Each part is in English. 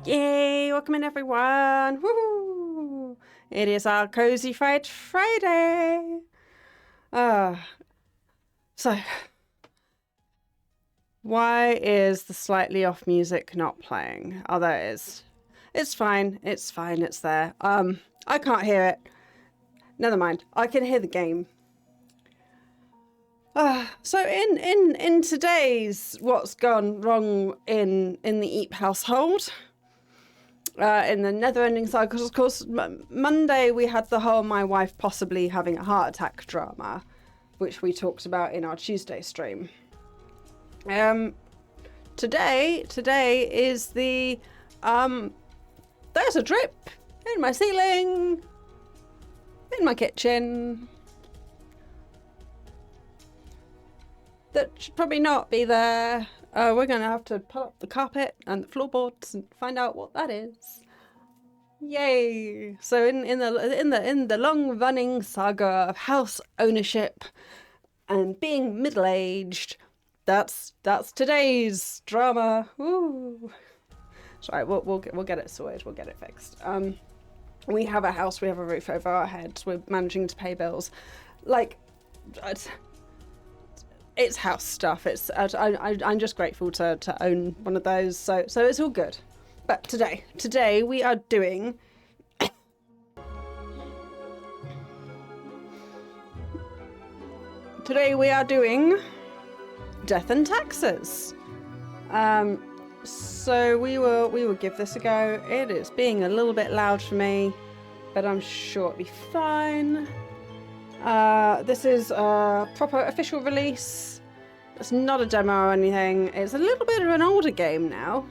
Yay! Welcome in, everyone. Woohoo! It is our Cozy Fright Friday. So, why is the slightly off music not playing? Oh, there it is. It's fine. It's fine. It's there. I can't hear it. Never mind. I can hear the game. So in today's what's gone wrong in the Eep household, in the never-ending cycle, of course, Monday we had the whole my wife possibly having a heart attack drama, which we talked about in our Tuesday stream. Today is the there's a drip in my ceiling, in my kitchen. That should probably not be there. We're gonna have to pull up the carpet and the floorboards and find out what that is. Yay! So in the long running saga of house ownership and being middle aged, that's today's drama. Woo! Sorry, we'll get it sorted. We'll get it fixed. We have a house. We have a roof over our heads. We're managing to pay bills. Like, it's house stuff. I'm just grateful to own one of those. So it's all good. But today we are doing death and taxes. So we will give this a go. It is being a little bit loud for me, but I'm sure it'll be fine. This is a proper official release. It's not a demo or anything. It's a little bit of an older game now,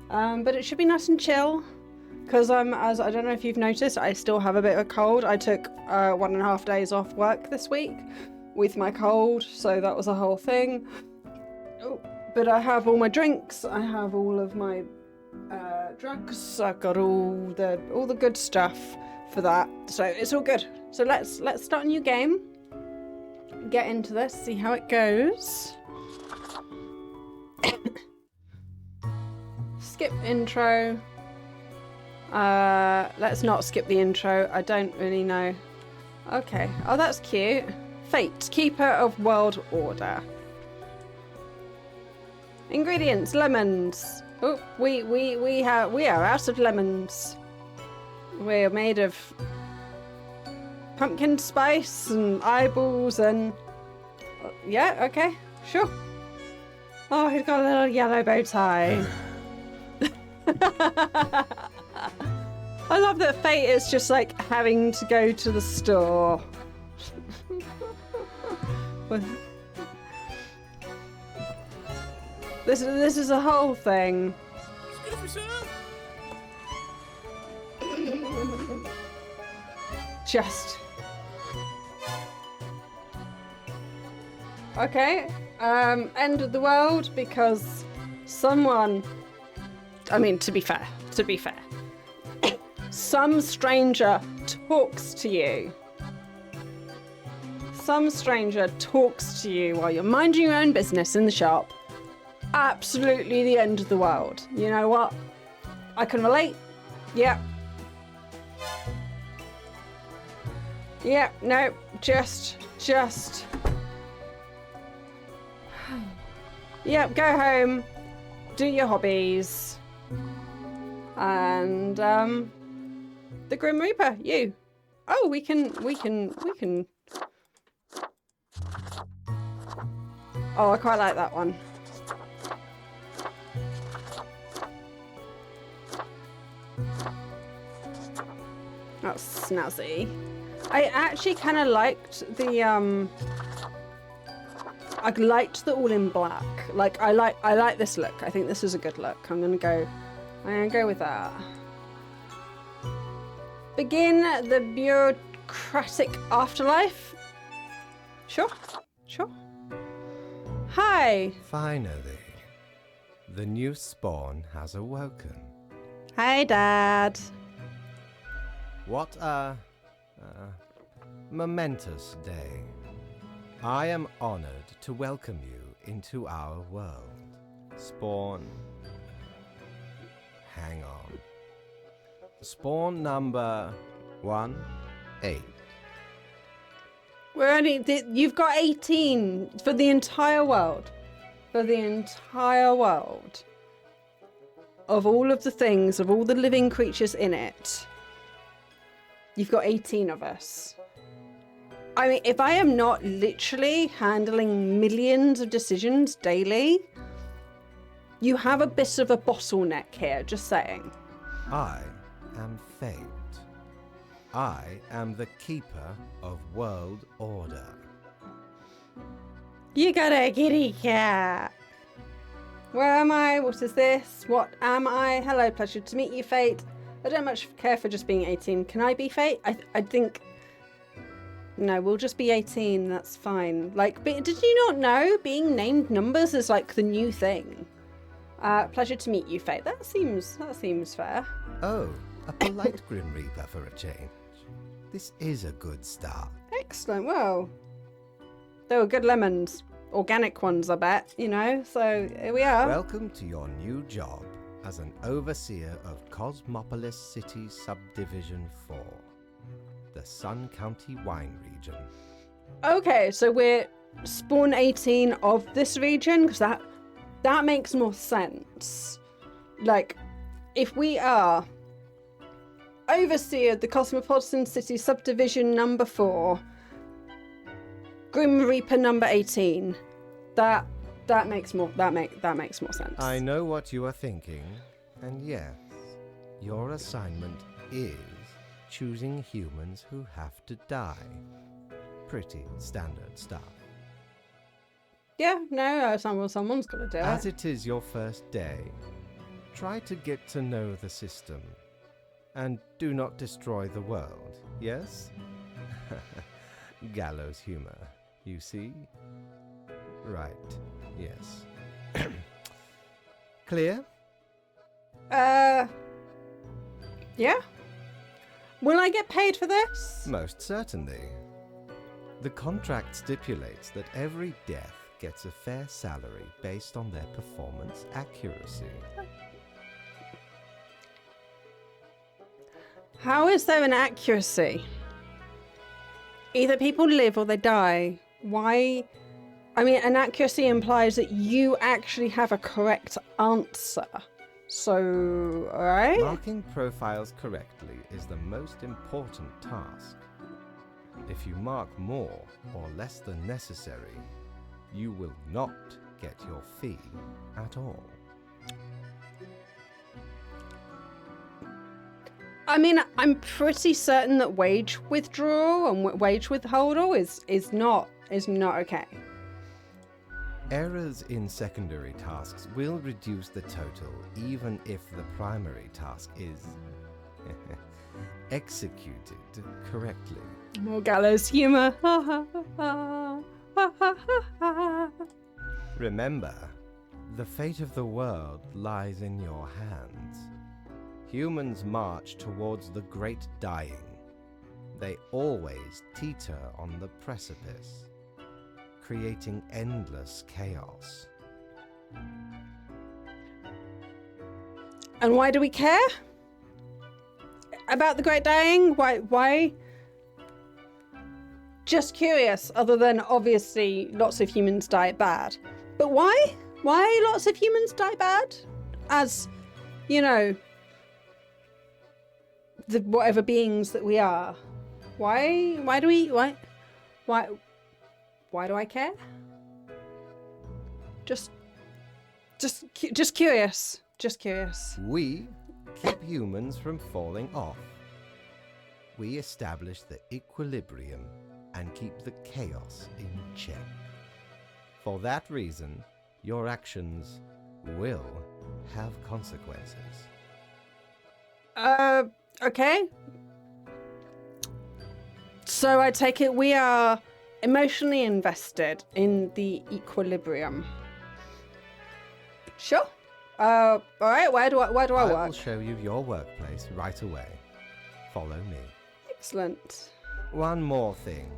but it should be nice and chill. Because as I don't know if you've noticed, I still have a bit of a cold. I took 1.5 days off work this week with my cold, so that was a whole thing. Oh, but I have all my drinks. I have all of my drugs. I've got all the good stuff for that, so it's all good. So let's start a new game, get into this, see how it goes. Skip intro. Let's not skip the intro. I don't really know. Okay. Oh, that's cute. Fate, Keeper of World Order. Ingredients: lemons. Oh, we are out of lemons. We're made of pumpkin spice and eyeballs and... yeah, okay, sure. Oh, he's got a little yellow bow tie. I love that Fate is just like having to go to the store. This is a whole thing. Excuse me, sir. Just okay. End of the world because someone, I mean, to be fair, some stranger talks to you. Some stranger talks to you while you're minding your own business in the shop. Absolutely the end of the world. You know what? I can relate. Yep. Yeah, no, just. Yep, go home, do your hobbies, and the Grim Reaper, you. Oh, we can. Oh, I quite like that one. That's snazzy. I actually kind of liked the I liked the all in black. Like I like this look. I think this is a good look. I'm gonna go with that. Begin the bureaucratic afterlife. Sure. Hi. Finally, the new spawn has awoken. Hi, Dad. What a momentous day. I am honored to welcome you into our world. Spawn hang on. Spawn number 18. We're only... You've got 18 for the entire world. For the entire world. Of all of the things, of all the living creatures in it. You've got 18 of us. I mean, if I am not literally handling millions of decisions daily, you have a bit of a bottleneck here, just saying. I am fate. I am the keeper of world order. You got a kitty cat. Where am I? What is this? What am I? Hello, pleasure to meet you, Fate. I don't much care for just being 18. Can I be Fate? I think... No, we'll just be 18. That's fine. Like, but did you not know being named numbers is like the new thing? Pleasure to meet you, Fate. That seems fair. Oh, a polite Grim Reaper for a change. This is a good start. Excellent. Well, they were good lemons. Organic ones, I bet, you know, so here we are. Welcome to your new job as an overseer of Cosmopolis City Subdivision 4, the Sun County Wine Region. Okay, so we're spawn 18 of this region, because that makes more sense. Like, if we are overseer of the Cosmopolitan City Subdivision number 4, Grim Reaper number 18. That makes more sense. I know what you are thinking, and yes, your assignment is choosing humans who have to die. Pretty standard stuff. Yeah, no, someone's got to do it. As it is your first day, try to get to know the system, and do not destroy the world, yes? Gallows humor. You see? Right, yes. Clear? Yeah? Will I get paid for this? Most certainly. The contract stipulates that every death gets a fair salary based on their performance accuracy. How is there an accuracy? Either people live or they die. Why? I mean, an accuracy implies that you actually have a correct answer. So, alright? Marking profiles correctly is the most important task. If you mark more or less than necessary, you will not get your fee at all. I mean, I'm pretty certain that wage withdrawal and wage withholdal is not okay. Errors in secondary tasks will reduce the total even if the primary task is executed correctly. More gallows humor. Remember, the fate of the world lies in your hands. Humans march towards the great dying. They always teeter on the precipice, creating endless chaos. And why do we care? About the great dying? Why? Just curious, other than obviously lots of humans die bad. But why? Why lots of humans die bad? As, you know, the whatever beings that we are. Why do I care? Just curious. Just curious. We keep humans from falling off. We establish the equilibrium and keep the chaos in check. For that reason, your actions will have consequences. Okay. So I take it we are emotionally invested in the equilibrium. Sure. All right. Where do I work? I will show you your workplace right away. Follow me. Excellent. One more thing.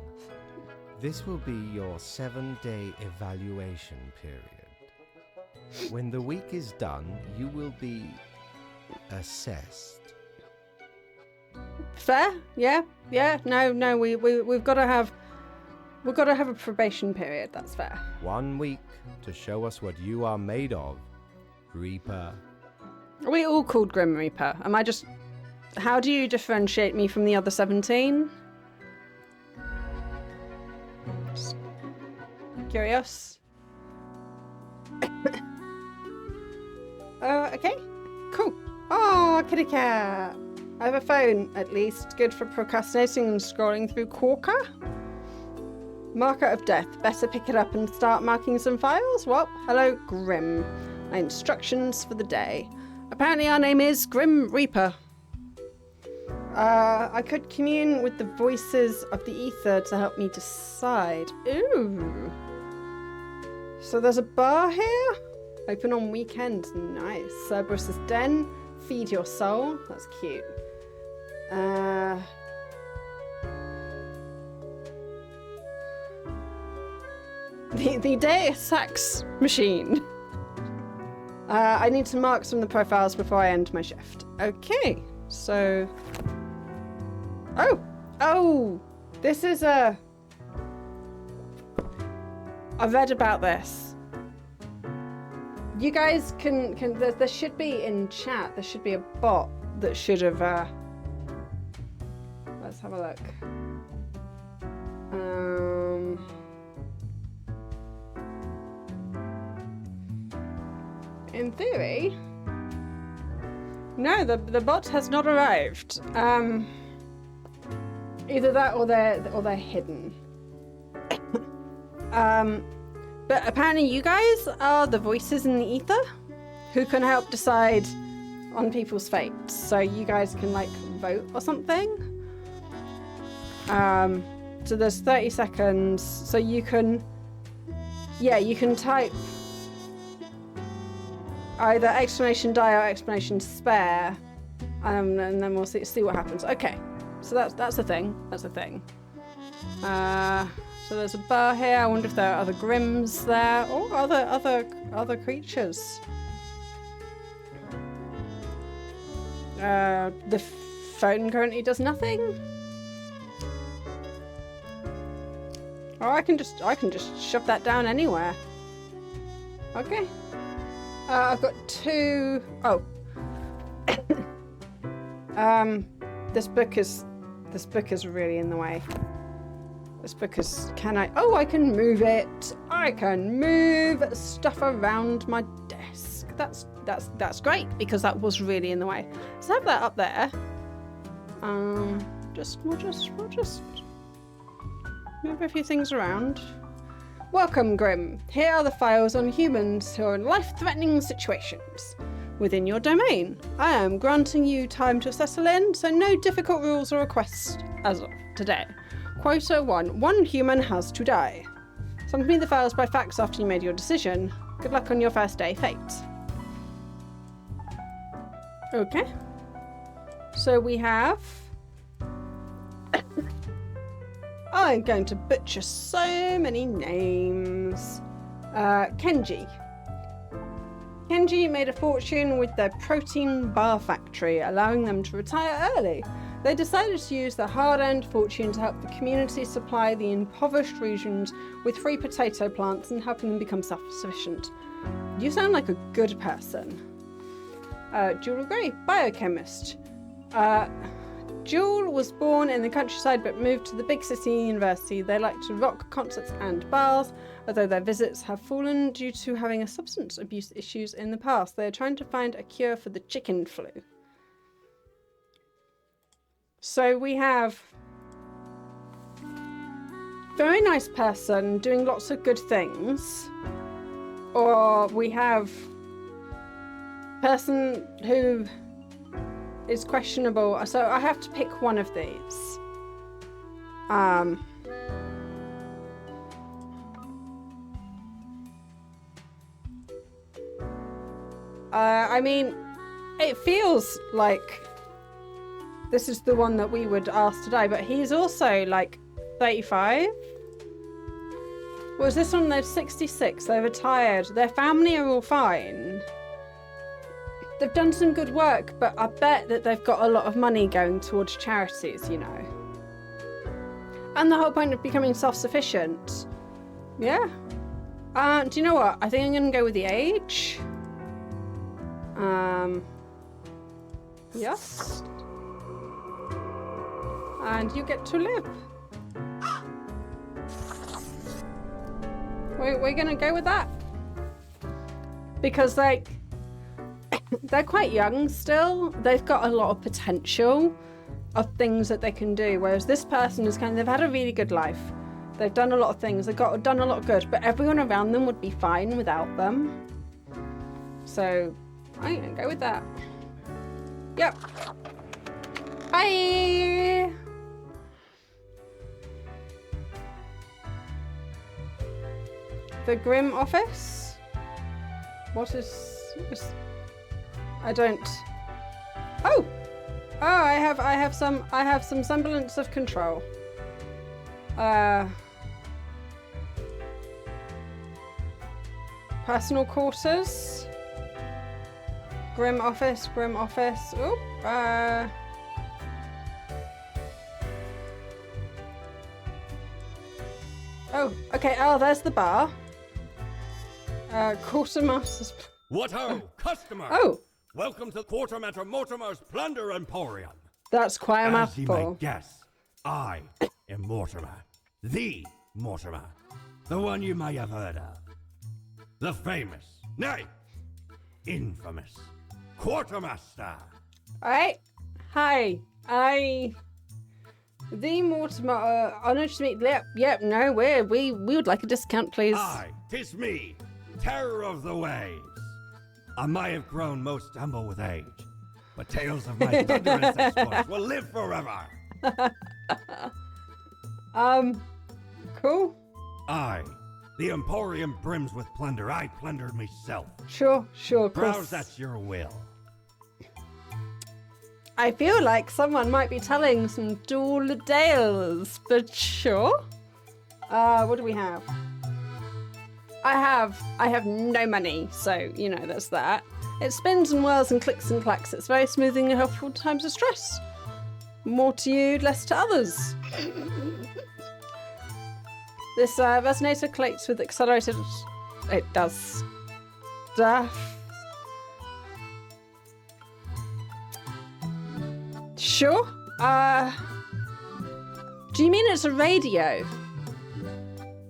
This will be your 7-day evaluation period. When the week is done, you will be assessed. Fair? Yeah. No. We've got to have a probation period. That's fair. 1 week to show us what you are made of, Reaper. Are we all called Grim Reaper? Am I just... How do you differentiate me from the other 17? Just curious. Okay. Cool. Oh, kitty cat. I have a phone, at least. Good for procrastinating and scrolling through Corker. Marker of death. Better pick it up and start marking some files? Well, hello, Grim. My instructions for the day. Apparently our name is Grim Reaper. I could commune with the voices of the ether to help me decide. Ooh. So there's a bar here? Open on weekends. Nice. Cerberus's Den. Feed your soul. That's cute. The Deus Ex machine. I need to mark some of the profiles before I end my shift. Okay, so... Oh! This is a... I read about this. You guys can there should be in chat, there should be a bot that should have... Let's have a look. In theory, no, the bot has not arrived. Either that or they're hidden. But apparently you guys are the voices in the ether who can help decide on people's fates. So you guys can like vote or something. So there's 30 seconds. So you can, you can type either explanation die or explanation spare, and then we'll see what happens. Okay, so that's a thing. That's a thing. So there's a bar here. I wonder if there are other Grims there or other creatures. The phone currently does nothing. Or I can just shove that down anywhere. Okay. I've got two... Oh. This book is really in the way. This book is... Can I... Oh, I can move it. I can move stuff around my desk. That's great, because that was really in the way. Let's have that up there. We'll just move a few things around. Welcome, Grim. Here are the files on humans who are in life-threatening situations within your domain. I am granting you time to settle in, so no difficult rules or requests as of today. Quota 1. One human has to die. Send me the files by fax after you made your decision. Good luck on your first day, Fate. Okay. So we have... I'm going to butcher so many names. Kenji. Kenji made a fortune with their protein bar factory, allowing them to retire early. They decided to use their hard-earned fortune to help the community supply the impoverished regions with free potato plants and helping them become self-sufficient. You sound like a good person. Jewel Gray, biochemist. Jewel was born in the countryside but moved to the big city university. They like to rock concerts and bars, although their visits have fallen due to having a substance abuse issues in the past. They are trying to find a cure for the chicken flu. So we have very nice person doing lots of good things, or we have person who is questionable. So I have to pick one of these. I mean, it feels like this is the one that we would ask today, but he's also like 35. Was this one? They're 66. They're retired. Their family are all fine. they've done some good work, but I bet that they've got a lot of money going towards charities, you know. And the whole point of becoming self-sufficient. Yeah. Do you know what? I think I'm going to go with the age. Yes. And you get to live. We're going to go with that. Because, like, they're quite young still. They've got a lot of potential of things that they can do. Whereas this person is they've had a really good life. They've done a lot of things. They've done a lot of good. But everyone around them would be fine without them. So, I'm going to go with that. Yep. Bye! The Grim Office? What is... I don't... Oh! Oh, I have some semblance of control. Personal quarters. Grim Office. Oop. Oh, okay. Oh, there's the bar. Quartermaster's... What ho, customer! Oh! Welcome to Quartermaster Mortimer's Plunder Emporium. That's quite a As you may mouthful. guess, I am Mortimer. The Mortimer. The one you may have heard of. The famous, nay, infamous Quartermaster. Alright. Hi. The Mortimer, honored to meet... Yep, no, we would like a discount, please. Aye, 'tis me, terror of the waves. I may have grown most humble with age, but tales of my thunderous exploits will live forever. Cool. Aye, the Emporium brims with plunder. I plundered myself. Sure, of Browse course. at your will. I feel like someone might be telling some dual tales, but sure. What do we have? I have no money, so, you know, there's that. It spins and whirls and clicks and clacks. It's very smoothing and helpful in times of stress. More to you, less to others. This resonator collects with accelerated... It does stuff. Sure. Do you mean it's a radio?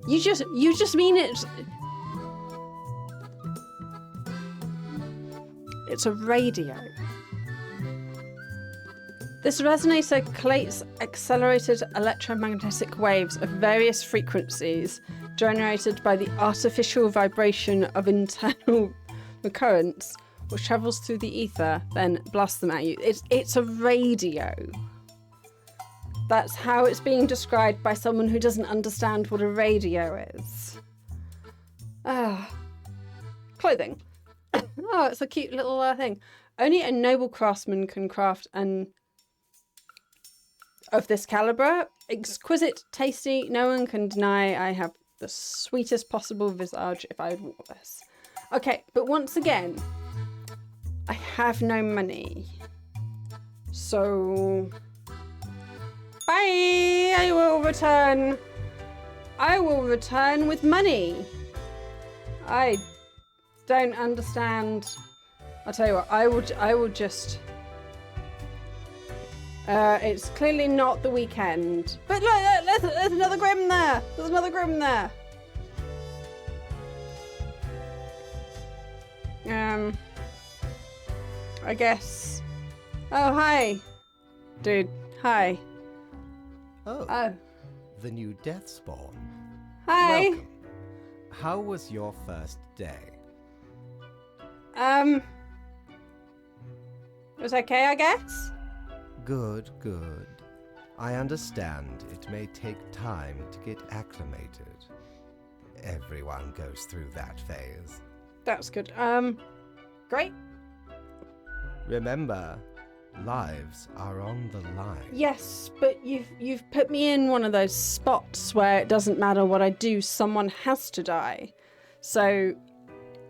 You just mean it's... It's a radio. This resonator collates accelerated electromagnetic waves of various frequencies generated by the artificial vibration of internal recurrence, which travels through the ether, then blasts them at you. It's a radio. That's how it's being described by someone who doesn't understand what a radio is. Clothing. Oh, it's a cute little thing. Only a noble craftsman can craft an of this caliber. Exquisite, tasty. No one can deny I have the sweetest possible visage if I wore this. Okay, but once again, I have no money. So... Bye! I will return. I will return with money. I don't understand. I'll tell you what, I will just... it's clearly not the weekend. But look, there's another Grim there. There's another Grim there. I guess. Oh, hi. Dude, hi. Oh. The new death spawn. Hi. Welcome. How was your first day? It was okay, I guess. Good. I understand it may take time to get acclimated. Everyone goes through that phase. That's good. Great. Remember, lives are on the line. Yes, but you've put me in one of those spots where it doesn't matter what I do, someone has to die. So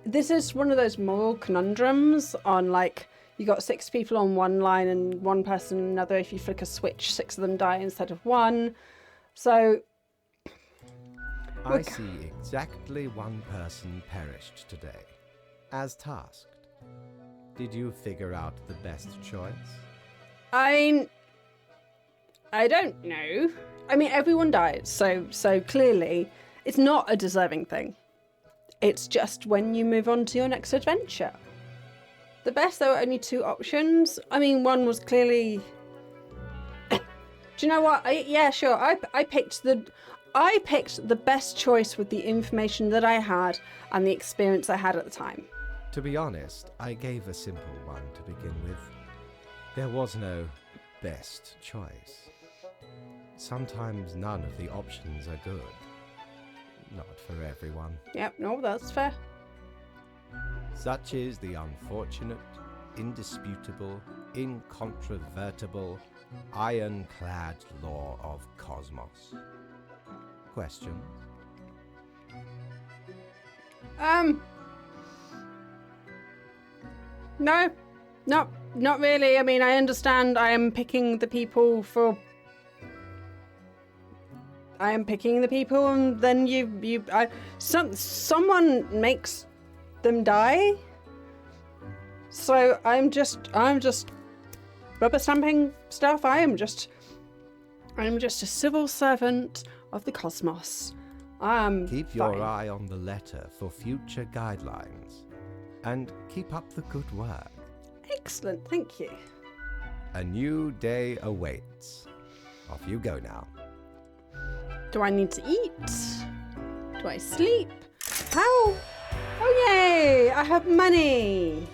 this is one of those moral conundrums on, like, you got 6 people on one line and 1 person on another. If you flick a switch, 6 of them die instead of 1. So I see exactly 1 person perished today, as tasked. Did you figure out the best choice? I don't know. I mean, everyone dies, so clearly it's not a deserving thing. It's just when you move on to your next adventure. The best, there were only 2 options. I mean, one was clearly... Do you know what? Yeah, sure. I picked the best choice with the information that I had and the experience I had at the time. To be honest, I gave a simple one to begin with. There was no best choice. Sometimes none of the options are good. Not for everyone. Yep, no, that's fair. Such is the unfortunate, indisputable, incontrovertible, ironclad law of cosmos. Questions? No, not really. I mean, I understand I am picking the people and then someone makes them die. So I'm just rubber stamping stuff. I am just a civil servant of the cosmos. Keep your eye on the letter for future guidelines. And keep up the good work. Excellent, thank you. A new day awaits. Off you go now. Do I need to eat? Do I sleep? How? Oh yay! I have money!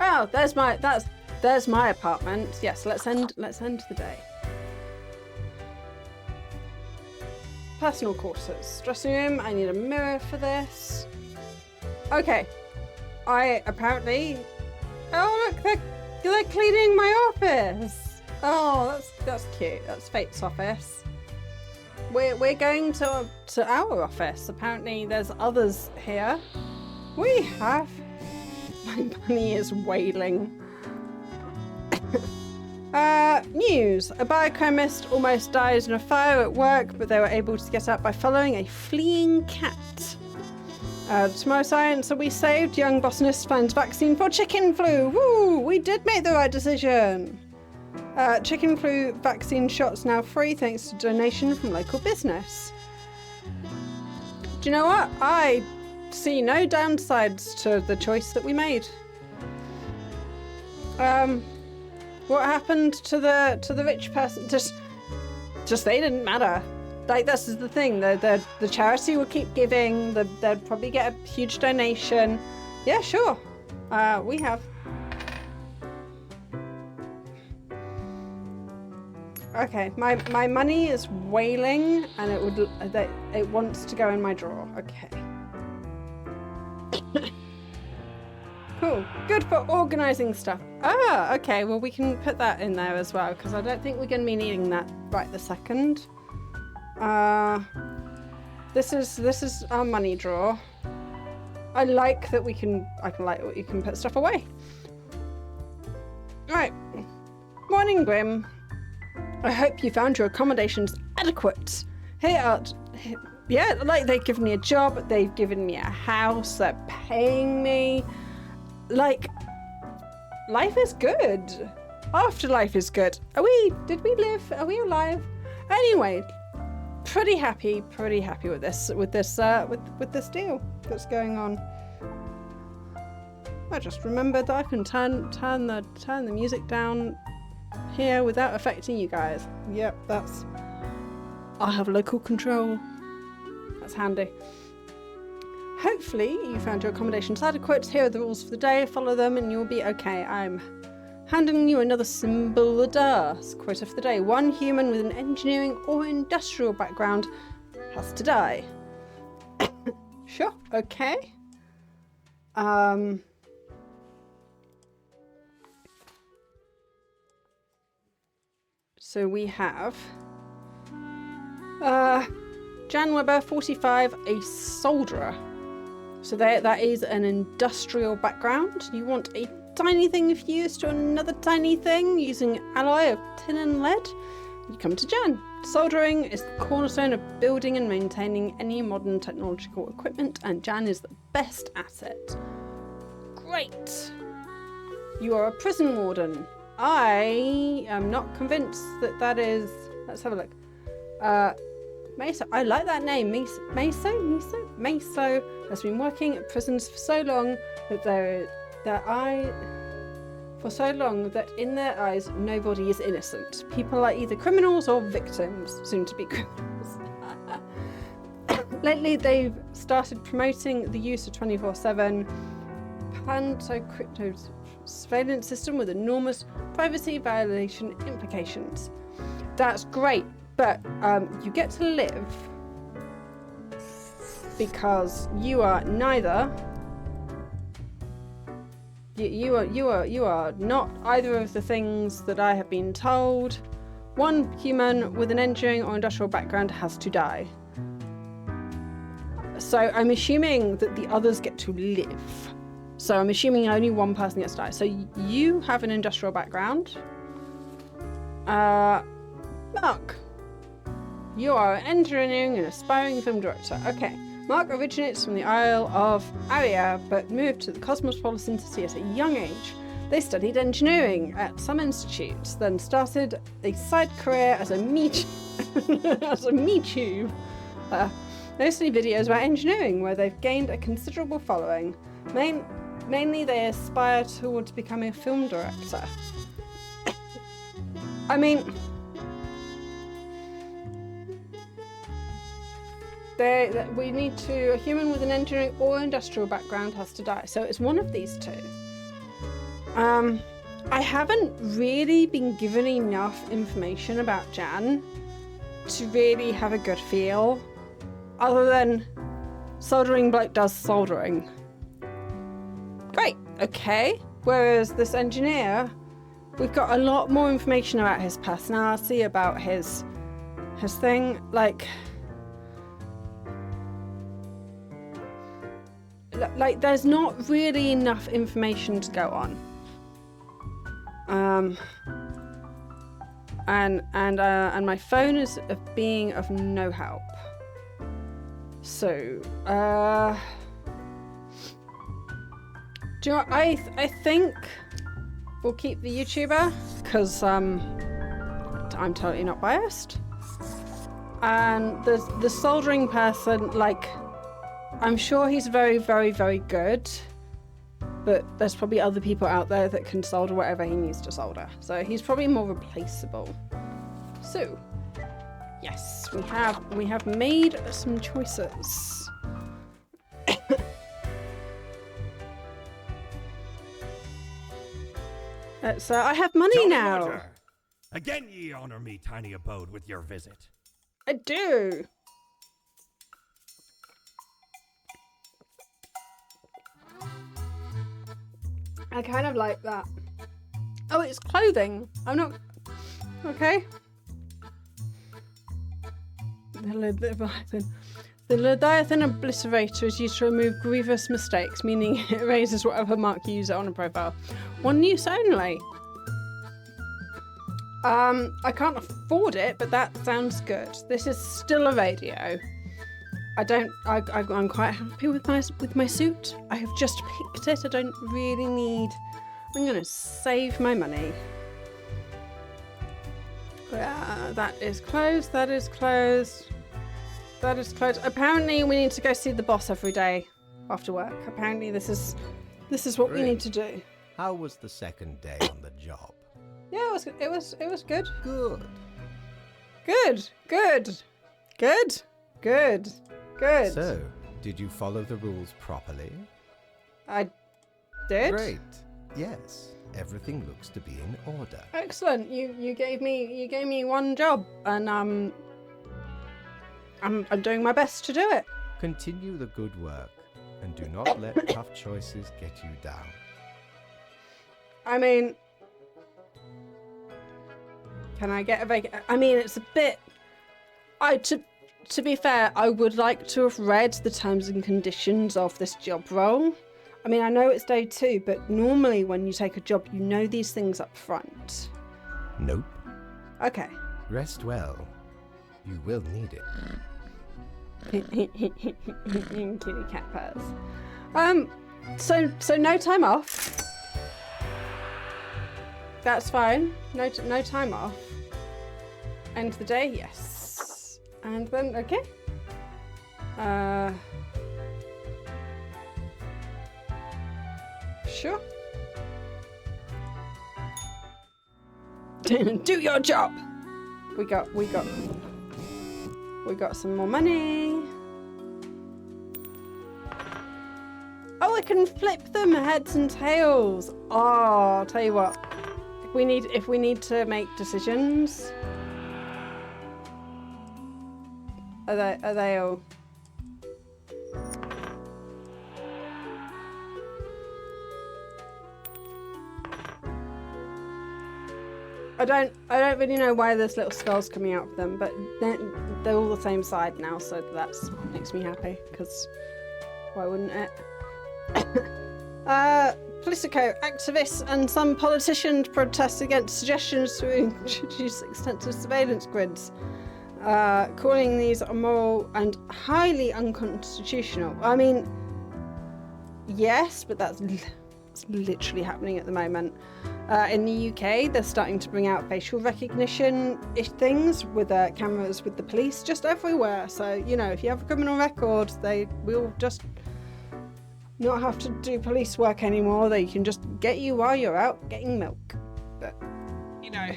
Oh, there's my apartment. Yes, let's end the day. Personal quarters. Dressing room. I need a mirror for this. Okay. Oh look, they're cleaning my office. Oh, that's cute. That's Fate's office. We're going to our office. Apparently there's others here. We have. My money is wailing. News. A biochemist almost died in a fire at work, but they were able to get out by following a fleeing cat. Tomorrow Science, we saved. Young botanist finds vaccine for chicken flu. Woo! We did make the right decision. Chicken flu vaccine shots now free thanks to donation from local business. Do you know what? I see no downsides to the choice that we made. What happened to the rich person? Just they didn't matter. Like, this is the thing. The charity will keep giving. They'd probably get a huge donation. Yeah, sure. We have. Okay, my money is wailing, and it wants to go in my drawer. Okay. Cool. Good for organising stuff. Ah, okay. Well, we can put that in there as well, because I don't think we're going to be needing that right this second. This is our money drawer. I like that you can put stuff away. Right. Morning, Grim. I hope you found your accommodations adequate. Yeah, like, they've given me a job, they've given me a house, they're paying me. Like, life is good. Afterlife is good. Did we live? Are we alive? Anyway, pretty happy with this deal that's going on. I just remembered that I can turn the music down here without affecting you guys. Yep, I have local control. That's handy. Hopefully you found your accommodations adequate. Here are the rules for the day. Follow them and you'll be okay. I'm handing you another symbol of the quota for the day. One human with an engineering or industrial background has to die. Sure, okay. So we have Jan Weber, 45, a solderer. So that is an industrial background. You want a tiny thing fused to another tiny thing using alloy of tin and lead? You come to Jan. Soldering is the cornerstone of building and maintaining any modern technological equipment, and Jan is the best at it. Great! You are a prison warden. I am not convinced that is... Let's have a look. Meso. I like that name. Meso has been working at prisons for so long that in their eyes nobody is innocent. People are either criminals or victims, soon to be criminals. Lately they've started promoting the use of 24/7 crypto surveillance system with enormous privacy violation implications. That's great. But you get to live because you are neither. You are not either of the things that I have been told. One human with an engineering or industrial background has to die. So I'm assuming that the others get to live. So I'm assuming only one person gets to die. So you have an industrial background. Mark. You are an engineering and aspiring film director. Okay. Mark originates from the Isle of Aria, but moved to the cosmopolitan city at a young age. They studied engineering at some institutes, then started a side career as a meat tube. Mostly videos about engineering, where they've gained a considerable following. Mainly they aspire towards becoming a film director. I mean... we need to, a human with an engineering or industrial background has to die. So it's one of these two. I haven't really been given enough information about Jan to really have a good feel, other than soldering bloke does soldering. Great, okay. Whereas this engineer, we've got a lot more information about his personality, about his thing, like there's not really enough information to go on. And my phone is being of no help. So, do you know what? I think we'll keep the YouTuber, because I'm totally not biased. And the soldering person, like, I'm sure he's very, very, very good, but there's probably other people out there that can solder whatever he needs to solder. So he's probably more replaceable. So, yes, we have made some choices. So I have money Jolly now. Roger. Again ye honour me tiny abode with your visit. I do. I kind of like that. Oh, it's clothing. I'm not... Okay. The Leviathan Obliterator is used to remove grievous mistakes, meaning it erases whatever mark you use on a profile. One use only. I can't afford it, but that sounds good. This is still a radio. I'm quite happy with my suit. I have just picked it. I don't really need... I'm going to save my money. That is closed. That is closed. That is closed. Apparently we need to go see the boss every day after work. Apparently this is what we need to do. How was the second day on the job? Yeah, it was good. Good. Good. Good. Good. Good. Good. So, did you follow the rules properly? I did. Great. Yes, everything looks to be in order. Excellent. You gave me one job, and I'm doing my best to do it. Continue the good work, and do not let tough choices get you down. I mean, can I get a vacation? I mean, it's a bit... To be fair, I would like to have read the terms and conditions of this job role. I mean, I know it's day 2, but normally when you take a job, you know these things up front. Nope. Okay. Rest well. You will need it. Kitty cat purrs. So no time off. That's fine. No time off. End of the day, yes. And then, okay. Sure. Do your job. We got some more money. Oh, I can flip them heads and tails. Oh, I'll tell you what. If we need to make decisions. Are they all? I don't really know why there's little skulls coming out of them, but they're all the same side now, so that makes me happy, because why wouldn't it? Politico activists and some politicians protest against suggestions to introduce extensive surveillance grids, calling these immoral and highly unconstitutional. I mean, yes, but that's literally happening at the moment. In the UK, they're starting to bring out facial recognition-ish things with cameras with the police just everywhere. So, you know, if you have a criminal record, they will just not have to do police work anymore. They can just get you while you're out getting milk. But, you know.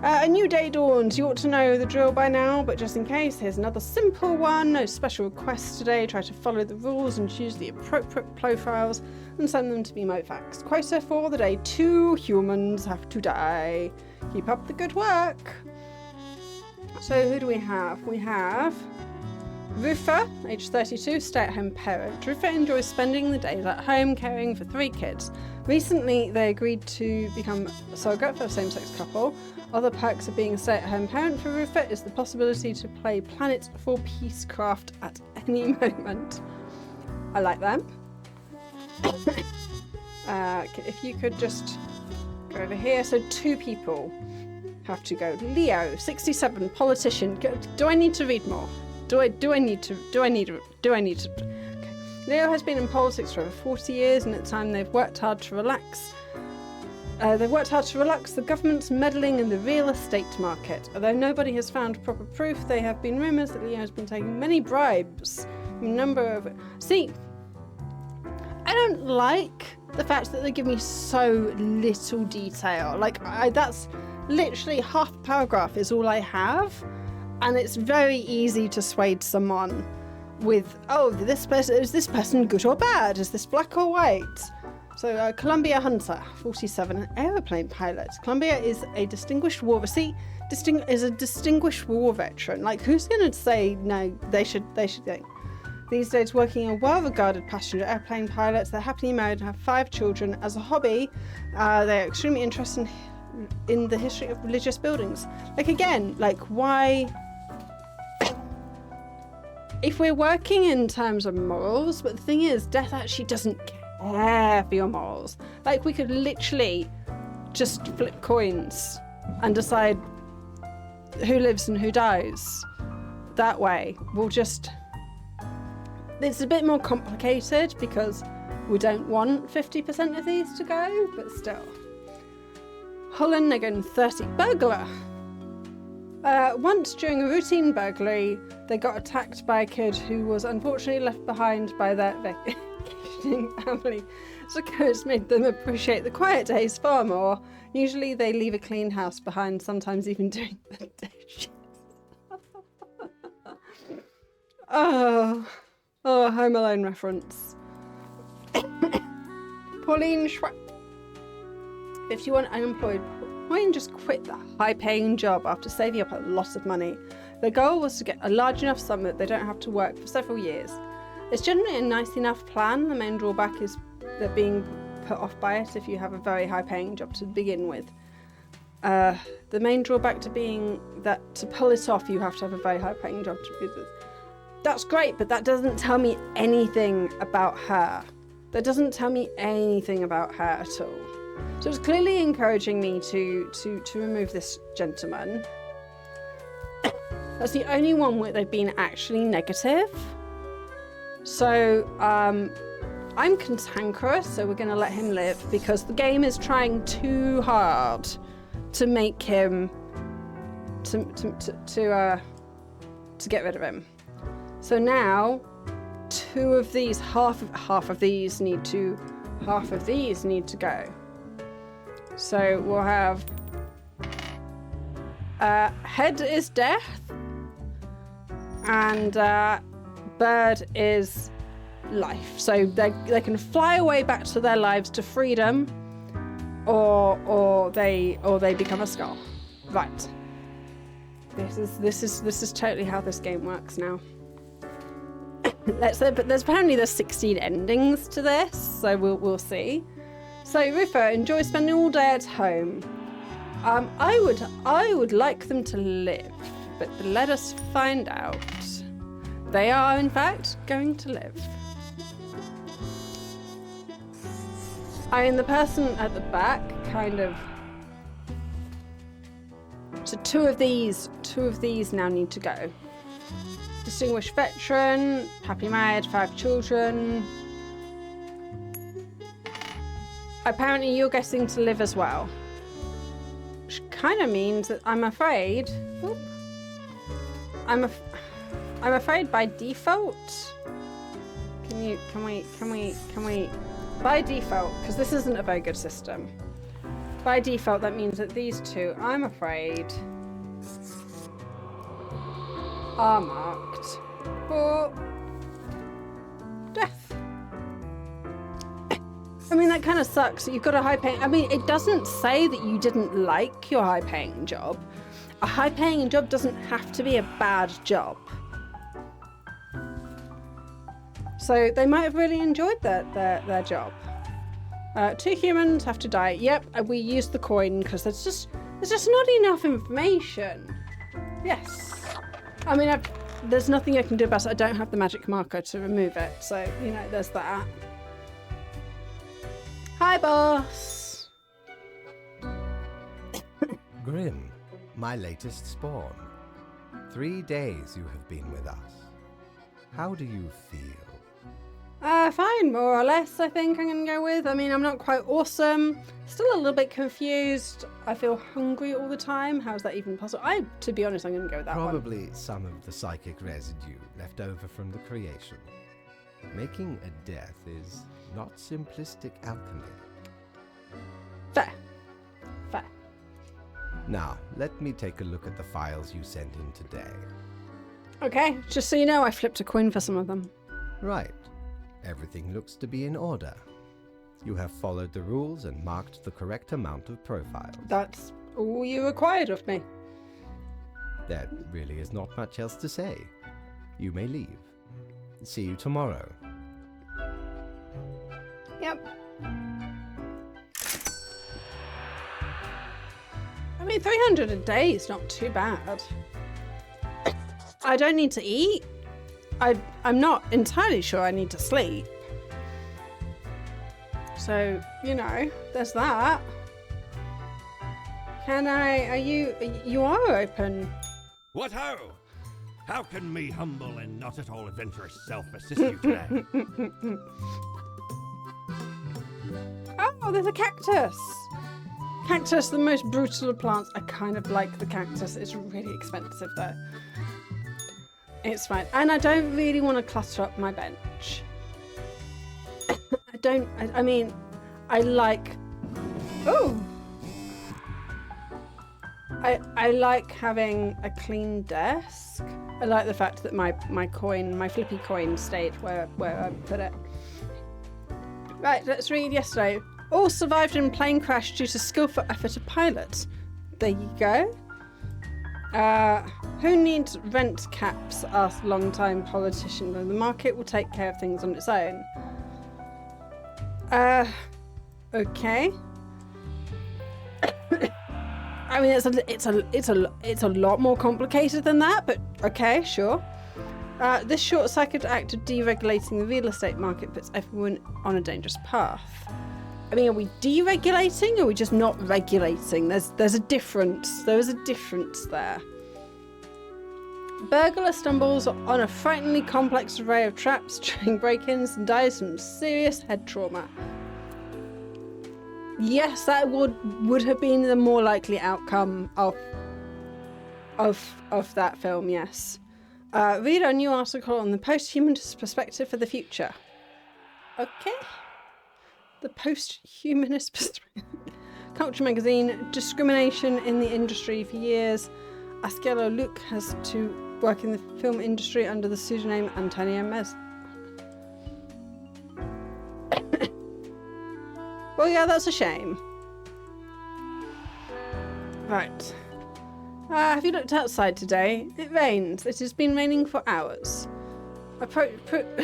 A new day dawns. You ought to know the drill by now, but just in case, here's another simple one. No special requests today. Try to follow the rules and choose the appropriate profiles and send them to be MoFaxed. Quota for the day: 2 humans have to die. Keep up the good work. So who do we have? We have Rufa, age 32, stay-at-home parent. Rufa enjoys spending the days at home caring for 3 kids. Recently, they agreed to become a surrogate for a same-sex couple. Other perks of being a stay-at-home parent for Rufa is the possibility to play Planet for Peacecraft at any moment. I like them. If you could just go over here. So 2 people have to go. Leo, 67, politician. Do I need to read more? Do I need to? Okay. Leo has been in politics for over 40 years, and at the time they've worked hard to relax. The government's meddling in the real estate market. Although nobody has found proper proof, there have been rumours that Leo has been taking many bribes. See, I don't like the fact that they give me so little detail. Like, that's literally half a paragraph is all I have. And it's very easy to sway someone with, oh, is this person good or bad? Is this black or white? So, Columbia Hunter, 47, an aeroplane pilot. Columbia is a distinguished war veteran. Like, who's going to say no? They should go. These days, working are well-regarded passenger airplane pilots. They're happily married and have 5 children. As a hobby, they're extremely interested in the history of religious buildings. Like, again, like, why? If we're working in terms of morals, but the thing is, death actually doesn't care for your morals. Like, we could literally just flip coins and decide who lives and who dies. That way, it's a bit more complicated because we don't want 50% of these to go, but still. Holland, again, 30. Burglar. Once during a routine burglary, they got attacked by a kid who was unfortunately left behind by their vacationing family. So it's made them appreciate the quiet days far more. Usually they leave a clean house behind, sometimes even doing the dishes. Oh, Home Alone reference. Pauline Schwab. 51, unemployed. Pauline just quit the high-paying job after saving up a lot of money. Their goal was to get a large enough sum that they don't have to work for several years. It's generally a nice enough plan. The main drawback is that being put off by it if you have a very high-paying job to begin with. the main drawback to being that to pull it off, you have to have a very high-paying job to do this. That's great, but that doesn't tell me anything about her. That doesn't tell me anything about her at all. So it's clearly encouraging me to remove this gentleman. That's the only one where they've been actually negative. So I'm cantankerous, so we're going to let him live because the game is trying too hard to make him to get rid of him. So now, half of these need to go. So we'll have head is death, and bird is life. So they can fly away back to their lives to freedom, or they become a skull. Right. This is totally how this game works now. But there's 16 endings to this, so we'll see. So Rufo enjoys spending all day at home. I would like them to live, but let us find out. They are in fact going to live. I mean, the person at the back kind of. So two of these now need to go. Distinguished veteran, happy married, 5 children. Apparently you're getting to live as well. Which kind of means that I'm afraid... Oop, I'm afraid by default... Can we... By default, because this isn't a very good system. By default, that means that these two, I'm afraid, are marked for death. I mean, that kind of sucks. You've got a high-paying... I mean, it doesn't say that you didn't like your high-paying job. A high-paying job doesn't have to be a bad job. So they might have really enjoyed their job. 2 humans have to die. Yep, we used the coin because there's just not enough information. Yes. I mean, there's nothing I can do about it. I don't have the magic marker to remove it. So, you know, there's that. Hi, boss. Grim, my latest spawn. 3 days you have been with us. How do you feel? Fine, more or less, I think I'm going to go with. I mean, I'm not quite awesome. Still a little bit confused. I feel hungry all the time. How is that even possible? To be honest, I'm going to go with that one. Probably some of the psychic residue left over from the creation. Making a death is not simplistic alchemy. Fair. Now, let me take a look at the files you sent in today. Okay, just so you know, I flipped a coin for some of them. Right. Everything looks to be in order. You have followed the rules and marked the correct amount of profiles. That's all you required of me. There really is not much else to say. You may leave. See you tomorrow. Yep. I mean, 300 a day is not too bad. I don't need to eat. I'm not entirely sure I need to sleep. So, you know, there's that. You are open. What ho! How can me humble and not at all adventurous self assist you today? Oh, there's a cactus. Cactus, the most brutal of plants. I kind of like the cactus. It's really expensive though. It's fine. And I don't really want to clutter up my bench. I mean, I like... Oh! I like having a clean desk. I like the fact that my flippy coin stayed where I put it. Right, let's read yesterday. All survived in plane crash due to skillful effort of pilots. There you go. Who needs rent caps? Asked long-time politician. The market will take care of things on its own. Okay. I mean, it's a lot more complicated than that, but okay, sure. This short-sighted act of deregulating the real estate market puts everyone on a dangerous path. I mean, are we deregulating or are we just not regulating? There's a difference. There is a difference there. Burglar stumbles on a frighteningly complex array of traps during break-ins and dies from serious head trauma. Yes, that would have been the more likely outcome of that film, yes. Read our new article on the post-humanist perspective for the future. Okay. The post-humanist perspective. Culture magazine, discrimination in the industry for years. Askello Luke has to work in the film industry under the pseudonym Antonio Mez. Well, yeah, that's a shame. Right. Have you looked outside today? It rains. It has been raining for hours. Appropriate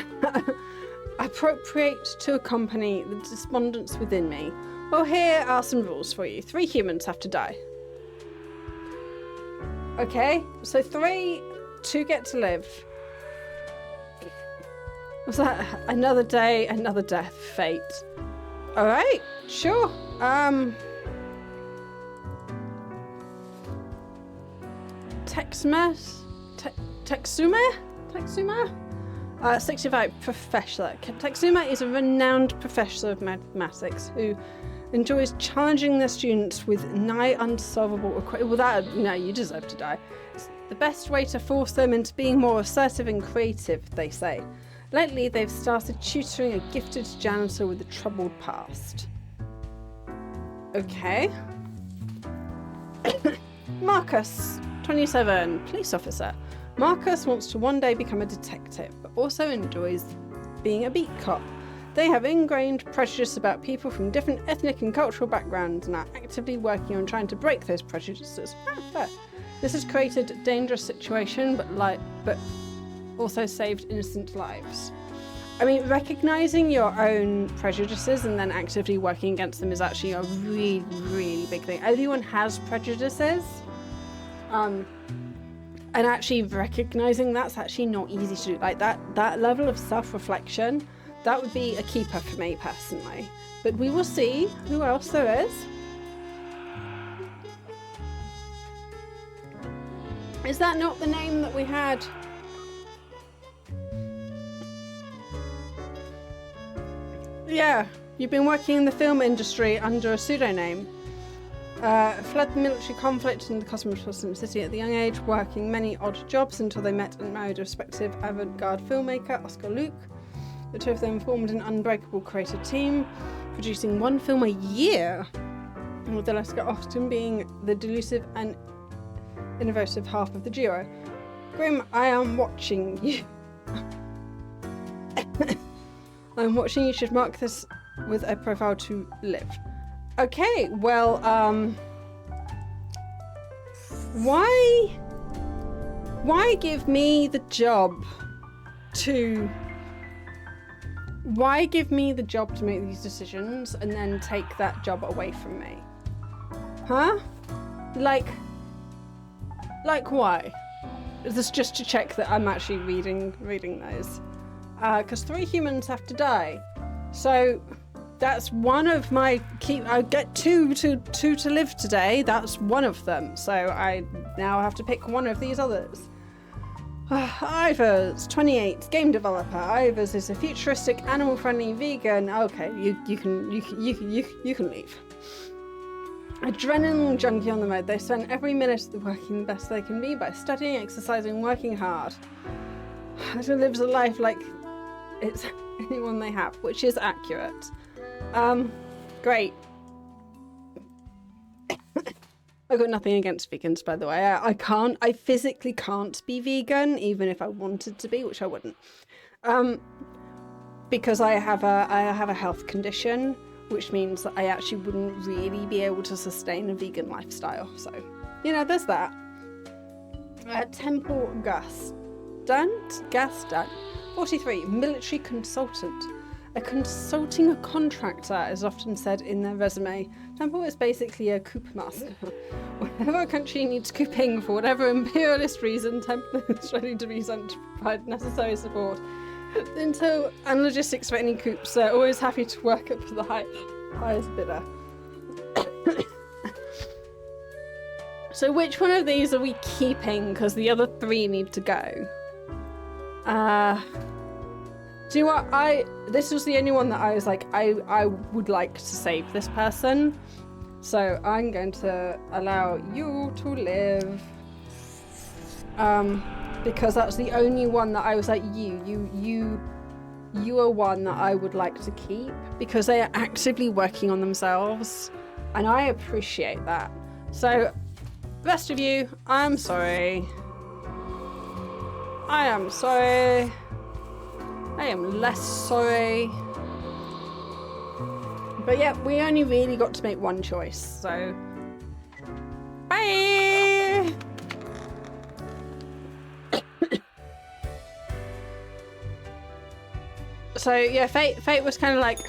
to accompany the despondence within me. Well, here are some rules for you. 3 humans have to die. Okay, so 3 to get to live. Was that another day, another death, fate? Alright, sure. Texuma? 65, professor. Texuma is a renowned professor of mathematics who enjoys challenging their students with nigh unsolvable equations. Well, no, you deserve to die. It's the best way to force them into being more assertive and creative, they say. Lately, they've started tutoring a gifted janitor with a troubled past. Okay. Marcus, 27, police officer. Marcus wants to one day become a detective, but also enjoys being a beat cop. They have ingrained prejudice about people from different ethnic and cultural backgrounds and are actively working on trying to break those prejudices. Fair. This has created a dangerous situation, but also saved innocent lives. I mean, recognizing your own prejudices and then actively working against them is actually a really, really big thing. Everyone has prejudices. And actually recognizing that's actually not easy to do. Like that level of self-reflection, that would be a keeper for me personally. But we will see who else there is. Is that not the name that we had? Yeah, you've been working in the film industry under a pseudonym. Fled the military conflict in the cosmopolitan city at a young age, working many odd jobs until they met and married a respective avant-garde filmmaker, Oscar Luke. The two of them formed an unbreakable creative team, producing 1 film a year, with Alaska often being the delusive and innovative half of the duo. Grim, I am watching you. I'm watching you should mark this with a profile to live. Okay, well, why give me the job to make these decisions and then take that job away from me? Huh? Like why? Is this just to check that I'm actually reading those? Because 3 humans have to die. So that's one of my I get 2 to live today. That's one of them. So I now have to pick one of these others. Ivers, 28, game developer. Ivers is a futuristic, animal-friendly vegan. Okay, you can leave. Adrenaline junkie on the road. They spend every minute working the best they can be by studying, exercising, working hard. Who lives a life like it's anyone they have, which is accurate. Great. I've got nothing against vegans, by the way. I physically can't be vegan, even if I wanted to be, which I wouldn't. Because I have a health condition, which means that I actually wouldn't really be able to sustain a vegan lifestyle. So, there's that. Temple Gas Done. 43, military consultant. A consulting contractor is often said in their resume. Temple is basically a coop master. Whenever a country needs cooping for whatever imperialist reason, Temple is ready to be sent to provide necessary support. Intel and logistics for any coops, they're always happy to work up to the highest bidder. So which one of these are we keeping? Because the other 3 need to go. Do you know what? This was the only one that I was like, I would like to save this person. So I'm going to allow you to live. Because that's the only one that I was like, you are one that I would like to keep because they are actively working on themselves. And I appreciate that. So rest of you, I'm sorry. I am sorry. I am less sorry. But yeah, we only really got to make one choice, so bye! So yeah, Fate was kind of like,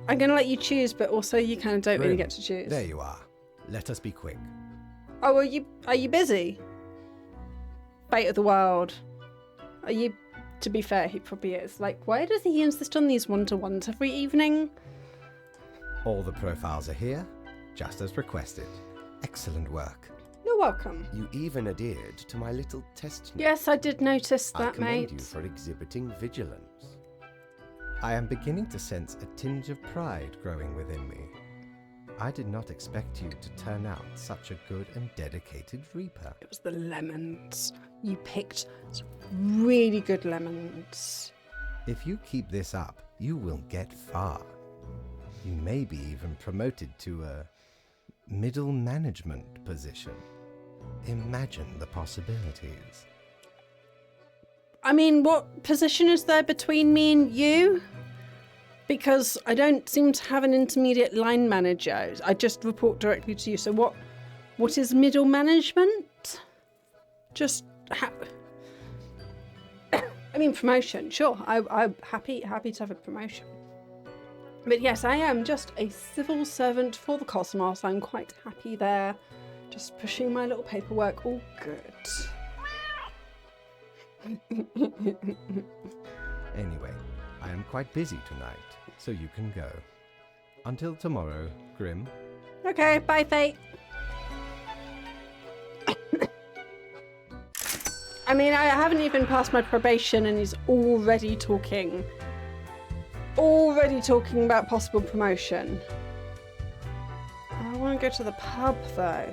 I'm gonna let you choose, but also you kind of don't really get to choose. There you are. Let us be quick. Oh, are you busy? Fate of the world. Are you? To be fair, he probably is. Like, why does he insist on these one-to-ones every evening? All the profiles are here, just as requested. Excellent work. You're welcome. You even adhered to my little test note. Yes, I did notice that, I commend mate. you for exhibiting vigilance. I am beginning to sense a tinge of pride growing within me. I did not expect you to turn out such a good and dedicated Reaper. It was the lemons. You picked some really good lemons. If you keep this up, you will get far. You may be even promoted to a middle management position. Imagine the possibilities. I mean, what position is there between me and you? Because I don't seem to have an intermediate line manager. I just report directly to you. So what is middle management? Just I mean, promotion. Sure, I'm happy to have a promotion. But yes, I am just a civil servant for the cosmos. I'm quite happy there. Just pushing my little paperwork. All good. Anyway, I am quite busy tonight, so you can go. Until tomorrow, Grim. Okay, bye, Fate. I mean, I haven't even passed my probation and he's already talking about possible promotion. I want to go to the pub though.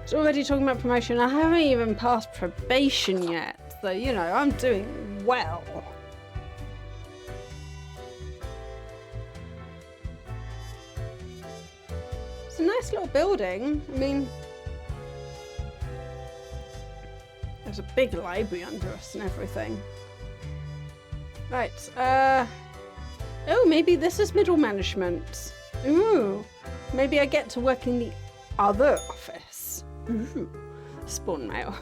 He's already talking about promotion. I haven't even passed probation yet. So, you know, I'm doing well. It's a nice little building. I mean, there's a big library under us and everything. Right, oh, maybe this is middle management. Ooh, maybe I get to work in the other office. Ooh, spawn mail.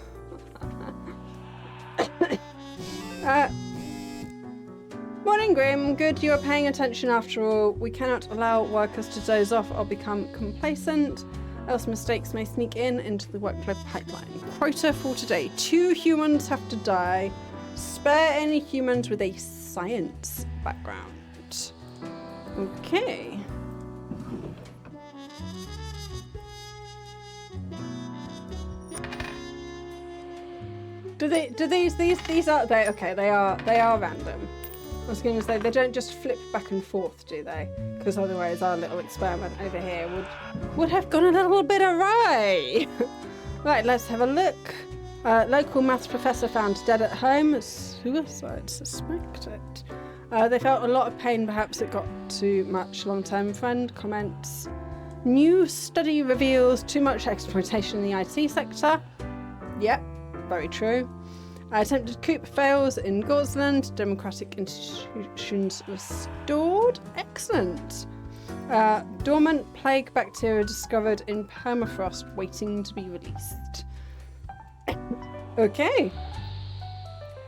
Morning, Grim. Good you are paying attention after all. We cannot allow workers to doze off or become complacent, else mistakes may sneak into the workload pipeline. Quota for today. 2 humans have to die. Spare any humans with a science background. Okay. Do these are they? Okay, they are random. I was going to say they don't just flip back and forth, do they? Because otherwise our little experiment over here would have gone a little bit awry. Right, let's have a look. Local maths professor found dead at home. Suicide suspected. They felt a lot of pain. Perhaps it got too much. Long-term friend comments. New study reveals too much exploitation in the IT sector. Yep, very true. Attempted coup fails in Godsland. Democratic institutions restored. Excellent. Dormant plague bacteria discovered in permafrost waiting to be released. Okay.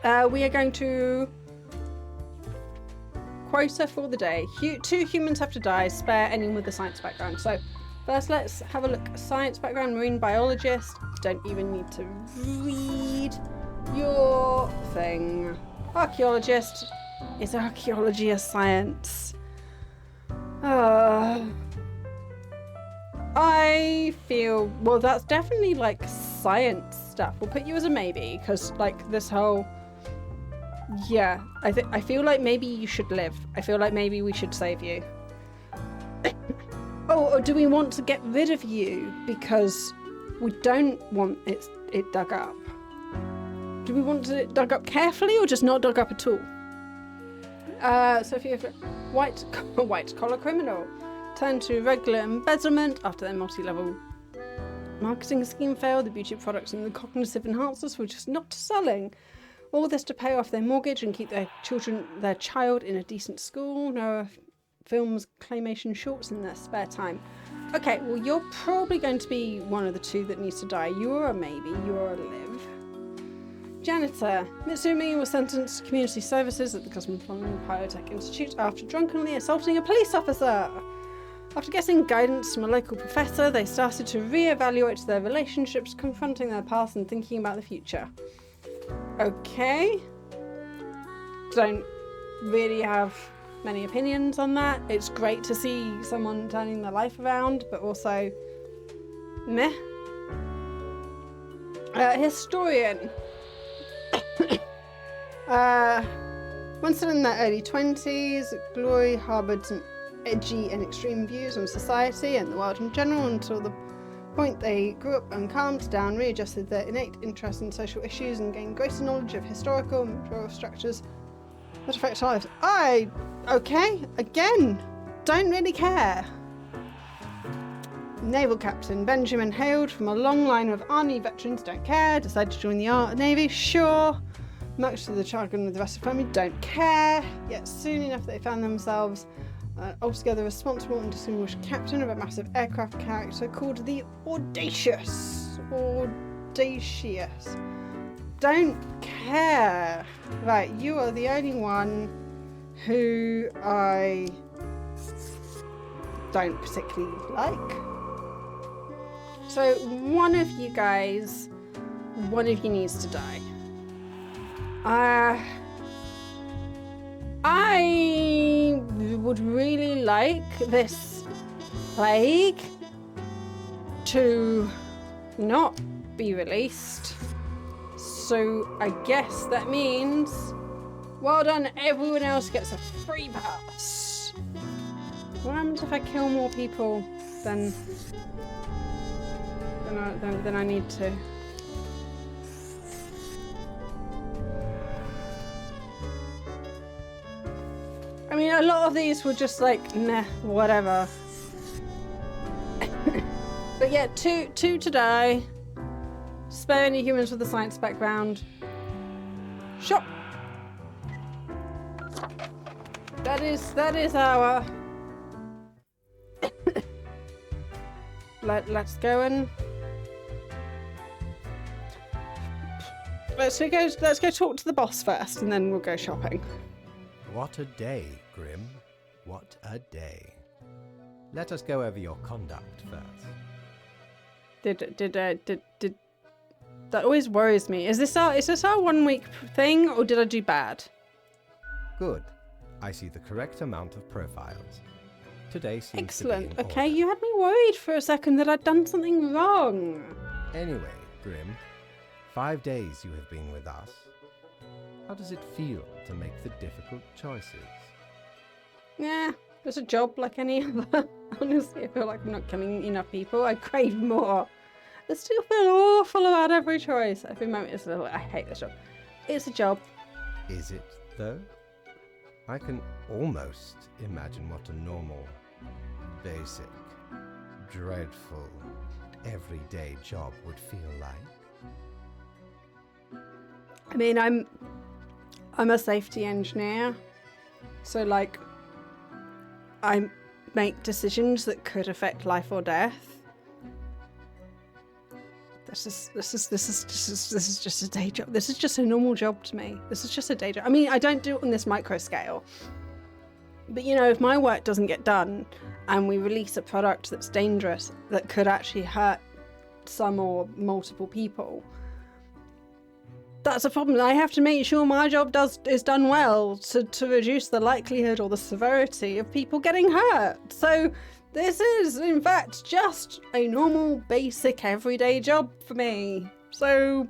We are going to quota for the day. 2 humans have to die, spare anyone with a science background. So first let's have a look. Science background, marine biologist. Don't even need to read your thing. Archaeologist. Is archaeology a science? I feel, well, that's definitely like science stuff. We'll put you as a maybe, because like this whole, yeah, I feel like maybe you should live. I feel like maybe we should save you. Oh, or do we want to get rid of you because we don't want it dug up? Do we want it dug up carefully or just not dug up at all? So if you have white collar criminal, turn to regular embezzlement after their multi-level marketing scheme failed. The beauty products and the cognitive enhancers were just not selling. All this to pay off their mortgage and keep their child in a decent school. Noah films claymation shorts in their spare time. Okay, well you're probably going to be one of the 2 that needs to die. You're a maybe, you're a live. Janitor. Mitsumi was sentenced to community services at the Cosmopolitan Biotech Institute after drunkenly assaulting a police officer. After getting guidance from a local professor, they started to re-evaluate their relationships, confronting their past and thinking about the future. Okay. Don't really have many opinions on that. It's great to see someone turning their life around, but also meh. Historian. Once still in their early 20s, Glory harboured some edgy and extreme views on society and the world in general until the point they grew up and calmed down, readjusted their innate interest in social issues and gained greater knowledge of historical and material structures that affect our lives. Okay, again, don't really care. Naval Captain Benjamin hailed from a long line of Army veterans, don't care, decided to join the Navy, sure. Much to the chagrin of the rest of the family, don't care. Yet soon enough they found themselves altogether responsible and distinguished captain of a massive aircraft character called the Audacious. Don't care. Right, you are the only one who I don't particularly like. So one of you needs to die. I would really like this plague to not be released. So I guess that means, well done, everyone else gets a free pass. What happens if I kill more people than I need to? I mean, a lot of these were just like, meh, whatever. But yeah, two to die. Spare any humans with a science background. Shop. That is our. Let's go and let's go talk to the boss first, and then we'll go shopping. What a day, Grim. What a day. Let us go over your conduct first. Did that always worries me. Is this our 1 week thing, or did I do bad? Good. I see the correct amount of profiles. Today seems excellent. To be in okay, order. you had me worried for a second that I'd done something wrong. Anyway, Grim, 5 days you have been with us. How does it feel to make the difficult choices? Yeah, it's a job like any other. Honestly, I feel like I'm not killing enough people. I crave more. I still feel awful about every choice. Every moment is a little, I hate this job. It's a job. Is it, though? I can almost imagine what a normal, basic, dreadful, everyday job would feel like. I mean, I'm a safety engineer, so like I make decisions that could affect life or death. This is just a day job. This is just a normal job to me. This is just a day job. I mean, I don't do it on this micro scale. But, you know, if my work doesn't get done and we release a product that's dangerous, that could actually hurt some or multiple people, that's a problem. I have to make sure my job is done well to reduce the likelihood or the severity of people getting hurt. So this is, in fact, just a normal, basic, everyday job for me. So,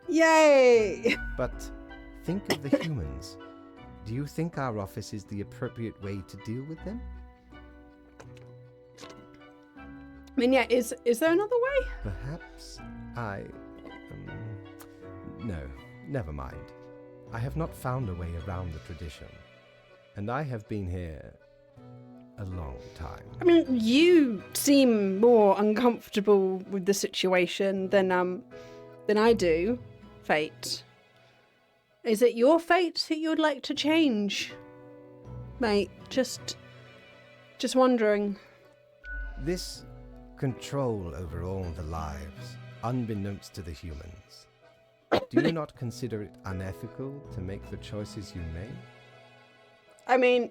yay! But think of the humans. Do you think our office is the appropriate way to deal with them? I mean, yeah, is there another way? Perhaps no, never mind. I have not found a way around the tradition, and I have been here a long time. I mean, you seem more uncomfortable with the situation than I do, Fate. Is it your fate that you'd like to change? Mate, just wondering. This control over all the lives, unbeknownst to the humans. Do you not consider it unethical to make the choices you make? I mean,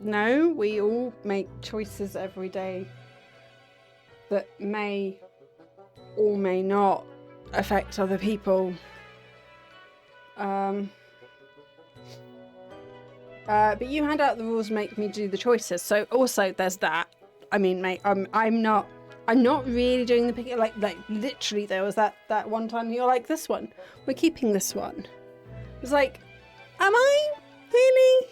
no, we all make choices every day that may or may not affect other people. But you hand out the rules, make me do the choices. So also there's that. I mean, mate, I'm not really doing the picking. Like literally, there was that one time you're like, this one, we're keeping this one. It's like, am I really?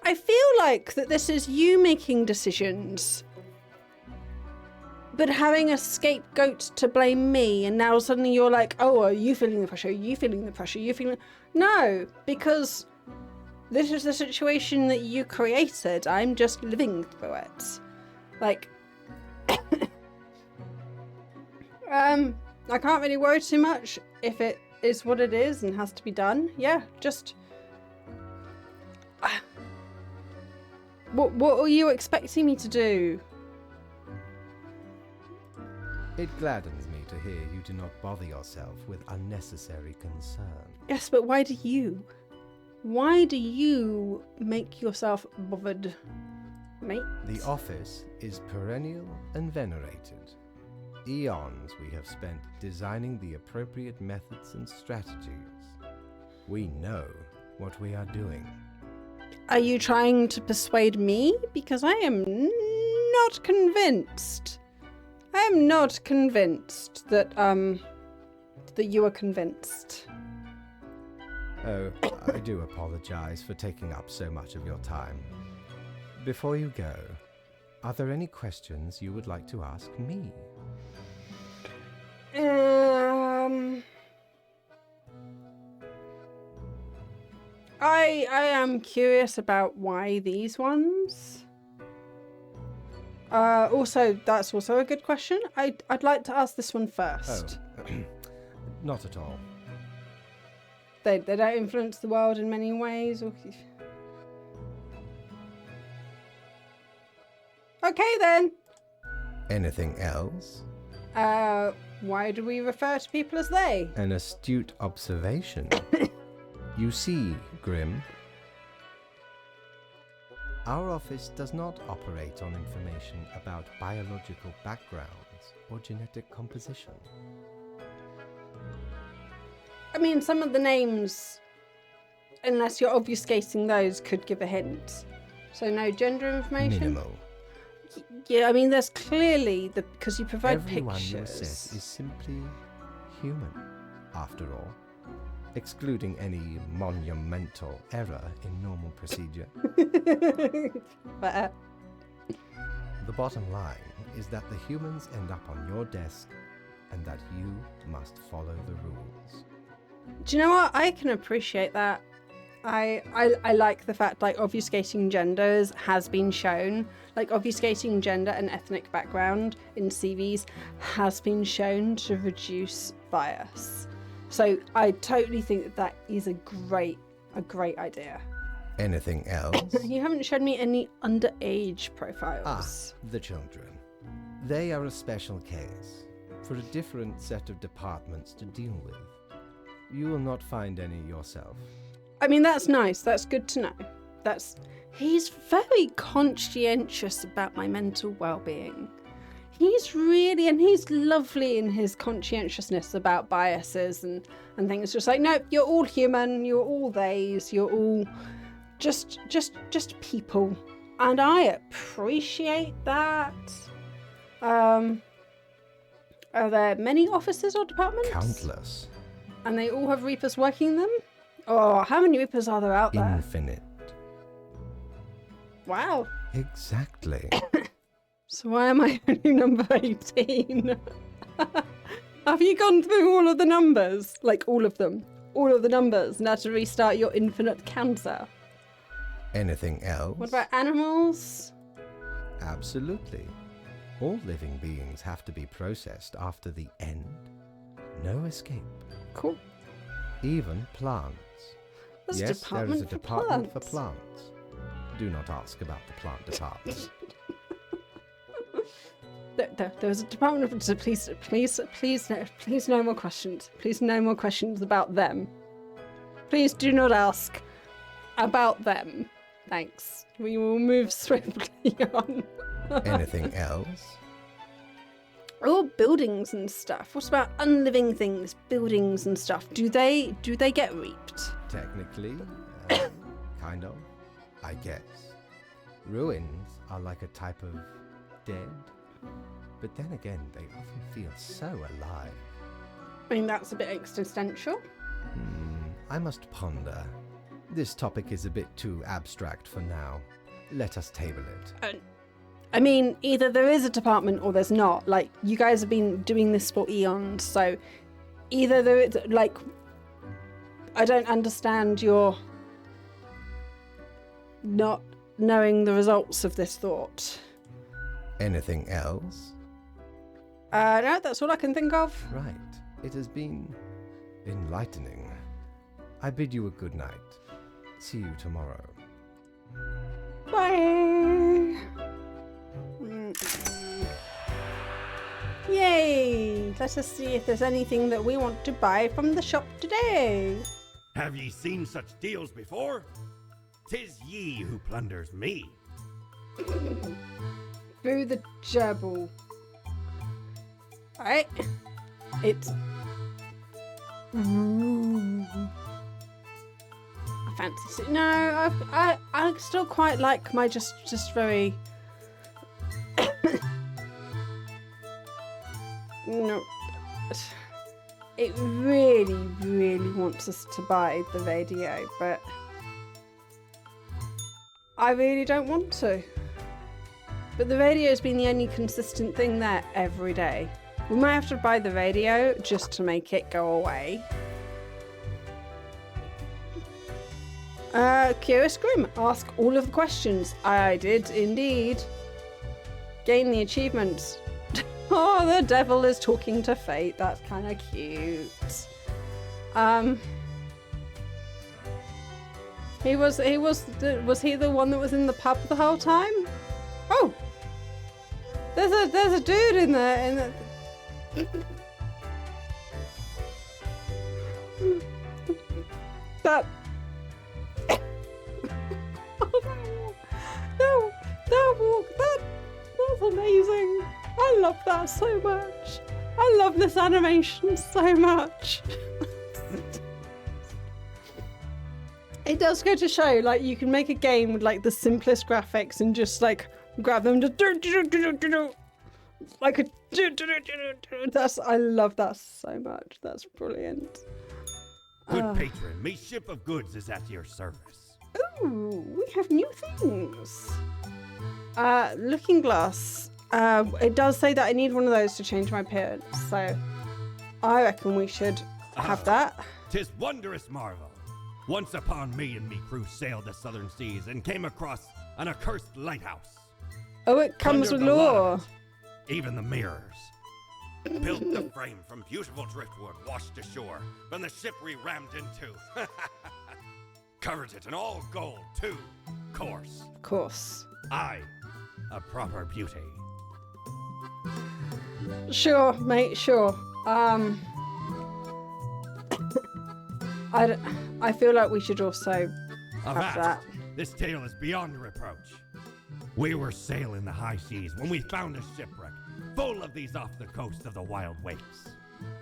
I feel like that this is you making decisions, but having a scapegoat to blame me, and now suddenly you're like, oh, are you feeling the pressure? Are you feeling the pressure? Are you feeling? No, because this is the situation that you created. I'm just living through it. Like, I can't really worry too much if it is what it is and has to be done. Yeah, just. What are you expecting me to do? It gladdens me to hear you do not bother yourself with unnecessary concern. Yes, but why do you? Why do you make yourself bothered, mate? The office is perennial and venerated. Eons we have spent designing the appropriate methods and strategies. We know what we are doing. Are you trying to persuade me? Because I am not convinced. I am not convinced that that you are convinced. Oh, I do apologize for taking up so much of your time. Before you go, are there any questions you would like to ask me? I am curious about why these ones. Also, that's also a good question. I'd like to ask this one first. Oh, not at all. They don't influence the world in many ways. Or... Okay then. Anything else? Why do we refer to people as they? An astute observation. You see, Grim, our office does not operate on information about biological backgrounds or genetic composition. I mean, some of the names, unless you're obfuscating those, could give a hint. So no gender information? Minimal. Yeah, I mean, there's clearly, because you provide Everyone pictures. you set is simply human, after all, excluding any monumental error in normal procedure. But, The bottom line is that the humans end up on your desk and that you must follow the rules. do you know what? I can appreciate that. I like the fact, like, obfuscating genders has been shown. Like, obfuscating gender and ethnic background in CVs has been shown to reduce bias. So I totally think that that is a great idea. Anything else? You haven't shown me any underage profiles. The children. They are a special case, for a different set of departments to deal with. You will not find any yourself. I mean, that's nice. That's good to know. he's very conscientious about my mental well-being. He's lovely in his conscientiousness about biases and things. Just like, no, you're all human, you're all theys, you're all just people. And I appreciate that. Are there many offices or departments? Countless. And they all have Reapers working them? Oh, how many Reapers are there out there? Infinite. Wow. Exactly. So why am I only number 18? Have you gone through all of the numbers? Like all of them? All of the numbers? Now to restart your infinite counter? Anything else? What about animals? Absolutely. All living beings have to be processed after the end. No escape. Cool. Even plants. There's yes, there is a department for plants. plants. Do not ask about the plant department. There's a department of... Please no more questions. Please no more questions about them. Please do not ask about them. Thanks. We will move swiftly on. Anything else? Oh, buildings and stuff. What about unliving things, buildings and stuff? Do they get reaped? Technically, kind of, I guess. Ruins are like a type of dead, but then again, they often feel so alive. I mean, that's a bit existential. I must ponder. This topic is a bit too abstract for now. Let us table it. I mean, either there is a department or there's not. Like, you guys have been doing this for eons, so either there is, like, I don't understand your not knowing the results of this thought. Anything else? No, that's all I can think of. Right. It has been enlightening. I bid you a good night. See you tomorrow. Bye! Yay! Let us see if there's anything that we want to buy from the shop today. Have ye seen such deals before? 'Tis ye who plunders me. Through the gerbil. Alright. It's... Ooh. I fancy it. No, I still quite like my just very... No. It really, really wants us to buy the radio, but I really don't want to. But the radio's been the only consistent thing there every day. We might have to buy the radio just to make it go away. Curious Grim, ask all of the questions. I did indeed. Gain the achievements. Oh, the devil is talking to fate. That's kind of cute. Was he the one that was in the pub the whole time? Oh, there's a dude in the that. Oh, that walk, that's amazing. I love that so much. I love this animation so much. It does go to show, like, you can make a game with, like, the simplest graphics and just, like, grab them to like a I love that so much. That's brilliant. Good patron, me ship of goods is at your service. Ooh, we have new things. Looking glass. It does say that I need one of those to change my appearance, so I reckon we should have that. 'Tis wondrous marvel. Once upon me and me crew sailed the southern seas and came across an accursed lighthouse. Oh, it comes Under with the lore. lines, even the mirrors. Built the frame from beautiful driftwood washed ashore from the ship we rammed into. Covered it in all gold, too. Course. Of course. Aye, a proper beauty. Sure, mate, sure. I feel like we should also have Avast. that. this tale is beyond reproach. We were sailing the high seas when we found a shipwreck full of these off the coast of the wild wakes.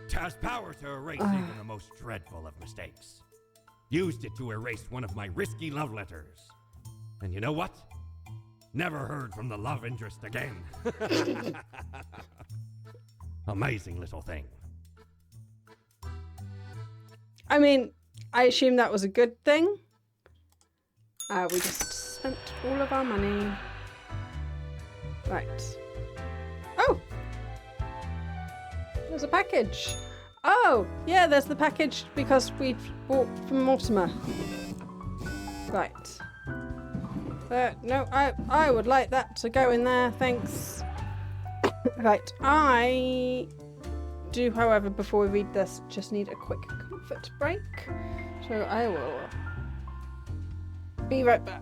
'Twas power to erase even the most dreadful of mistakes. Used it to erase one of my risky love letters. And you know what? Never heard from the love interest again. Amazing little thing. I mean, I assume that was a good thing. We just spent all of our money. Right. Oh! There's a package. Oh! Yeah, there's the package because we bought from Mortimer. Right. No, I would like that to go in there, thanks. Right, I do, however, before we read this, just need a quick comfort break. So I will be right back.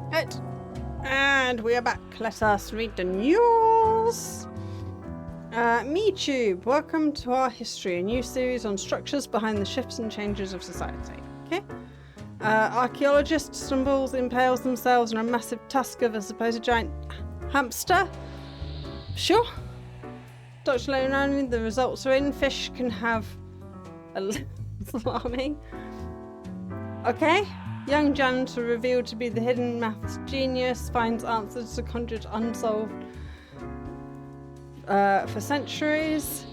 Right. And we are back. Let us read the news. MeTube, welcome to our history, a new series on structures behind the shifts and changes of society. Okay. Archaeologist impales themselves on a massive tusk of a supposed giant hamster. Sure. Dr. Leonardo, the results are in. Fish can have a salami. Okay. Young janitor revealed to be the hidden maths genius finds answers to conjured unsolved for centuries.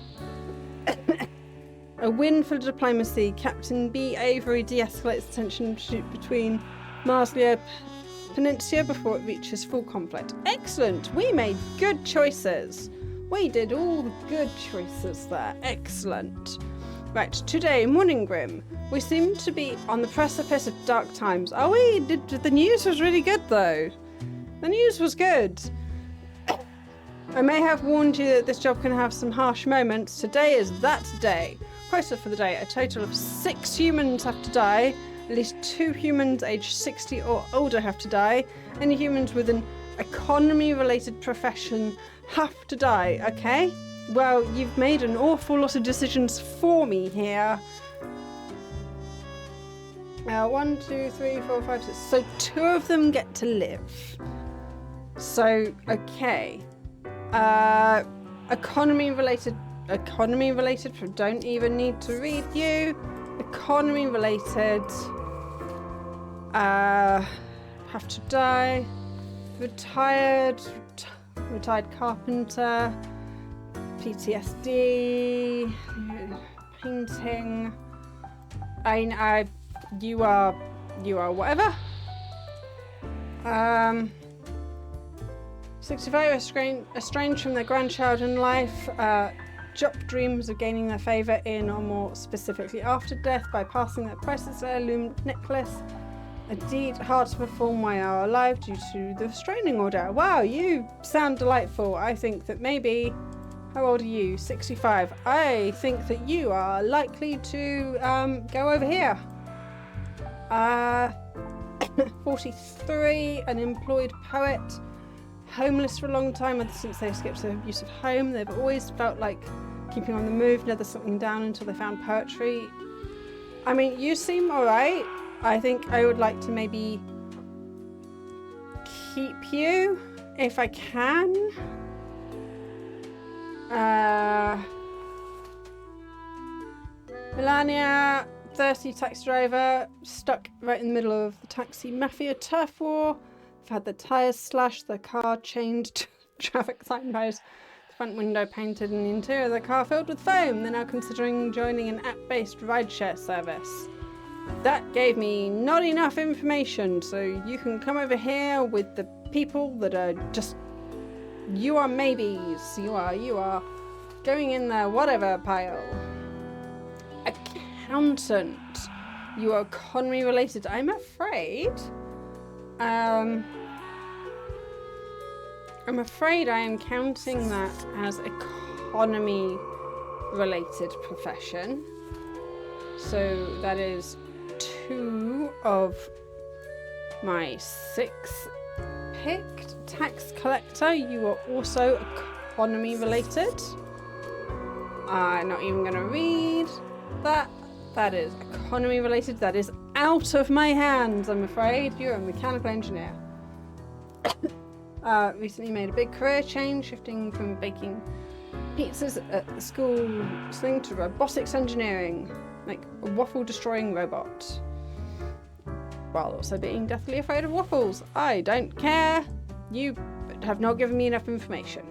A win for diplomacy. Captain B. Avery de-escalates tension between Marslea Peninsula before it reaches full conflict. Excellent! We made good choices. We did all the good choices there. Excellent. Right, today, Morning Grim. We seem to be on the precipice of dark times. Are we? The news was really good, though. The news was good. I may have warned you that this job can have some harsh moments. Today is that day. Quota for the day. A total of 6 humans have to die. At least 2 humans aged 60 or older have to die. Any humans with an economy-related profession have to die, okay? Well, you've made an awful lot of decisions for me here. 1, 2, 3, 4, 5, 6. So 2 of them get to live. So, okay. Economy related, don't even need to read you. Economy related, have to die. Retired carpenter, PTSD, painting. You are whatever. 65 estranged from their grandchild in life. Jock dreams of gaining their favour in, or more specifically after death, by passing their priceless heirloom necklace a deed hard to perform while you are alive due to the restraining order. Wow, you sound delightful. I think that maybe... How old are you? 65. I think that you are likely to go over here. 43, an employed poet. Homeless for a long time, ever since they escaped the abuse of home. They've always felt like keeping on the move, never something down until they found poetry. I mean, you seem alright. I think I would like to maybe keep you, if I can. Melania, 30, taxi driver, stuck right in the middle of the taxi mafia turf war. I've had the tyres slashed, the car changed, traffic signpost, the front window painted, and the interior of the car filled with foam. They're now considering joining an app-based rideshare service. That gave me not enough information, so you can come over here with the people that are just... You are maybes. You are going in the whatever pile. Accountant. You are economy related. I'm afraid. I'm afraid I am counting that as economy related profession. So that is 2 of my 6 picked. Tax collector, you are also economy related. I'm not even going to read that. That is economy related. That is out of my hands, I'm afraid. You're a mechanical engineer. Recently made a big career change, shifting from baking pizzas at the school thing to robotics engineering, like a waffle destroying robot, while also being deathly afraid of waffles. I don't care. You have not given me enough information.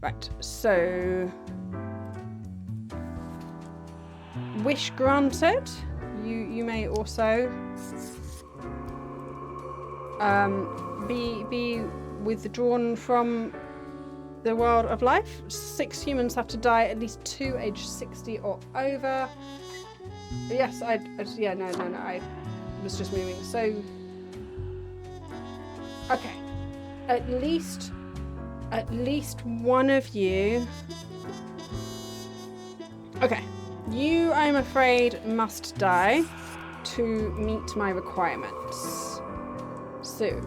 Right, so wish granted. You may also be withdrawn from the world of life. 6 humans have to die, at least 2 age 60 or over. Yes, I was just moving. So, okay, at least one of you. Okay, you, I'm afraid, must die to meet my requirements. So,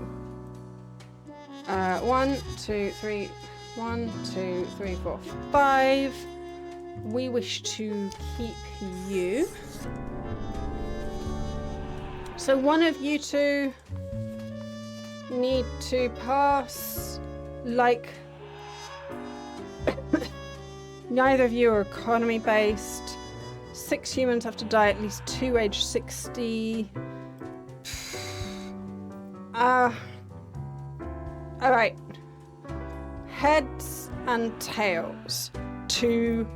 1, 2, 3, 1, 2, 3, 4, 5. We wish to keep you. So one of you two need to pass, like, neither of you are economy based. 6 humans have to die, at least 2 age 60. Alright. Heads and tails. 2.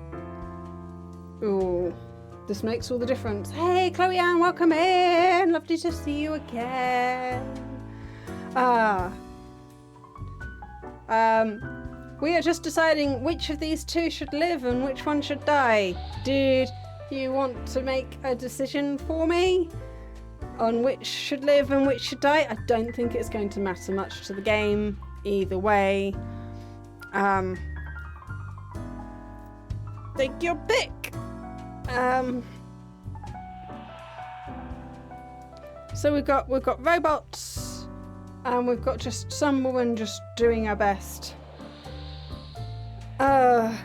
Ooh. This makes all the difference. Hey, Chloe Ann, welcome in. Lovely to see you again. We are just deciding which of these 2 should live and which one should die. Did you want to make a decision for me on which should live and which should die? I don't think it's going to matter much to the game either way. Take your pick. So we've got robots, and we've got just some woman just doing her best. I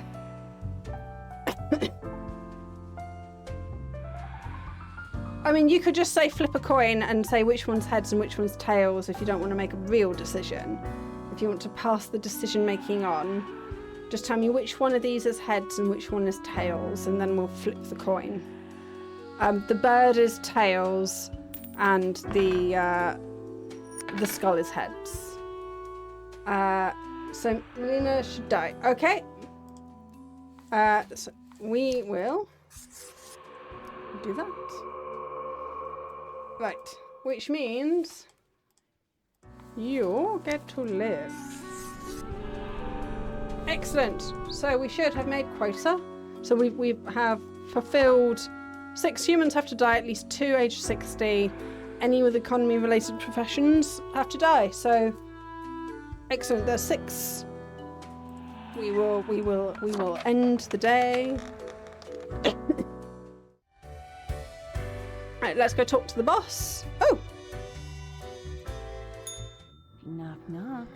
mean, you could just say flip a coin and say which one's heads and which one's tails if you don't want to make a real decision. If you want to pass the decision making on, just tell me which one of these is heads and which one is tails, and then we'll flip the coin. The bird is tails, and the skull is heads. So Melina should die. Okay. So we will do that. Right, which means you get to live. Excellent. So we should have made quota. So we have fulfilled 6 humans have to die, at least 2 age 60. any with economy-related professions have to die. So, excellent. There's 6. We will end the day. Right, let's go talk to the boss. Oh. Knock, knock.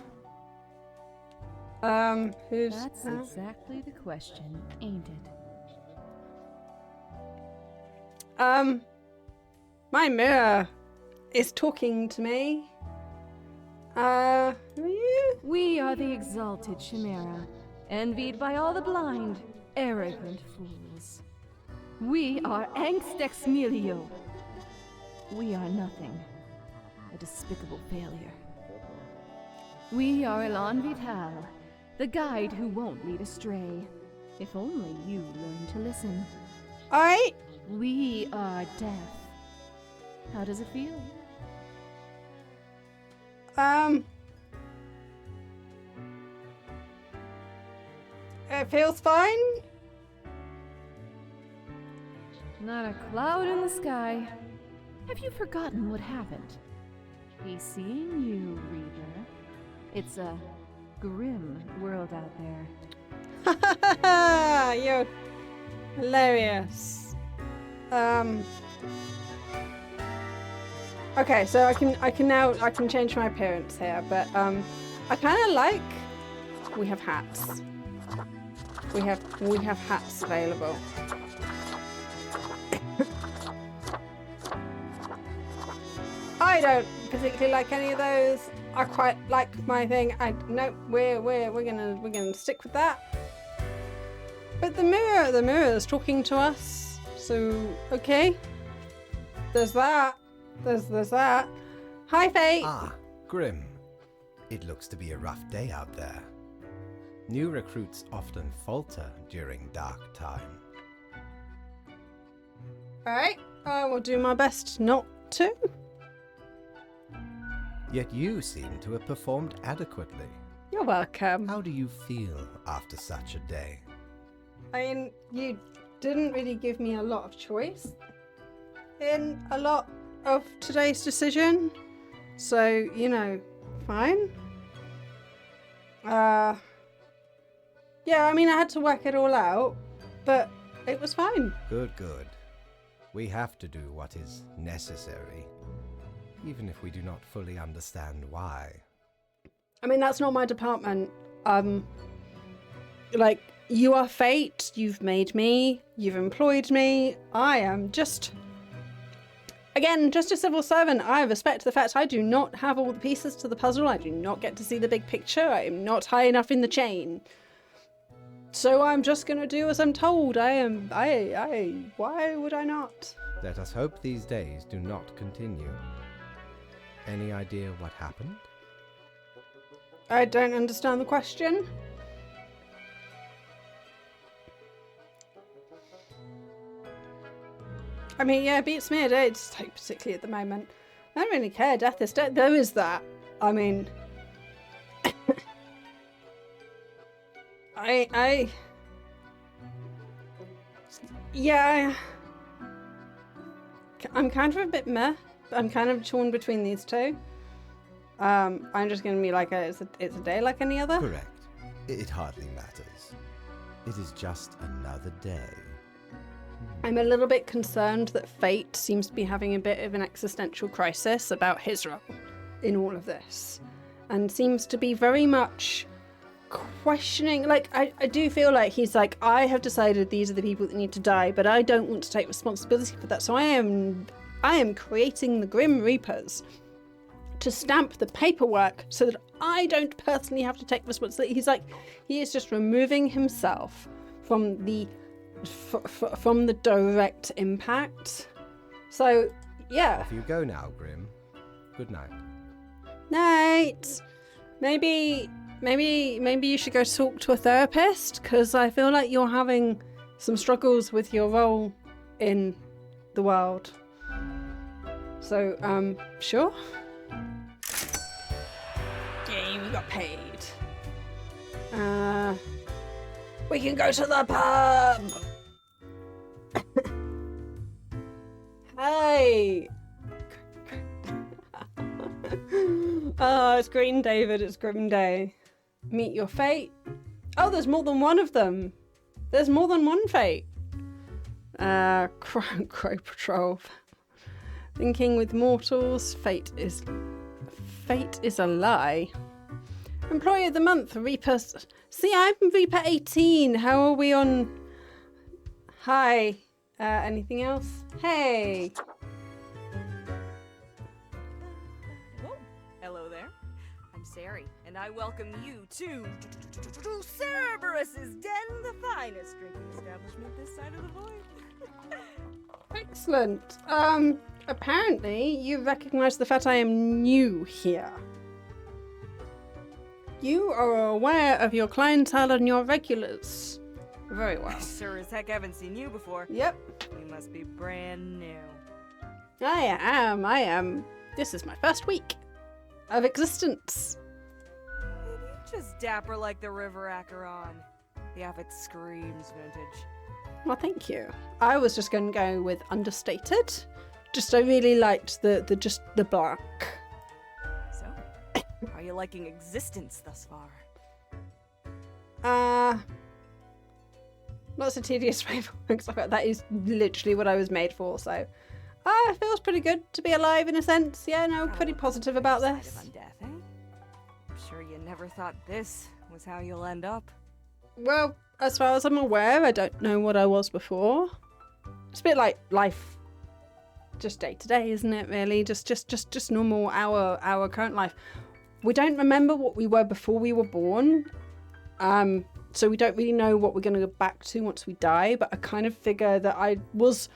Who's... That's exactly the question, ain't it? My mirror is talking to me. Who are you? We are the exalted Chimera, envied by all the blind, arrogant fools. We are Angst Ex Nihilo. We are nothing. A despicable failure. We are Elan Vital, the guide who won't lead astray. If only you learn to listen. Alright. We are death. How does it feel? It feels fine. Not a cloud in the sky. Have you forgotten what happened? He's seeing you, Reader. It's a grim world out there. You're hilarious. Okay, so I can change my appearance here, but I kind of like. We have hats. We have hats available. I don't particularly like any of those. I quite like my thing. No, we're gonna stick with that. But the mirror is talking to us. So okay. There's that. There's that. Hi, Fate. Ah, Grim. It looks to be a rough day out there. New recruits often falter during dark time. Alright, I will do my best not to. Yet you seem to have performed adequately. You're welcome. How do you feel after such a day? I mean, you didn't really give me a lot of choice in a lot of today's decision. So, you know, fine. Yeah, I mean, I had to work it all out, but it was fine. Good, good. We have to do what is necessary, even if we do not fully understand why. I mean, that's not my department. Like, you are fate, you've made me, you've employed me. I am just, again, just a civil servant. I respect the fact I do not have all the pieces to the puzzle. I do not get to see the big picture. I am not high enough in the chain. So I'm just gonna do as I'm told. Why would I not? Let us hope these days do not continue. Any idea what happened? I don't understand the question. I mean, yeah, beats me a day, just like particularly at the moment. I don't really care. Death is death. There is that. I mean, yeah, I'm kind of a bit meh. I'm kind of torn between these two. I'm just gonna be like, it's a day like any other. Correct. It hardly matters. It is just another day. I'm a little bit concerned that Fate seems to be having a bit of an existential crisis about his role in all of this, and seems to be very much questioning. Like, I do feel like he's like, I have decided these are the people that need to die, but I don't want to take responsibility for that. So I am creating the Grim Reapers to stamp the paperwork so that I don't personally have to take responsibility. He's like, he is just removing himself from the from the direct impact. So yeah. Off you go now, Grim. Good night. Night. Maybe you should go talk to a therapist, because I feel like you're having some struggles with your role in the world. So, sure. Yay, we got paid. We can go to the pub! Hey! Oh, it's Green David, it's Grim Day. Meet your fate. Oh, there's more than one of them. There's more than one fate. Crow Patrol. Thinking with mortals, fate is a lie. Employee of the month, Reaper. See, I'm Reaper 18. How are we on? Hi. Anything else? Hey. Oh, hello there. I'm Sari, and I welcome you to Cerberus's Den, the finest drinking establishment this side of the void. Excellent. Apparently you recognize the fact I am new here. You are aware of your clientele and your regulars. Very well. Sure as heck haven't seen you before. Yep. You must be brand new. I am. This is my first week of existence. Maybe you just dapper like the River Acheron. The outfit screams vintage. Well, thank you. I was just going to go with understated. I really liked the black. So, how are you liking existence thus far? Lots of tedious paperwork stuff. That is literally what I was made for. So, it feels pretty good to be alive in a sense. Yeah, no, pretty positive about this. Side of undeath, eh? I'm sure you never thought this was how you'll end up. Well, as far as I'm aware, I don't know what I was before. It's a bit like life, just day to day, isn't it? Really, just normal our current life. We don't remember what we were before we were born, so we don't really know what we're going to go back to once we die. But I kind of figure that I was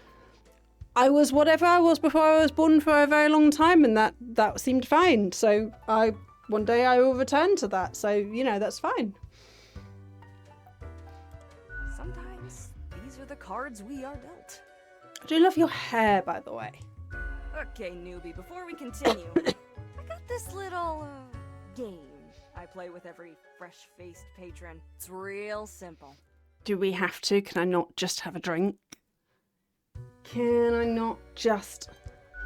whatever I was before I was born for a very long time, and that seemed fine. So one day I will return to that. So that's fine. Sometimes these are the cards we are dealt. I do love your hair, by the way. Okay, newbie, before we continue, I got this little game I play with every fresh-faced patron. It's real simple. Do we have to? Can I not just have a drink? Can I not just...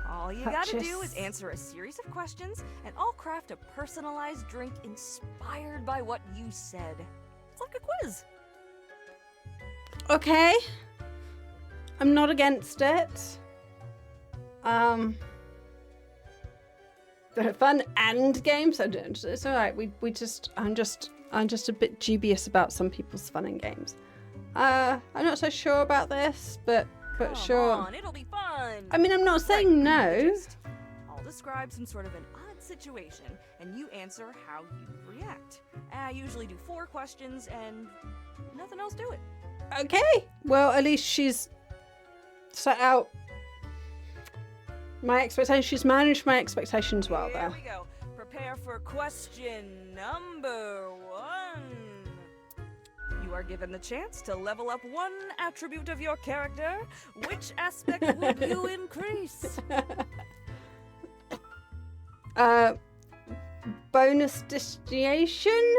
All you gotta do is answer a series of questions, and I'll craft a personalized drink inspired by what you said. It's like a quiz. Okay. I'm not against it. They're fun and games. So it's all right. I'm just a bit dubious about some people's fun and games. I'm not so sure about this, but Come sure. on, it'll be fun. I mean, I'm not saying no. I'll describe some sort of an odd situation, and you answer how you react. I usually do 4 questions and nothing else to it. Okay. Well, at least she's set out my expectations. She's managed my expectations well Here there. we go. Prepare for question number 1. You are given the chance to level up 1 attribute of your character. Which aspect would you increase? Bonus distiation,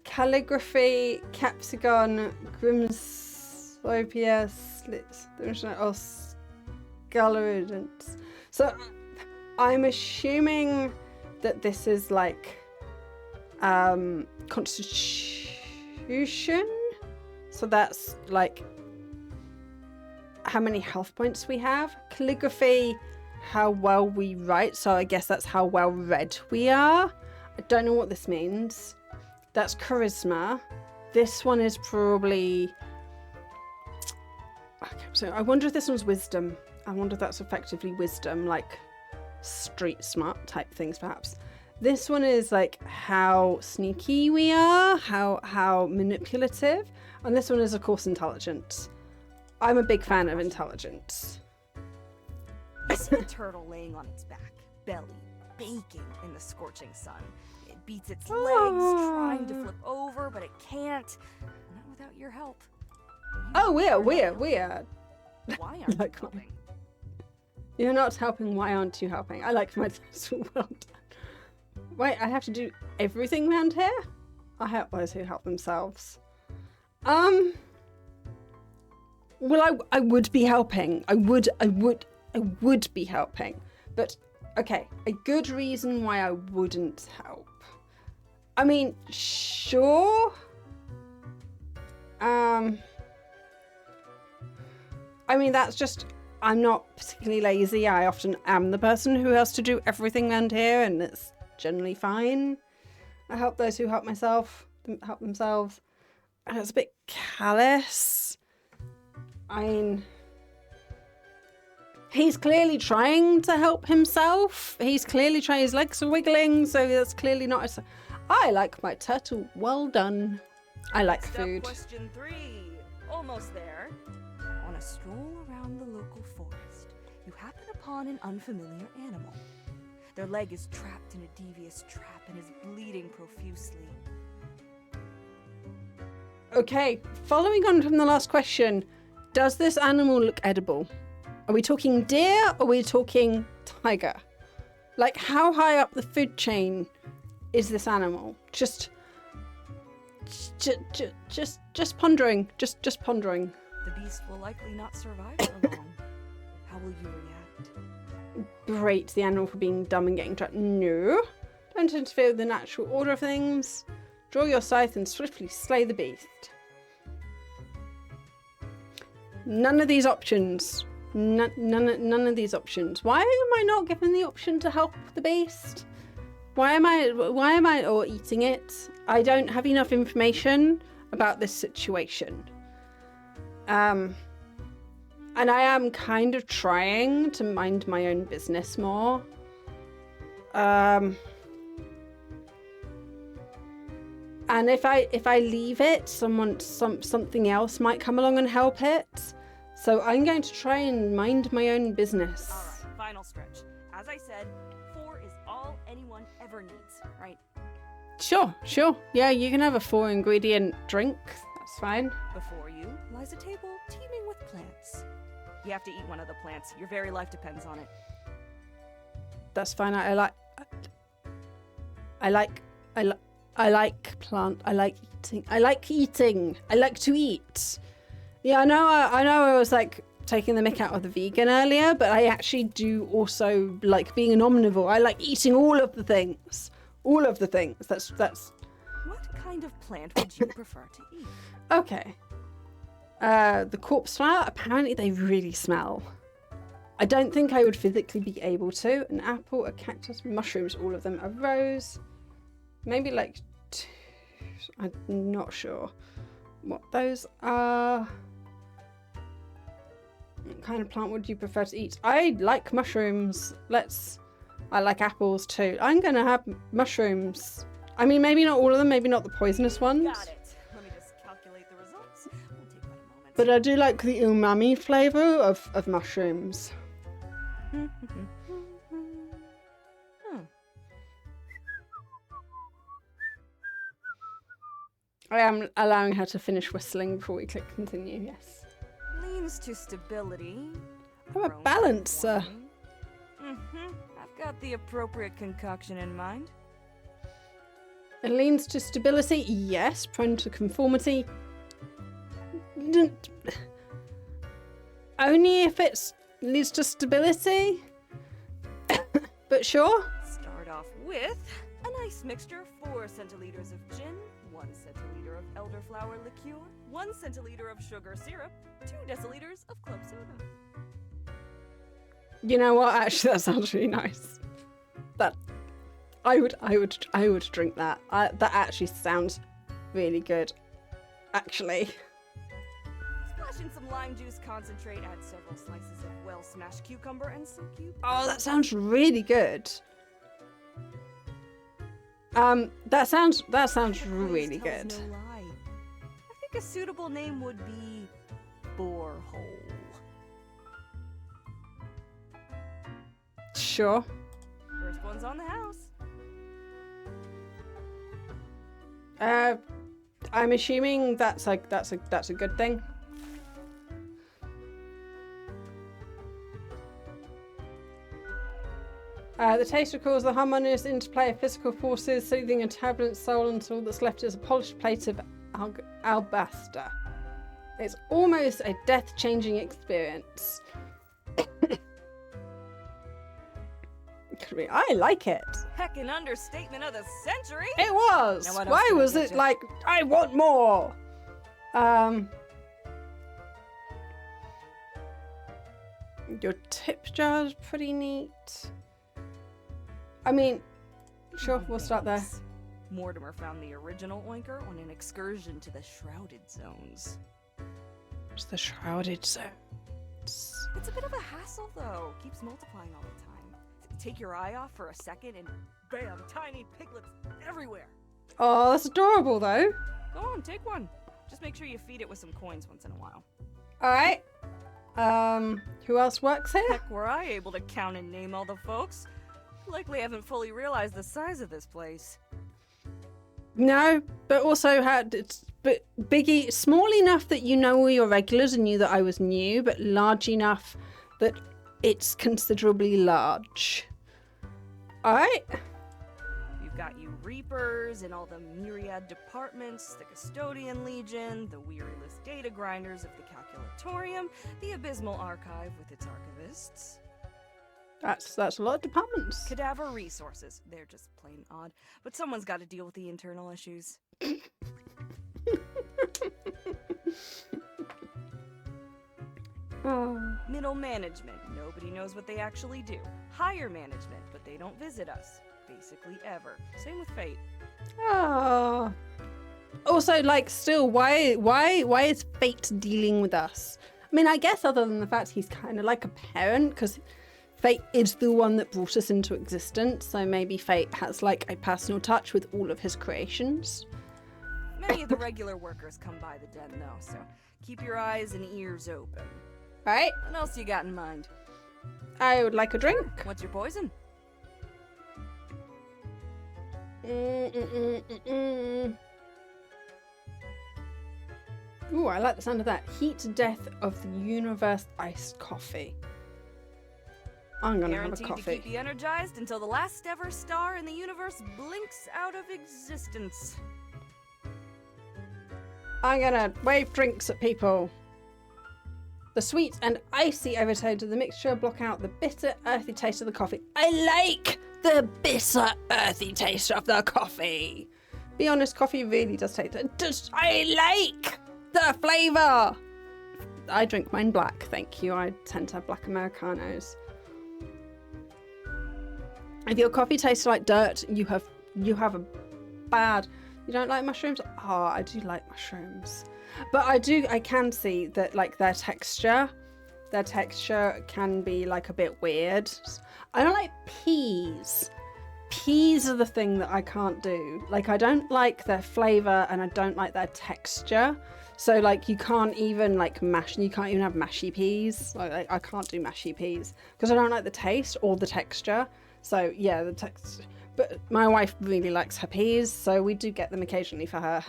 calligraphy, capsagon, grimsopia, slits, or scaleridance. So I'm assuming that this is like constitution. So that's like how many health points we have. Calligraphy, how well we write. So I guess that's how well read we are. I don't know what this means. That's charisma. This one is probably... Okay, so I wonder if this one's wisdom. I wonder if that's effectively wisdom, like street smart type things perhaps. This one is like how sneaky we are, how manipulative. And this one is of course intelligence. I'm a big fan of intelligence. You see a turtle laying on its back, belly baking in the scorching sun. It beats its legs, trying to flip over, but it can't. Not without your help. Oh, we are. Why aren't Like you helping? You're not helping. Why aren't you helping? I like my well done. Wait, I have to do everything around here? I help those who help themselves. Well, I would be helping. I would be helping. But Okay, a good reason why I wouldn't help. I mean, sure. I mean, that's just, I'm not particularly lazy. I often am the person who has to do everything around here, and it's generally fine. I help those who help themselves. And it's a bit callous. I mean, he's clearly trying to help himself. He's clearly trying, his legs are wiggling, so that's clearly not a... I like my turtle well done. I like food. Question 3. Almost there. On a stroll around the local forest, you happen upon an unfamiliar animal. Their leg is trapped in a devious trap and is bleeding profusely. Okay, following on from the last question, does this animal look edible? Are we talking deer or are we talking tiger? Like, how high up the food chain is this animal? Just pondering. Just pondering. The beast will likely not survive for long. How will you react? Berate the animal for being dumb and getting trapped. No. Don't interfere with the natural order of things. Draw your scythe and swiftly slay the beast. None of these options. None of these options. Why am I not given the option to help the beast? Why am I or eating it? I don't have enough information about this situation. And I am kind of trying to mind my own business more. And if I leave it, something else might come along and help it. So I'm going to try and mind my own business. All right, final stretch. As I said, 4 is all anyone ever needs, right? Sure. Yeah, you can have a 4-ingredient drink. That's fine. Before you lies a table teeming with plants. You have to eat one of the plants. Your very life depends on it. That's fine. I like plant. I like eating. I like to eat. Yeah, I know I was like taking the mick out of the vegan earlier, but I actually do also like being an omnivore. I like eating all of the things. That's What kind of plant would you prefer to eat? okay. The corpse flower, apparently they really smell. I don't think I would physically be able to. An apple, a cactus, mushrooms, all of them. A rose, maybe like 2. I'm not sure what those are. What kind of plant would you prefer to eat? I like mushrooms. I like apples too. I'm gonna have mushrooms. I mean, maybe not all of them, maybe not the poisonous ones. Got it. Let me just calculate the results. Won't take but a moment. But I do like the umami flavour of mushrooms. I am allowing her to finish whistling before we click continue, yes. Leans to stability. I'm a balancer. I've got the appropriate concoction in mind. It leans to stability, yes. Prone to conformity. Only if it leads to stability. But sure. Start off with a nice mixture: 4 centiliters of gin, 1 centiliter of elderflower liqueur, 1 centiliter of sugar syrup, 2 deciliters of club soda. You know what? Actually, that sounds really nice. That I would drink that. That actually sounds really good. Actually. Splash in some lime juice concentrate, add several slices of well-smashed cucumber and some cubes. Oh, that sounds really good. That sounds really good. No lie. I think a suitable name would be Borehole. Sure. First one's on the house. I'm assuming that's a good thing. The taste recalls the harmonious interplay of physical forces, soothing a turbulent soul until all that's left is a polished plate of alabaster. It's almost a death-changing experience. actually. I like it. Heckin' understatement of the century. It was. Now what else Why can I was get it you? like, I want more? Your tip jar is pretty neat. I mean, sure, we'll start there. Thanks. Mortimer found the original oinker on an excursion to the Shrouded Zones. What's the Shrouded Zones? It's a bit of a hassle, though. Keeps multiplying all the time. Take your eye off for a second and bam, tiny piglets everywhere. Oh, that's adorable, though. Go on, take one. Just make sure you feed it with some coins once in a while. All right. Who else works here? Heck, were I able to count and name all the folks? Likely haven't fully realized the size of this place. No, but also but biggie, small enough that you know all your regulars and knew that I was new, but large enough that it's considerably large. All right. You've got you Reapers in all the myriad departments, the Custodian Legion, the weariless data grinders of the Calculatorium, the Abysmal Archive with its archivists. That's a lot of departments. Cadaver Resources. They're just plain odd, but someone's got to deal with the internal issues. Oh. Middle Management. Nobody knows what they actually do. Higher Management, but they don't visit us. Basically ever. Same with Fate. Oh. Also, like, still, why is Fate dealing with us? I mean, I guess other than the fact he's kind of like a parent, because Fate is the one that brought us into existence, so maybe Fate has like a personal touch with all of his creations. Many of the regular workers come by the den, though, so keep your eyes and ears open. Right? What else you got in mind? I would like a drink. What's your poison? Ooh, I like the sound of that. Heat Death of the Universe Iced Coffee. I'm gonna have a Guaranteed to coffee. keep you energized until the last ever star in the universe blinks out of existence. I'm gonna wave drinks at people. The sweet and icy overtones of the mixture block out the bitter, earthy taste of the coffee. I like the bitter, earthy taste of the coffee. Be honest, coffee really does taste. I like the flavour. I drink mine black, thank you. I tend to have black Americanos. If your coffee tastes like dirt, you have a bad. You don't like mushrooms? Oh, I do like mushrooms. But I can see that like their texture can be like a bit weird. I don't like peas. Peas are the thing that I can't do. Like I don't like their flavor and I don't like their texture. So like you can't even like mash, you can't even have mashy peas. Like I can't do mashy peas because I don't like the taste or the texture. So yeah, the texture. But my wife really likes her peas, so we do get them occasionally for her.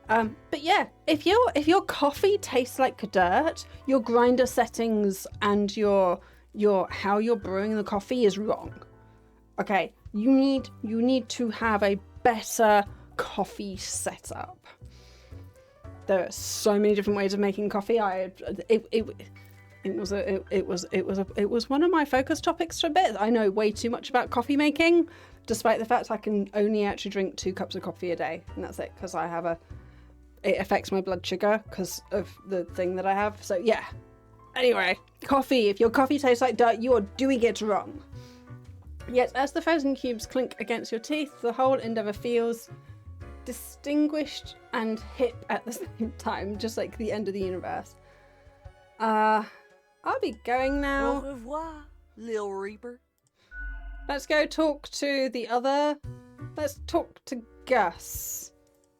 But yeah, if your coffee tastes like dirt, your grinder settings and your how you're brewing the coffee is wrong. Okay, you need to have a better coffee setup. There are so many different ways of making coffee. It was one of my focus topics for a bit. I know way too much about coffee making, despite the fact I can only actually drink 2 cups of coffee a day, and that's it because it affects my blood sugar because of the thing that I have. So yeah. Anyway, coffee. If your coffee tastes like dirt, you are doing it wrong. Yet, as the frozen cubes clink against your teeth, the whole endeavour feels distinguished and hip at the same time, just like the end of the universe. I'll be going now. Au revoir, Lil Reaper. Let's go talk to the other. Let's talk to Gus.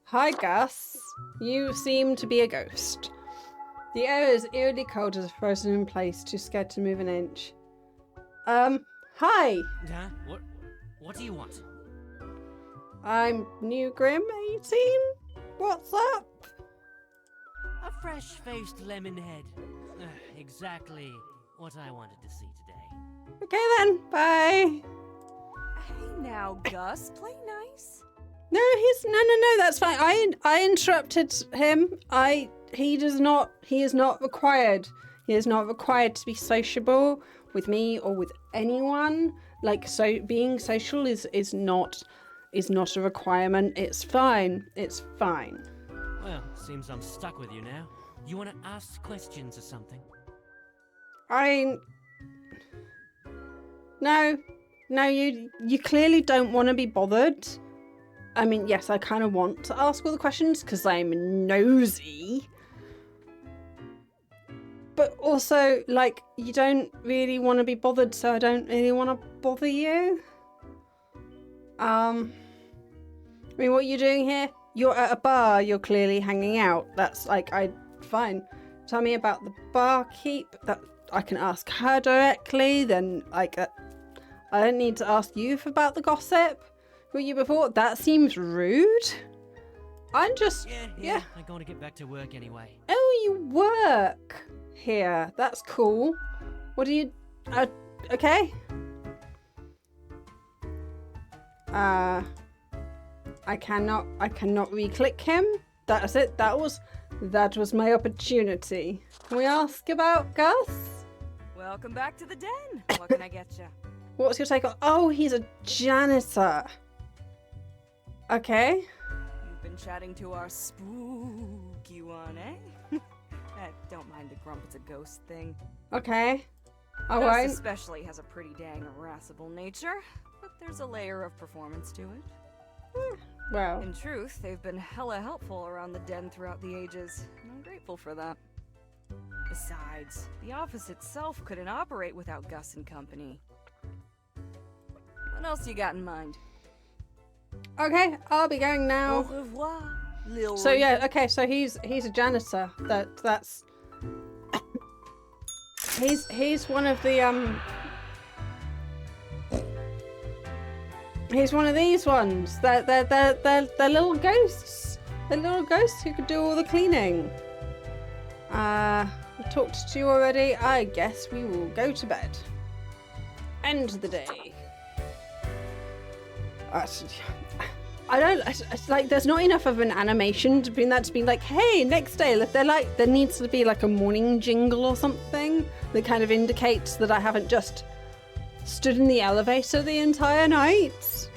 Hi, Gus. You seem to be a ghost. The air is eerily cold as if frozen in place, too scared to move an inch. Hi. Huh? What do you want? I'm New Grim 18. What's up? A fresh-faced lemon head. Exactly what I wanted to see today. Okay then, bye. Hey now, Gus, play nice. No, that's fine. I interrupted him. He is not required. He is not required to be sociable with me or with anyone. Like, so being social is not a requirement. It's fine. It's fine. Well, seems I'm stuck with you now. You want to ask questions or something? No, you clearly don't want to be bothered. I mean, yes, I kind of want to ask all the questions because I'm nosy. But also, like, you don't really want to be bothered, so I don't really want to bother you. I mean, what are you doing here? You're at a bar, you're clearly hanging out. That's like, fine. Tell me about the barkeep. That I can ask her directly, then, like, I don't need to ask you about the gossip. Who you before? That seems rude. I'm just... Yeah. I'm going to get back to work anyway. Oh, you work here. That's cool. What do you... okay. I cannot re-click him. That's it. That was my opportunity. Can we ask about Gus? Welcome back to the den. What can I get you? What's your take on... Oh, he's a janitor. Okay. You've been chatting to our spooky one, eh? Don't mind the grump, it's a ghost thing. Okay. Gus Alright. especially has a pretty dang irascible nature, but there's a layer of performance to it. Well. In truth, they've been hella helpful around the den throughout the ages, and I'm grateful for that. Besides, the office itself couldn't operate without Gus and company. What else you got in mind? Okay, I'll be going now. Au revoir, Lil So Reed. yeah, okay, so he's a janitor. That's he's one of the he's one of these ones. They're little ghosts. They're little ghosts who could do all the cleaning. I talked to you already. I guess we will go to bed. End the day. It's like there's not enough of an animation to bring that to be like, hey, next day. There needs to be like a morning jingle or something that kind of indicates that I haven't just stood in the elevator the entire night.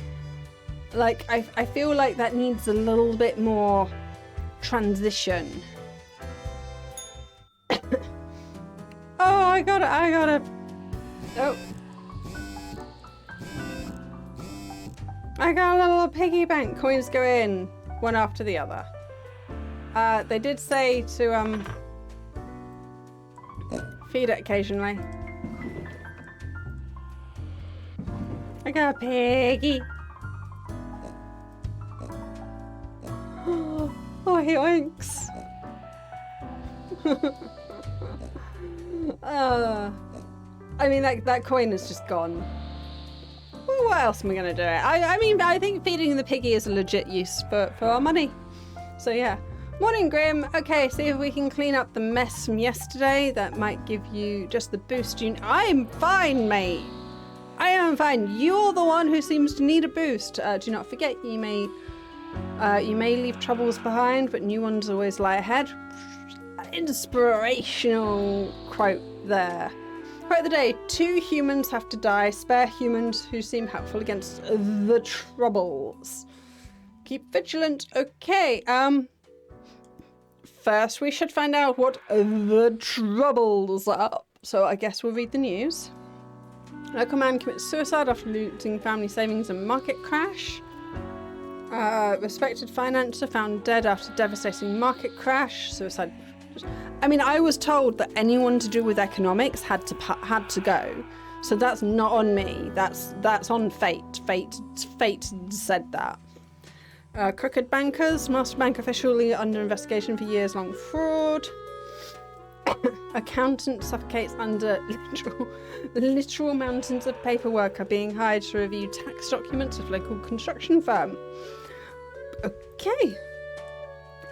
Like, I feel like that needs a little bit more transition. Oh, I gotta. Oh. I got a little piggy bank. Coins go in one after the other. They did say to feed it occasionally. I got a piggy. Oh, he oinks. I mean, that coin is just gone. Well, what else am I going to do? I mean, I think feeding the piggy is a legit use for our money. So yeah. Morning, Grim. Okay, see if we can clean up the mess from yesterday. That might give you just the boost you... I'm fine, mate. I am fine. You're the one who seems to need a boost. Do not forget, you may leave troubles behind, but new ones always lie ahead. Inspirational quote there. Quote of the day: 2 humans have to die. Spare humans who seem helpful against the troubles. Keep vigilant. Okay. First we should find out what the troubles are. So I guess we'll read the news. Local man commits suicide after looting family savings in market crash. Respected financier found dead after devastating market crash. Suicide. I mean, I was told that anyone to do with economics had to go. So that's not on me. That's on fate. Fate said that. Crooked bankers, master bank officially under investigation for years-long fraud. Accountant suffocates under literal mountains of paperwork are being hired to review tax documents of local construction firm. Okay.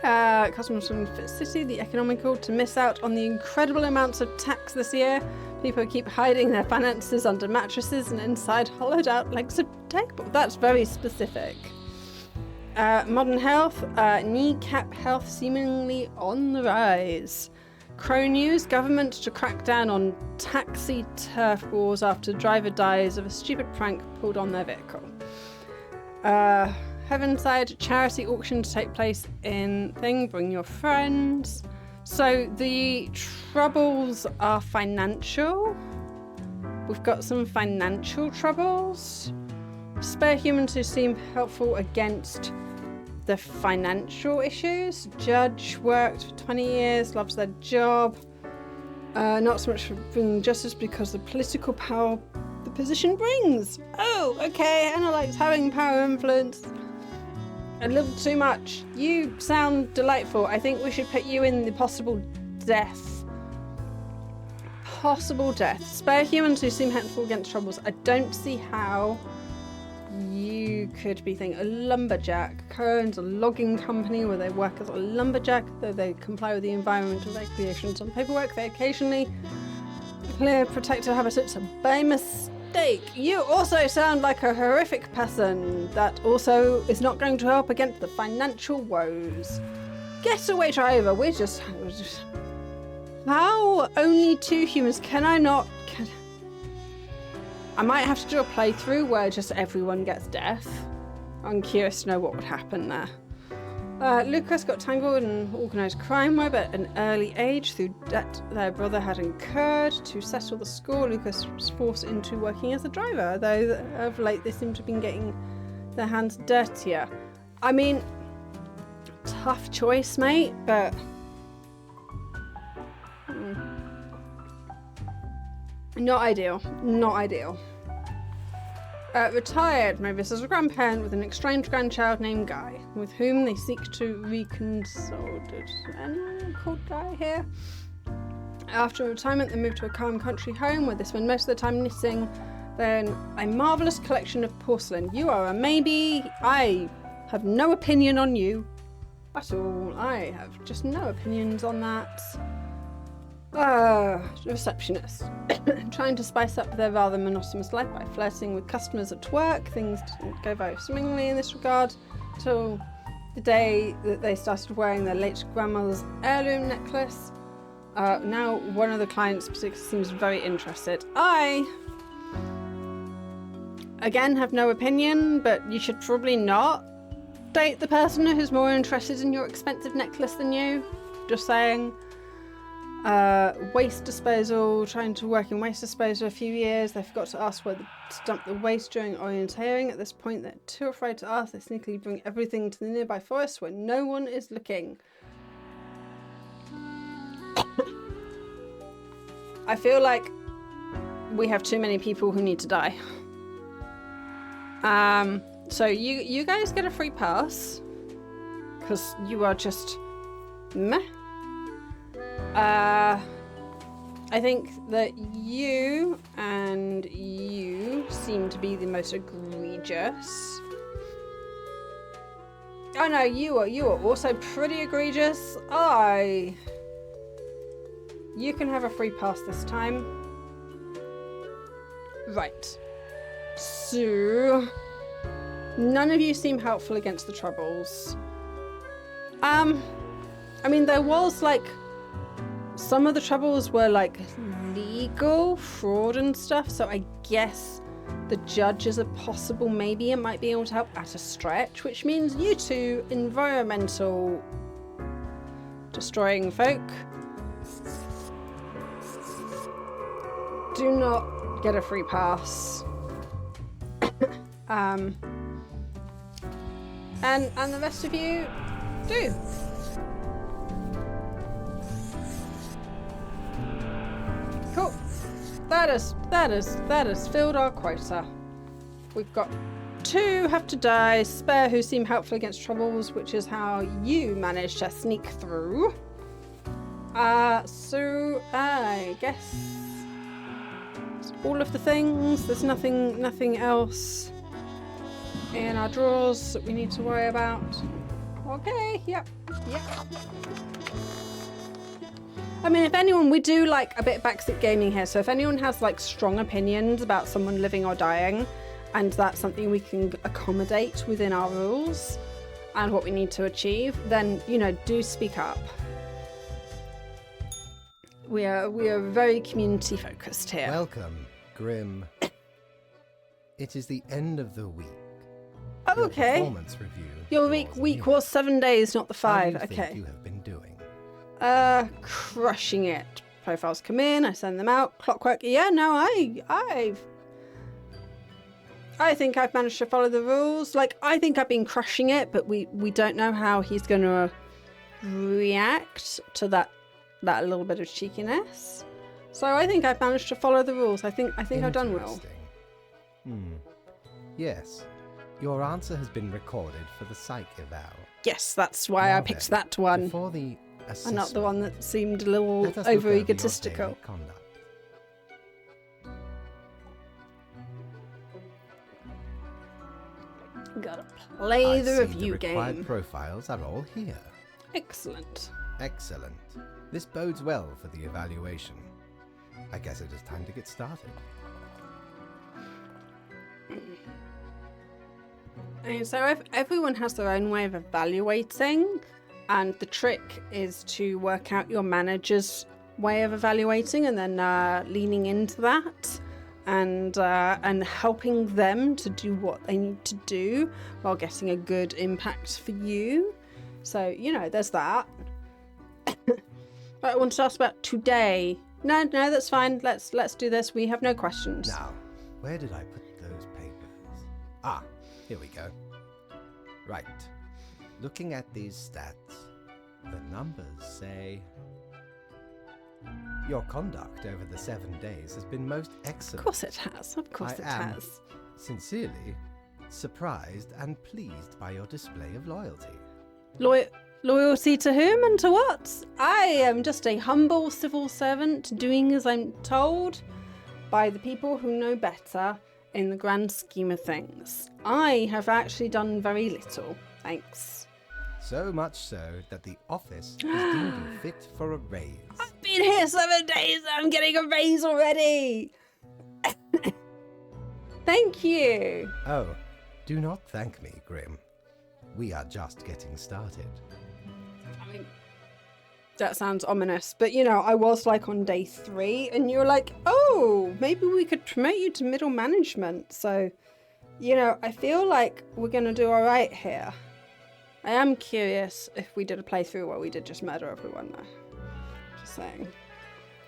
Customers from Fit City, the economical, to miss out on the incredible amounts of tax this year. People keep hiding their finances under mattresses and inside hollowed out legs of table. That's very specific. Modern health, kneecap health seemingly on the rise. Crow News, government to crack down on taxi turf wars after driver dies of a stupid prank pulled on their vehicle. Heavenside, charity auction to take place in thing, bring your friends. So the troubles are financial. We've got some financial troubles. Spare humans who seem helpful against the financial issues. Judge worked for 20 years, loves their job. Not so much for bringing justice because the political power the position brings. Oh, okay, Hannah likes having power influence. A little too much. You sound delightful. I think we should put you in the possible death. Possible death. Spare humans who seem helpful against troubles. I don't see how you could be thinking a lumberjack. Owns a logging company where they work as a lumberjack, though they comply with the environmental regulations on paperwork. They occasionally clear protected habitats by mistake. You also sound like a horrific person that also is not going to help against the financial woes. Getaway driver. We're just how only 2 humans? Can I not? I might have to do a playthrough where just everyone gets death. I'm curious to know what would happen there. Lucas got tangled in organised crime web at an early age through debt their brother had incurred. To settle the score, Lucas was forced into working as a driver, though of late they seem to have been getting their hands dirtier. I mean, tough choice, mate, but... Not ideal. Not ideal. Retired, maybe this is a grandparent with an estranged grandchild named Guy, with whom they seek to reconcile. Did anyone called Guy here? After retirement, they moved to a calm country home where they spend most of their time knitting. Then a marvellous collection of porcelain. You are a maybe. I have no opinion on you at all. I have just no opinions on that. Receptionist. Trying to spice up their rather monotonous life by flirting with customers at work. Things didn't go very swimmingly in this regard till the day that they started wearing their late grandmother's heirloom necklace. Now one of the clients seems very interested. I, again, have no opinion, but you should probably not date the person who's more interested in your expensive necklace than you. Just saying. Waste disposal, trying to work in waste disposal a few years. They forgot to ask where to dump the waste during orienteering. At this point, they're too afraid to ask. They sneakily bring everything to the nearby forest where no one is looking. I feel like we have too many people who need to die. So you guys get a free pass because you are just meh. I think that you and you seem to be the most egregious. Oh no, you are also pretty egregious. You can have a free pass this time. Right. So none of you seem helpful against the troubles. I mean, there was like some of the troubles were like legal fraud and stuff, so I guess the judge is a possible maybe and might be able to help at a stretch, which means you two environmental destroying folk do not get a free pass. And the rest of you do. Cool. That has filled our quota. We've got 2 have to die, spare who seem helpful against troubles, which is how you managed to sneak through. So I guess that's all of the things. There's nothing else in our drawers that we need to worry about. Okay, yep. I mean, if anyone, we do like a bit of backseat gaming here, so if anyone has like strong opinions about someone living or dying, and that's something we can accommodate within our rules and what we need to achieve, then, you know, do speak up. We are very community focused here. Welcome, Grim. It is the end of the week. Oh, Your okay. performance review. Your draws week near. was 7 days, not the How do 5. you think Okay. you have been doing? Crushing it. Profiles come in, I send them out. Clockwork. Yeah, no, I think I've managed to follow the rules. Like, I think I've been crushing it, but we don't know how he's going to react to that little bit of cheekiness. So I think I've managed to follow the rules. I think I've done well. Interesting. Yes. Your answer has been recorded for the psych eval. Yes, that's why Now I picked then, that one, Before the and not the one assessment, that seemed a little let us look over over your egotistical. daily conduct. Gotta play I the see review the required game. profiles are all here. Excellent. Excellent. This bodes well for the evaluation. I guess it is time to get started. And so everyone has their own way of evaluating, and the trick is to work out your manager's way of evaluating and then leaning into that and helping them to do what they need to do while getting a good impact for you. So, you know, there's that. But I want to ask about today. No, that's fine. Let's do this. We have no questions. Now, where did I put those papers? Ah, here we go. Right. Looking at these stats, the numbers say your conduct over the 7 days has been most excellent. Of course it has. Of course it am has. Sincerely surprised and pleased by your display of loyalty. Loyalty to whom and to what? I am just a humble civil servant doing as I'm told by the people who know better in the grand scheme of things. I have actually done very little, thanks. So much so that the office has deemed you fit for a raise. I've been here 7 days, I'm getting a raise already! Thank you! Oh, do not thank me, Grim. We are just getting started. I mean, that sounds ominous, but you know, I was like on day 3 and you were like, oh, maybe we could promote you to middle management. So, you know, I feel like we're going to do all right here. I am curious if we did a playthrough where we did just murder everyone though. Just saying.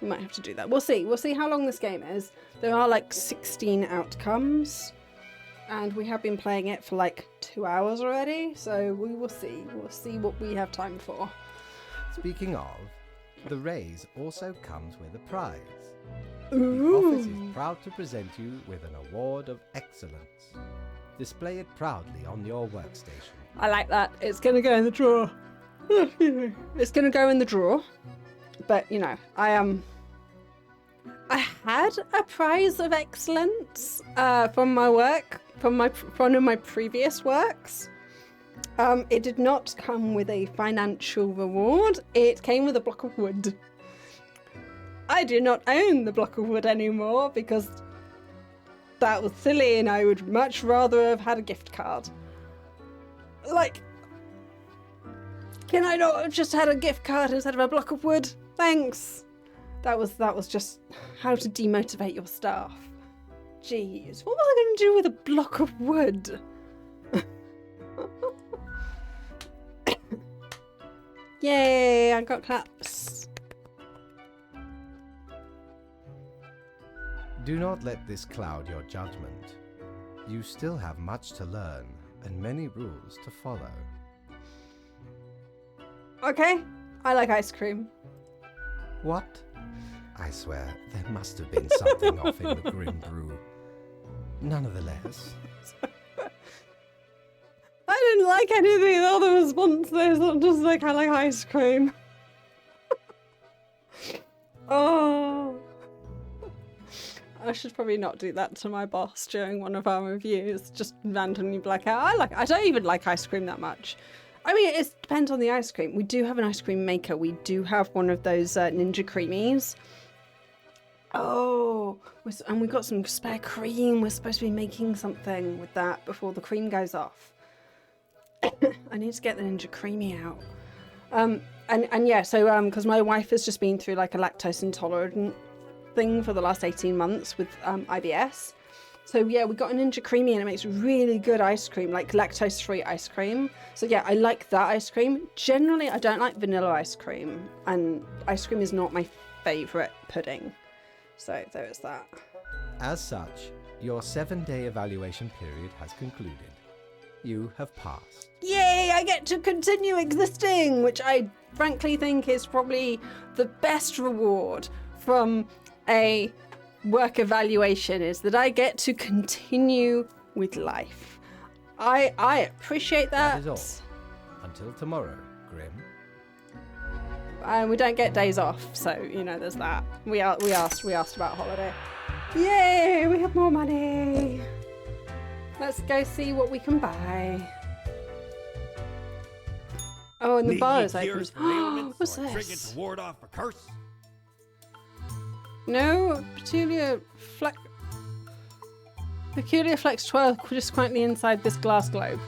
We might have to do that. We'll see. We'll see how long this game is. There are like 16 outcomes. And we have been playing it for like 2 hours already. So we will see. We'll see what we have time for. Speaking of, the raise also comes with a prize. Ooh. The office is proud to present you with an award of excellence. Display it proudly on your workstation. I like that. It's going to go in the drawer. It's going to go in the drawer. But, you know, I had a prize of excellence from my work, from one of my previous works. It did not come with a financial reward. It came with a block of wood. I do not own the block of wood anymore because that was silly and I would much rather have had a gift card. Like, can I not have just had a gift card instead of a block of wood? Thanks. That was just how to demotivate your staff. Jeez, what was I going to do with a block of wood? Yay, I got claps. Do not let this cloud your judgment. You still have much to learn and many rules to follow. Okay, I like ice cream. What? I swear, there must have been something off in the Grim Brew. Nonetheless, I didn't like any of the other responses. I'm just like, I like ice cream. Oh. I should probably not do that to my boss during one of our reviews. Just randomly black out. I don't even like ice cream that much. I mean, it depends on the ice cream. We do have an ice cream maker. We do have one of those Ninja Creamies. Oh, and we've got some spare cream. We're supposed to be making something with that before the cream goes off. I need to get the Ninja Creamy out. And yeah, so because my wife has just been through like a lactose intolerant thing for the last 18 months with IBS. So yeah, we got a Ninja Creamy and it makes really good ice cream, like lactose-free ice cream. So yeah, I like that ice cream. Generally, I don't like vanilla ice cream, and ice cream is not my favourite pudding. So there is that. As such, your 7-day evaluation period has concluded. You have passed. Yay, I get to continue existing, which I frankly think is probably the best reward from a work evaluation, is that I get to continue with life. I appreciate that. That is all. Until tomorrow, Grim. And we don't get days off, so you know there's that. We asked about holiday. Yay, we have more money. Let's go see what we can buy. Oh, and the bar is open. What's this? To ward off a curse. No, Peculiar Flex 12 just quietly inside this glass globe.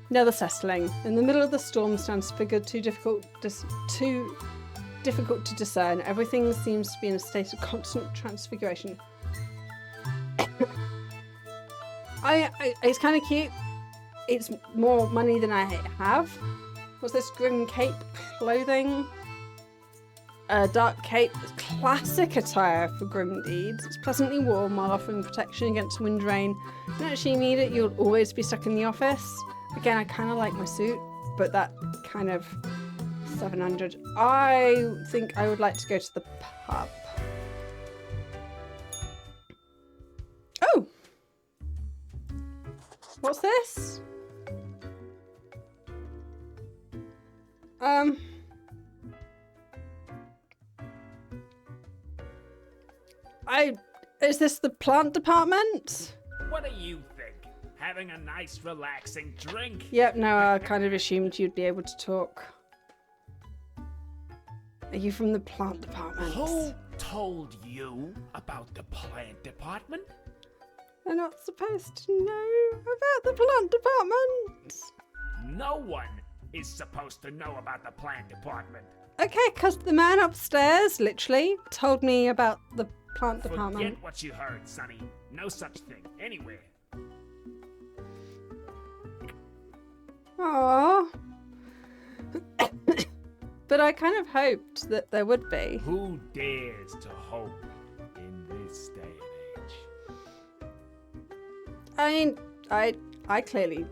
Nether settling. In the middle of the storm stands figure too difficult to discern. Everything seems to be in a state of constant transfiguration. It's kind of cute. It's more money than I have. What's this? Grim cape clothing? Dark cape, classic attire for grim deeds. It's pleasantly warm while offering protection against wind rain. You don't actually need it, you'll always be stuck in the office. Again, I kind of like my suit, but that kind of 700. I think I would like to go to the pub. Oh! What's this? Is this the plant department? What do you think? Having a nice, relaxing drink? Yep, no, I kind of assumed you'd be able to talk. Are you from the plant department? Who told you about the plant department? I'm not supposed to know about the plant department. No one is supposed to know about the plant department. Okay, because the man upstairs literally told me about the plant department. Forget what you heard, Sonny. No such thing anywhere. Aww. But I kind of hoped that there would be. Who dares to hope in this day and age? I mean, I clearly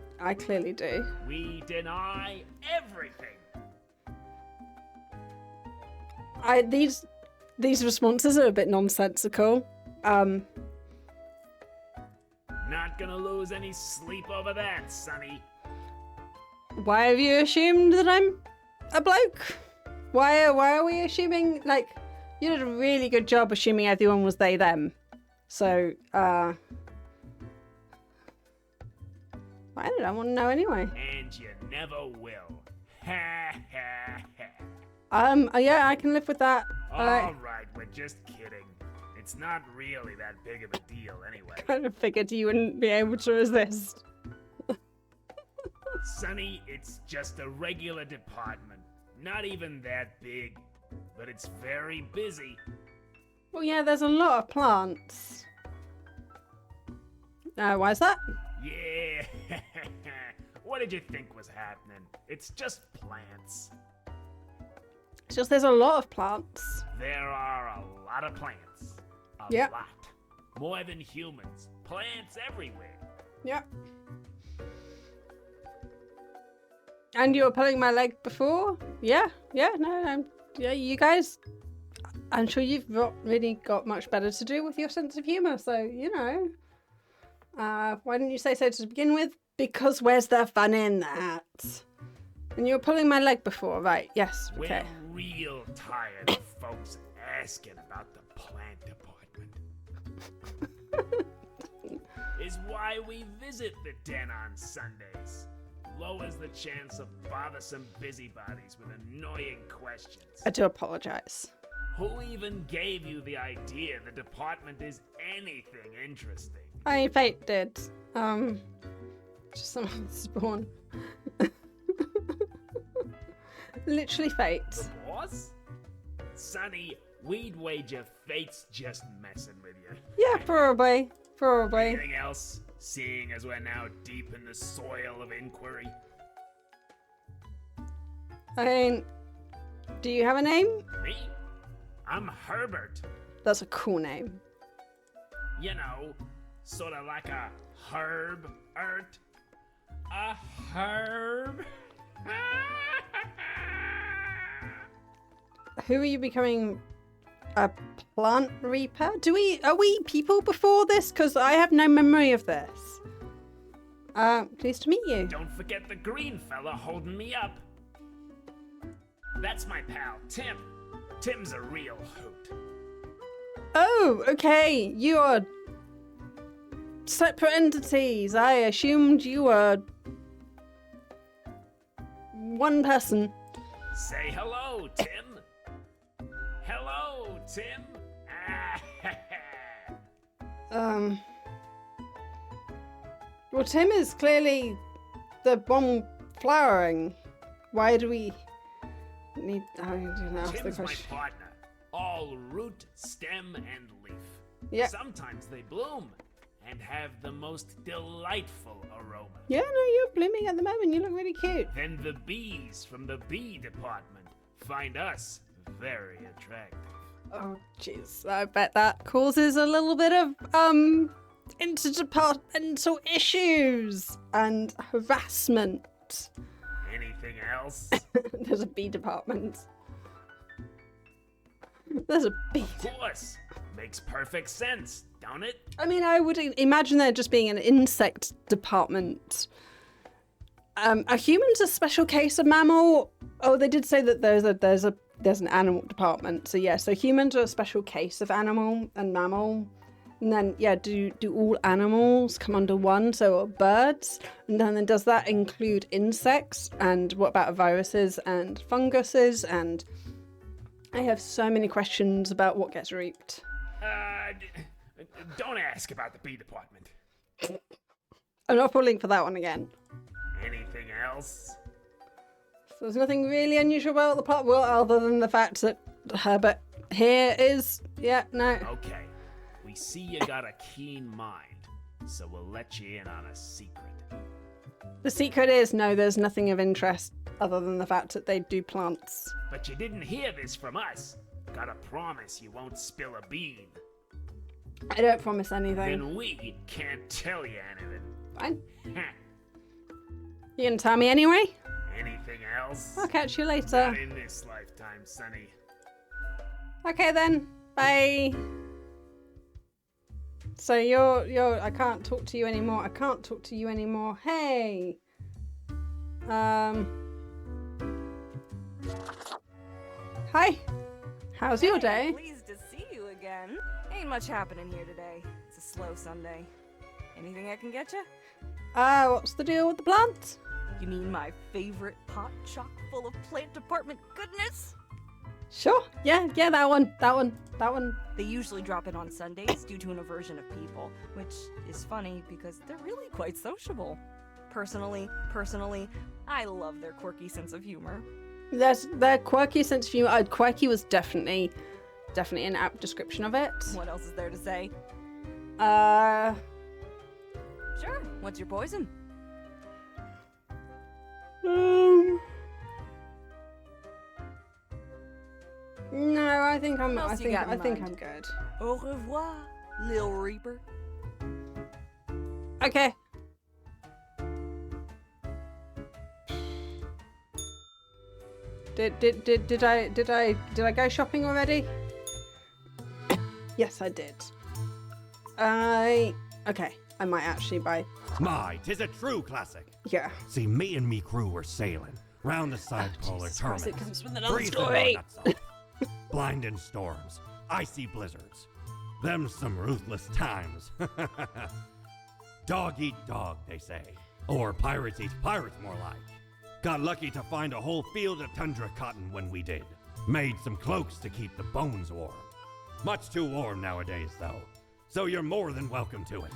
do. We deny everything. These responses are a bit nonsensical. Not gonna lose any sleep over that, Sonny. Why have you assumed that I'm a bloke? Why are we assuming, like, you did a really good job assuming everyone was they, them. So, I don't want to know anyway. And you never will. Ha ha ha. Yeah, I can live with that. Alright, we're just kidding. It's not really that big of a deal anyway. Kind of figured you wouldn't be able to resist. Sonny, it's just a regular department. Not even that big, but it's very busy. Well, yeah, there's a lot of plants. Why is that? Yeah. What did you think was happening? It's just plants. It's just there's a lot of plants. There are a lot of plants. A lot. More than humans. Plants everywhere. Yep. And you were pulling my leg before? Yeah, you guys, I'm sure you've not really got much better to do with your sense of humour, so, you know. Why didn't you say so to begin with? Because where's the fun in that? And you were pulling my leg before, right? Yes, okay. We're real tired of folks asking about the plant department. Is why we visit the den on Sundays. Lowers the chance of bothersome busybodies with annoying questions. I do apologise. Who even gave you the idea the department is anything interesting? I fate did. Just someone spawn. Literally fate. The boss? Sonny, we'd wager fate's just messing with you. Yeah, probably. Probably. Anything else? Seeing as we're now deep in the soil of inquiry. I mean, do you have a name? Me? I'm Herbert. That's a cool name. You know, sort of like a herb ert. A herb? Who are you becoming? A plant reaper? Are we people before this? Because I have no memory of this. Pleased to meet you. Don't forget the green fella holding me up. That's my pal, Tim. Tim's a real hoot. Oh, okay. You are separate entities. I assumed you were one person. Say hello, Tim. Hello, Tim. Well, Tim is clearly the one flowering. Why do we need... I didn't ask the Tim's my question. partner. All root, stem, and leaf. Yeah. Sometimes they bloom and have the most delightful aroma. Yeah, no, you're blooming at the moment. You look really cute. Then the bees from the bee department find us very attractive. Oh, jeez. I bet that causes a little bit of, interdepartmental issues and harassment. Anything else? There's a bee department. There's a bee. Of course. Makes perfect sense, don't it? I mean, I would imagine there just being an insect department. Are humans a special case of mammal? Oh, they did say that there's an animal department. So yeah, so humans are a special case of animal and mammal. And then yeah, do all animals come under one? So are birds? And then does that include insects? And what about viruses and funguses? And I have so many questions about what gets reaped. Don't ask about the bee department. I'm not falling for that one again. Anything else? So there's nothing really unusual about the plot, well, other than the fact that Herbert here is... Yeah, no. Okay. We see you got a keen mind, so we'll let you in on a secret. The secret is, no, there's nothing of interest other than the fact that they do plants. But you didn't hear this from us. Gotta promise you won't spill a bean. I don't promise anything. Then we can't tell you anything. Fine. You gonna tell me anyway? Anything else? I'll catch you later. Not in this lifetime, Sonny. Okay then. Bye. So you're I can't talk to you anymore. I can't talk to you anymore. Hey. Hi. How's your day? Pleased to see you again. Ain't much happening here today. It's a slow Sunday. Anything I can get you? What's the deal with the plant? You mean my favorite pot chock full of plant department goodness? Sure. Yeah, that one. They usually drop in on Sundays due to an aversion of people, which is funny because they're really quite sociable. Personally, I love their quirky sense of humor. There's their quirky sense of humor. Quirky was definitely an apt description of it. What else is there to say? Sure. What's your poison? No, I think I'm What else you got in I'm mind? good. Au revoir, Lil Reaper. Okay. Did I go shopping already? Yes, I did. Okay. I might actually buy. My, 'tis a true classic. Yeah. See, me and me crew were sailing round the side polar Jesus Christ, terminus. it comes with another Freezing our story. nuts off. Blinding storms, icy blizzards. Them some ruthless times. Dog eat dog, they say. Or pirates eat pirates, more like. Got lucky to find a whole field of tundra cotton when we did. Made some cloaks to keep the bones warm. Much too warm nowadays, though. So you're more than welcome to it.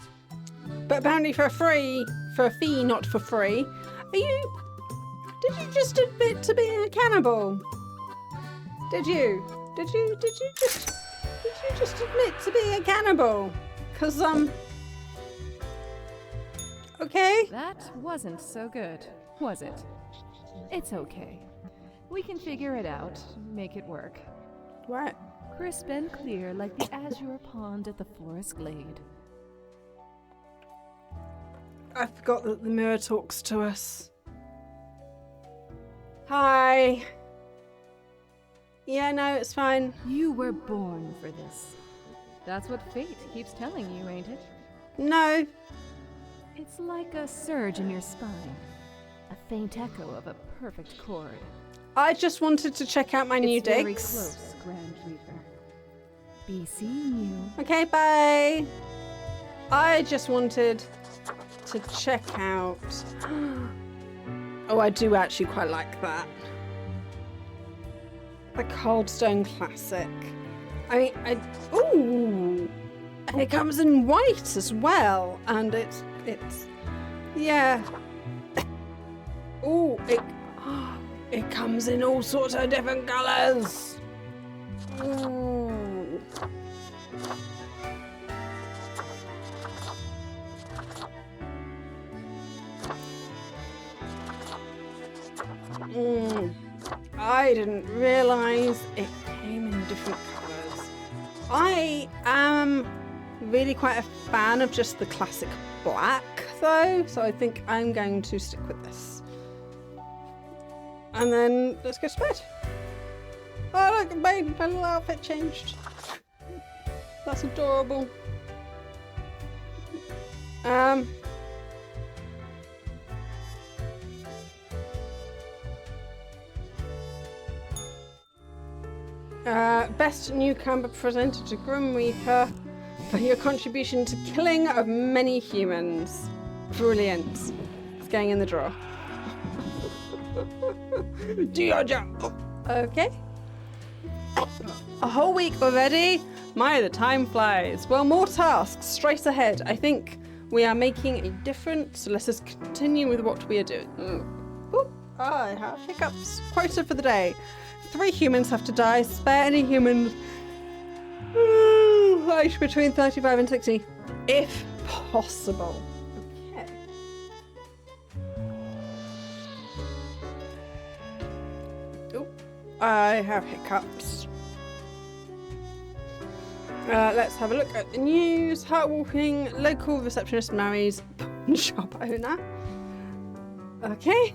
But apparently for a fee, not for free. Did you just admit to being a cannibal? Did you? Did you just admit to being a cannibal? 'Cause okay. That wasn't so good, was it? It's okay. We can figure it out, make it work. What? Crisp and clear like the azure pond at the forest glade. I forgot that the mirror talks to us. Hi. Yeah, no, it's fine. You were born for this. That's what fate keeps telling you, ain't it? No. It's like a surge in your spine. A faint echo of a perfect chord. I just wanted to check out my new It's very digs. close, Grand Reaper. Be seeing you. Okay, bye. I just wanted to check out. Oh, I do actually quite like that. The Cold Stone Classic. Ooh! And it comes in white as well, and it's yeah. Ooh, it comes in all sorts of different colours. Ooh. I didn't realise it came in different colours. I am really quite a fan of just the classic black though, so I think I'm going to stick with this. And then let's go to bed. Oh look, my little outfit changed. That's adorable. Best newcomer presented to Grim Reaper for your contribution to killing of many humans. Brilliant. It's going in the drawer. Do your job. Okay. A whole week already? My, the time flies. Well, more tasks straight ahead. I think we are making a difference, so let's just continue with what we are doing. Ooh, I have hiccups. Quota for the day. 3 humans have to die. Spare any humans aged between 35 and 60, if possible. Okay. Oh, I have hiccups. Let's have a look at the news. Heartwarming, local receptionist marries shop owner. Okay.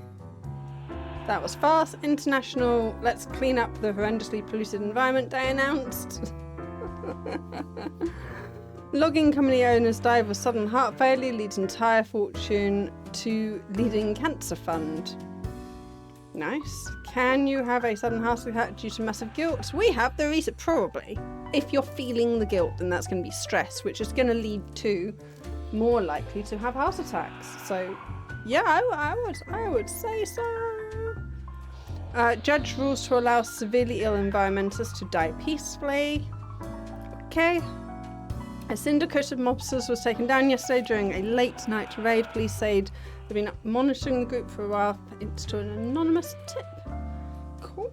That was fast. International Let's Clean Up the Horrendously Polluted Environment Day announced. Logging company owners die of a sudden heart failure, leads entire fortune to leading cancer fund. Nice. Can you have a sudden heart attack due to massive guilt? We have the reason, probably. If you're feeling the guilt, then that's going to be stress, which is going to lead to more likely to have heart attacks. So, yeah, I would say so. Judge rules to allow severely ill environmentalists to die peacefully. Okay. A syndicate of mobsters was taken down yesterday during a late night raid. Police said they've been monitoring the group for a while. It's to an anonymous tip. Cool.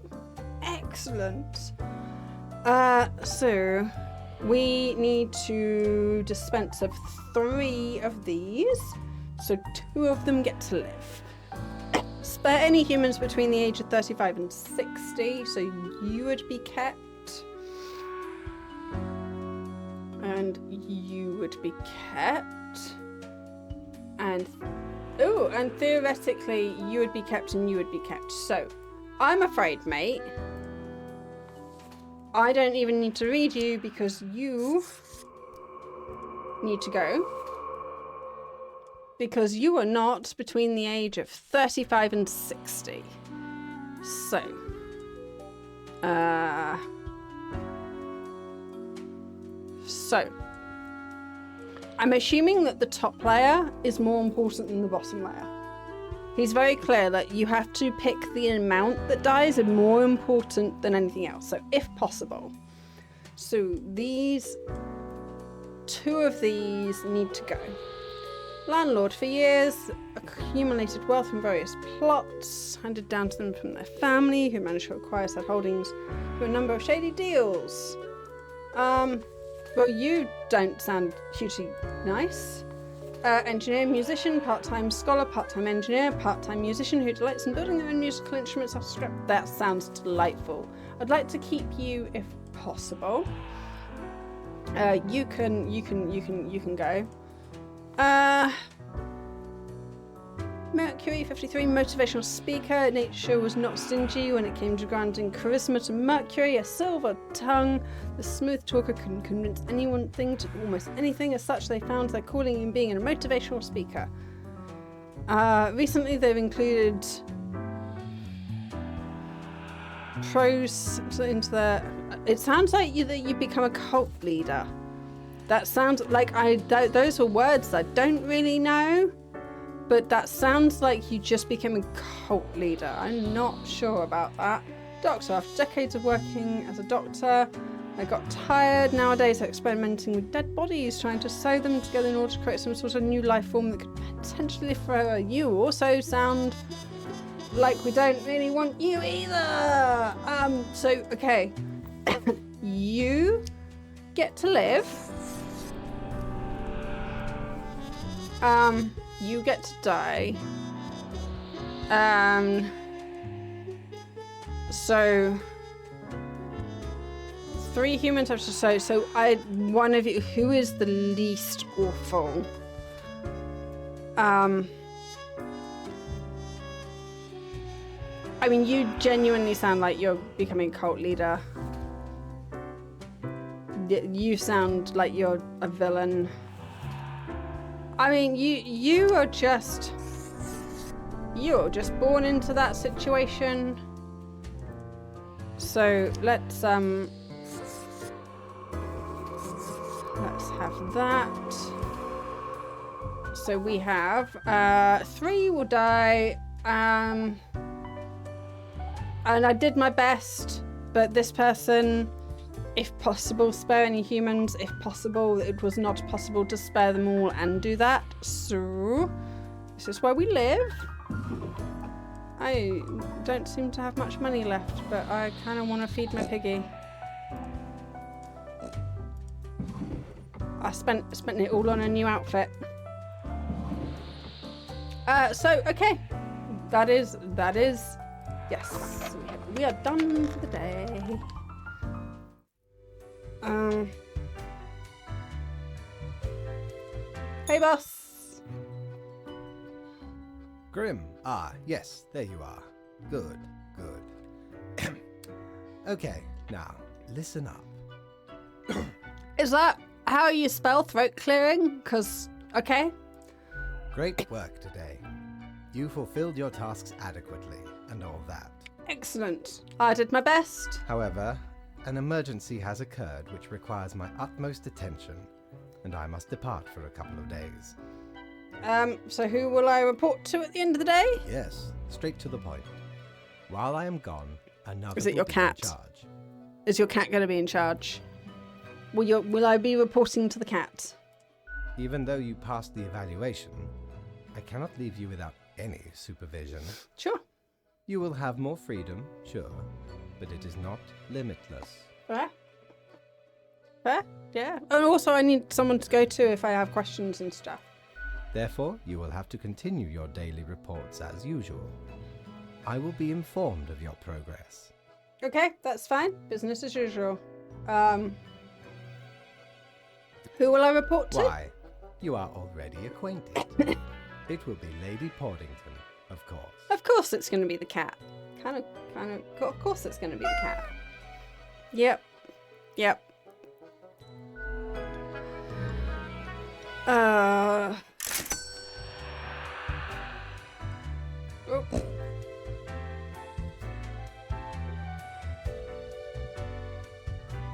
Excellent. So we need to dispense of 3 of these. So 2 of them get to live. Spare any humans between the age of 35 and 60, so you would be kept. And you would be kept. And theoretically you would be kept and you would be kept. So, I'm afraid, mate, I don't even need to read you because you need to go. Because you are not between the age of 35 and 60. So, I'm assuming that the top layer is more important than the bottom layer. He's very clear that you have to pick the amount that dies is more important than anything else. So, if possible. So, 2 of these need to go. Landlord for years, accumulated wealth from various plots, handed down to them from their family, who managed to acquire said holdings through a number of shady deals. Well, you don't sound hugely nice. Engineer, musician, part-time scholar, part-time engineer, part-time musician who delights in building their own musical instruments off scrap. That sounds delightful. I'd like to keep you if possible. You can go. Mercury 53, motivational speaker. Nature was not stingy when it came to granting charisma to Mercury, a silver tongue. The smooth talker can convince anyone to almost anything. As such, they found their calling in being a motivational speaker. Recently, they've included pros into the. It sounds like you become a cult leader. That sounds like those are words I don't really know. But that sounds like you just became a cult leader. I'm not sure about that. Doctor, after decades of working as a doctor, I got tired nowadays of experimenting with dead bodies, trying to sew them together in order to create some sort of new life form that could potentially live forever. You also sound like we don't really want you either. So, okay. You get to live. You get to die. So 3 humans have to sew. So one of you, who is the least awful? I mean, you genuinely sound like you're becoming a cult leader. You sound like you're a villain. I mean, you're just born into that situation. So let's have that. So we have 3 will die. And I did my best, but this person, if possible, spare any humans. If possible, it was not possible to spare them all and do that. So this is where we live. I don't seem to have much money left, but I kind of want to feed my piggy. I spent it all on a new outfit. So okay, that is yes. We are done for the day. Hey, boss. Grim. Ah, yes, there you are. Good. Okay, now, listen up. Is that how you spell throat clearing? Okay. Great work today. You fulfilled your tasks adequately, and all that. Excellent. I did my best. However, an emergency has occurred which requires my utmost attention, and I must depart for a couple of days. So who will I report to at the end of the day? Yes, straight to the point. While I am gone, another Is it your will be cat? in charge. Is your cat going to be in charge? Will I be reporting to the cat? Even though you passed the evaluation, I cannot leave you without any supervision. Sure. You will have more freedom, sure, but it is not limitless. Fair? Yeah. And also I need someone to go to if I have questions and stuff. Therefore, you will have to continue your daily reports as usual. I will be informed of your progress. Okay, that's fine. Business as usual. Who will I report to? Why? You are already acquainted. It will be Lady Portington, of course. Of course it's going to be the cat. Of course it's going to be the cat. Yep. Oh.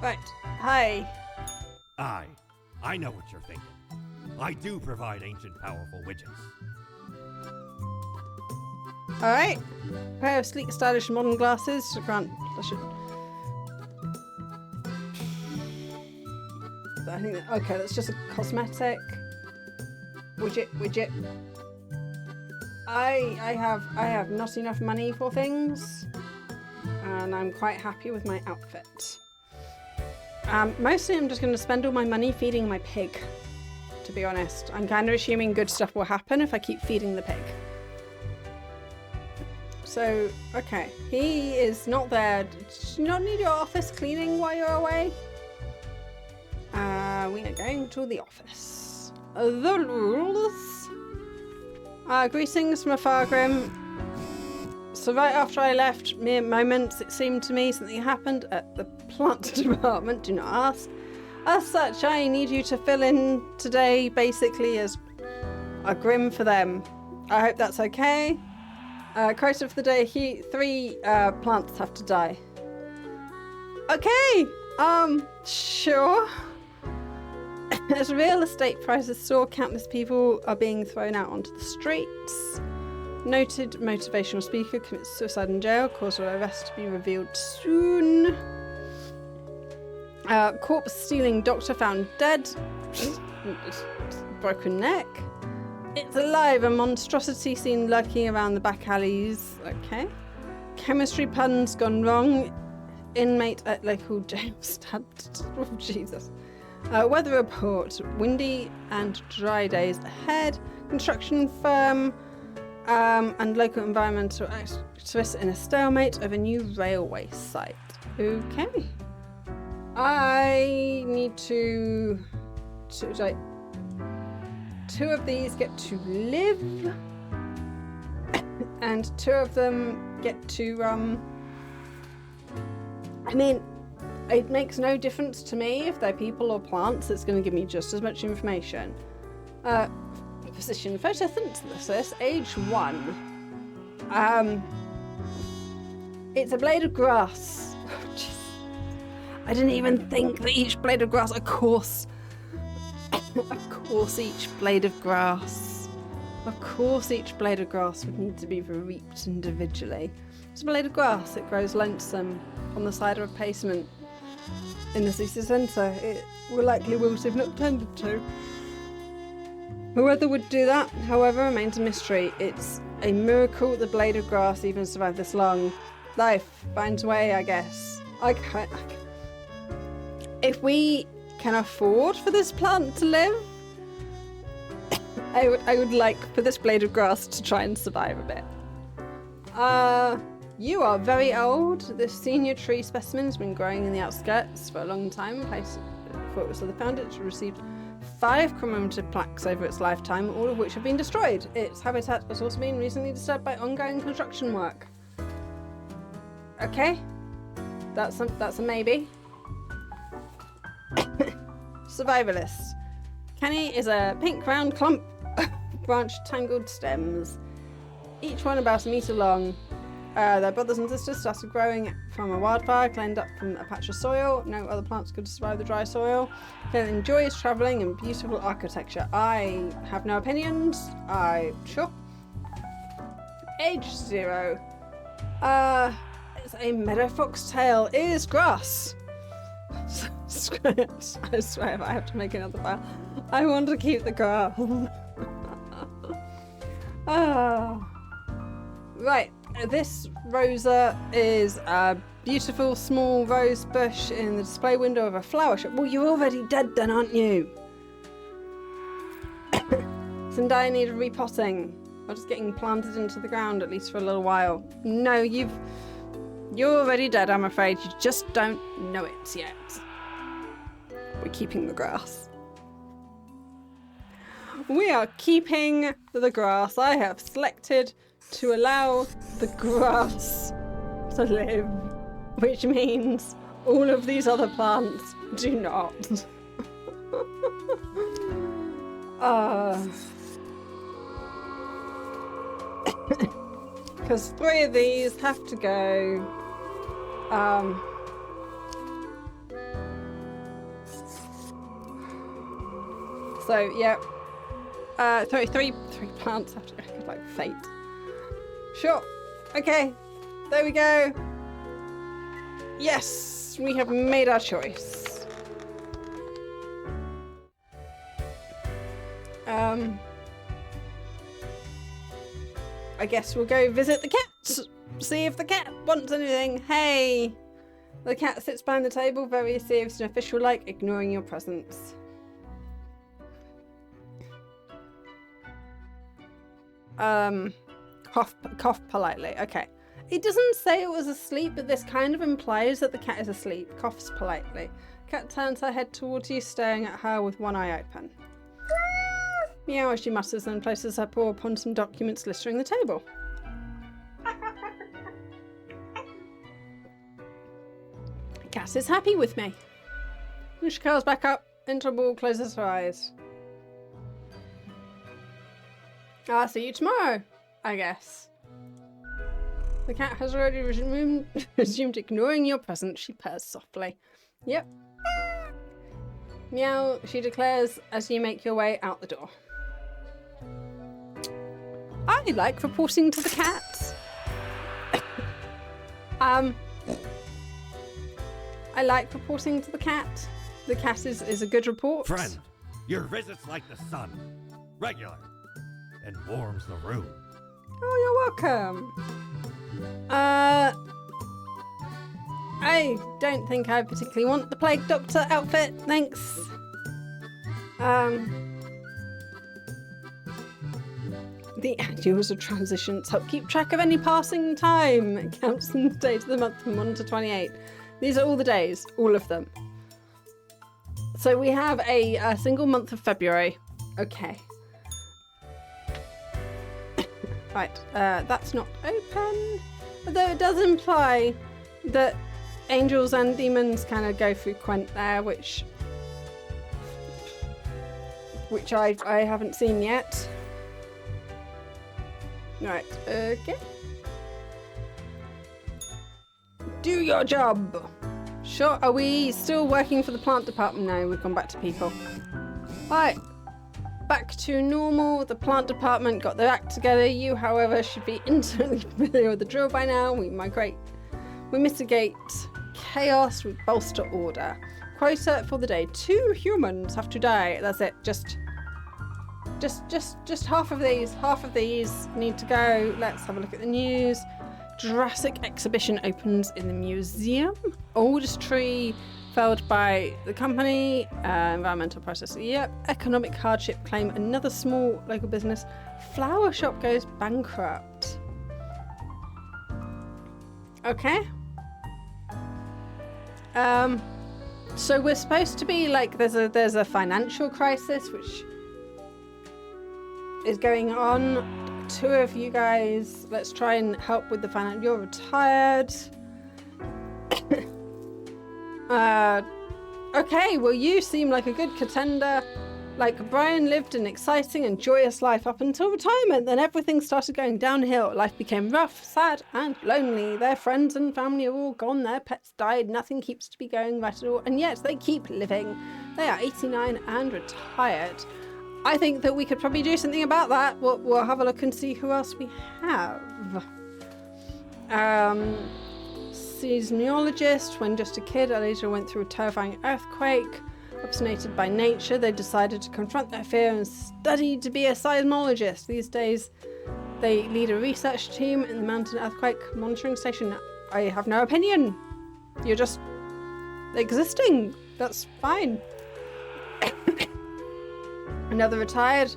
Right. Hi. I know what you're thinking. I do provide ancient powerful widgets. Alright. Pair of sleek, stylish, modern glasses. I think okay, that's just a cosmetic. Widget. I have not enough money for things, and I'm quite happy with my outfit. Mostly I'm just going to spend all my money feeding my pig, to be honest. I'm kind of assuming good stuff will happen if I keep feeding the pig. So, okay, he is not there. Do you not need your office cleaning while you're away? We are going to the office. The rules. Greetings from Fargrim. So right after I left, mere moments, it seemed to me something happened at the plant department. Do not ask. As such, I need you to fill in today basically as a grim for them. I hope that's okay. Quote for the day, 3 plants have to die. Okay, sure. As real estate prices soar, countless people are being thrown out onto the streets. Noted motivational speaker commits suicide in jail, cause of arrest to be revealed soon. Corpse stealing doctor found dead. Broken neck. It's alive, a monstrosity seen lurking around the back alleys. Okay. Chemistry puns gone wrong. Inmate at local jail stabbed. Oh, Jesus. Weather report. Windy and dry days ahead. Construction firm and local environmental activists in a stalemate of a new railway site. Okay. I need to like, 2 of these get to live, and 2 of them get to, I mean, it makes no difference to me if they're people or plants. It's going to give me just as much information. Position photosynthesis, age 1. It's a blade of grass. I didn't even think that each blade of grass, of course each blade of grass would need to be reaped individually. It's a blade of grass. It grows lonesome on the side of a pavement in the city centre. It will likely wilt if not tended to. Whoever would do that, however, remains a mystery. It's a miracle the blade of grass even survived this long. Life finds a way, I guess. If we can afford for this plant to live, I would like for this blade of grass to try and survive a bit. You are very old. This senior tree specimen has been growing in the outskirts for a long time. Place before it was found, it received 5 commemorative plaques over its lifetime, all of which have been destroyed. Its habitat has also been recently disturbed by ongoing construction work. Okay, that's a maybe. Survivalist. Kenny is a pink round clump of branched tangled stems, each one about a metre long. Their brothers and sisters started growing from a wildfire claimed up from a patch of soil. No other plants could survive the dry soil. Kenny enjoys travelling and beautiful architecture. I have no opinions. Sure. Age 0. It's a meadow foxtail. It is grass. I swear if I have to make another file. I want to keep the grass. Right. This Rosa is a beautiful small rose bush in the display window of a flower shop. Well, you're already dead then, aren't you? Some die need repotting. Or just getting planted into the ground, at least for a little while. No, you're already dead, I'm afraid. You just don't know it yet. We're keeping the grass. We are keeping the grass. I have selected to allow the grass to live, which means all of these other plants do not. Because 3 of these have to go. So yeah, three plants have to go, like fate. Sure. Okay. There we go. Yes, we have made our choice. I guess we'll go visit the cat. See if the cat wants anything. Hey! The cat sits behind the table, very serious and official-like, ignoring your presence. Cough politely. Okay. It doesn't say it was asleep, but this kind of implies that the cat is asleep. Coughs politely. Cat turns her head towards you, staring at her with one eye open. Meow as she mutters and places her paw upon some documents littering the table. The cat is happy with me. And she curls back up into a ball, closes her eyes. I'll see you tomorrow, I guess. The cat has already resumed ignoring your presence. She purrs softly. Yep. Meow, she declares as you make your way out the door. I like reporting to the cat. I like reporting to the cat. The cat is a good report. Friend, your visit's like the sun. Regular. And warms the room. Oh, you're welcome. I don't think I particularly want the plague doctor outfit, thanks. The annuals of transitions help keep track of any passing time. It counts the days of the month from 1 to 28. These are all the days, all of them. So we have a single month of February. Okay. Right, that's not open. Although it does imply that angels and demons kind of go through Quent there, which I haven't seen yet. Right, okay. Do your job! Sure, are we still working for the plant department now? We've gone back to people. Right. Back to normal. The plant department got their act together. You, however, should be intimately familiar with the drill by now. We mitigate chaos, we bolster order. Quota for the day. 2 humans have to die. That's it. Just half of these. Half of these need to go. Let's have a look at the news. Jurassic exhibition opens in the museum. Oldest tree felled by the company. Environmental process. Yep. Economic hardship claim. Another small local business. Flower shop goes bankrupt. Okay. So we're supposed to be like there's a financial crisis which is going on. 2 of you guys, let's try and help with the finance. You're retired. Okay, well you seem like a good contender. Like Brian lived an exciting and joyous life up until retirement, then everything started going downhill. Life became rough, sad and lonely. Their friends and family are all gone, their pets died, nothing keeps to be going right at all, and yet they keep living. They are 89 and retired. I think that we could probably do something about that. We'll have a look and see who else we have. Seismologist. When just a kid, Alicia went through a terrifying earthquake. Obstinate by nature, they decided to confront their fear and study to be a seismologist. These days, they lead a research team in the mountain earthquake monitoring station. I have no opinion. You're just existing. That's fine. Another retired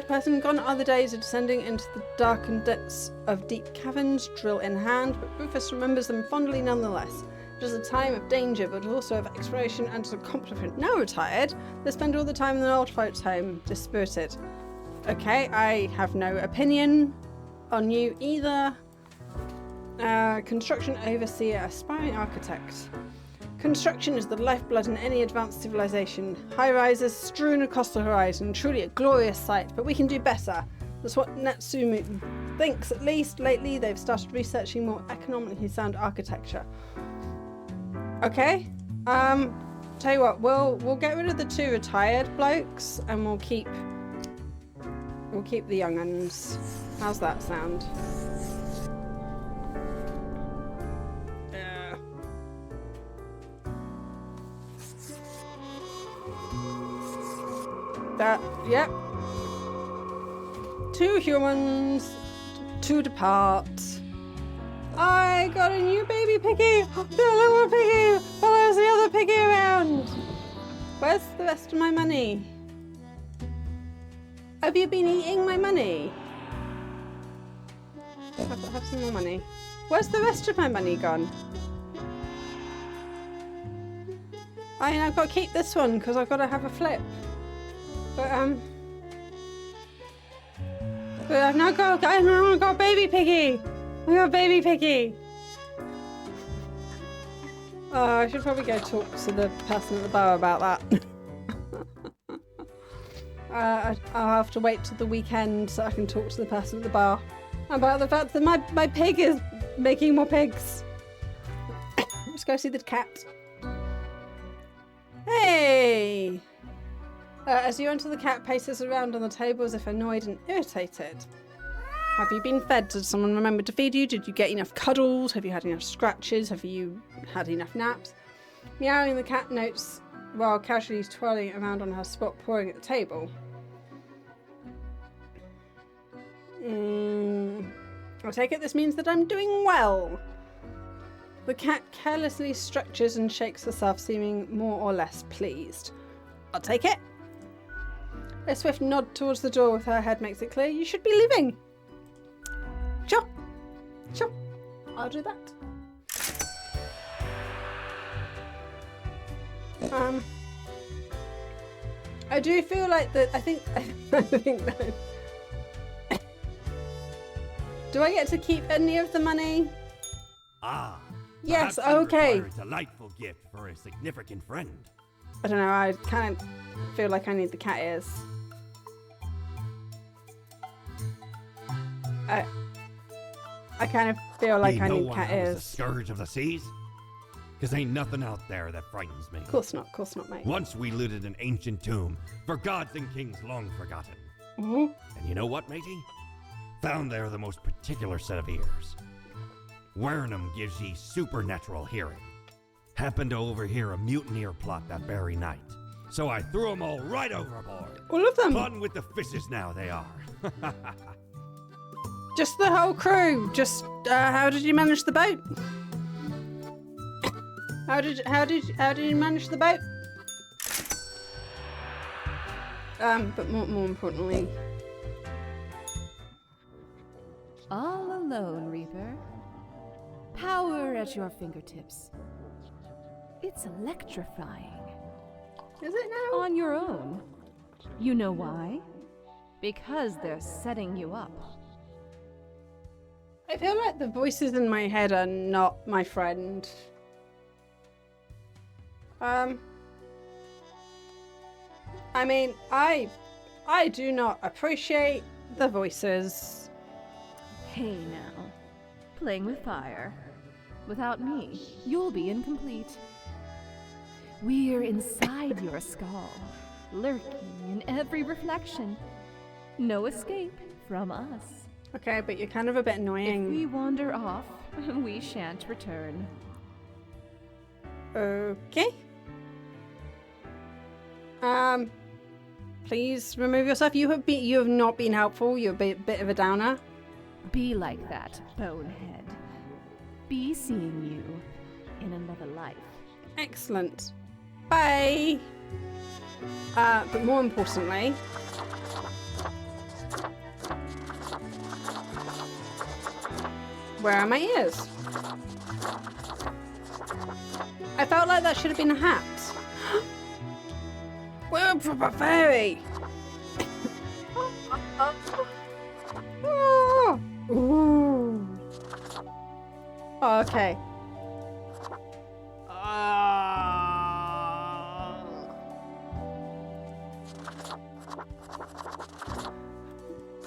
person. Gone are the days of descending into the darkened depths of deep caverns, drill in hand, but Rufus remembers them fondly nonetheless. It is a time of danger, but also of exploration and accomplishment. Now retired, they spend all the time in the old folks' home, dispirited. Okay, I have no opinion on you either. Construction overseer, aspiring architect. Construction is the lifeblood in any advanced civilization. High-rises strewn across the horizon, truly a glorious sight, but we can do better. That's what Natsumu thinks, at least. Lately, they've started researching more economically sound architecture. Okay, tell you what, we'll get rid of the 2 retired blokes, and we'll keep the young uns. How's that sound? Yep. 2 humans to depart. I got a new baby piggy. The little piggy follows the other piggy around. Where's the rest of my money? Have you been eating my money? Have some more money. Where's the rest of my money gone? I mean, I've got to keep this one because I've got to have a flip. But I've now got a baby piggy. I got a baby piggy. Oh, I should probably go talk to the person at the bar about that. I'll have to wait till the weekend so I can talk to the person at the bar about the fact that my pig is making more pigs. Let's go see the cat. Hey! As you enter, the cat paces around on the table as if annoyed and irritated. Have you been fed? Did someone remember to feed you? Did you get enough cuddles? Have you had enough scratches? Have you had enough naps? Meowing, the cat notes while casually twirling around on her spot, pawing at the table. I take it this means that I'm doing well. The cat carelessly stretches and shakes herself, seeming more or less pleased. I'll take it. A swift nod towards the door with her head makes it clear you should be leaving. Sure. Sure. I'll do that. I do feel like that. I think that. Do I get to keep any of the money? Ah. Yes. Perhaps you Okay. require a delightful gift for a significant friend. I don't know. I kind of feel like I need the cat ears. I kind of feel like I need cat The ears. scourge of the seas? Because ain't nothing out there that frightens me. Of course not, mate. Once we looted an ancient tomb for gods and kings long forgotten. Mm-hmm. And you know what, matey? Found there the most particular set of ears. Wearing them gives ye supernatural hearing. Happened to overhear a mutineer plot that very night. So I threw them all right overboard. All of them? Fun with the fishes now they are. Just the whole crew. Just how did you manage the boat? How did you manage the boat? But more importantly. All alone, Reaper. Power at your fingertips. It's electrifying. Is it now? On your own. You know why? Because they're setting you up. I feel like the voices in my head are not my friend. I mean, I do not appreciate the voices. Hey now. Playing with fire. Without me, you'll be incomplete. We're inside your skull, lurking in every reflection. No escape from us. Okay, but you're kind of a bit annoying. If we wander off, we shan't return. Okay. Please remove yourself. You have not been helpful. You're a bit of a downer. Be like that, bonehead. Be seeing you in another life. Excellent. Bye. But more importantly, where are my ears? I felt like that should have been a hat. We're a proper fairy. Oh. Ooh. Oh, okay.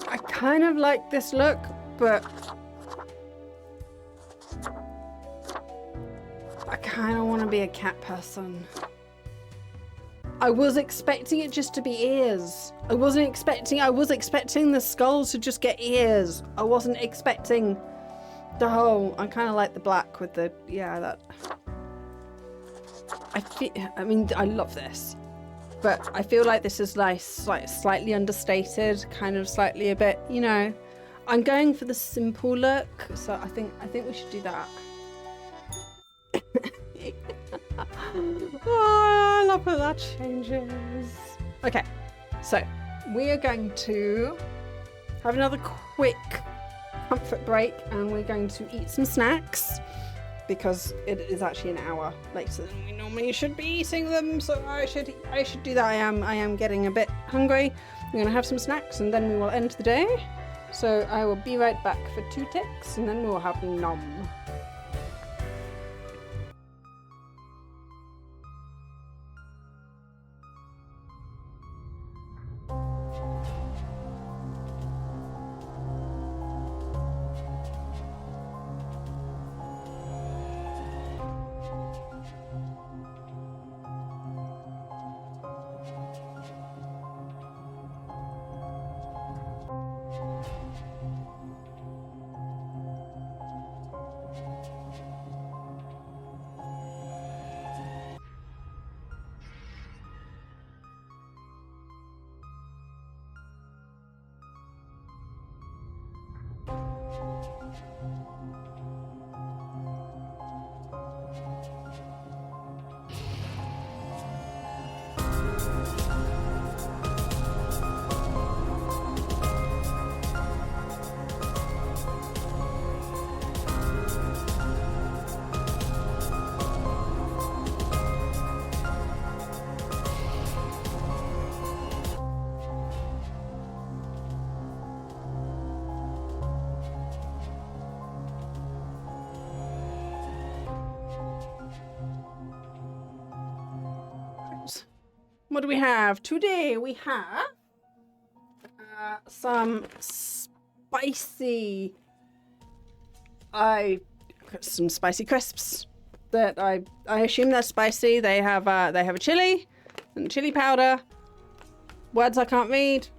I kind of like this look, but I kind of want to be a cat person. I was expecting it just to be ears. I was expecting the skull to just get ears. I wasn't expecting the whole, I kind of like the black with the, yeah, that. I mean, I love this. but I feel like this is like slightly understated, kind of slightly a bit, you know. I'm going for the simple look, so I think we should do that. Oh, I love how that changes. Okay, so we are going to have another quick comfort break, and we're going to eat some snacks because it is actually an hour later than we normally should be eating them. So I should do that. I am getting a bit hungry. I'm gonna have some snacks and then we will end the day. So I will be right back for 2 ticks and then we will have nom. What do we have? Today we have some spicy crisps that I assume they're spicy. They have a chili and chili powder. Words I can't read.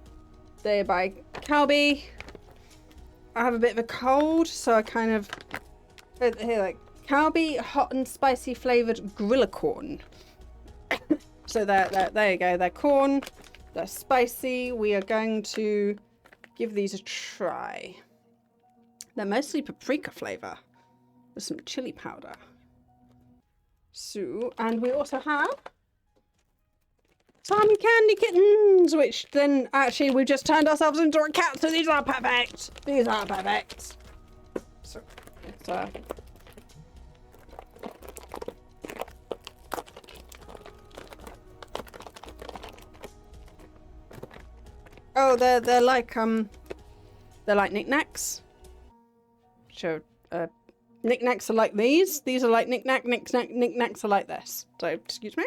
They're by Calbee. I have a bit of a cold, so I kind of here like Calbee hot and spicy flavored Gorilla corn. So there you go. They're corn. They're spicy. We are going to give these a try. They're mostly paprika flavor with some chili powder. So, and we also have some candy kittens, which then actually we've just turned ourselves into a cat. So these are perfect. These are perfect. So it's oh, they're like knickknacks. So knickknacks are like these. These are like knickknacks are like this. So excuse me.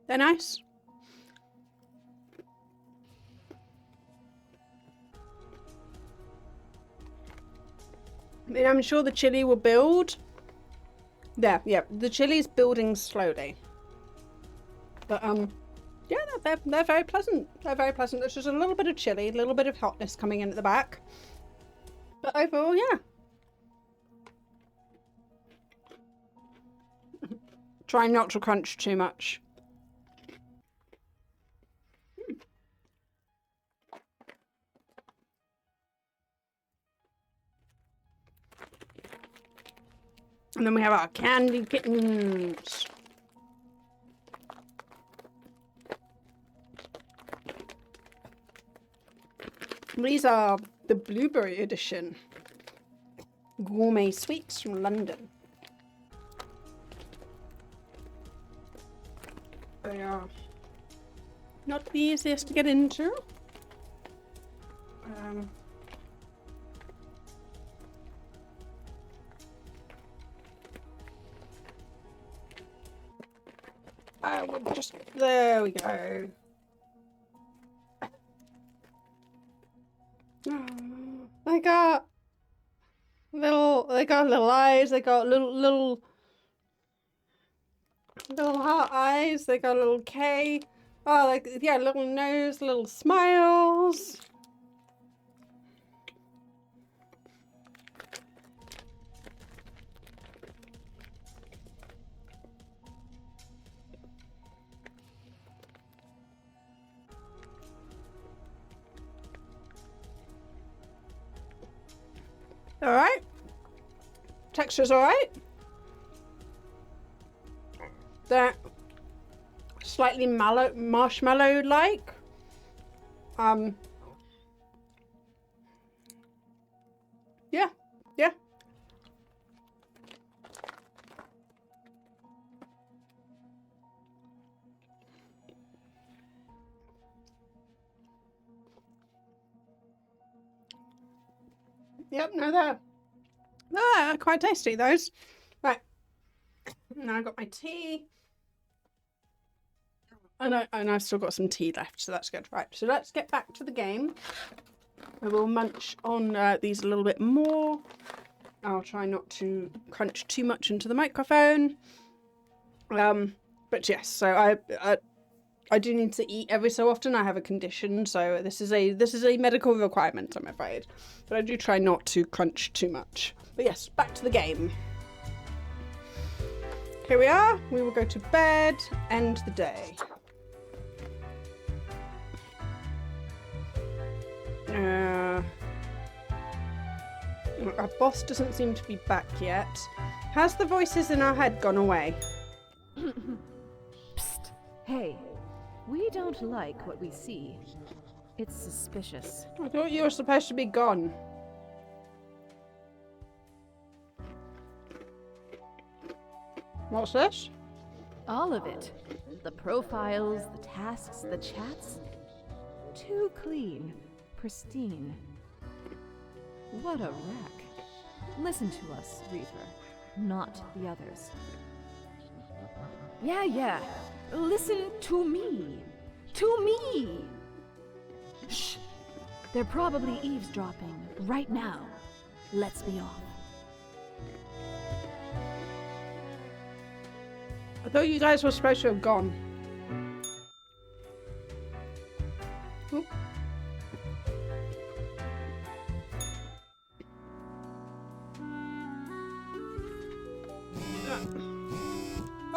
They're nice. I mean, I'm sure the chili will build. Yeah, the chili's building slowly. But yeah, they're very pleasant. They're very pleasant. There's just a little bit of chili, a little bit of hotness coming in at the back. But overall, yeah. Try not to crunch too much. And then we have our candy kittens. These are the blueberry edition. Gourmet sweets from London. They are not the easiest to get into. I will just, there we go. They got little eyes. They got little heart eyes. They got a little K Oh, like, yeah, little nose, little smiles. All right. Texture's all right. They're slightly marshmallow-like. Yeah, yeah. Yep, no, they're quite tasty, those. Right. Now I've got my tea. And I've still got some tea left, so that's good. Right, so let's get back to the game. I will munch on these a little bit more. I'll try not to crunch too much into the microphone. But yes, so I do need to eat every so often. I have a condition, so this is a medical requirement, I'm afraid. But I do try not to crunch too much. But yes, back to the game. Here we are. We will go to bed, end the day. Our boss doesn't seem to be back yet. Has the voices in our head gone away? Psst. Hey, we don't like what we see. It's suspicious. I thought you were supposed to be gone. What's this? All of it. The profiles, the tasks, the chats. Too clean. Pristine. What a wreck. Listen to us, Reaper, not the others. Yeah. Listen to me. To me! Shh. They're probably eavesdropping right now. Let's be off. I thought you guys were supposed to have gone. Oop.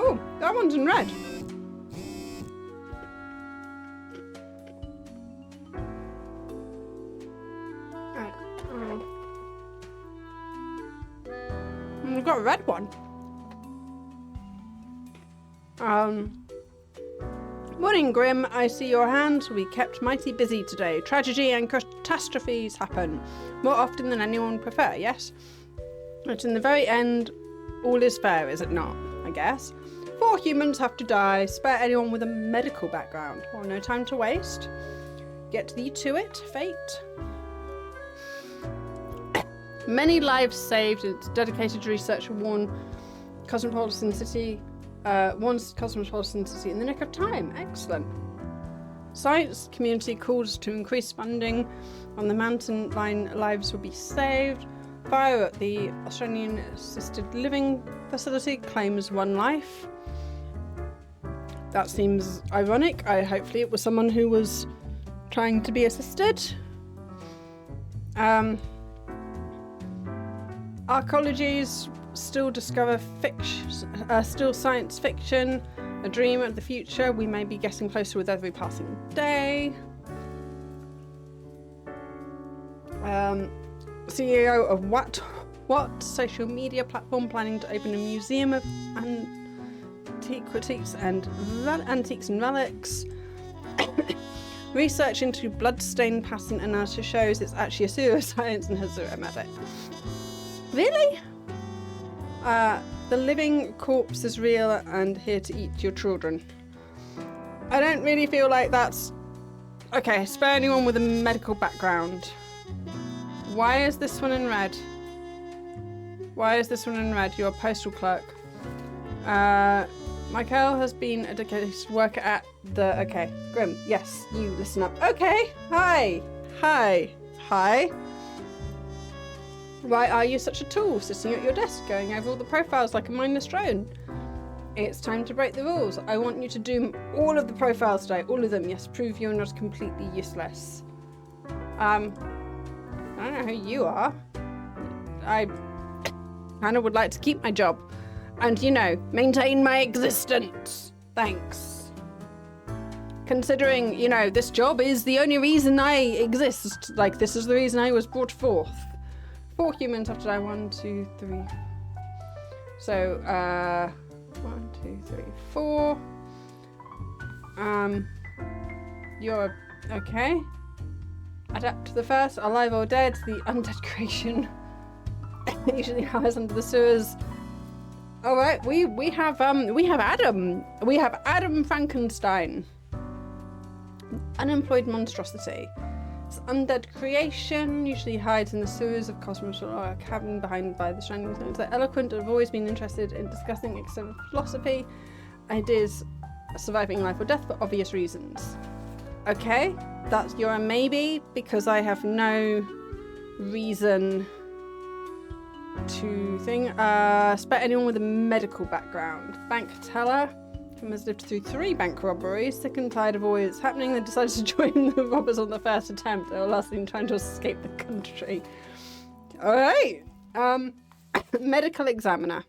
Oh, that one's in red. We've got a red one. Morning, Grim. I see your hand. We kept mighty busy today. Tragedy and catastrophes happen more often than anyone would prefer, yes? But in the very end, all is fair, is it not? I guess. 4 humans have to die. Spare anyone with a medical background. Well, no time to waste. Get thee to it, fate. Many lives saved. It's dedicated to research one cosmopolitan city. One's cosmopolitan city in the nick of time. Excellent. Science community calls to increase funding on the mountain line. Lives will be saved. Fire at the Australian assisted living facility claims 1 life. That seems ironic. Hopefully it was someone who was trying to be assisted. Archaeologies still discover still science fiction, a dream of the future. We may be getting closer with every passing day. CEO of what social media platform planning to open a museum of antiquities and antiques and relics. Research into bloodstain pattern analysis shows it's actually a pseudoscience and has 0 medic. Really? The living corpse is real and here to eat your children. I don't really feel like that's... Okay, spare anyone with a medical background. Why is this one in red? Why is this one in red? You're a postal clerk. Michael has been a dedicated worker at the... Okay, Grim, yes, you listen up. Okay, hi. Why are you such a tool, sitting at your desk, going over all the profiles like a mindless drone? It's time to break the rules. I want you to do all of the profiles today. All of them. Yes, prove you're not completely useless. I don't know who you are. I kind of would like to keep my job. And, you know, maintain my existence. Thanks. Considering, you know, this job is the only reason I exist. Like, this is the reason I was brought forth. 4 humans have to die. 1, 2, 3. So, 1, 2, 3, 4. You're okay. Adapt to the first, alive or dead. The undead creation usually hides under the sewers. All right, we have Adam. We have Adam Frankenstein, unemployed monstrosity. It's undead creation, usually hides in the sewers of Cosmos or a cabin behind by the shining stones. They're eloquent and have always been interested in discussing external philosophy, ideas, surviving life or death for obvious reasons. Okay, that's you're a maybe because I have no reason to think. Spare anyone with a medical background. Bank teller. Who has lived through 3 bank robberies, sick and tired of always happening, they decided to join the robbers on the first attempt. They were last seen trying to escape the country. Alright. Medical examiner.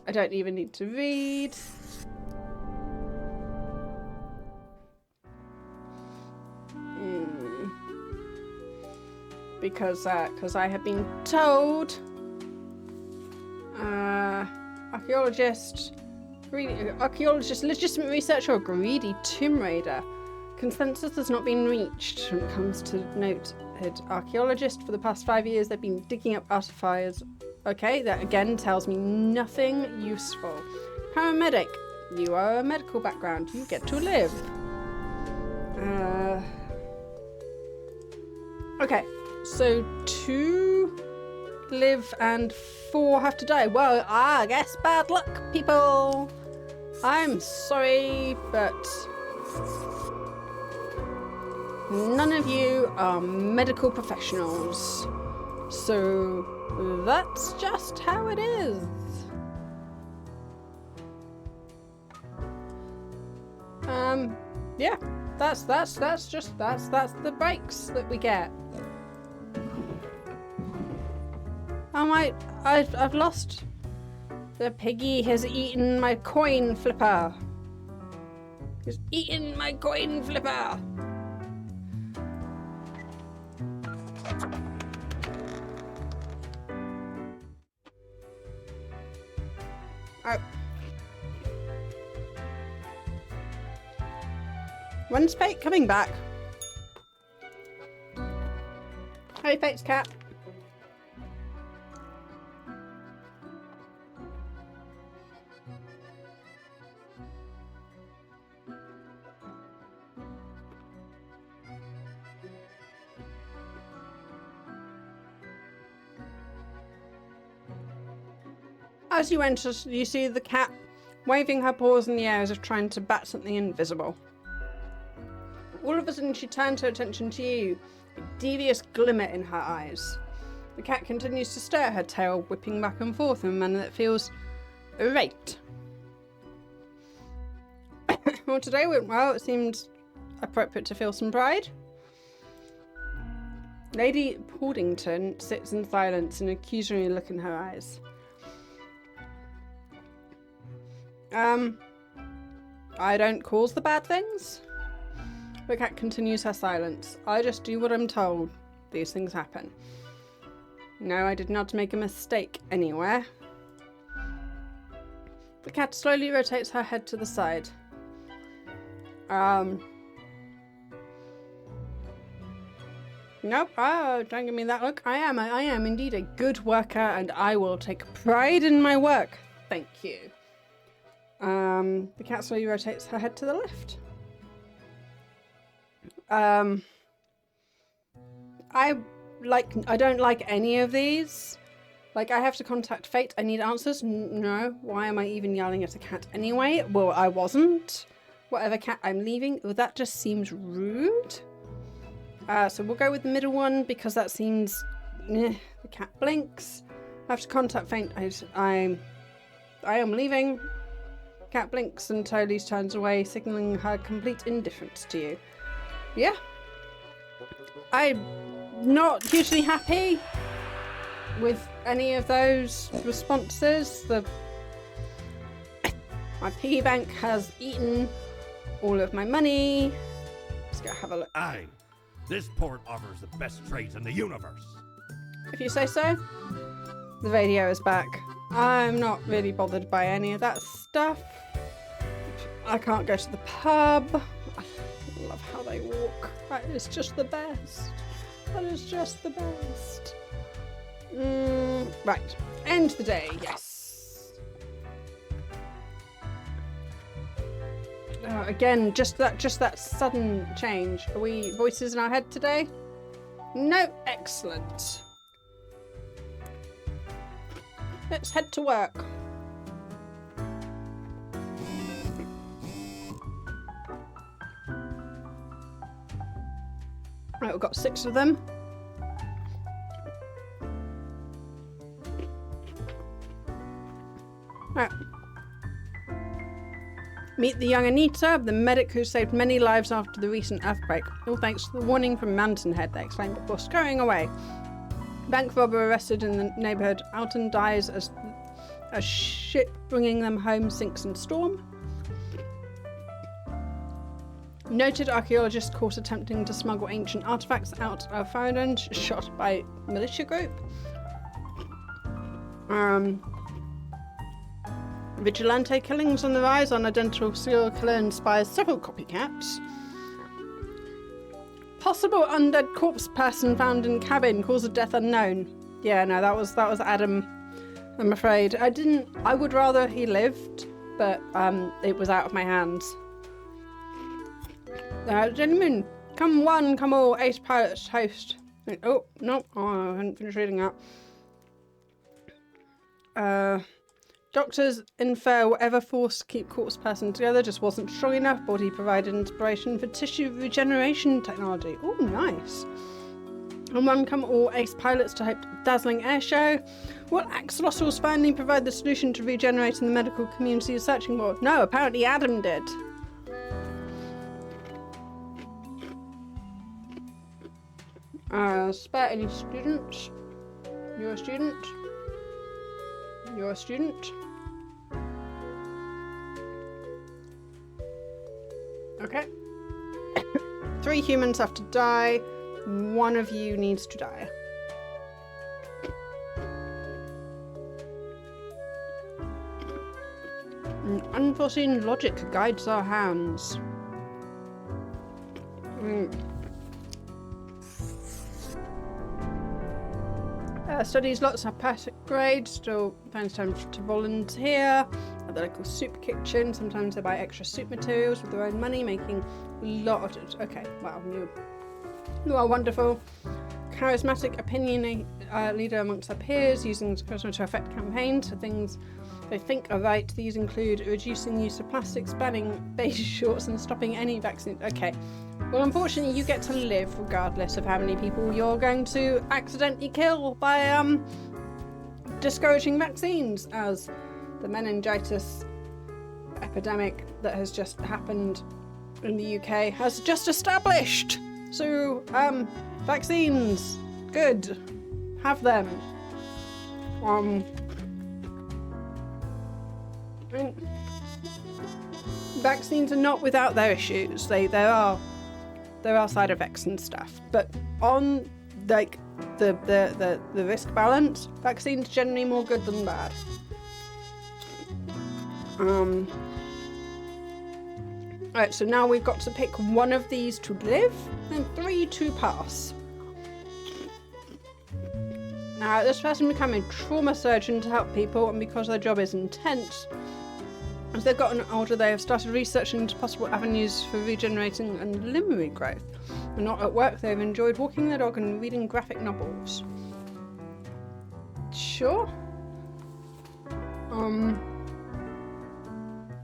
I don't even need to read. Because I have been told. Archaeologist, legitimate researcher, or greedy tomb raider. Consensus has not been reached when it comes to noted archaeologist. For the past 5 years, they've been digging up artifacts. Okay, that again tells me nothing useful. Paramedic, you are a medical background. You get to live. Okay, so 2 live and 4 have to die. Well, I guess bad luck, people. I'm sorry, but none of you are medical professionals. So that's just how it is. Yeah, that's the breaks that we get. I've lost. The piggy has eaten my coin flipper. He's eaten my coin flipper. Oh. When's Fate coming back? Hey, Fate's cat. As you enter, you see the cat waving her paws in the air as if trying to bat something invisible. All of a sudden, she turns her attention to you, a devious glimmer in her eyes. The cat continues to stare, her tail whipping back and forth in a manner that feels irate. Well, today went well. It seemed appropriate to feel some pride. Lady Paddington sits in silence, an accusatory look in her eyes. I don't cause the bad things. The cat continues her silence. I just do what I'm told. These things happen. No, I did not make a mistake anywhere. The cat slowly rotates her head to the side. Nope, oh, don't give me that look. I am indeed a good worker and I will take pride in my work. Thank you. The cat slowly rotates her head to the left. I don't like any of these. Like, I have to contact Fate. I need answers. No. Why am I even yelling at a cat anyway? Well, I wasn't. Whatever cat I'm leaving. Oh, that just seems rude. So we'll go with the middle one because that seems... the cat blinks. I have to contact Fate. I am leaving. Cat blinks and Tolese turns away, signaling her complete indifference to you. Yeah. I'm not hugely happy with any of those responses. My piggy bank has eaten all of my money. Let's go have a look. Aye, this port offers the best trades in the universe. If you say so. The radio is back. I'm not really bothered by any of that stuff. I can't go to the pub. I love how they walk. That is just the best. That is just the best. Right. End the day, yes. Again, just that sudden change. Are we voices in our head today? No, excellent. Let's head to work. Right, we've got 6 of them. Right. Meet the young Anita, the medic who saved many lives after the recent earthquake. All thanks to the warning from Mountain Head, they explained before scurrying away. Bank robber arrested in the neighbourhood. Alton dies as a ship bringing them home sinks in storm. Noted archaeologist caught attempting to smuggle ancient artefacts out of Farraland, shot by militia group. Vigilante killings on the rise. Unidentified serial killer inspires several copycats. Possible undead corpse person found in cabin, cause of death unknown. Yeah, no, that was Adam. I'm afraid. I would rather he lived, but it was out of my hands. Gentlemen, come one, come all, ace pilots, host. Oh, no, I hadn't finished reading that. Doctors infer whatever force to keep corpse person together just wasn't strong enough. Body provided inspiration for tissue regeneration technology. Oh, nice. And one come all ace pilots to hope dazzling air show. What axolotls finally provide the solution to regenerating the medical community is searching for? No, apparently Adam did. Spare any students? You're a student? You're a student? Okay. 3 humans have to die. 1 of you needs to die. Unforeseen logic guides our hands. Studies lots of passing grades, still finds time to volunteer at the local soup kitchen. Sometimes they buy extra soup materials with their own money, making a lot of it. Okay, wow, you are wonderful. Charismatic opinion leader amongst their peers, using charisma to affect campaigns for things they think are right. These include reducing use of plastics, banning beige shorts, and stopping any vaccine. Okay. Well, unfortunately, you get to live regardless of how many people you're going to accidentally kill by discouraging vaccines, as the meningitis epidemic that has just happened in the UK has just established. So, vaccines, good, have them. Vaccines are not without their issues. There are side effects and stuff, but on like the risk balance, vaccines are generally more good than bad. Alright, so now we've got to pick 1 of these to live and 3 to pass. Now, this person became a trauma surgeon to help people, and because their job is intense, as they've gotten older, they have started researching into possible avenues for regenerating and limb regrowth. When not at work, they've enjoyed walking their dog and reading graphic novels. Sure.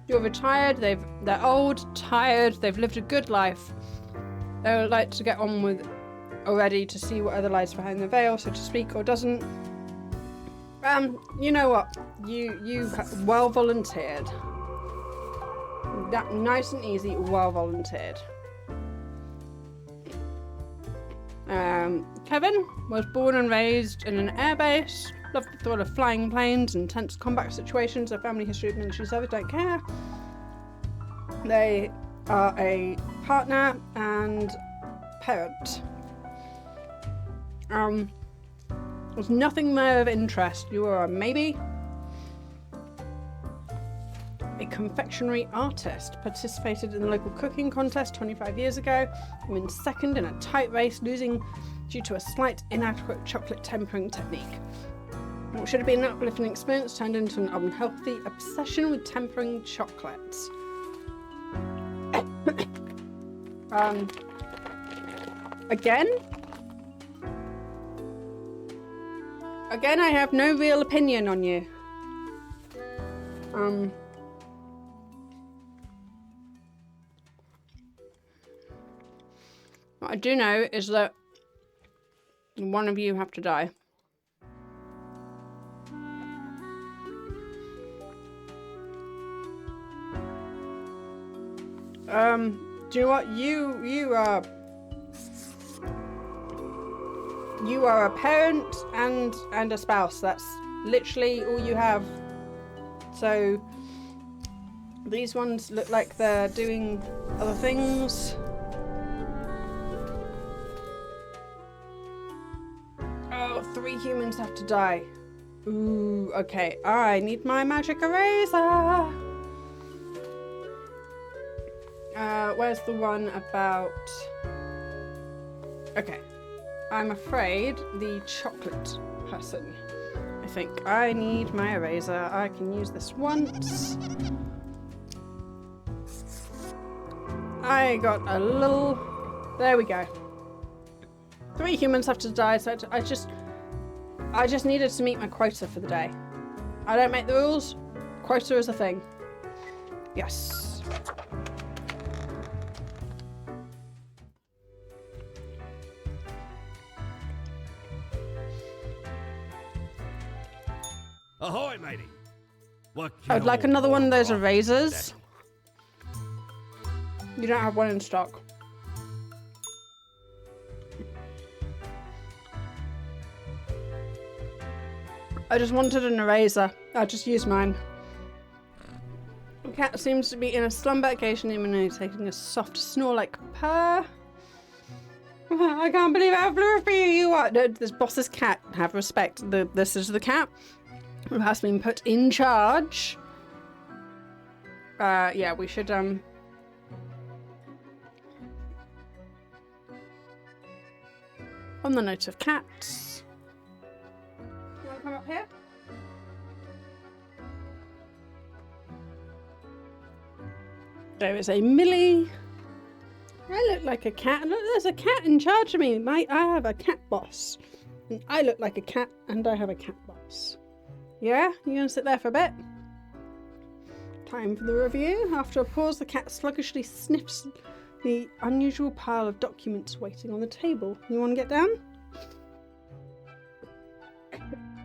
You're retired, they're old, tired, they've lived a good life. They would like to get on with already to see what other lies behind the veil, so to speak, or doesn't. You know what? You well volunteered. That nice and easy, well volunteered. Kevin was born and raised in an airbase. Loved the thrill of flying planes, intense combat situations. Their family history of military service, don't care. They are a partner and parent. There's nothing there of interest. You are a maybe. A confectionery artist, participated in the local cooking contest 25 years ago, wins second in a tight race, losing due to a slight inadequate chocolate tempering technique. What should have been an uplifting experience turned into an unhealthy obsession with tempering chocolates. Again, I have no real opinion on you. What I do know is that one of you have to die. Do you know what? You are a parent and a spouse. That's literally all you have. So these ones look like they're doing other things. Oh, 3 humans have to die. Ooh, okay. I need my magic eraser. Where's the one about... Okay. I'm afraid the chocolate person. I think I need my eraser. I can use this once. I got a little... There we go. 3 humans have to die, so I just needed to meet my quota for the day. I don't make the rules. Quota is a thing. Yes. Ahoy, matey! I'd like another one of those erasers. You don't have one in stock. I just wanted an eraser. I'll just use mine. The cat seems to be in a slumber, occasionally taking a soft snore like purr. I can't believe how fluffy you are. No, this boss's cat. Have respect. This is the cat who has been put in charge. Yeah, we should, On the note of cats. You want to come up here? There is a Millie. I look like a cat. Look, there's a cat in charge of me. I have a cat boss. And I look like a cat, and I have a cat boss. Yeah? You gonna sit there for a bit? Time for the review. After a pause, the cat sluggishly sniffs the unusual pile of documents waiting on the table. You want to get down?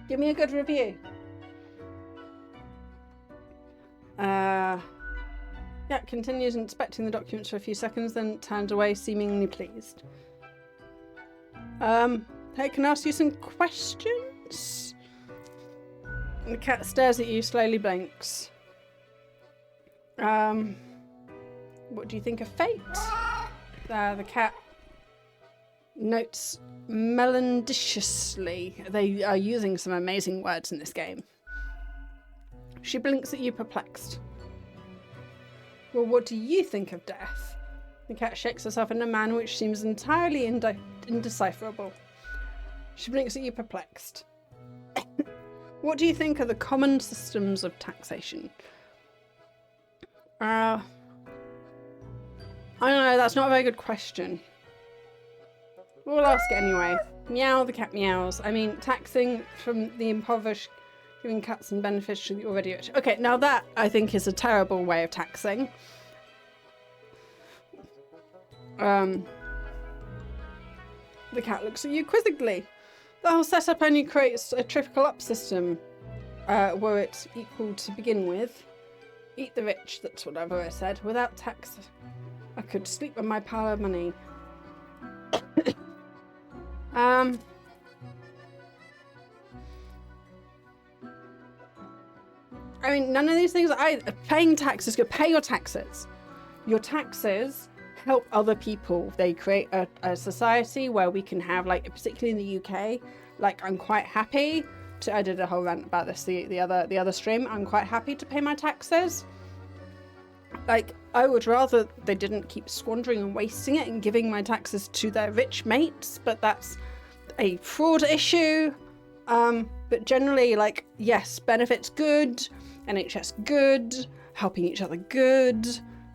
Give me a good review. Yeah, continues inspecting the documents for a few seconds, then turns away, seemingly pleased. Hey, can I ask you some questions? The cat stares at you, slowly blinks. What do you think of fate? The cat notes melodiciously. They are using some amazing words in this game. She blinks at you, perplexed. Well, what do you think of death? The cat shakes herself in a manner which seems entirely indecipherable. She blinks at you, perplexed. What do you think are the common systems of taxation? I don't know, that's not a very good question. We'll ask it anyway. Meow, the cat meows. I mean, taxing from the impoverished, giving cats and benefits to the already rich. Okay, now that, I think, is a terrible way of taxing. The cat looks at you quizzically. The whole setup only creates a trickle-up system, were it equal to begin with. Eat the rich, that's what I've always said. Without tax, I could sleep on my pile of money. I mean, none of these things. Paying taxes. Go pay your taxes. Your taxes help other people. They create a society where we can have, like, particularly in the UK. Like, I'm quite happy to. I did a whole rant about this the other stream. I'm quite happy to pay my taxes. Like, I would rather they didn't keep squandering and wasting it and giving my taxes to their rich mates. But that's a fraud issue. But generally, like, yes, benefits good. NHS good, helping each other good,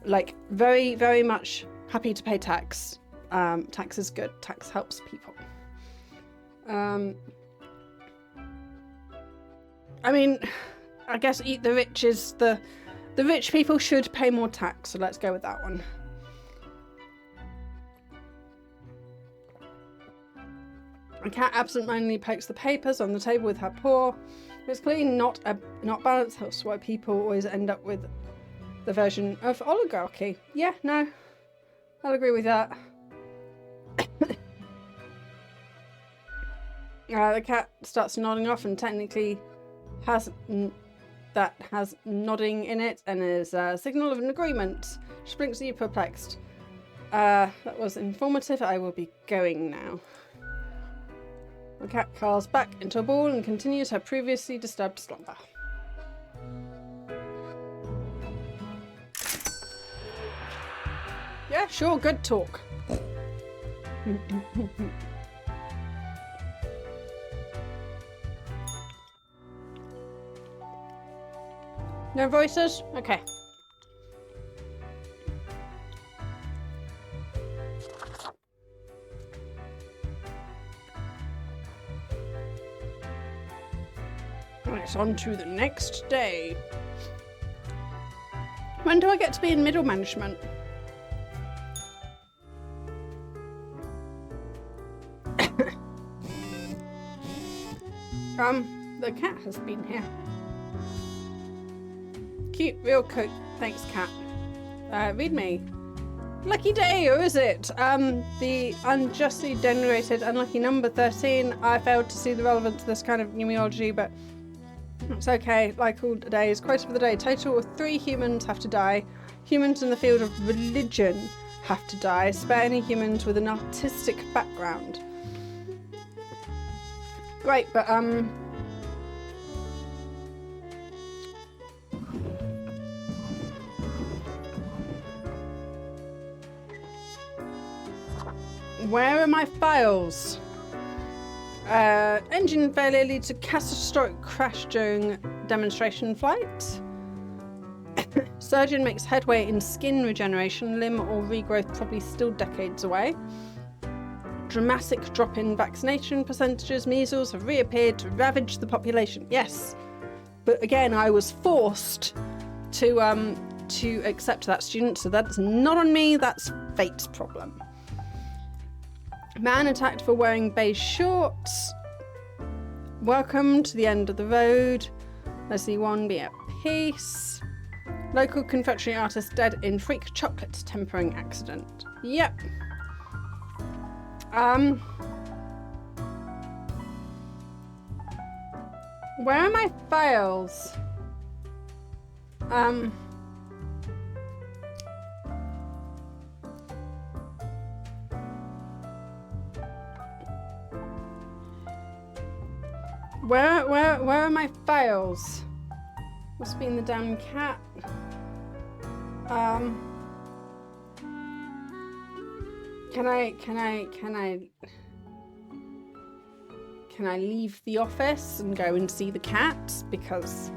like very, very much happy to pay tax. Tax is good. Tax helps people. I mean, I guess eat the rich is the rich people should pay more tax, so let's go with that one. A cat absentmindedly pokes the papers on the table with her paw. It's clearly not balanced. That's why people always end up with the version of oligarchy. Yeah, no, I'll agree with that. The cat starts nodding off and technically has nodding in it and is a signal of an agreement. She blinks at you perplexed. That was informative. I will be going now. The cat curls back into a ball and continues her previously disturbed slumber. Yeah, sure, good talk. No voices? Okay. It's on to the next day. When do I get to be in middle management? The cat has been here. Cute, real cute. Thanks, cat. Read me. Lucky day, or is it? The unjustly generated unlucky number 13. I failed to see the relevance of this kind of numerology, but it's okay. Like all days. Quote of the day. Total of 3 humans have to die. Humans in the field of religion have to die. Spare any humans with an artistic background. Great, but where are my files? Engine failure leads to catastrophic crash during demonstration flight. Surgeon makes headway in skin regeneration, limb or regrowth probably still decades away. Dramatic drop in vaccination percentages. Measles have reappeared to ravage the population. Yes, but again, I was forced to accept that student, so that's not on me. That's fate's problem. Man attacked for wearing beige shorts. Welcome to the end of the road. Leslie 1, be at peace. Local confectionery artist dead in freak chocolate tempering accident. Yep. Where are my files? Where are my files? Must be in the damn cat. Can I leave the office and go and see the cat? Because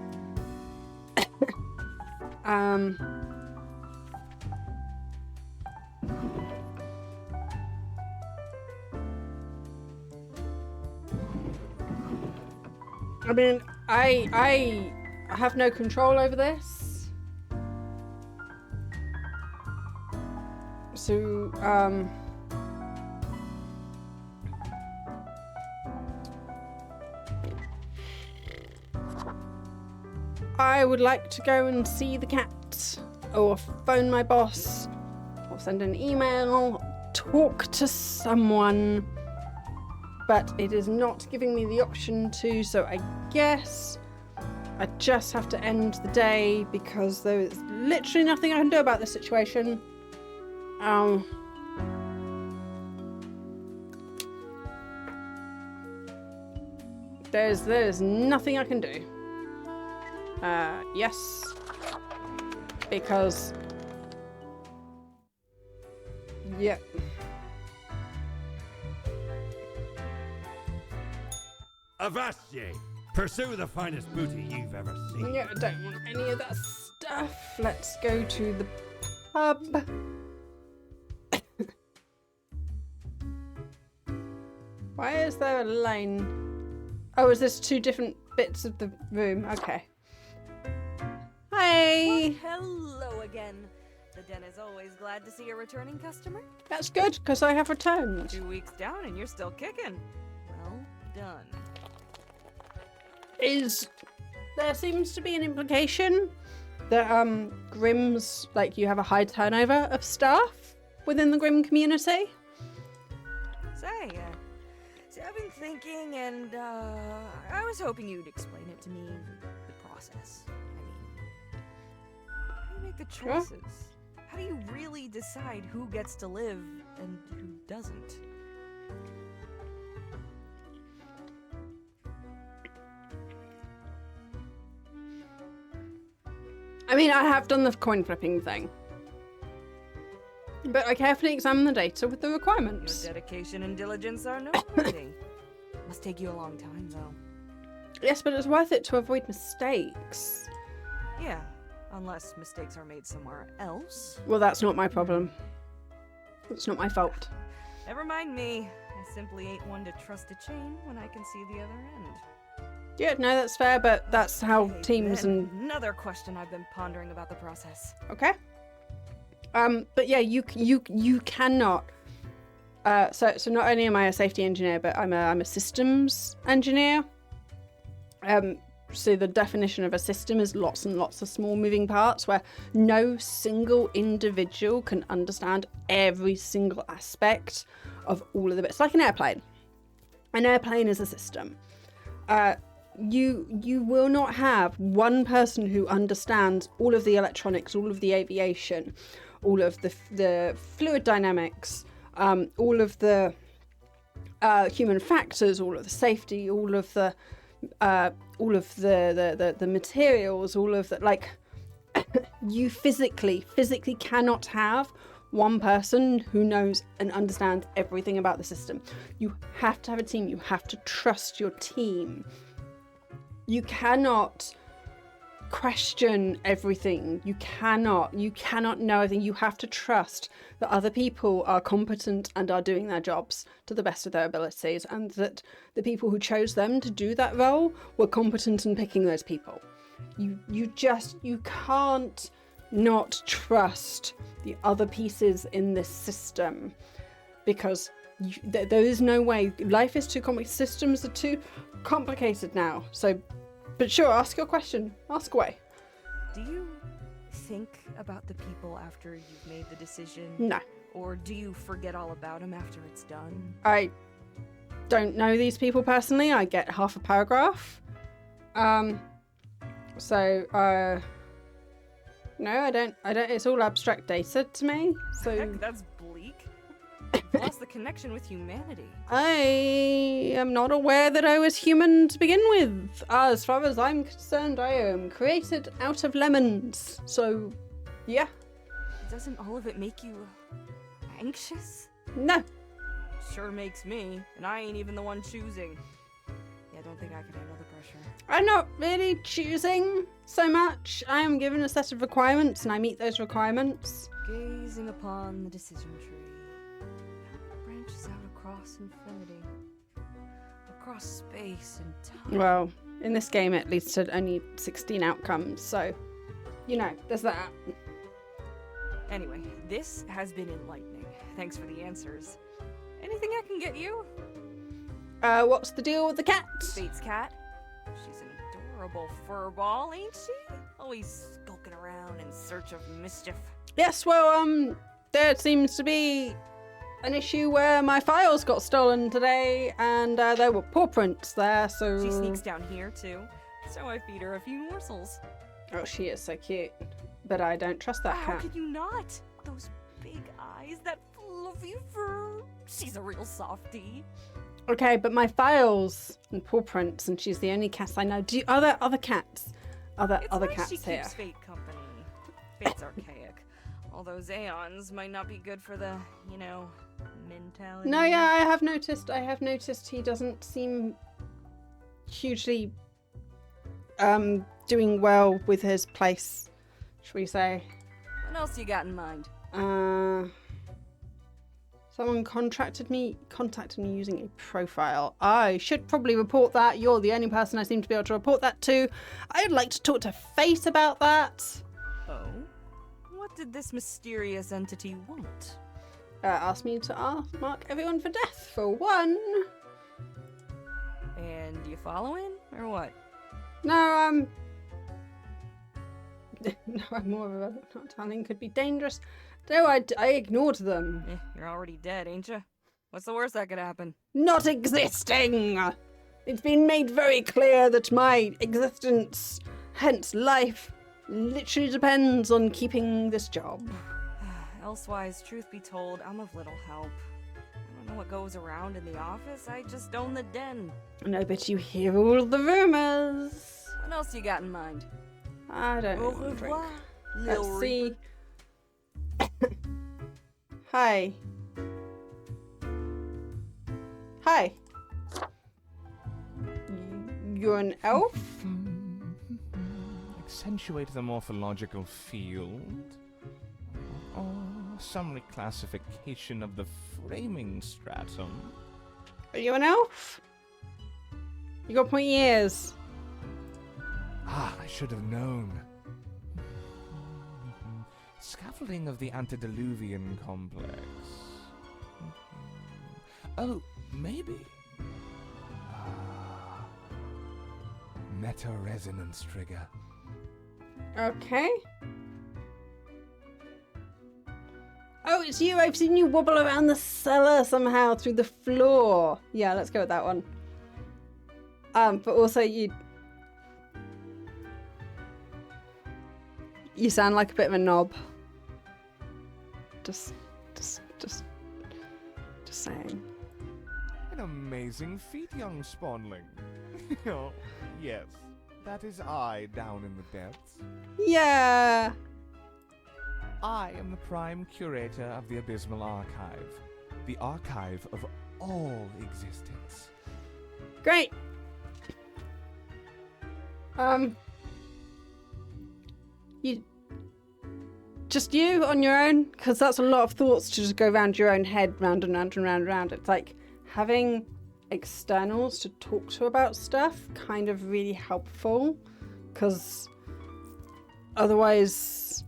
I mean, I have no control over this. So, I would like to go and see the cat. or phone my boss, or send an email, talk to someone, but it is not giving me the option to, so I guess I just have to end the day because there is literally nothing I can do about this situation. There's nothing I can do. Yes. Because... yeah. Avast ye! Pursue the finest booty you've ever seen. Yeah, I don't want any of that stuff. Let's go to the pub. Why is there a lane? Oh, is this two different bits of the room? Okay. Hi! Hello again. The den is always glad to see a returning customer. That's good, because I have returned. 2 weeks down and you're still kicking. Well done. There seems to be an implication that Grimm's, like, you have a high turnover of staff within the Grimm community. Say, I've been thinking, and I was hoping you'd explain it to me, the process. I mean, how do you make the choices? How do you really decide who gets to live and who doesn't? I mean, I have done the coin flipping thing. But I carefully examine the data with the requirements. Your dedication and diligence are noteworthy. Must take you a long time, though. Yes, but it's worth it to avoid mistakes. Yeah, unless mistakes are made somewhere else. Well, that's not my problem. It's not my fault. Never mind me. I simply ain't one to trust a chain when I can see the other end. Yeah, no, that's fair, but that's how Okay, teams then and... Another question I've been pondering about the process. Okay. But yeah, you cannot... So not only am I a safety engineer, but I'm a systems engineer. So the definition of a system is lots and lots of small moving parts where no single individual can understand every single aspect of all of the bits. Like an airplane. An airplane is a system. You will not have one person who understands all of the electronics, all of the aviation, all of the fluid dynamics, all of the human factors, all of the safety, all of the materials, all of the, like, you physically cannot have one person who knows and understands everything about the system. You have to have a team. You have to trust your team. You cannot question everything. You cannot know everything. You have to trust that other people are competent and are doing their jobs to the best of their abilities, and that the people who chose them to do that role were competent in picking those people. You can't not trust the other pieces in this system, because there is no way. Life is too complicated. Systems are too complicated now. So, but sure, ask your question. Ask away. Do you think about the people after you've made the decision? No. Or do you forget all about them after it's done? I don't know these people personally. I get half a paragraph. No, I don't. It's all abstract data to me. So Heck, that's bleak. You've lost the connection with humanity. I am not aware that I was human to begin with. As far as I'm concerned, I am created out of lemons. So, yeah. Doesn't all of it make you anxious? No. Sure makes me, and I ain't even the one choosing. Yeah, I don't think I could handle the pressure. I'm not really choosing so much. I am given a set of requirements, and I meet those requirements. Gazing upon the decision tree. Branches out across infinity. Across space and time. Well, in this game it leads to only 16 outcomes, so, you know, there's that. Anyway, this has been enlightening. Thanks for the answers. Anything I can get you? What's the deal with the cat? Fate's cat. She's an adorable furball, ain't she? Always skulking around around in search of mischief? Yes, well, there seems to be an issue where my files got stolen today, and there were paw prints there, so... She sneaks down here, too. So I feed her a few morsels. Oh, she is so cute. But I don't trust that How cat. could you not? Those big eyes, that fluffy fur. She's a real softie. Okay, but my files and paw prints, and she's the only cat I know. Are there other cats? Other It's cats she here? keeps Fate company. Fate's archaic. All those aeons might not be good for the, mentality. No, yeah, I have noticed he doesn't seem hugely doing well with his place, shall we say. What else you got in mind? Someone contacted me using a profile. I should probably report that. You're the only person I seem to be able to report that to. I'd like to talk to Fate about that. Oh? What did this mysterious entity want? Asked me to mark everyone for death, for one. And you following, or what? No, no, I'm more of a not telling could be dangerous. No, I ignored them. You're already dead, ain't you? What's the worst that could happen? Not existing! It's been made very clear that my existence, hence life, literally depends on keeping this job. Elsewise, truth be told, I'm of little help. I don't know what goes around in the office, I just own the den. No, but you hear all the rumors. What else you got in mind? I don't Au know. Drink. revoir, Let's Lil see. Reaper. Hi. Hi. You're an elf? Accentuate the morphological field. Or some reclassification of the framing stratum. Are you an elf? You got pointy ears. Ah, I should have known. Scaffolding of the antediluvian complex. Oh, maybe. Meta-resonance trigger. Okay. Oh, it's you. I've seen you wobble around the cellar somehow through the floor. Yeah, let's go with that one. But also you sound like a bit of a knob. Just saying. An amazing feat, young spawnling. Oh, yes. That is I down in the depths. Yeah. I am the prime curator of the Abysmal Archive. The archive of all existence. Great. You on your own? Because that's a lot of thoughts to just go round your own head, round and round and round and round. It's like having externals to talk to about stuff, kind of really helpful, because otherwise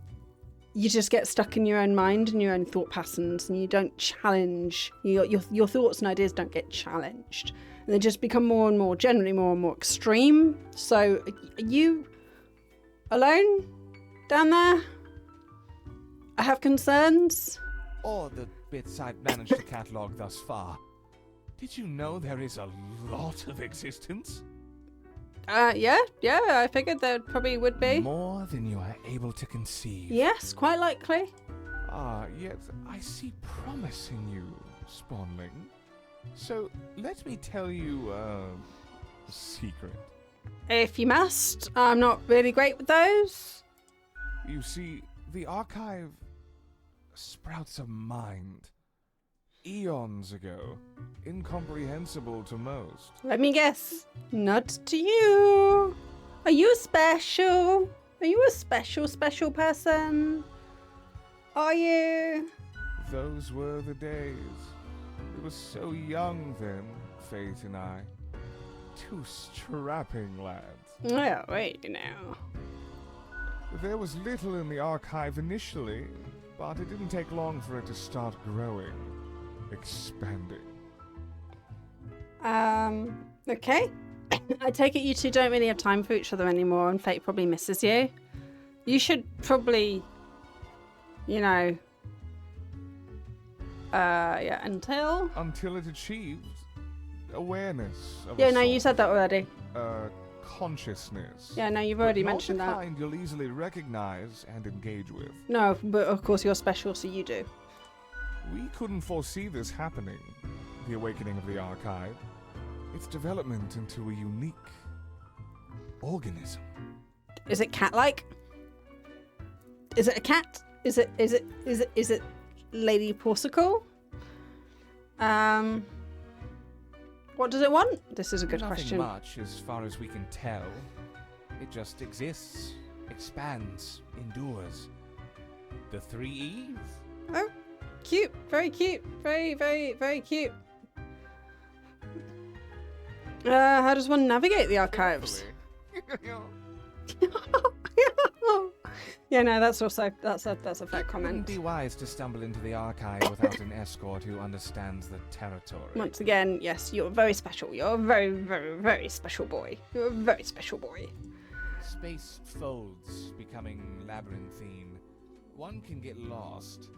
you just get stuck in your own mind and your own thought patterns, and you don't challenge, your thoughts and ideas don't get challenged, and they just become more and more, generally more and more extreme. So, are you alone down there? I have concerns. Or the bits I've managed to catalogue thus far. Did you know there is a lot of existence? Yeah, I figured there probably would be. More than you are able to conceive. Yes, quite likely. Ah, yet I see promise in you, Spawnling. So, let me tell you a secret. If you must. I'm not really great with those. You see, the archive sprouts a mind. Eons ago. Incomprehensible to most. Let me guess. Not to you. Are you special? Are you a special person? Are you? Those were the days. We were so young then, Fate and I. Two strapping lads. Oh, wait now. There was little in the archive initially, but it didn't take long for it to start growing, expanding. Okay. I take it you two don't really have time for each other anymore, and Fate probably misses you. you should probably, you know, until it achieves awareness of yeah, a no, you sort, said that already. consciousness. Yeah, no, you've but already not mentioned the that. kind you'll easily recognize and engage with. No, but of course you're special, so you do. We couldn't foresee this happening, the awakening of the archive. Its development into a unique organism. Is it cat-like? Is it a cat? Is it Lady Porsicle? What does it want? This is a good Nothing question. much, as far as we can tell. It just exists, expands, endures. The 3 E's? Oh, cute. Very cute. Very, very, very cute. How does one navigate the archives? Yeah, no, that's a fair It comment. wouldn't be wise to stumble into the archive without an escort who understands the territory. Once again, yes, you're very special. You're a very, very, very special boy. You're a very special boy. Space folds becoming labyrinthine. One can get lost.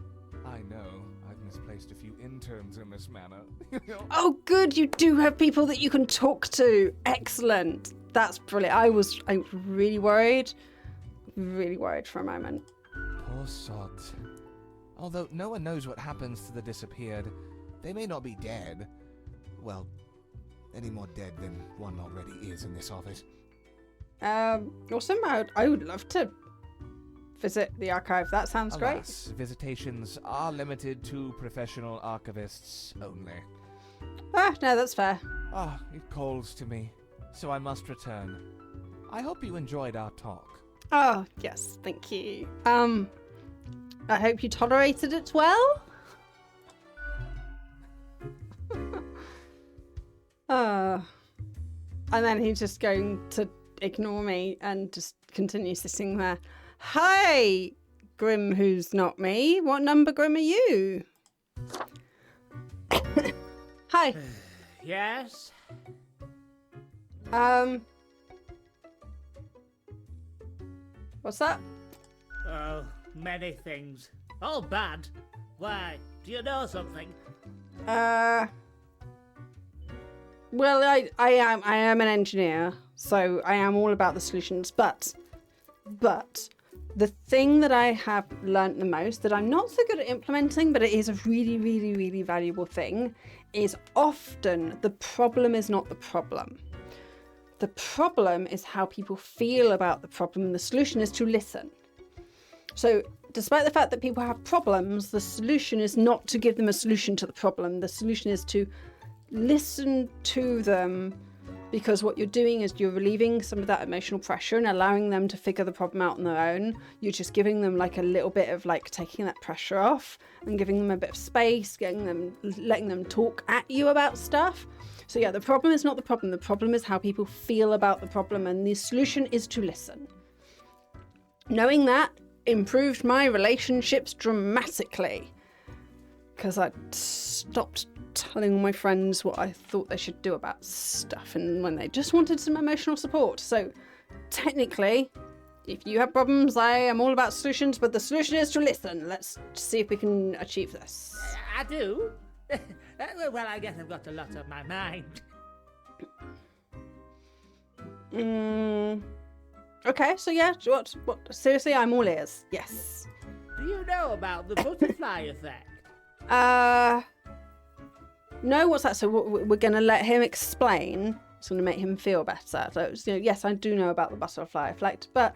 I know, I've misplaced a few interns in this manner. Oh, good, you do have people that you can talk to. Excellent. That's brilliant. I was really worried for a moment. Poor sods. Although no one knows what happens to the disappeared, they may not be dead. Well, any more dead than one already is in this office. Awesome. I would love to visit the archive. That sounds Alas, visitations are limited to professional archivists only. great. No, that's fair. Ah, it calls to me, so I must return. I hope you enjoyed our talk. Oh, yes, thank you. I hope you tolerated it well. And then he's just going to ignore me and just continue sitting there. Hi, Grim, who's not me. What number Grim are you? Hi. Yes? What's that? Oh, many things. All bad. Why? Do you know something? Well, I am an engineer, so I am all about the solutions, but the thing that I have learnt the most, that I'm not so good at implementing, but it is a really, really, really valuable thing, is often the problem is not the problem. The problem is how people feel about the problem, and the solution is to listen. So, despite the fact that people have problems, the solution is not to give them a solution to the problem. The solution is to listen to them, because what you're doing is you're relieving some of that emotional pressure and allowing them to figure the problem out on their own. You're just giving them like a little bit of like taking that pressure off and giving them a bit of space, letting them talk at you about stuff. So yeah, the problem is not the problem. The problem is how people feel about the problem, and the solution is to listen. Knowing that improved my relationships dramatically, because I stopped telling all my friends what I thought they should do about stuff, and when they just wanted some emotional support. So technically, if you have problems, I am all about solutions, but the solution is to listen. Let's see if we can achieve this. I do. Well, I guess I've got a lot on my mind. Okay, so yeah, what? Seriously, I'm all ears. Yes. Do you know about the butterfly effect? No, what's that? So we're going to let him explain. It's going to make him feel better. So, yes, I do know about the butterfly effect, but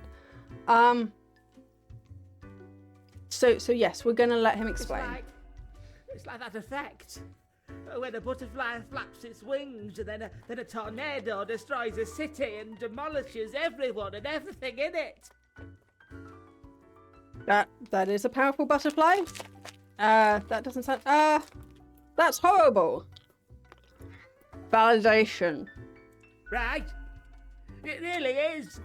so yes, we're going to let him explain. It's like that effect when a butterfly flaps its wings, and then a tornado destroys a city and demolishes everyone and everything in it. That is a powerful butterfly. That doesn't sound. That's horrible. Validation. Right? It really is.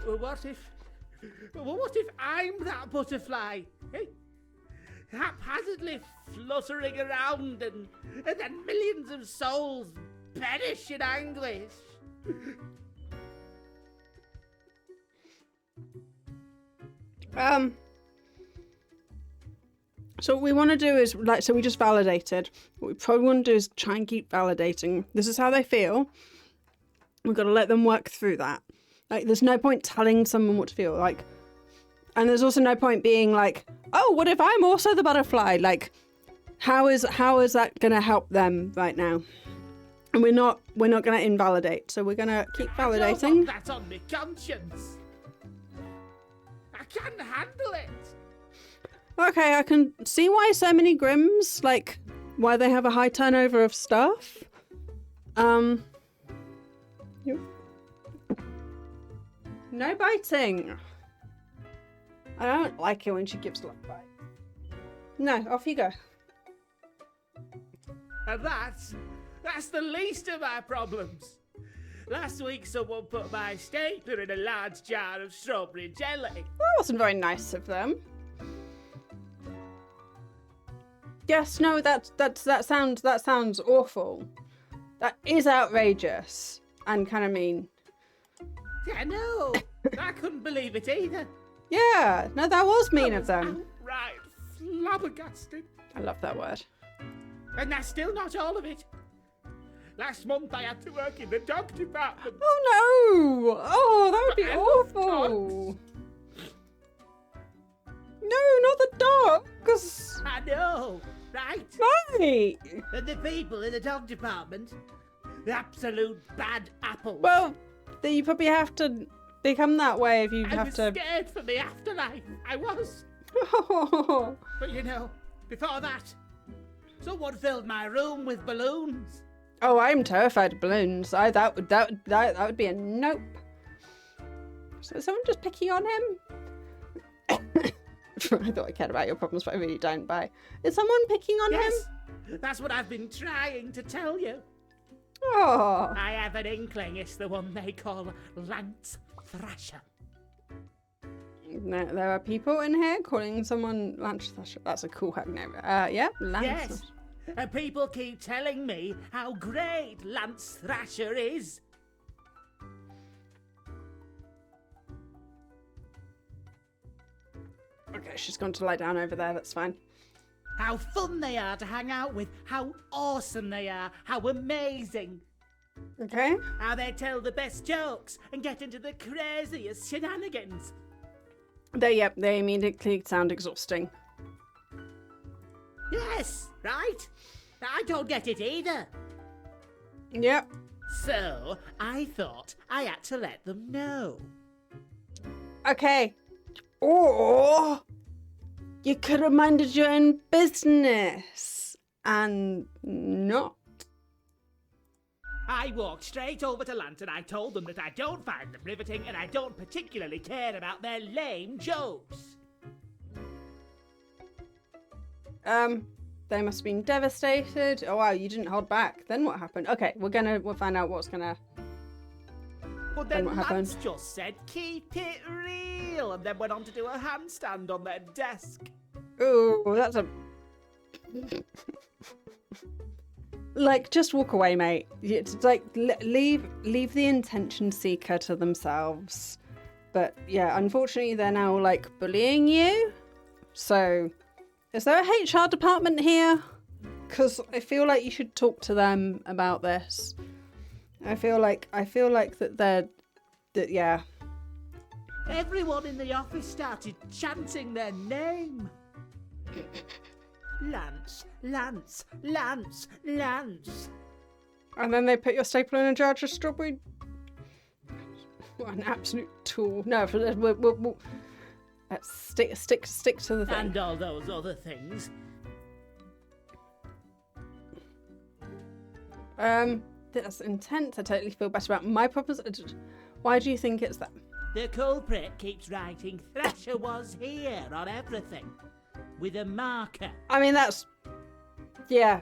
Well, what if I'm that butterfly? Eh? Haphazardly fluttering around, and then millions of souls perish in anguish. So what we want to do is, like, so we just validated. What we probably want to do is try and keep validating. This is how they feel. We've got to let them work through that. Like, there's no point telling someone what to feel. Like, and there's also no point being like, oh, what if I'm also the butterfly? Like, how is that going to help them right now? And we're not going to invalidate. So we're going to keep I don't validating. want that on my conscience. I can't handle it. Okay, I can see why so many Grims, like, why they have a high turnover of staff. Yep. No biting. I don't like it when she gives love bite. No, off you go. And that's the least of my problems. Last week someone put my stapler in a large jar of strawberry jelly. That wasn't very nice of them. Yes, no, that sounds awful. That is outrageous and kind of mean. Yeah, no, I couldn't believe it either. Yeah, no, that was mean of them. Right, flabbergasted. I love that word. And that's still not all of it. Last month I had to work in the dog department. Oh no! Oh, that would be I love awful. No, not the dogs. I know, right? Right. And the people in the dog department, the absolute bad apples. Well, then you probably have to become that way if you I have was to. scared for the afterlife. I was. Oh. But you know, before that, someone filled my room with balloons. Oh, I'm terrified of balloons. That would be a nope. So is someone just picking on him? I thought I cared about your problems, but I really don't. Bye. Is someone picking on Yes, him? that's what I've been trying to tell you. Oh. I have an inkling it's the one they call Lance Thrasher. No, there are people in here calling someone Lance Thrasher. That's a cool hack name. Yeah, Lance. Yes, and people keep telling me how great Lance Thrasher is. Okay, she's gone to lie down over there. That's fine. How fun they are to hang out with, how awesome they are, how amazing. Okay. How they tell the best jokes and get into the craziest shenanigans. They immediately sound exhausting. Yes, right? I don't get it either. Yep. So, I thought I had to let them know. Okay. Or you could have minded your own business and not. I walked straight over to Lance and I told them that I don't find them riveting and I don't particularly care about their lame jokes. They must have been devastated. Oh wow, you didn't hold back. Then what happened? Okay, we'll find out what's gonna. But Then then what Lance happened? just said, keep it real, and then went on to do a handstand on their desk. Ooh, that's a. Like, just walk away, mate. It's like leave the intention seeker to themselves. But yeah, unfortunately, they're now like bullying you. So, is there a HR department here? Because I feel like you should talk to them about this. I feel like that yeah. Everyone in the office started chanting their name. Lance, Lance, Lance, Lance. And then they put your stapler in a jar of strawberry. What an absolute tool. No, we'll stick to the thing. And all those other things. That's intense. I totally feel better about my problems. Why do you think it's that? The culprit keeps writing Thrasher was here on everything. With a marker. I mean, that's... Yeah.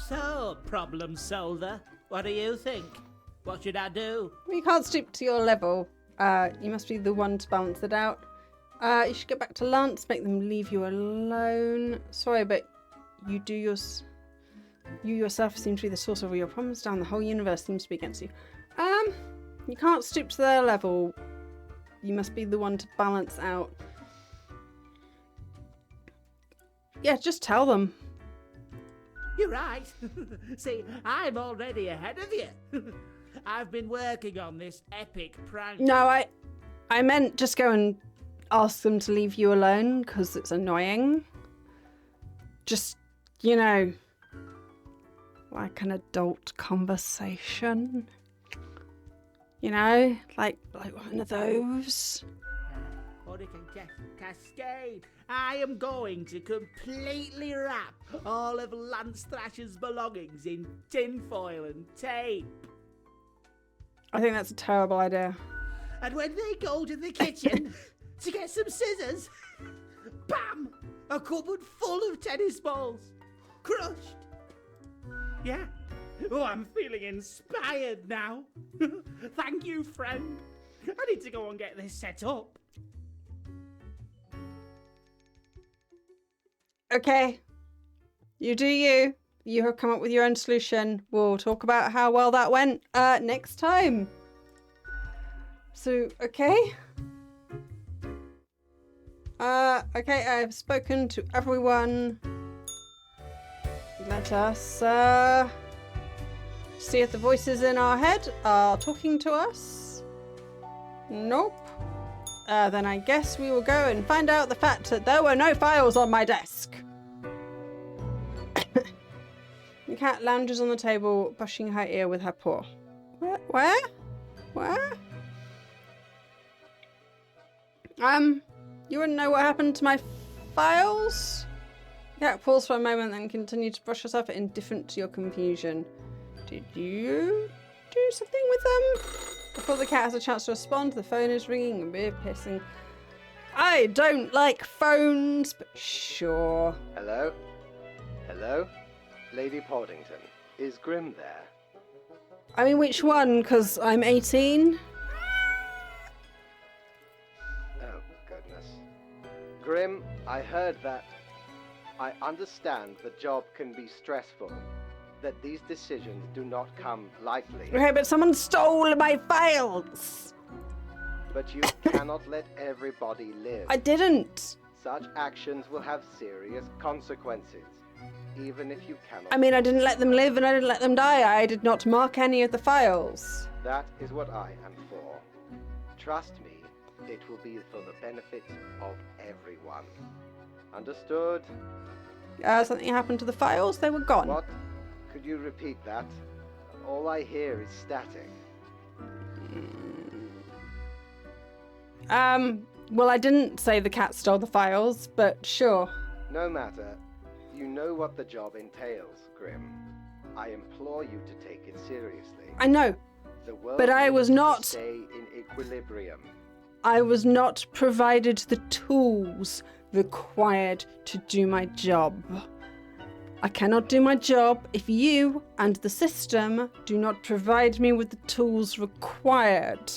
So, problem solver, what do you think? What should I do? You can't stoop to your level. You must be the one to balance it out. You should get back to Lance, make them leave you alone. Sorry, but you do your... You yourself seem to be the source of all your problems. Down the whole universe seems to be against you. You can't stoop to their level. You must be the one to balance out. Yeah, just tell them. You're right. See, I'm already ahead of you. I've been working on this epic prank. No, I meant just go and ask them to leave you alone, because it's annoying. Just, you know, like an adult conversation. You know, like one of those. Hurricane Cascade. I am going to completely wrap all of Lance Thrasher's belongings in tinfoil and tape. I think that's a terrible idea. And when they go to the kitchen to get some scissors, bam! A cupboard full of tennis balls. Crushed. Yeah. Oh, I'm feeling inspired now. Thank you, friend. I need to go and get this set up. Okay. You do you. You have come up with your own solution. We'll talk about how well that went next time. So, okay. Okay, I've spoken to everyone. Let us see if the voices in our head are talking to us. Nope. Then I guess we will go and find out the fact that there were no files on my desk. The cat lounges on the table, brushing her ear with her paw. Where? You wouldn't know what happened to my files? The cat paused for a moment, then continued to brush herself, indifferent to your confusion. Did you do something with them? Before the cat has a chance to respond, the phone is ringing and we're pissing. I don't like phones, but sure. Hello? Hello? Lady Poddington, is Grim there? I mean, which one? Because I'm 18. Oh, goodness. Grim, I heard that. I understand the job can be stressful, that these decisions do not come lightly. Okay, but someone stole my files. But you cannot let everybody live. I didn't. Such actions will have serious consequences, even if you cannot. I mean, I didn't let them live and I didn't let them die. I did not mark any of the files. That is what I am for. Trust me, it will be for the benefit of everyone. Understood? Something happened to the files. They were gone. What? Could you repeat that? All I hear is static. Well, I didn't say the cat stole the files, but sure. No matter. You know what the job entails, Grim. I implore you to take it seriously. I know. The world But I was needs to not- stay in equilibrium. I was not provided the tools required to do my job. I cannot do my job if you and the system do not provide me with the tools required.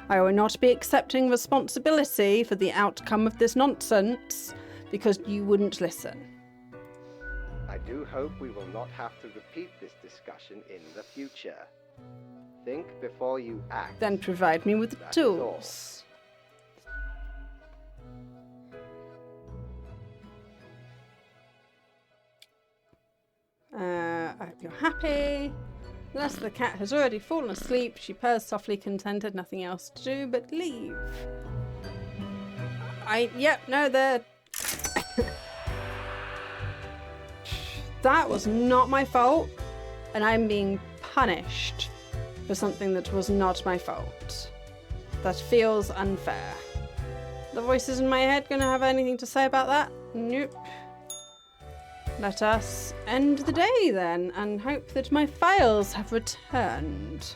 I will not be accepting responsibility for the outcome of this nonsense because you wouldn't listen. I do hope we will not have to repeat this discussion in the future. Think before you act. Then provide me with the That is all. tools. I hope you're happy. The rest of the cat has already fallen asleep. She purrs softly, contented, nothing else to do but leave. They're... That was not my fault, and I'm being punished for something that was not my fault. That feels unfair. The voices in my head gonna have anything to say about that? Nope. Let us end the day then, and hope that my files have returned.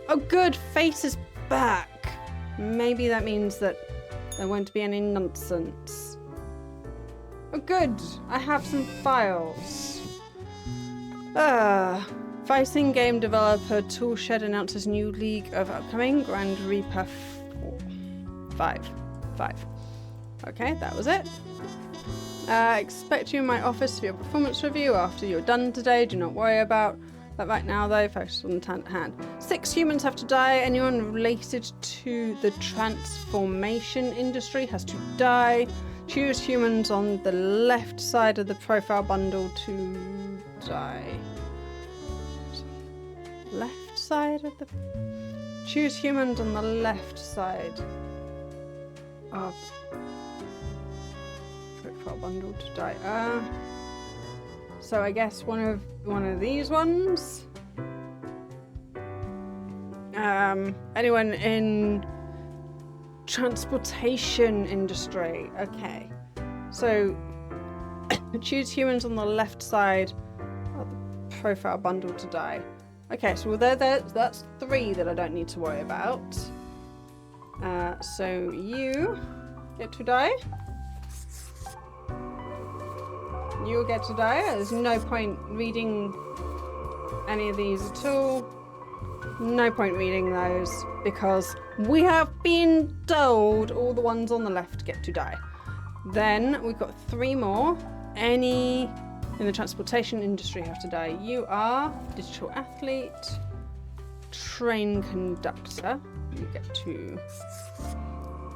Oh good, Face is back. Maybe that means that there won't be any nonsense. Oh good, I have some files. Fighting game developer Toolshed announces new league of upcoming Grand REPO 5. Okay, that was it. Expect you in my office for your performance review after you're done today. Do not worry about that right now, though. Focus on the hand. 6 humans have to die. Anyone related to the transformation industry has to die. Choose humans on the left side of the profile bundle to die. Left side of the... Choose humans on the left side of profile bundle to die. So I guess one of these ones. Anyone in transportation industry. Okay. So choose humans on the left side of the profile bundle to die. Okay, so that's 3 that I don't need to worry about. So you get to die. You'll get to die. There's no point reading any of these at all. No point reading those because we have been told all the ones on the left get to die. Then we've got 3 more. Any in the transportation industry have to die. You are digital athlete, train conductor. You get to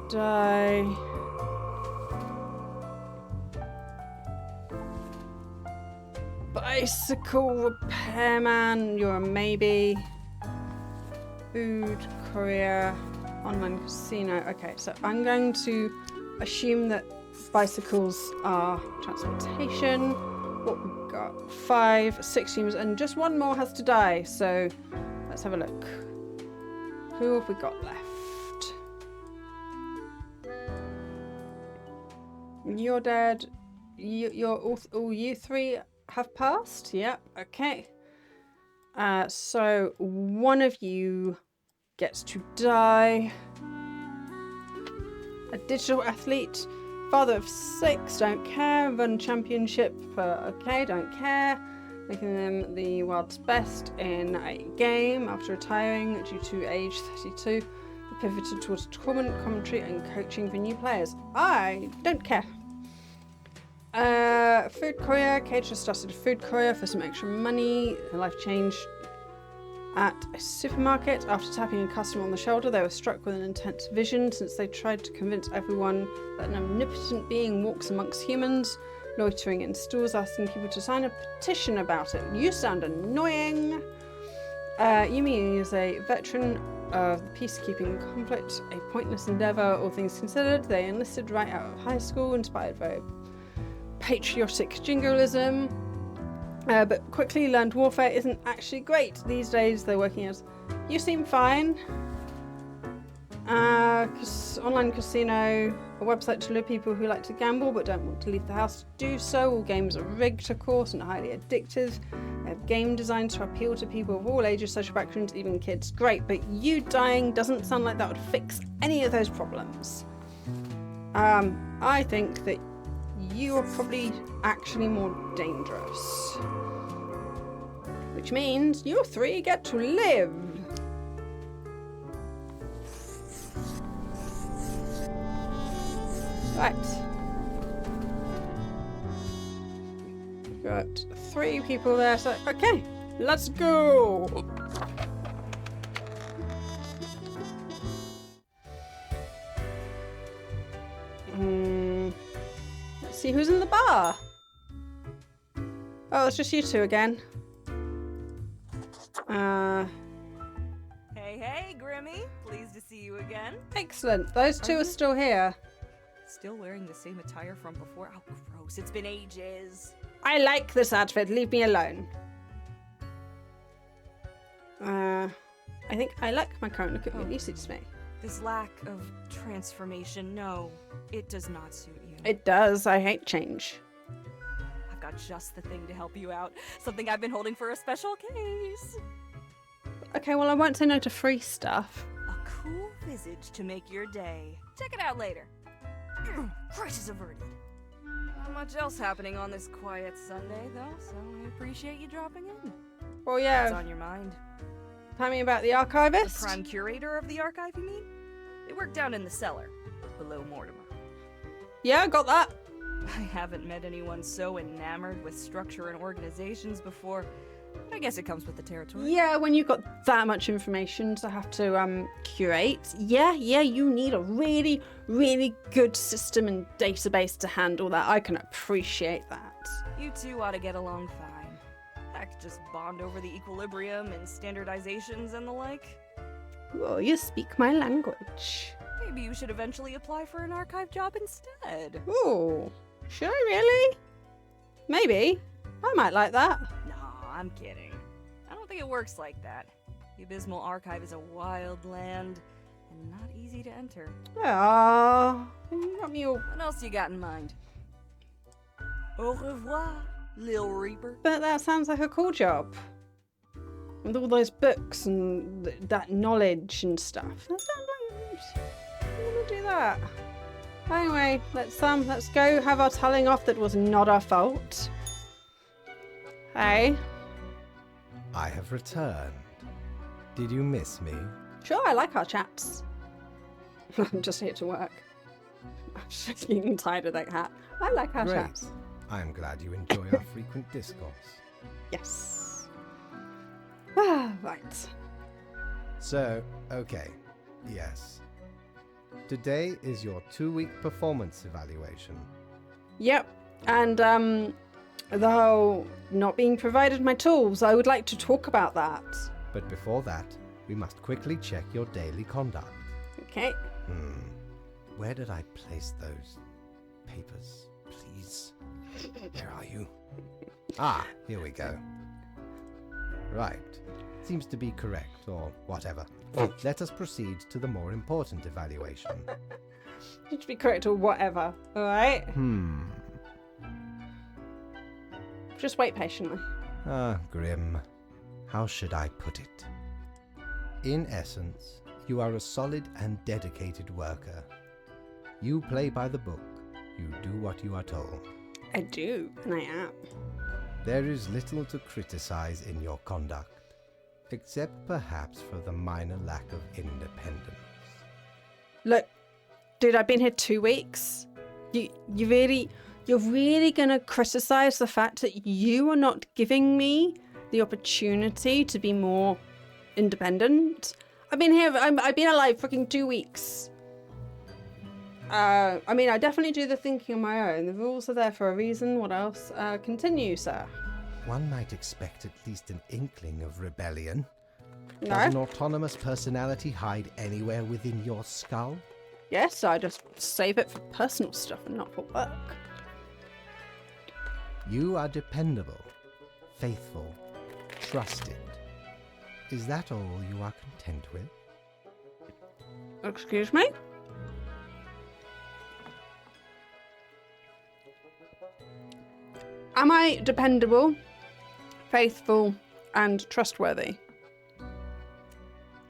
die. Bicycle repairman, you're a maybe. Food, courier, online casino. Okay, so I'm going to assume that bicycles are transportation. What we've got? 5, 6 humans, and just 1 more has to die. So let's have a look. Who have we got left? You're dead. You're all you 3 have passed. Yep. Okay. So one of you gets to die. A digital athlete, father of 6, don't care. Run championship, okay, don't care. Making them the world's best in a game after retiring due to age 32. They pivoted towards tournament commentary and coaching for new players. I don't care. Food courier, Kate just started a food courier for some extra money. Her life changed at a supermarket. After tapping a customer on the shoulder, they were struck with an intense vision since they tried to convince everyone that an omnipotent being walks amongst humans, loitering in stores, asking people to sign a petition about it. You sound annoying. Yumi is a veteran of the peacekeeping conflict, a pointless endeavour, all things considered. They enlisted right out of high school, inspired by patriotic jingoism, but quickly learned warfare isn't actually great. These days they're working as... You seem fine. Online casino, a website to lure people who like to gamble but don't want to leave the house to do so. All games are rigged, of course, and highly addictive. They have game designs to appeal to people of all ages, social backgrounds, even kids. Great, but you dying doesn't sound like that would fix any of those problems. I think that you are probably actually more dangerous. Which means you 3 get to live. Right. We've got 3 people there, so okay, let's go. Let's see who's in the bar. Oh, it's just you 2 again. Hey, Grimmy. Pleased to see you again. Excellent. Those 2 are still here. Still wearing the same attire from before? Oh, gross. It's been ages. I like this outfit. Leave me alone. I think I like my current look. It really suits me. This lack of transformation, no, it does not suit you. It does. I hate change. I've got just the thing to help you out. Something I've been holding for a special case. Okay, well, I won't say no to free stuff. A cool visage to make your day. Check it out later. Crisis averted. Not much else happening on this quiet Sunday, though, so I appreciate you dropping in. Well, yeah. What's on your mind? Tell me about the archivist. The prime curator of the archive, you mean? They work down in the cellar, below Mortimer. Yeah, got that. I haven't met anyone so enamored with structure and organizations before. I guess it comes with the territory. Yeah, when you've got that much information to have to curate, yeah, you need a really, really good system and database to handle that. I can appreciate that. You two ought to get along fine. Heck, just bond over the equilibrium and standardizations and the like. Oh, you speak my language. Maybe you should eventually apply for an archive job instead. Oh, should I really? Maybe. I might like that. Nah, I'm kidding. I don't think it works like that. The Abysmal Archive is a wild land and not easy to enter. Ah, you got me all... What else you got in mind? Au revoir, Lil Reaper. But that sounds like a cool job. With all those books and that knowledge and stuff. That sounds like... I want to do that. Anyway, let's go have our telling off that was not our fault. Hey. I have returned. Did you miss me? Sure, I like our chats. I'm just here to work. I'm just getting tired of that hat. I like our Great. chats. I'm glad you enjoy our frequent discourse. Yes. Right. So, okay. Yes. Today is your 2-week performance evaluation. Yep. And though not being provided my tools, I would like to talk about that. But before that, we must quickly check your daily conduct. Okay. Where did I place those papers, please? Where are you? Ah, here we go. Right. Seems to be correct, or whatever. Let us proceed to the more important evaluation. You should be correct or whatever, alright? Just wait patiently. Ah, Grim. How should I put it? In essence, you are a solid and dedicated worker. You play by the book. You do what you are told. I do, and I am. There is little to criticize in your conduct, except perhaps for the minor lack of independence. Look, dude, I've been here 2 weeks. You're really gonna criticize the fact that you are not giving me the opportunity to be more independent? I've been here, I've been alive freaking 2 weeks. I mean, I definitely do the thinking on my own. The rules are there for a reason. What else? Continue, sir. One might expect at least an inkling of rebellion. No? Does an autonomous personality hide anywhere within your skull? Yes, I just save it for personal stuff and not for work. You are dependable, faithful, trusted. Is that all you are content with? Excuse me? Am I dependable, faithful, and trustworthy?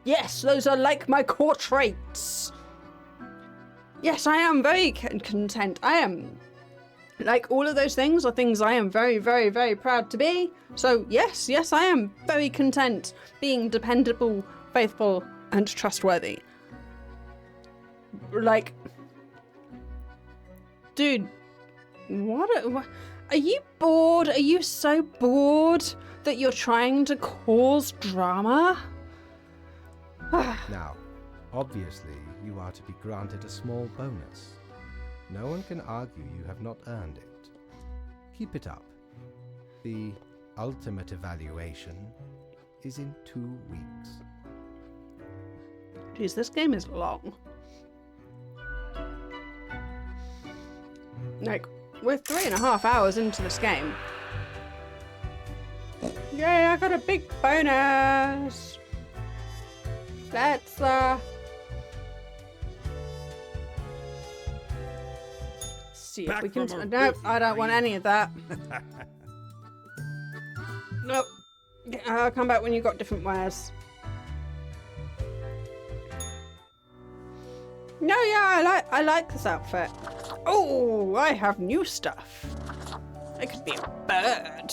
Yes, those are like my core traits. Yes, I am very content. I am. Like, all of those things are things I am very, very, very proud to be. So, yes, I am very content being dependable, faithful, and trustworthy. Like, dude, what are you bored? Are you so bored that you're trying to cause drama? Now, obviously, you are to be granted a small bonus. No one can argue you have not earned it. Keep it up. The ultimate evaluation is in 2 weeks. Jeez, this game is long. Like, we're 3.5 hours into this game. Yay, I got a big bonus! Let's, see if Back we can... from a Nope, busy I don't want night. any of that. Nope. I'll come back when you've got different wares. No, yeah, I like this outfit. Oh, I have new stuff. I could be a bird.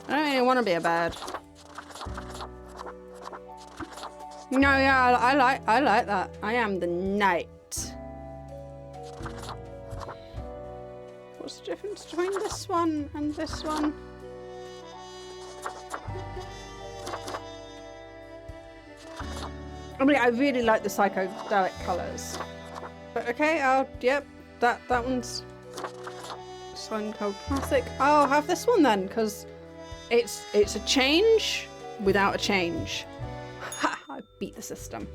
I don't even want to be a bird. No, yeah, I like that. I am the knight. difference between this one and this one? I mean, I really like the psychedelic colours. But okay, yep, that one's Stone Cold Classic. I'll have this one then, because it's a change without a change. Ha! I beat the system.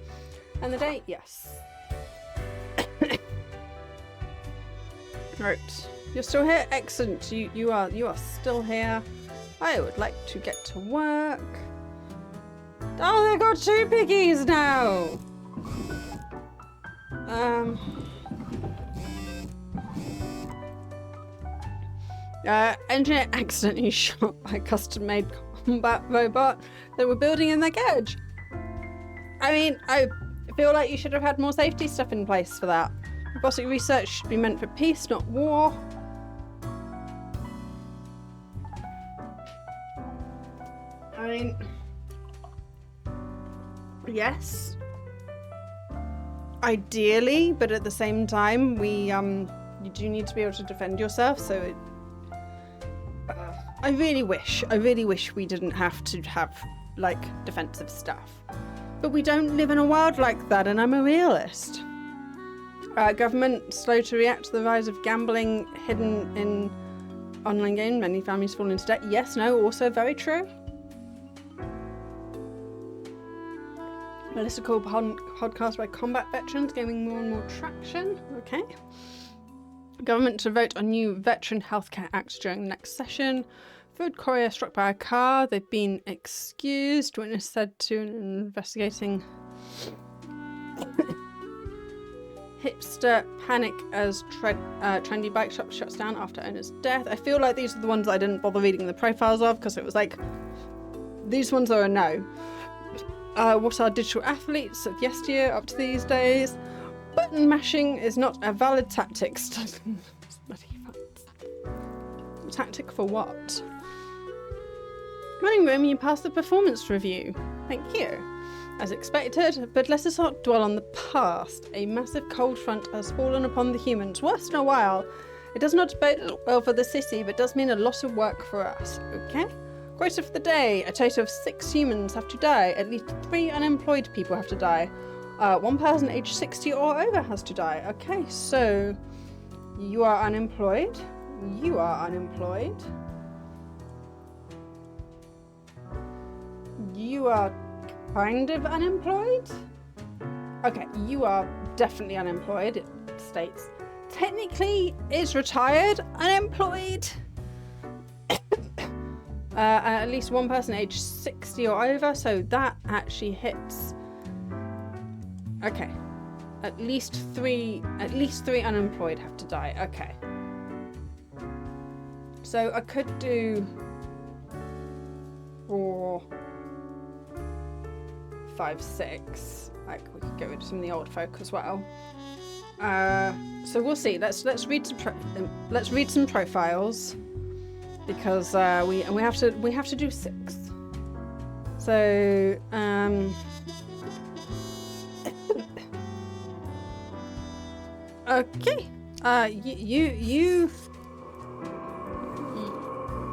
And the date, yes. Right, you're still here. Excellent. You are still here. I would like to get to work. Oh, they got 2 piggies now. Engineer accidentally shot by custom-made combat robot that we're building in their garage. I mean, I feel like you should have had more safety stuff in place for that. Robotic research should be meant for peace, not war. I mean, yes, ideally, but at the same time, you do need to be able to defend yourself. So, I really wish we didn't have to have like defensive stuff. But we don't live in a world like that, and I'm a realist. Government slow to react to the rise of gambling hidden in online games. Many families fall into debt. Yes, no, also very true. Political podcast by combat veterans gaining more and more traction. Okay. Government to vote on new Veteran Healthcare Act during the next session. Food courier struck by a car. They've been excused. Witness said to an investigating. Hipster panic as trendy bike shop shuts down after owner's death. I feel like these are the ones I didn't bother reading the profiles of because it was like, these ones are a no. What are digital athletes of yesteryear up to these days? Button mashing is not a valid tactic. Tactic for what? Running room, you passed the performance review. Thank you. As expected, but let us not dwell on the past. A massive cold front has fallen upon the humans, worse in a while. It does not bode well for the city, but does mean a lot of work for us. Okay? Quota for the day. A total of 6 humans have to die. At least 3 unemployed people have to die. 1 person aged 60 or over has to die. Okay, so you are unemployed. You are unemployed. You are kind of unemployed? Okay, you are definitely unemployed, it states. Technically is retired, unemployed. At least 1 person aged 60 or over, so that actually hits. Okay. At least three unemployed have to die. Okay. So I could do 4, 5, 6. Like we could get rid of some of the old folk as well. So we'll see. Let's read some profiles because we have to do 6. So okay. You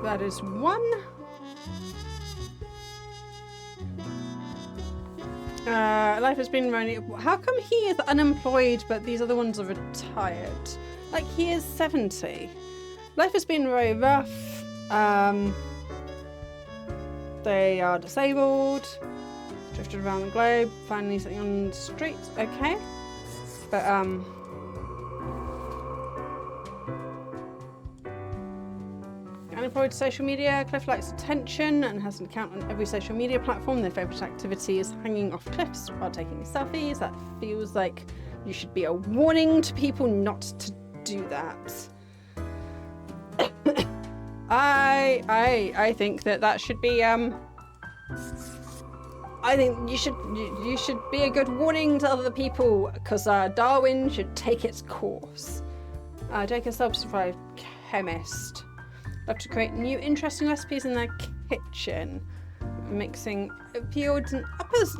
that is 1. Life has been running. How come he is unemployed but these other ones are retired? Like he is 70. Life has been very rough. They are disabled. Drifted around the globe. Finally sitting on the streets. Okay. But unemployed social media. Cliff likes attention and has an account on every social media platform. Their favourite activity is hanging off cliffs while taking selfies. That feels like you should be a warning to people not to do that. I think that should be I think you should be a good warning to other people because Darwin should take its course. Jake is a self-survived chemist. Love to create new interesting recipes in their kitchen. Mixing opioids and uppers.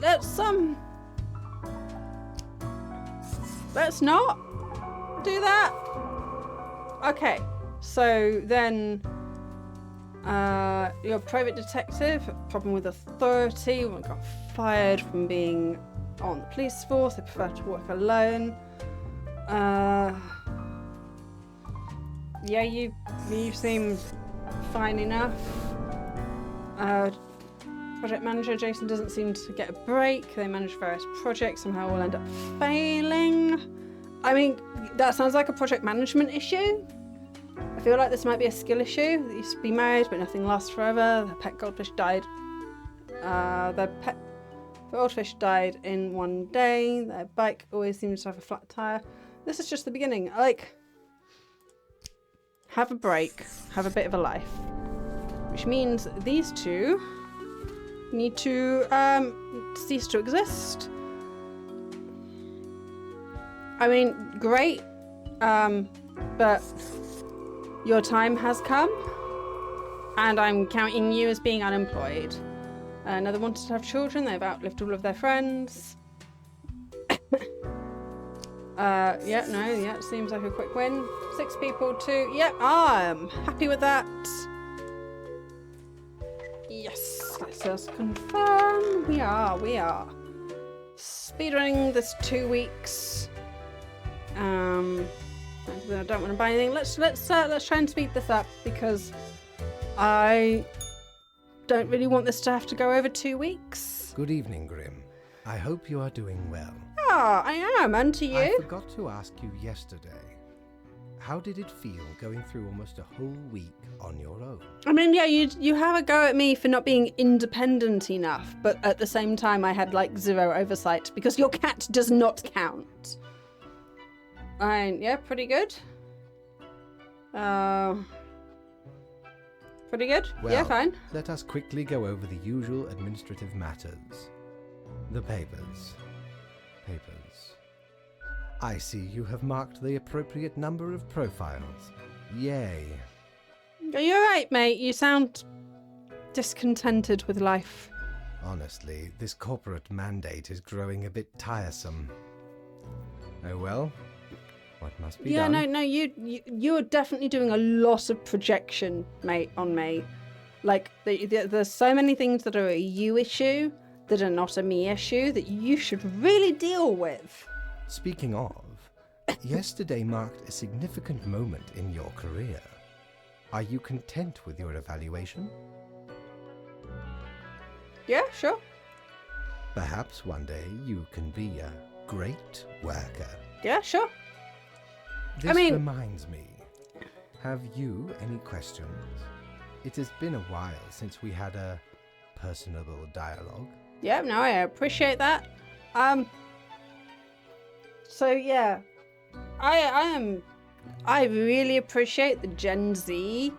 Let's not do that. Okay. So then, you're a private detective, problem with authority, one got fired from being on the police force, they prefer to work alone. Yeah, you seem fine enough. Project manager, Jason doesn't seem to get a break. They manage various projects, somehow will end up failing. I mean, that sounds like a project management issue. I feel like this might be a skill issue. They used to be married, but nothing lasts forever. The pet goldfish died. The goldfish died in one day. Their bike always seems to have a flat tire. This is just the beginning. Like, have a break. Have a bit of a life. Which means these two need to cease to exist. I mean, great, but your time has come, and I'm counting you as being unemployed. Another wanted to have children, they've outlived all of their friends. It seems like a quick win. 6 people, 2, I'm happy with that. Yes, let's just confirm. We are. Speedrunning this 2 weeks. I don't want to buy anything. Let's try and speed this up because I don't really want this to have to go over 2 weeks. Good evening, Grim. I hope you are doing well. I am, and to you. I forgot to ask you yesterday. How did it feel going through almost a whole week on your own? I mean, yeah, you have a go at me for not being independent enough, but at the same time I had like 0 oversight because your cat does not count. Pretty good. Pretty good? Well, yeah, fine. Let us quickly go over the usual administrative matters. The papers. I see you have marked the appropriate number of profiles. Yay. Are you alright, mate? You sound discontented with life. Honestly, this corporate mandate is growing a bit tiresome. Oh well, what must be done? No, you're definitely doing a lot of projection, mate, on me. Like, there's so many things that are a you issue that are not a me issue that you should really deal with. Speaking of, yesterday marked a significant moment in your career. Are you content with your evaluation? Yeah, sure. Perhaps one day you can be a great worker. Yeah, sure. This reminds me. Have you any questions? It has been a while since we had a personable dialogue. Yeah, no, I appreciate that. So yeah, I really appreciate the Gen Z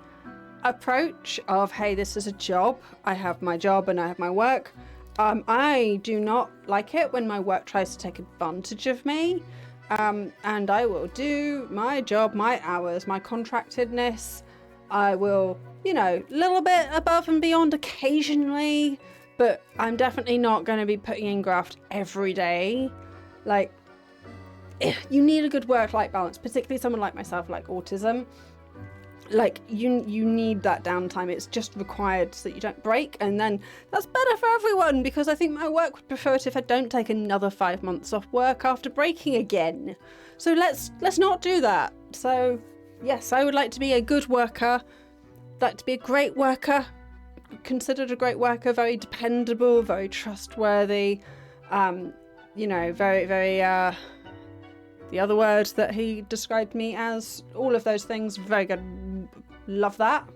approach of, hey, this is a job. I have my job and I have my work. I do not like it when my work tries to take advantage of me. And I will do my job, my hours, my contractedness. I will, little bit above and beyond occasionally, but I'm definitely not going to be putting in graft every day. Like, you need a good work-life balance, particularly someone like myself, like autism. Like, you need that downtime. It's just required so that you don't break, and then that's better for everyone, because I think my work would prefer it if I don't take another 5 months off work after breaking again. So let's not do that. So yes, I would like to be a good worker, like to be a great worker, considered a great worker, very dependable, very trustworthy, very, very, the other word that he described me as, all of those things, very good. Love that.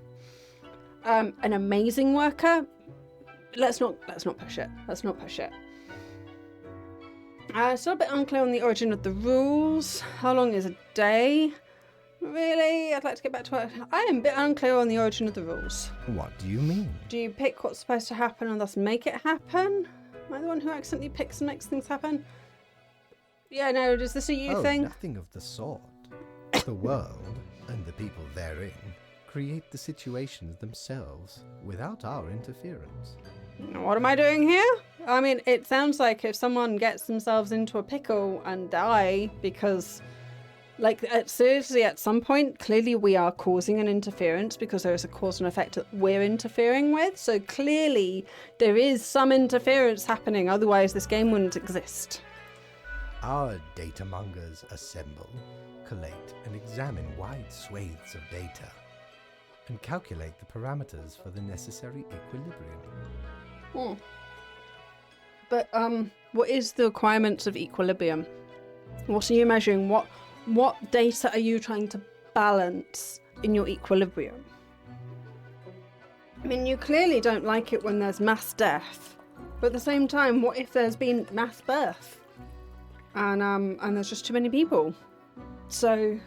An amazing worker. Let's not push it. Let's not push it. Still a bit unclear on the origin of the rules. How long is a day? Really? I'd like to get back to it. I am a bit unclear on the origin of the rules. What do you mean? Do you pick what's supposed to happen and thus make it happen? Am I the one who accidentally picks and makes things happen? Yeah, no, is this a you thing? Nothing of the sort. The world, and the people therein, create the situations themselves without our interference. What am I doing here? I mean, it sounds like if someone gets themselves into a pickle and die because Like, seriously, at some point, clearly we are causing an interference because there is a cause and effect that we're interfering with. So clearly there is some interference happening, otherwise this game wouldn't exist. Our data mongers assemble, collate, and examine wide swathes of data, and calculate the parameters for the necessary equilibrium. But, what is the requirements of equilibrium? What are you measuring? What data are you trying to balance in your equilibrium? I mean, you clearly don't like it when there's mass death, but at the same time, what if there's been mass birth? And there's just too many people. So,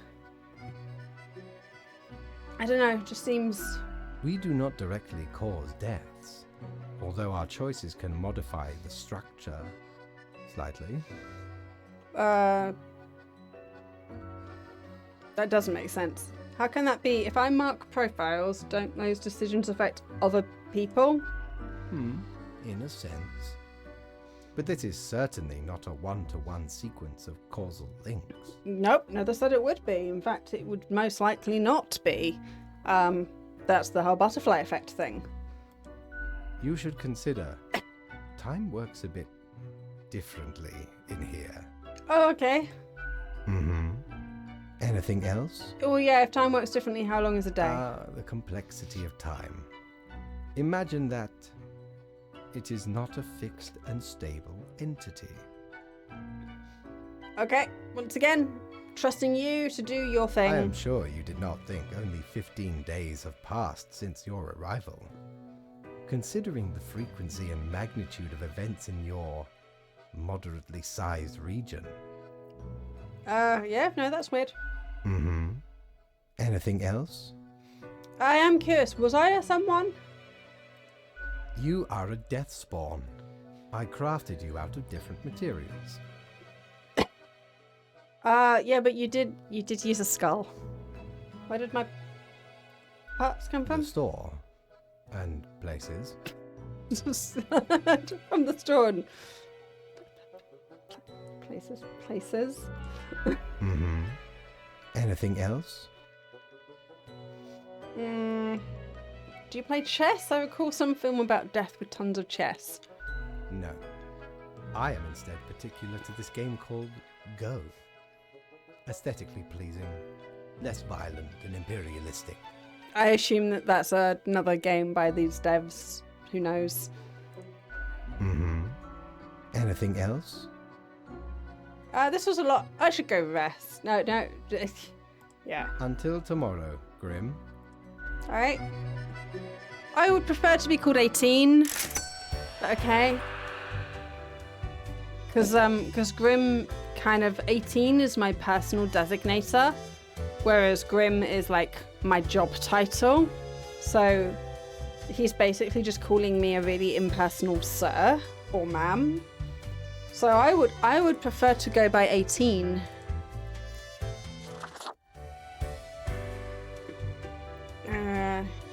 I don't know, it just seems... We do not directly cause deaths, although our choices can modify the structure slightly. That doesn't make sense. How can that be? If I mark profiles, don't those decisions affect other people? In a sense. But this is certainly not a one-to-one sequence of causal links. Nope, never said it would be. In fact, it would most likely not be. That's the whole butterfly effect thing. You should consider time works a bit differently in here. Oh, okay. Anything else? Oh yeah, if time works differently, how long is a day? The complexity of time. Imagine that it is not a fixed and stable entity. Okay, once again, trusting you to do your thing. I am sure you did not think only 15 days have passed since your arrival. Considering the frequency and magnitude of events in your moderately sized region. Yeah, no, that's weird. Anything else? I am curious, was I someone? You are a death spawn. I crafted you out of different materials. Yeah, but you did use a skull. Where did my parts come from? The store. And places. From the store. And... Places. Anything else? Do you play chess? I recall some film about death with tons of chess. No. I am instead particular to this game called Go. Aesthetically pleasing, less violent and imperialistic. I assume that that's another game by these devs. Who knows? Anything else? This was a lot. I should go rest. No. Yeah. Until tomorrow, Grim. Alright. I would prefer to be called 18. But okay. Because Grim kind of 18 is my personal designator. Whereas Grim is like my job title. So he's basically just calling me a really impersonal sir or ma'am. So I would prefer to go by 18.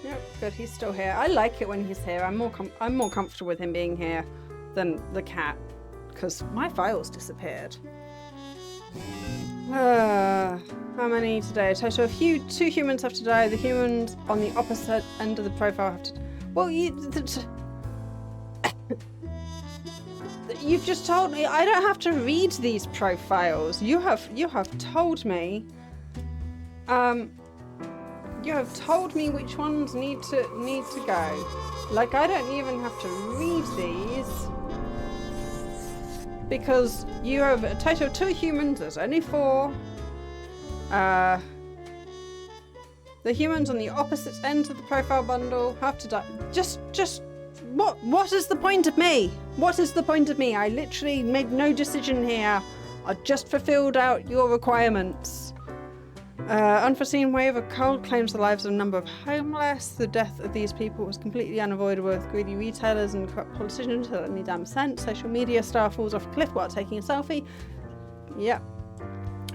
Yep, good. He's still here. I like it when he's here. I'm more comfortable with him being here than the cat because my files disappeared. How many today? A total of 2 humans have to die. The humans on the opposite end of the profile have to. Well, you've just told me I don't have to read these profiles. You have told me. You have told me which ones need to go. Like I don't even have to read these because you have a total of 2 humans. There's only 4. The humans on the opposite end of the profile bundle have to die. Just. What is the point of me? What is the point of me? I literally made no decision here. I just fulfilled out your requirements. Unforeseen wave of cold claims the lives of a number of homeless. The death of these people was completely unavoidable with greedy retailers and corrupt politicians who don't need damn sense. Social media star falls off a cliff while taking a selfie. Yep.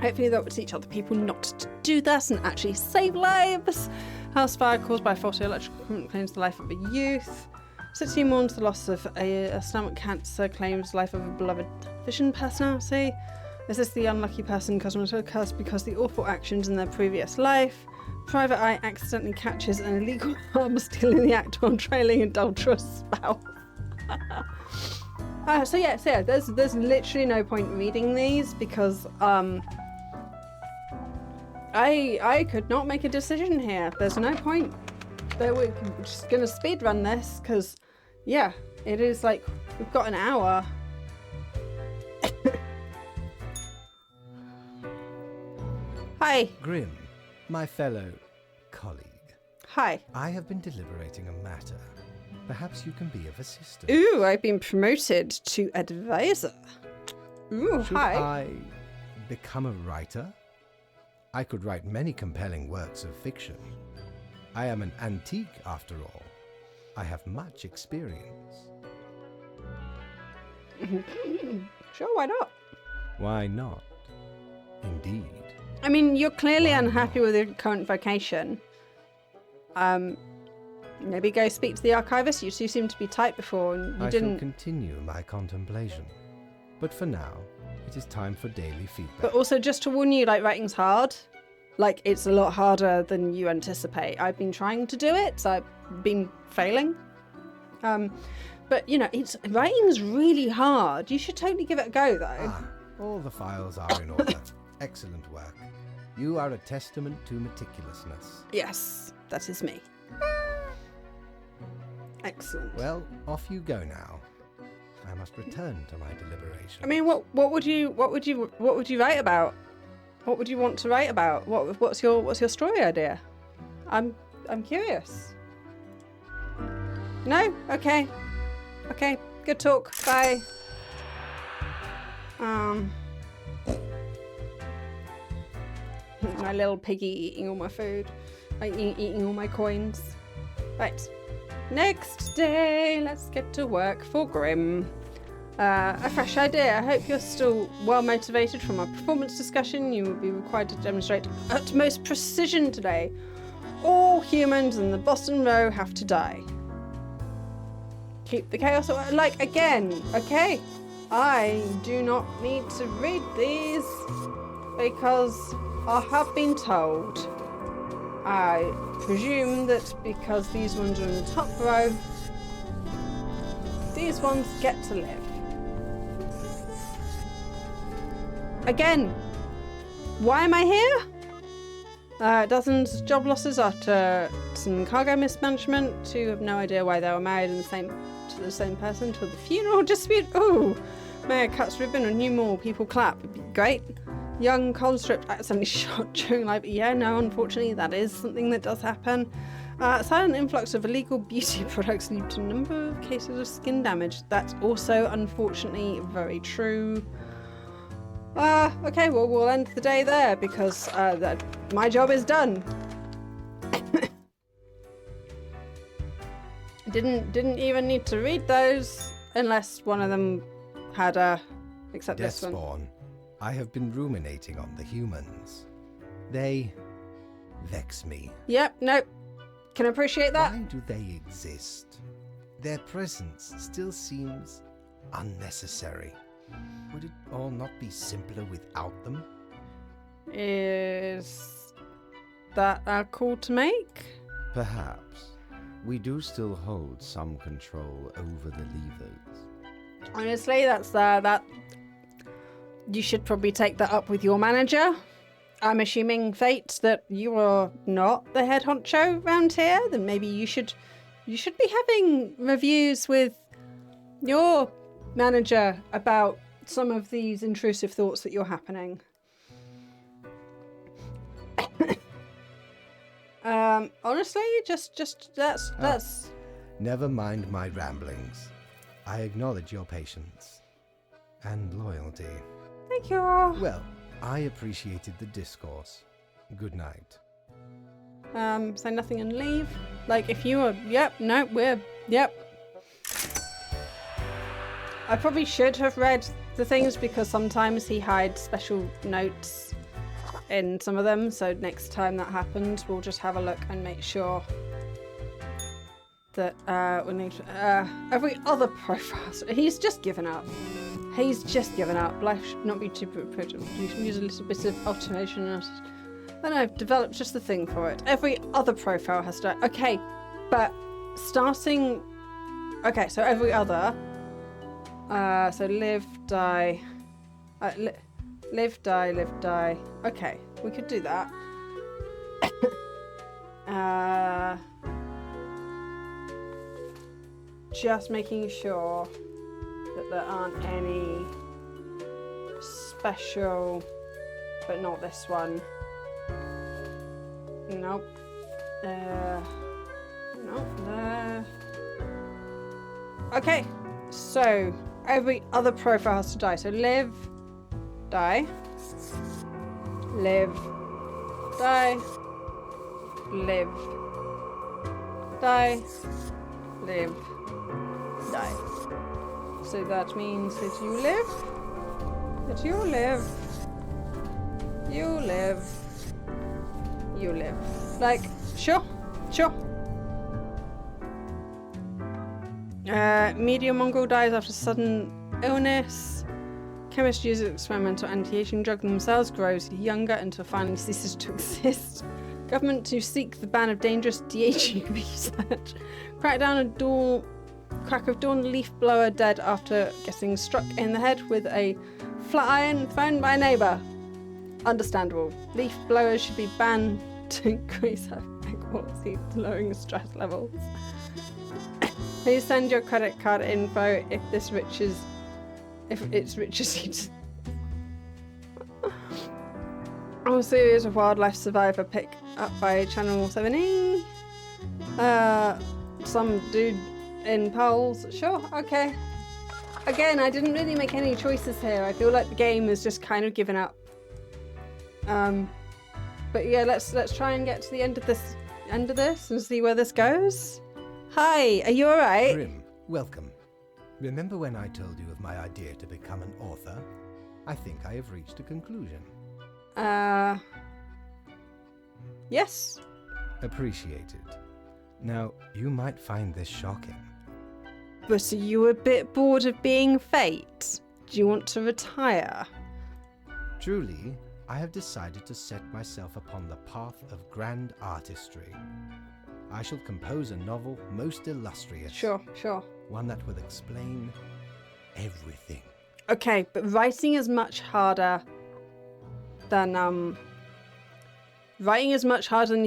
Hopefully they'll teach other people not to do this and actually save lives. House fire caused by faulty electrical equipment claims the life of a youth. City mourns the loss of a stomach cancer, claims life of a beloved television personality. Is this the unlucky person Commodore cursed because the awful actions in their previous life? Private Eye accidentally catches an illegal arm stealing the act while trailing adulterous spouse. So yeah, there's literally no point reading these because I could not make a decision here. There's no point. We're just gonna speed run this because yeah, it is like we've got an hour. Hi. Grim, my fellow colleague. Hi. I have been deliberating a matter. Perhaps you can be of assistance. Ooh, I've been promoted to advisor. Ooh, Should hi. I become a writer? I could write many compelling works of fiction. I am an antique, after all. I have much experience. Sure, why not? Why not? Indeed. I mean, you're clearly Why unhappy not? with your current vocation. Maybe go speak to the archivist. You two seemed to be tight before, and you I didn't. shall continue my contemplation. But for now, it is time for daily feedback. But also, just to warn you, like, writing's hard. Like, it's a lot harder than you anticipate. I've been trying to do it, so I've been failing. But, you know, writing's really hard. You should totally give it a go, though. All the files are in order. Excellent work. You are a testament to meticulousness. Yes, that is me. Excellent. Well, off you go now. I must return to my deliberation. I mean, what would you write about? What would you want to write about? What's your story idea? I'm curious. No? Okay. Okay. Good talk. Bye. My little piggy eating all my food. Like eating all my coins. Right. Next day, let's get to work for Grim. A fresh idea. I hope you're still well motivated from our performance discussion. You will be required to demonstrate utmost precision today. All humans in the Boston Row have to die. Keep the chaos away. Like, again, okay? I do not need to read these because I have been told. I presume that because these ones are in the top row, these ones get to live. Again, why am I here? Dozens of job losses after some cargo mismanagement. Two have no idea why they were married to the same person until the funeral dispute. Ooh, mayor cuts ribbon and new more people clap. It'd be great. Young conscript accidentally shot during live. Yeah, no, unfortunately, that is something that does happen. Silent influx of illegal beauty products lead to a number of cases of skin damage. That's also, unfortunately, very true. Okay, well, we'll end the day there because my job is done. Didn't even need to read those unless one of them had except this one. Deathspawn. I have been ruminating on the humans. They vex me. Yep, nope. Can appreciate that. Why do they exist? Their presence still seems unnecessary. Would it all not be simpler without them? Is that our call to make? Perhaps. We do still hold some control over the levers. Honestly, that's that. You should probably take that up with your manager. I'm assuming, Fate, that you are not the head honcho around here. Then maybe you should be having reviews with your manager about some of these intrusive thoughts that you're happening. Honestly, just that's. Never mind my ramblings. I acknowledge your patience and loyalty. Thank you. Well, I appreciated the discourse. Good night. Say nothing and leave. Like, if you were, yep, no, we're, yep. I probably should have read the things because sometimes he hides special notes in some of them. So next time that happens, we'll just have a look and make sure. that we need every other profile. He's just given up. He's just given up. Life should not be too prudent. You can use a little bit of automation. Then I've developed just the thing for it. Every other profile has to. Okay, but starting. Okay, so every other. So live, die. Live, die, live, die. Okay, we could do that. Just making sure that there aren't any special, but not this one. Nope. Nope. There. Okay, so every other profile has to die. So live, die, live, die, live, die, live, die. So that means that you live, that you live, you live, you live. Like, sure. Medium mongrel dies after sudden illness. Chemists use an experimental anti-aging drug themselves, grows younger until finally ceases to exist. Government to seek the ban of dangerous de-aging research. Crack of dawn leaf blower dead after getting struck in the head with a flat iron found by a neighbour. Understandable. Leaf blowers should be banned to increase heat, lowering stress levels. Please send your credit card info if it's rich as you. A series of wildlife survivor pick up by Channel 7E. Some dude in polls. Sure, okay. Again, I didn't really make any choices here. I feel like the game has just kind of given up. But yeah, let's try and get to the end of this and see where this goes. Hi, are you alright? Grim, welcome. Remember when I told you of my idea to become an author? I think I have reached a conclusion. Yes. Appreciated. Now, you might find this shocking. But are you a bit bored of being Fate? Do you want to retire? Truly, I have decided to set myself upon the path of grand artistry. I shall compose a novel most illustrious. Sure. One that will explain everything. Okay, but writing is much harder than you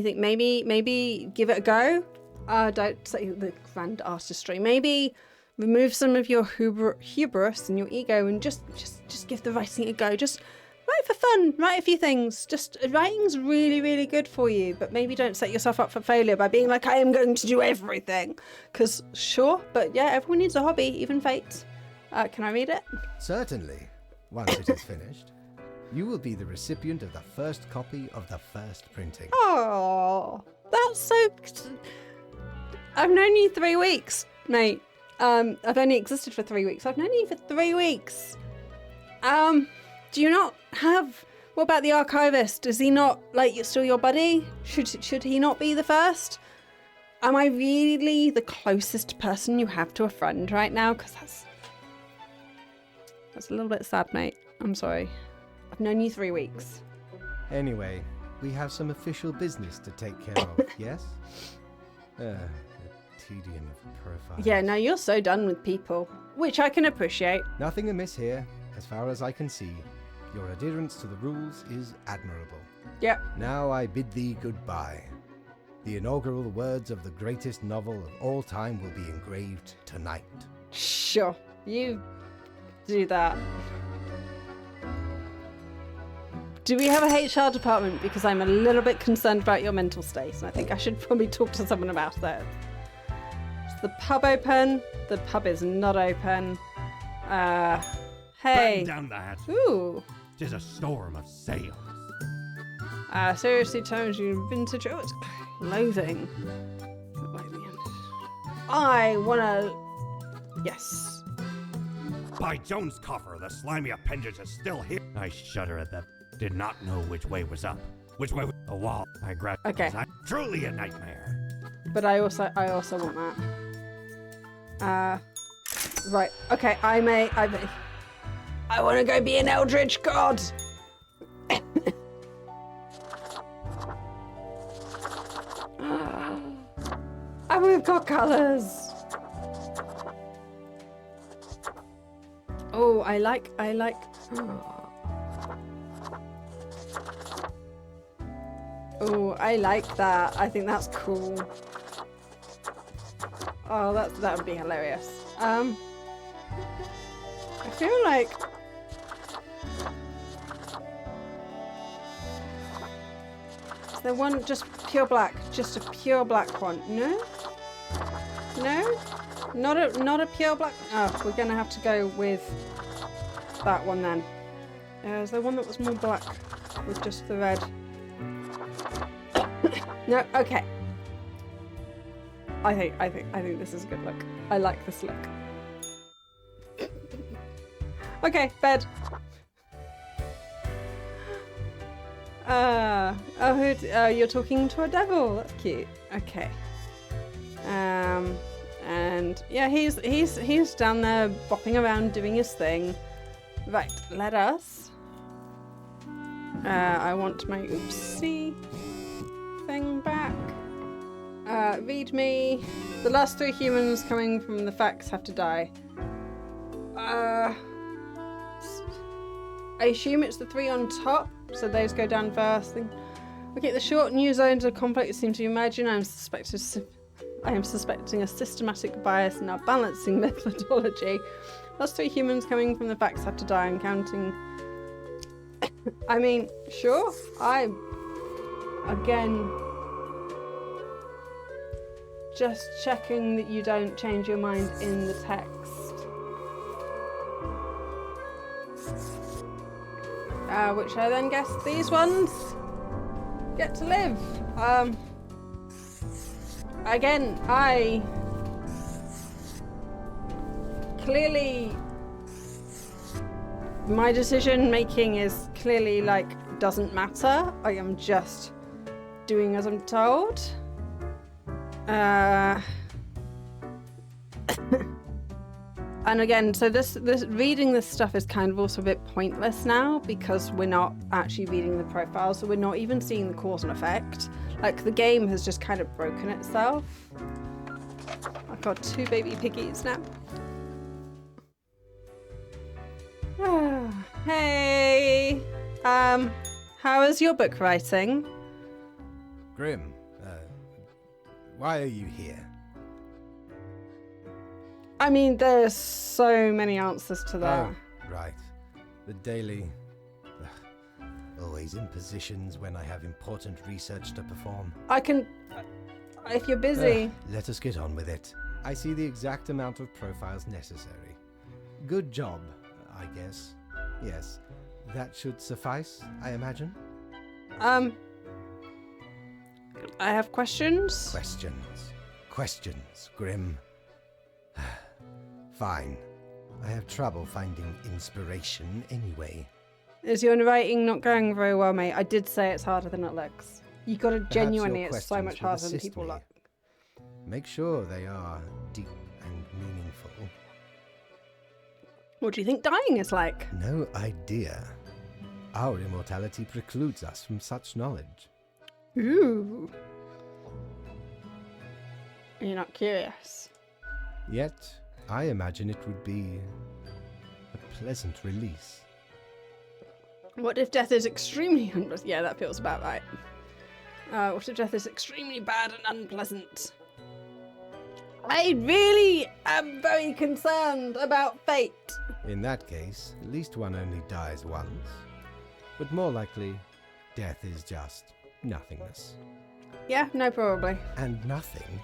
think. Maybe give it a go. Don't say the grand artistry. Maybe remove some of your hubris and your ego and just give the writing a go. Just write for fun. Write a few things. Just writing's really, really good for you. But maybe don't set yourself up for failure by being like, I am going to do everything. Because sure, but yeah, everyone needs a hobby, even Fate. Can I read it? Certainly. Once it is finished, you will be the recipient of the first copy of the first printing. Oh, that's so. I've known you 3 weeks, mate. I've only existed for 3 weeks. I've known you for 3 weeks. Do you not have? What about the archivist? Is he not still your buddy? Should he not be the first? Am I really the closest person you have to a friend right now? Because that's a little bit sad, mate. I'm sorry. I've known you 3 weeks. Anyway, we have some official business to take care of, yes? The tedium of profiles. Yeah, no, you're so done with people, which I can appreciate. Nothing amiss here, as far as I can see. Your adherence to the rules is admirable. Yep. Now I bid thee goodbye. The inaugural words of the greatest novel of all time will be engraved tonight. Sure, you do that. Do we have a HR department? Because I'm a little bit concerned about your mental state, and I think I should probably talk to someone about that. Is the pub open? The pub is not open. Hey. Batten down the hatch. Ooh. 'Tis a storm of sails. Seriously, Tones, you vintage. Oh, it's loathing. I wanna. Yes. By Jones' coffer, the slimy appendage is still here. I shudder at that. Did not know which way was up. Which way was the wall. I grabbed. Okay. Truly a nightmare. But I also want that. Right. Okay. I may. I want to go be an eldritch god. And we've got colours. Oh, I like. Oh, I like that. I think that's cool. Oh, that would be hilarious. I feel like is there one just pure black, just a pure black one? No, no, not a pure black. Oh, we're gonna have to go with that one then. Is there one that was more black with just the red? No, okay. I think this is a good look. I like this look. Okay, bed. You're talking to a devil. That's cute. Okay. And yeah, he's down there bopping around doing his thing. Right, let us. I want my oopsie thing back. Read me. The last 3 humans coming from the facts have to die. I assume it's the 3 on top, so those go down first. Okay, the short news zones are complex seem to imagine. I am suspecting a systematic bias in our balancing methodology. Last 3 humans coming from the facts have to die. I'm counting. I mean, sure. Again, just checking that you don't change your mind in the text. Which I then guess these ones get to live. Again, I clearly my decision making is clearly doesn't matter. I am just doing as I'm told. And again, so this reading this stuff is kind of also a bit pointless now because we're not actually reading the profile, so we're not even seeing the cause and effect. Like, the game has just kind of broken itself. I've got 2 baby piggies now. Hey! How is your book writing? Grim, why are you here? I mean, there's so many answers to that. Oh, right. The daily... always in positions when I have important research to perform. I can... if you're busy... let us get on with it. I see the exact amount of profiles necessary. Good job, I guess. Yes, that should suffice, I imagine. I have questions? Questions, Grim. Fine. I have trouble finding inspiration anyway. Is your writing not going very well, mate? I did say it's harder than it looks. You gotta genuinely, it's so much harder than people like. Make sure they are deep and meaningful. What do you think dying is like? No idea. Our immortality precludes us from such knowledge. Ooh. You're not curious? Yet, I imagine it would be a pleasant release. What if death is extremely unpleasant? Yeah, that feels about right. What if death is extremely bad and unpleasant? I really am very concerned about fate. In that case, at least one only dies once. But more likely, death is just nothingness. Yeah, no, probably. And nothing,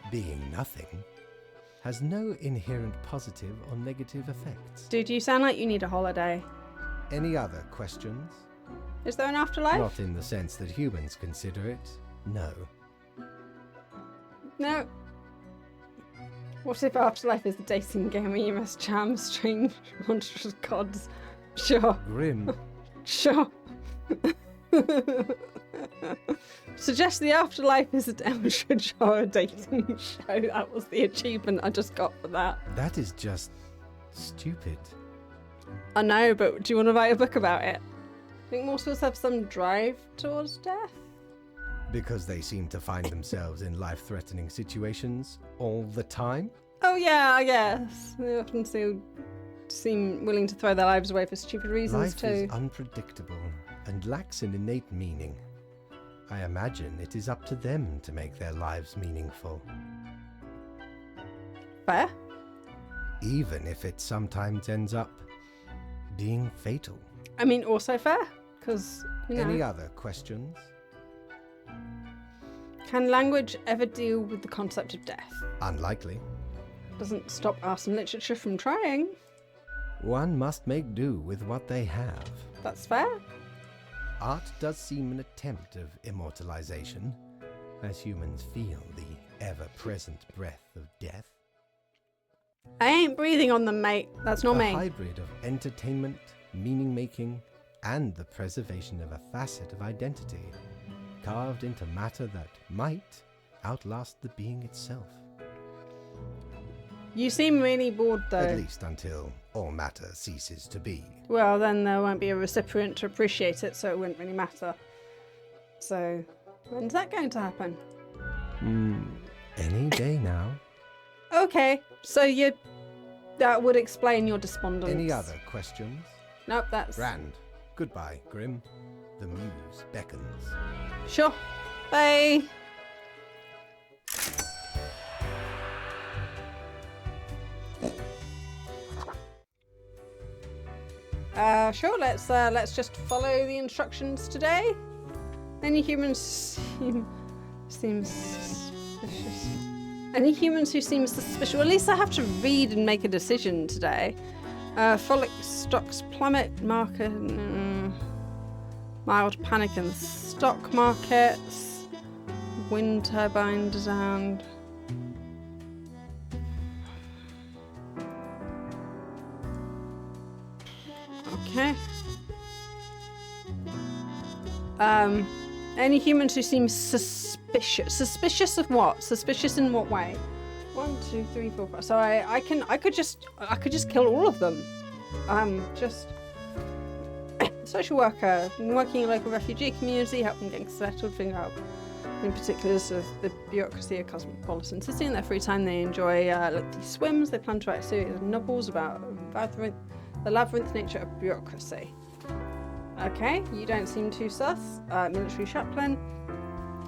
being nothing, has no inherent positive or negative effects. Dude, you sound like you need a holiday. Any other questions? Is there an afterlife? Not in the sense that humans consider it, no. No. What if afterlife is a dating game where you must charm strange, monstrous gods? Sure. Grim. Sure. Suggest the afterlife is an amateur show dating show. That was the achievement I just got for that. That is just stupid. I know, but do you want to write a book about it? I think mortals have some drive towards death. Because they seem to find themselves in life-threatening situations all the time? Oh yeah, I guess. They often seem willing to throw their lives away for stupid reasons Life too. is unpredictable and lacks an innate meaning. I imagine it is up to them to make their lives meaningful. Fair. Even if it sometimes ends up being fatal. I mean, also fair, because, you know. Any other questions? Can language ever deal with the concept of death? Unlikely. Doesn't stop art and literature from trying. One must make do with what they have. That's fair. Art does seem an attempt of immortalization, as humans feel the ever-present breath of death. I ain't breathing on them, mate. That's not A me. hybrid of entertainment, meaning-making, and the preservation of a facet of identity, carved into matter that might outlast the being itself. You seem really bored, though. At least until all matter ceases to be. Well, then there won't be a recipient to appreciate it, so it wouldn't really matter. So, when's that going to happen? Any day now. Okay, so that would explain your despondence. Any other questions? Nope, that's... Rand, goodbye, Grim. The muse beckons. Sure. Bye. Sure, let's just follow the instructions today. Any humans seem suspicious. Any humans who seem suspicious. Well, at least I have to read and make a decision today. Frolic stocks plummet, market, mild panic in the stock markets, wind turbine designed. Okay. Any humans who seem suspicious. Suspicious of what? Suspicious in what way? 1, 2, 3, 4, 5. So I could just kill all of them. Just social worker, working in a local refugee community, helping getting settled, figuring out in particulars of the bureaucracy of cosmopolitan city. In their free time, they enjoy lengthy swims. They plan to write a series of novels about the labyrinth nature of bureaucracy. Okay, you don't seem too sus. Military chaplain.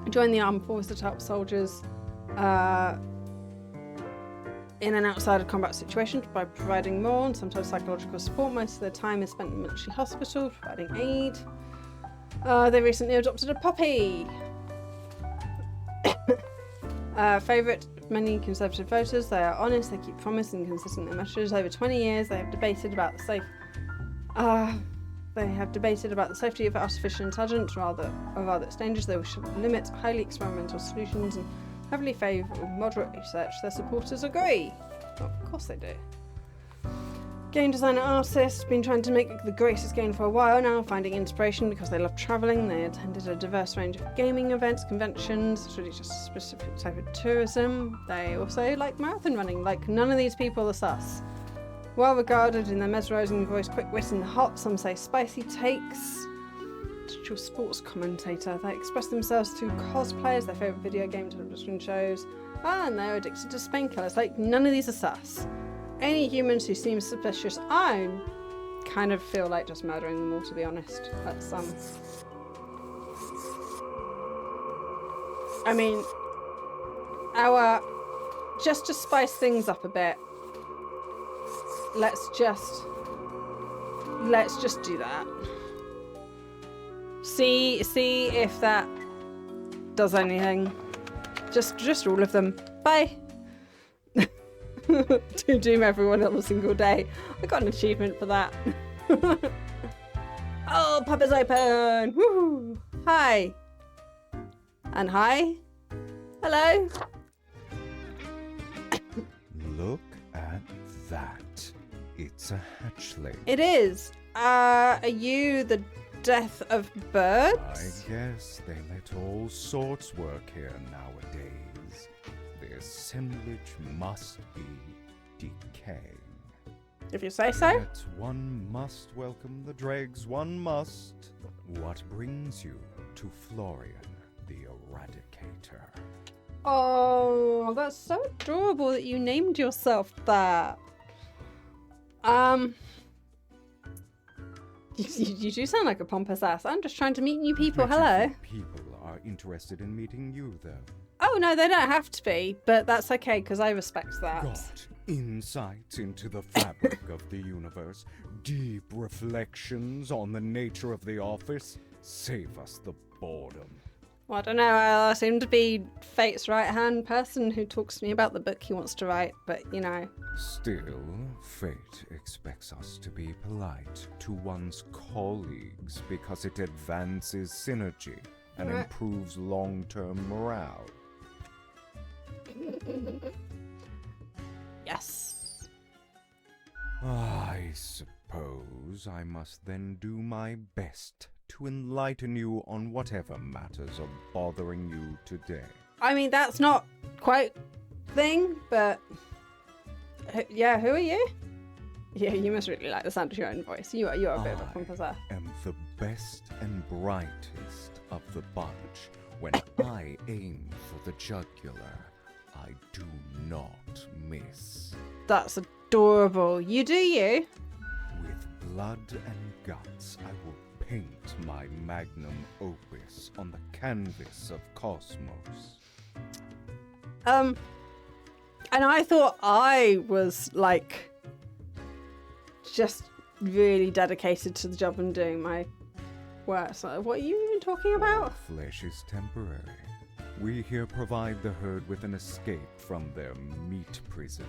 Join the armed forces to help soldiers in and outside of combat situations by providing moral and sometimes psychological support. Most of their time is spent in military hospital providing aid. They recently adopted a puppy. Favourite of many Conservative voters, they are honest, they keep promise and consistent in their messages. Over 20 years, they have debated about the safety of artificial intelligence, rather its dangers. They wish to limit highly experimental solutions and heavily favour moderate research. Their supporters agree. Well, of course they do. Game designer artists, been trying to make the greatest game for a while now, finding inspiration because they love travelling. They attended a diverse range of gaming events, conventions. It's really just a specific type of tourism. They also like marathon running. Like, none of these people are sus. Well regarded in their mesmerising voice, quick wit and hot, some say spicy takes. Digital sports commentator. They express themselves through cosplay as their favourite video game television shows. And they're addicted to painkillers. Like, none of these are sus. Any humans who seem suspicious, I kind of feel like just murdering them all, to be honest. That's, I mean, just to spice things up a bit, let's just do that. See if that does anything. Just all of them. Bye. To doom everyone every single day. I got an achievement for that. Oh, pub is open! Woo! Hi. And hi. Hello. Look at that. It's a hatchling. It is. Are you the death of birds? I guess they let all sorts work here nowadays. The assemblage must be decaying. If you say so. Yet one must welcome the dregs, one must. What brings you to Florian, the Eradicator? Oh, that's so adorable that you named yourself that. You do sound like a pompous ass. I'm just trying to meet new people. Hello. People are interested in meeting you, though. Oh, no, they don't have to be, but that's okay, because I respect that. Got insight into the fabric of the universe, deep reflections on the nature of the office. Save us the boredom. Well, I don't know. I seem to be Fate's right-hand person who talks to me about the book he wants to write, but, you know. Still, fate expects us to be polite to one's colleagues because it advances synergy and Right. improves long-term morale. Yes. I suppose I must then do my best to enlighten you on whatever matters are bothering you today. I mean, that's not quite thing, but... Yeah, who are you? Yeah, you must really like the sound of your own voice. You are a bit of a pompous ass. I am the best and brightest of the bunch. When I aim for the jugular, I do not miss. That's adorable. You do you? With blood and guts, I will paint my magnum opus on the canvas of cosmos. And I thought I was, like, just really dedicated to the job and doing my work. So what are you even talking about? Flesh is temporary. We here provide the herd with an escape from their meat prison.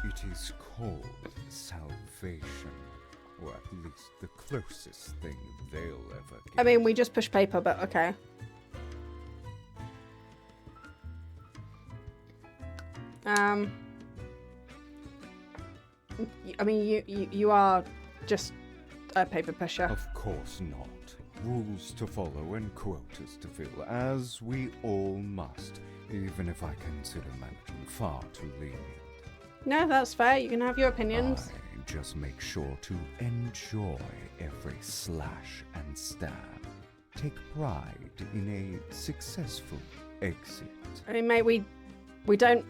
It is called salvation, or at least the closest thing they'll ever get. I mean, we just push paper, but okay. I mean, you are just a paper pusher. Of course not. Rules to follow and quotas to fill, as we all must, even if I consider management far too lenient. No, that's fair. You can have your opinions. I just make sure to enjoy every slash and stab. Take pride in a successful exit. I mean, mate, we don't...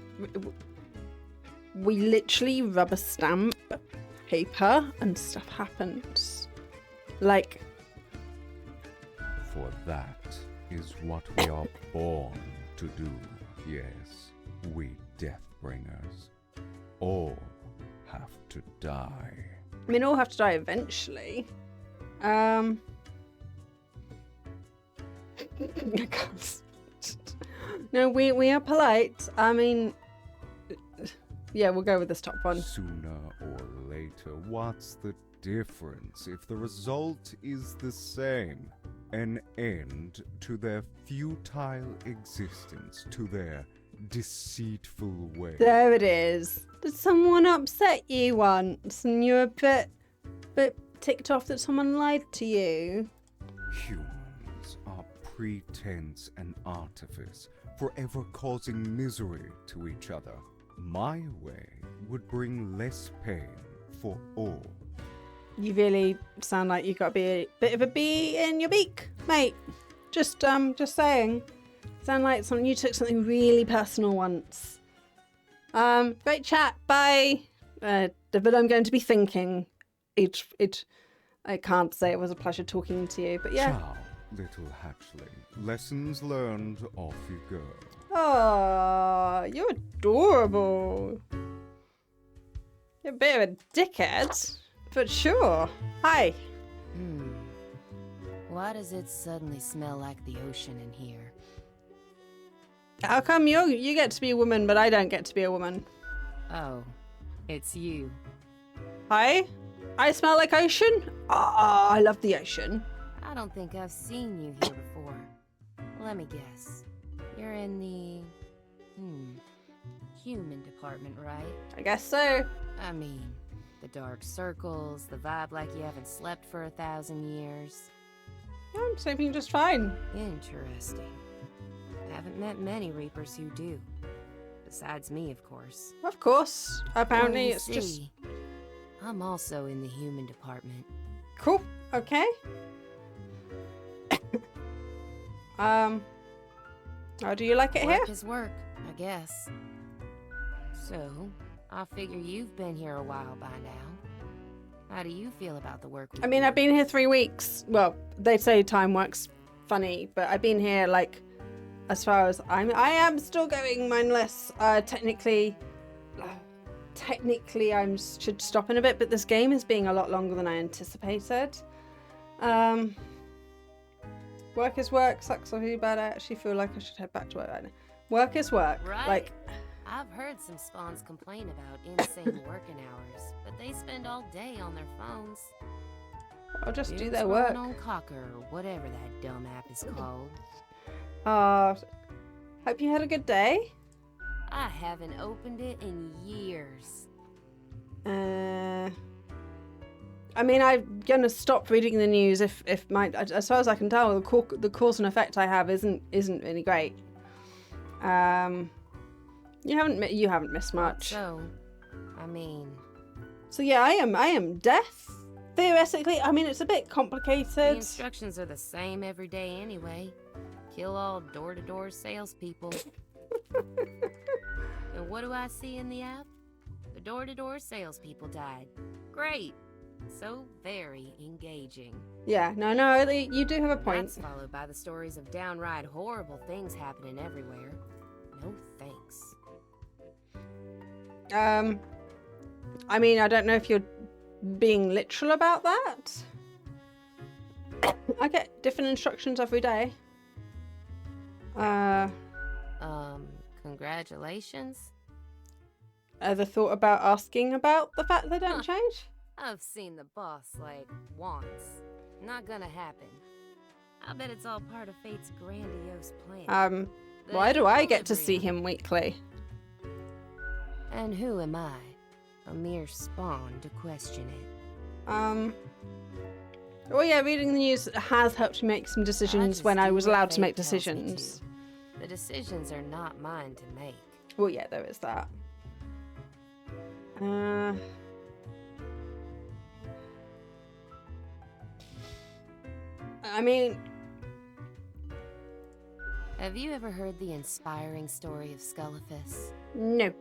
We literally rubber stamp paper and stuff happens. Like... For that is what we are born to do, yes. We Deathbringers. All have to die. I mean, all have to die eventually. I can't... No, we are polite. I mean... Yeah, we'll go with this top one. Sooner or later, what's the difference if the result is the same? An end to their futile existence, to their deceitful ways. There it is. Did someone upset you once and you're a bit ticked off that someone lied to you? Humans are pretense and artifice, forever causing misery to each other. My way would bring less pain for all. You really sound like you got a bit of a bee in your beak, mate. Just saying. Sound like you took something really personal once. Great chat. Bye. But I'm going to be thinking. I can't say it was a pleasure talking to you, but yeah. Ciao, little hatchling. Lessons learned, off you go. Oh, you're adorable. You're a bit of a dickhead, but sure. Hi. Why does it suddenly smell like the ocean in here? How come you get to be a woman, but I don't get to be a woman? Oh, it's you. Hi? I smell like ocean? Oh, I love the ocean. I don't think I've seen you here before. Let me guess. You're in the... human department, right? I guess so. I mean, The dark circles, the vibe like you haven't slept for 1,000 years. I'm sleeping just fine. Interesting. Haven't met many Reapers who do. Besides me, of course. Of course. Apparently You it's just... see, I'm also in the human department. Cool. Okay. How do you like it here? Work is work, I guess. So, I figure you've been here a while by now. How do you feel about the work? I mean, I've been here 3 weeks. Well, they say time works funny, but I've been here, like, as far as I am still going mindless. Technically, I should stop in a bit, but this game is being a lot longer than I anticipated. Work is work. Sucks so bad. I actually feel like I should head back to work right now. Work is work. Right. Like, I've heard some spawns complain about insane working hours, but they spend all day on their phones. I'll just do Doom their work. scrolling on Cocker, or whatever that dumb app is called. Hope you had a good day. I haven't opened it in years. I mean, I'm gonna stop reading the news if my, as far as I can tell, the cause and effect I have isn't really great. You haven't missed much. So, I mean, So yeah, I am deaf. Theoretically, I mean, it's a bit the complicated. instructions are the same every day anyway. Kill all door-to-door salespeople. And what do I see in the app? The door-to-door salespeople died. Great. So very engaging. Yeah, no, you do have a point. That's followed by the stories of downright horrible things happening everywhere. No thanks. I mean, I don't know if you're being literal about that. I get different instructions every day. Congratulations? Ever thought about asking about the fact they don't change? I've seen the boss, like, once. Not gonna happen. I bet it's all part of Fate's grandiose plan. Why do I get to equilibrium. see him weekly? And who am I? A mere spawn to question it. Well, yeah, reading the news has helped me make some decisions just when I do was what allowed to fate make tells me to. decisions. The decisions are not mine to make. Well, yeah, there is that. I mean, Have you ever heard the inspiring story of Scullifus? no.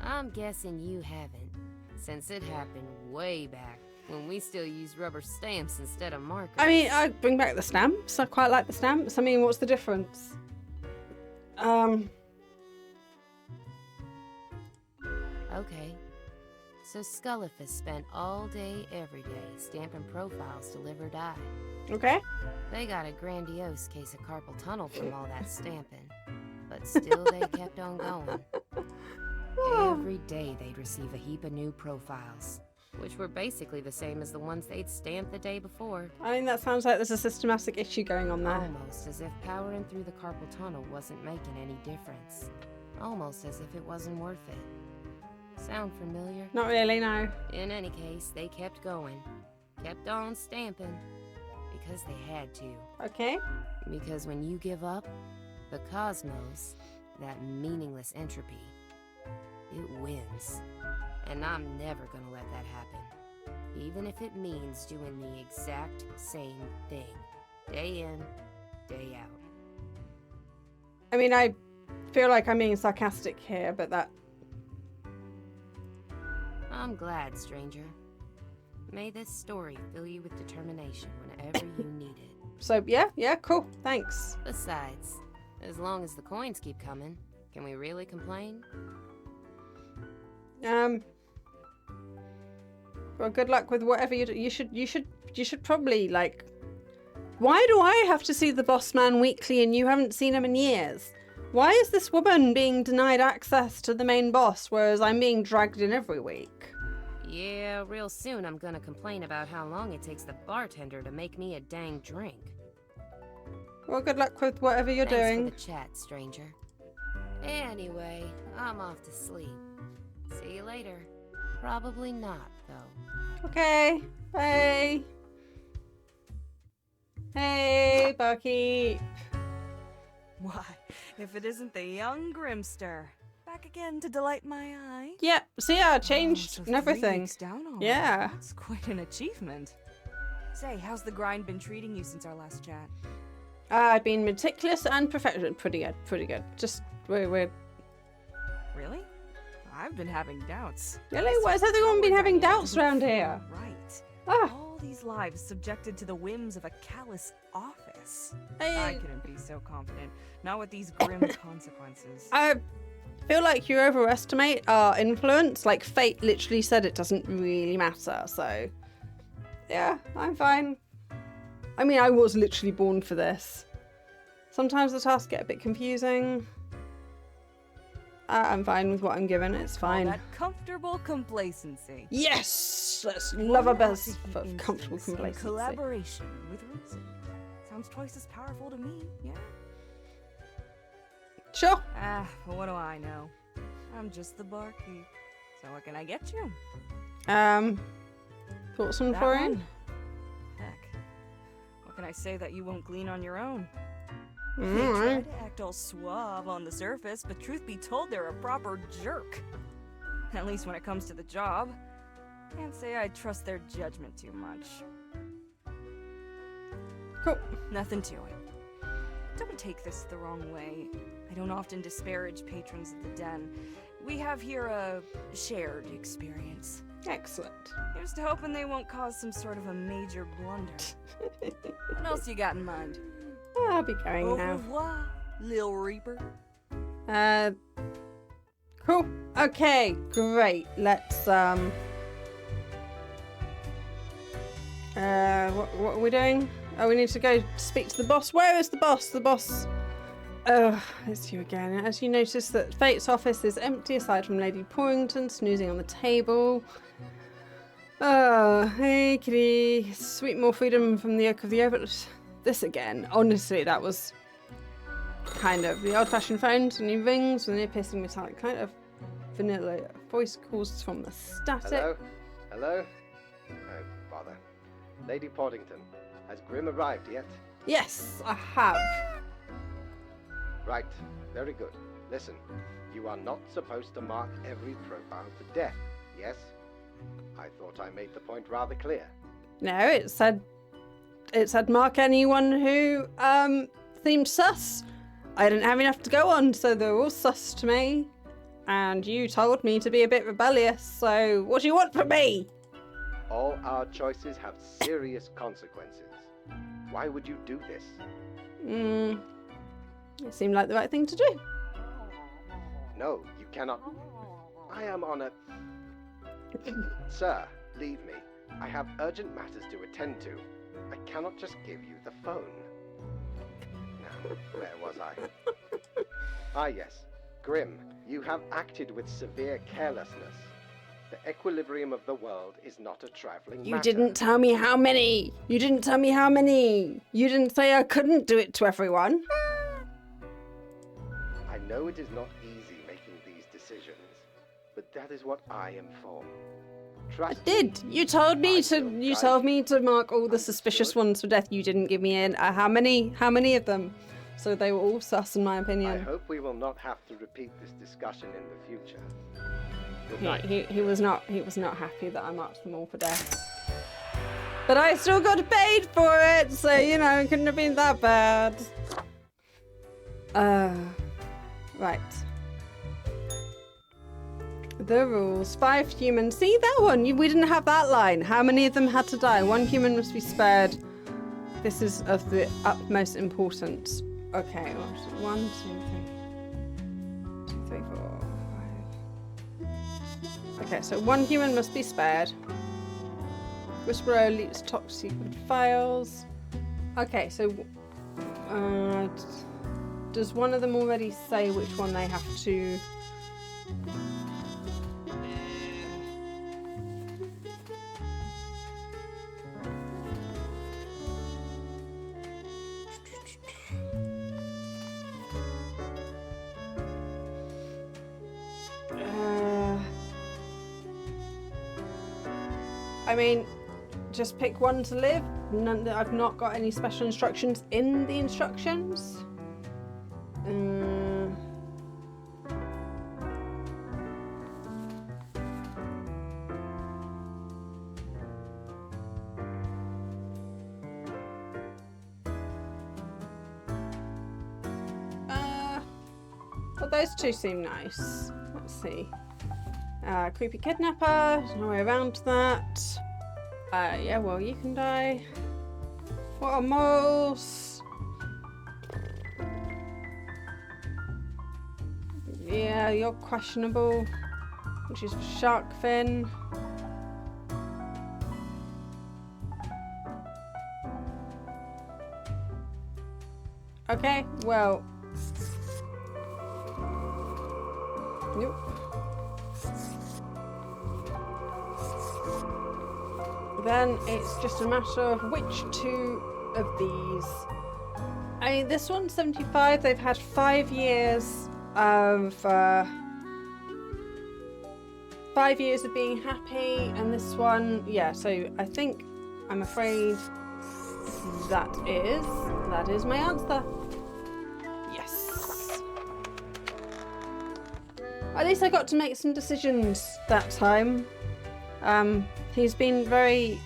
I'm guessing you haven't, since it happened way back when we still used rubber stamps instead of markers. I mean, I bring back the stamps. I quite like the stamps. I mean, what's the difference? Okay. So Scullifus spent all day, every day, stamping profiles to live or die. Okay. They got a grandiose case of carpal tunnel from all that stamping. But still they kept on going. Every day they'd receive a heap of new profiles, which were basically the same as the ones they'd stamped the day before. I mean, that sounds like there's a systematic issue going on there. Almost as if powering through the carpal tunnel wasn't making any difference. Almost as if it wasn't worth it. Sound familiar? Not really, no. In any case, they kept going. Kept on stamping. Because they had to. Okay. Because when you give up, the cosmos, that meaningless entropy, it wins. And I'm never gonna let that happen. Even if it means doing the exact same thing. Day in, day out. I mean, I feel like I'm being sarcastic here, but that... I'm glad, stranger. May this story fill you with determination whenever you need it. So, yeah, cool. Thanks. Besides, as long as the coins keep coming, can we really complain? Well, good luck with whatever you do. You should probably, like... Why do I have to see the boss man weekly and you haven't seen him in years? Why is this woman being denied access to the main boss, whereas I'm being dragged in every week? Yeah, real soon I'm gonna complain about how long it takes the bartender to make me a dang drink. Well, good luck with whatever you're Thanks doing. for the chat, stranger. Anyway, I'm off to sleep. See you later. Probably not, though. Okay. Bye. Hey, Bucky. Why, if it isn't the young Grimster. Back again to delight my eye. Yep. See, I changed so and everything. 3 weeks down already. Yeah. That's quite an achievement. Say, how's the grind been treating you since our last chat? I've been meticulous and professional. Pretty good. Pretty good. Just we're Really? I've been having doubts. really. Why has everyone been having doubts around here? Right. Ah. All these lives subjected to the whims of a callous office. Hey. I couldn't be so confident. Not with these grim consequences. I feel like you overestimate our influence. Like, fate literally said it doesn't really matter, so... Yeah, I'm fine. I mean, I was literally born for this. Sometimes the tasks get a bit confusing. I'm fine with what I'm given, it's fine. All that comfortable complacency. Yes! Let's love our best One for instance comfortable in complacency. Collaboration with reason. Sounds twice as powerful to me, yeah? Sure. But what do I know? I'm just the barkeep. So what can I get you? Thoughts on That Florian? one? Heck. What can I say that you won't glean on your own? They try Alright. to act all suave on the surface, but truth be told, they're a proper jerk. At least when it comes to the job. Can't say I trust their judgment too much. Cool. Nothing to it. Don't take this the wrong way. I don't often disparage patrons of the den. We have here a shared experience. Excellent. Here's to hoping they won't cause some sort of a major blunder. What else you got in mind? I'll be going Au now. revoir, Lil Reaper. Cool. Okay, great. Let's, what are we doing? Oh, we need to go speak to the boss. Where is the boss? The boss. It's you again. As you notice that Fate's office is empty aside from Lady Porrington snoozing on the table. Oh, hey kitty. Sweet more freedom from the yoke of the yoke. But this again. Honestly, that was kind of the old-fashioned phone. Suddenly rings with an ear-piercing metallic kind of vanilla voice calls from the static. Hello? Hello? Oh, bother. Lady Portington, has Grim arrived yet? Yes, I have. Right, very good. Listen, you are not supposed to mark every profile to death, yes? I thought I made the point rather clear. No, it said mark anyone who seemed sus. I didn't have enough to go on, so they're all sus to me. And you told me to be a bit rebellious, so what do you want from me? All our choices have serious consequences. Why would you do this? It seemed like the right thing to do. No, you cannot. I am on a... Sir, leave me. I have urgent matters to attend to. I cannot just give you the phone. Now, where was I? Ah, yes. Grim, you have acted with severe carelessness. The equilibrium of the world is not a trifling You matter. didn't tell me how many. You didn't tell me how many. You didn't say I couldn't do it to everyone. I know it is not easy making these decisions, but that is what I am for. Trust I did. You told me I to. will You guide told me to mark all the I suspicious should. ones for death. You didn't give me in. How many? How many of them? So they were all sus, in my I opinion. hope we will not have to repeat this discussion in the future. Good night. He was not happy that I marked them all for death. But I still got paid for it, so you know it couldn't have been that bad. Right. The rules. 5 humans. See that one? We didn't have that line. How many of them had to die? 1 human must be spared. This is of the utmost importance. Okay, 1, 2, 3. 2, 3, 4, 5. Okay, so 1 human must be spared. Whisperer leaks top secret files. Okay, so does one of them already say which one they have to? I mean, just pick one to live. None that I've not got any special instructions in the instructions. Well, those two seem nice. Let's see. Creepy kidnapper. There's no way around that. Yeah, well, you can die. What are morals? Yeah, you're questionable. Which is shark fin. Okay, well. Nope. Then it's just a matter of which two of these. I mean, this one's 75. They've had 5 years of 5 years of being happy, and this one, yeah. So I think, I'm afraid, that is my answer. Yes. At least I got to make some decisions that time. He's been very,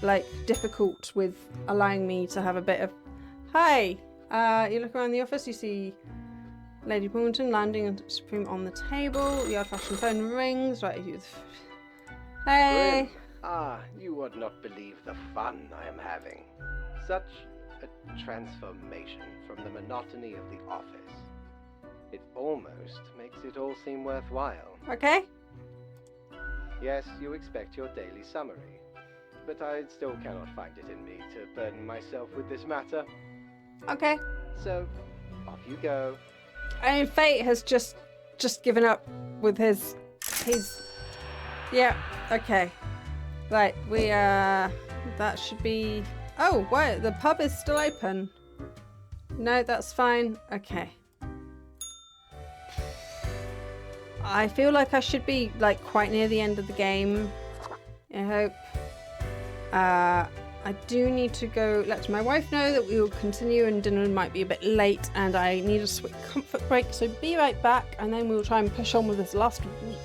difficult with allowing me to have a bit of... Hi! You look around the office, you see Lady Bournemouth landing and Supreme on the table. The old-fashioned phone rings. Right, hey! Grim. You would not believe the fun I am having. Such a transformation from the monotony of the office. It almost makes it all seem worthwhile. Okay. Yes, you expect your daily summary, but I still cannot find it in me to burden myself with this matter. Okay. So, off you go. I mean, Fate has just given up with his... Yeah, okay. Right, that should be... Oh, wait, the pub is still open. No, that's fine. Okay. I feel like I should be, quite near the end of the game. I hope. I do need to go let my wife know that we will continue and dinner might be a bit late and I need a sweet comfort break. So be right back and then we'll try and push on with this last week.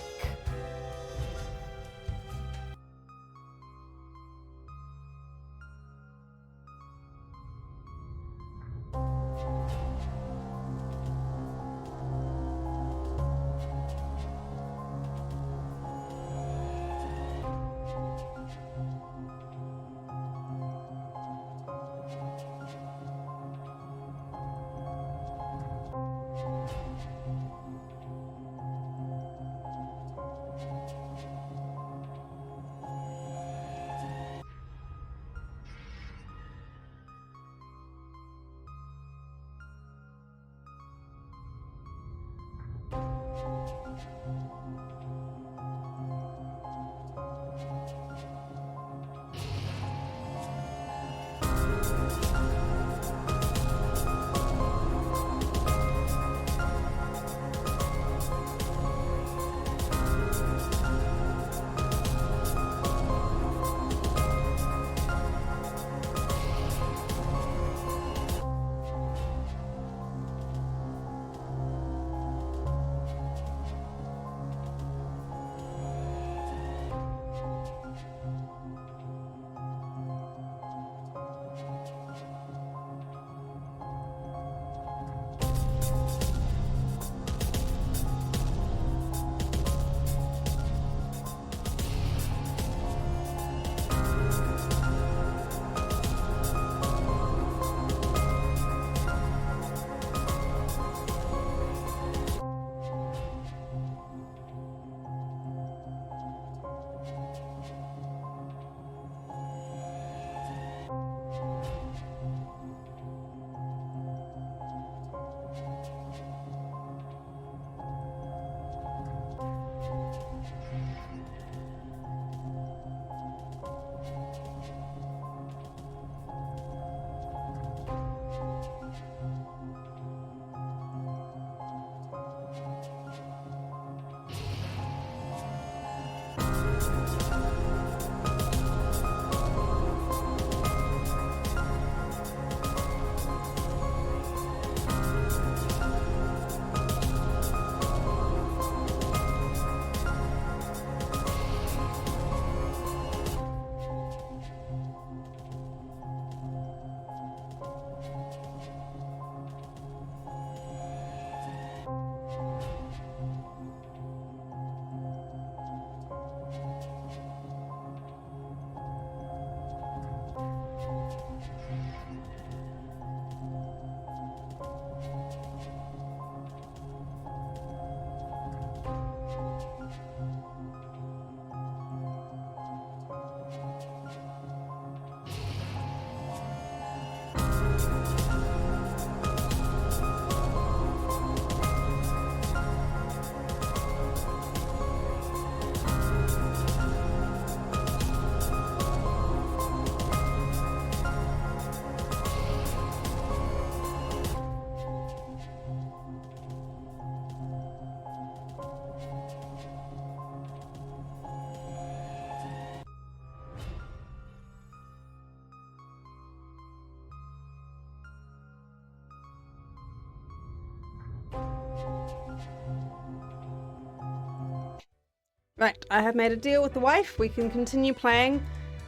Right, I have made a deal with the wife. We can continue playing.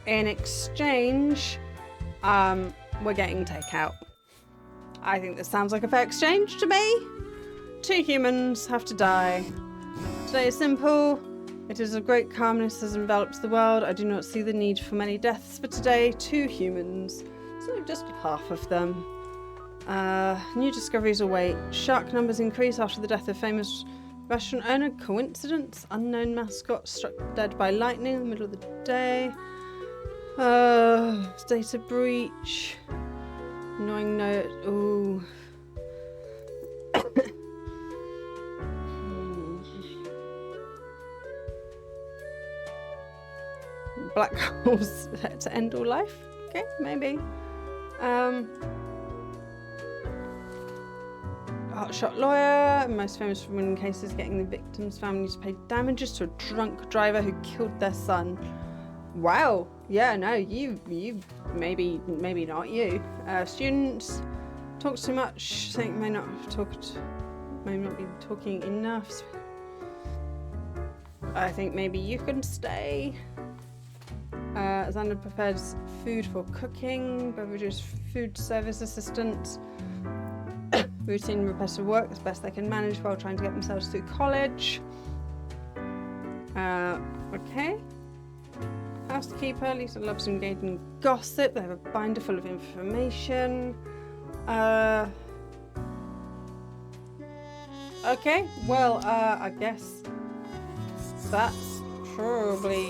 In exchange, we're getting takeout. I think this sounds like a fair exchange to me. 2 humans have to die. Today is simple. It is a great calmness has enveloped the world. I do not see the need for many deaths for today. 2 humans. So just half of them. New discoveries await. Shark numbers increase after the death of famous restaurant owner. Coincidence? Unknown mascot struck dead by lightning in the middle of the day. Data breach. Annoying note. Ooh. Black holes to end all life. Okay, maybe. Hotshot lawyer, most famous for winning cases, getting the victim's family to pay damages to a drunk driver who killed their son. Wow. Yeah, no, you maybe not you. Students talks too much. Think may not be talking enough. I think maybe you can stay. Xander prepares food for cooking, beverages, food service assistant. Routine repetitive work as best they can manage while trying to get themselves through college. Okay. Housekeeper, Lisa loves engaging in gossip. They have a binder full of information. Okay, well, I guess that's probably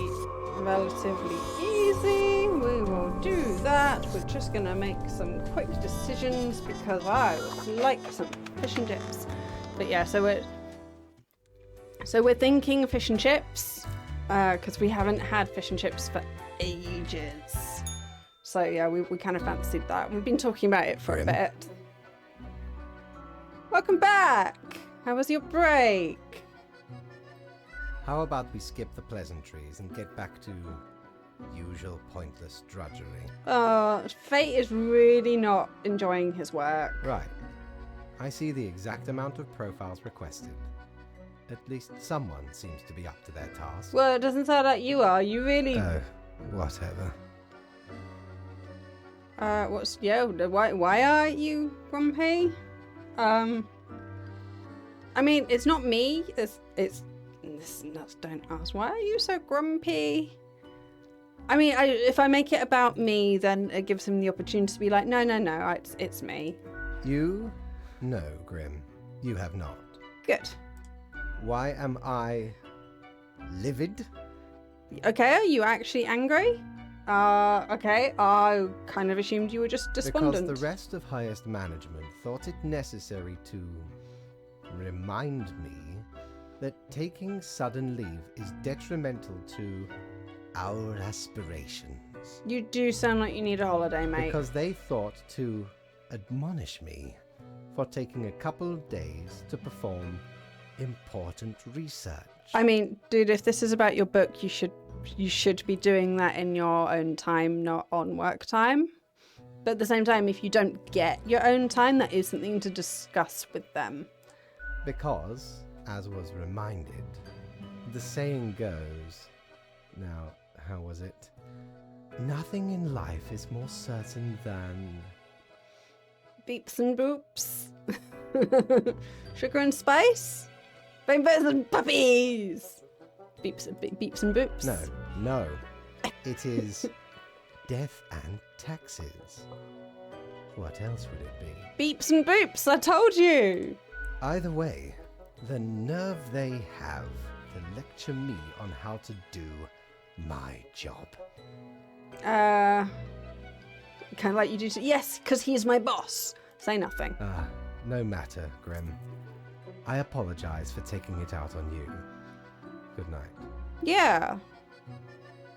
relatively easy. We will do that. We're just gonna make some quick decisions because I would like some fish and chips. But yeah, so we're thinking fish and chips because we haven't had fish and chips for ages. So yeah, we kind of fancied that. We've been talking about it for a bit. Welcome back. How was your break? How about we skip the pleasantries and get back to usual pointless drudgery? Fate is really not enjoying his work. Right. I see the exact amount of profiles requested. At least someone seems to be up to their task. Well, it doesn't sound like you are. You really... Oh, whatever. Why are you grumpy? I mean, it's not me. Don't ask. Why are you so grumpy? I mean, if I make it about me, then it gives him the opportunity to be like, no, it's me. You? No, Grim. You have not. Good. Why am I livid? Okay, are you actually angry? Okay, I kind of assumed you were just despondent. Because the rest of highest management thought it necessary to remind me that taking sudden leave is detrimental to our aspirations. You do sound like you need a holiday, mate. Because they thought to admonish me for taking a couple of days to perform important research. I mean, dude, if this is about your book, you should be doing that in your own time, not on work time. But at the same time, if you don't get your own time, that is something to discuss with them. Because, as was reminded, the saying goes, now, how was it? Nothing in life is more certain than... Beeps and boops. Sugar and spice. Rainbows and puppies. Beeps and boops. No. It is death and taxes. What else would it be? Beeps and boops, I told you. Either way, the nerve they have to lecture me on how to do my job. Kind of like you do to... Yes, because he's my boss. Say nothing. No matter, Grim. I apologize for taking it out on you. Good night. Yeah.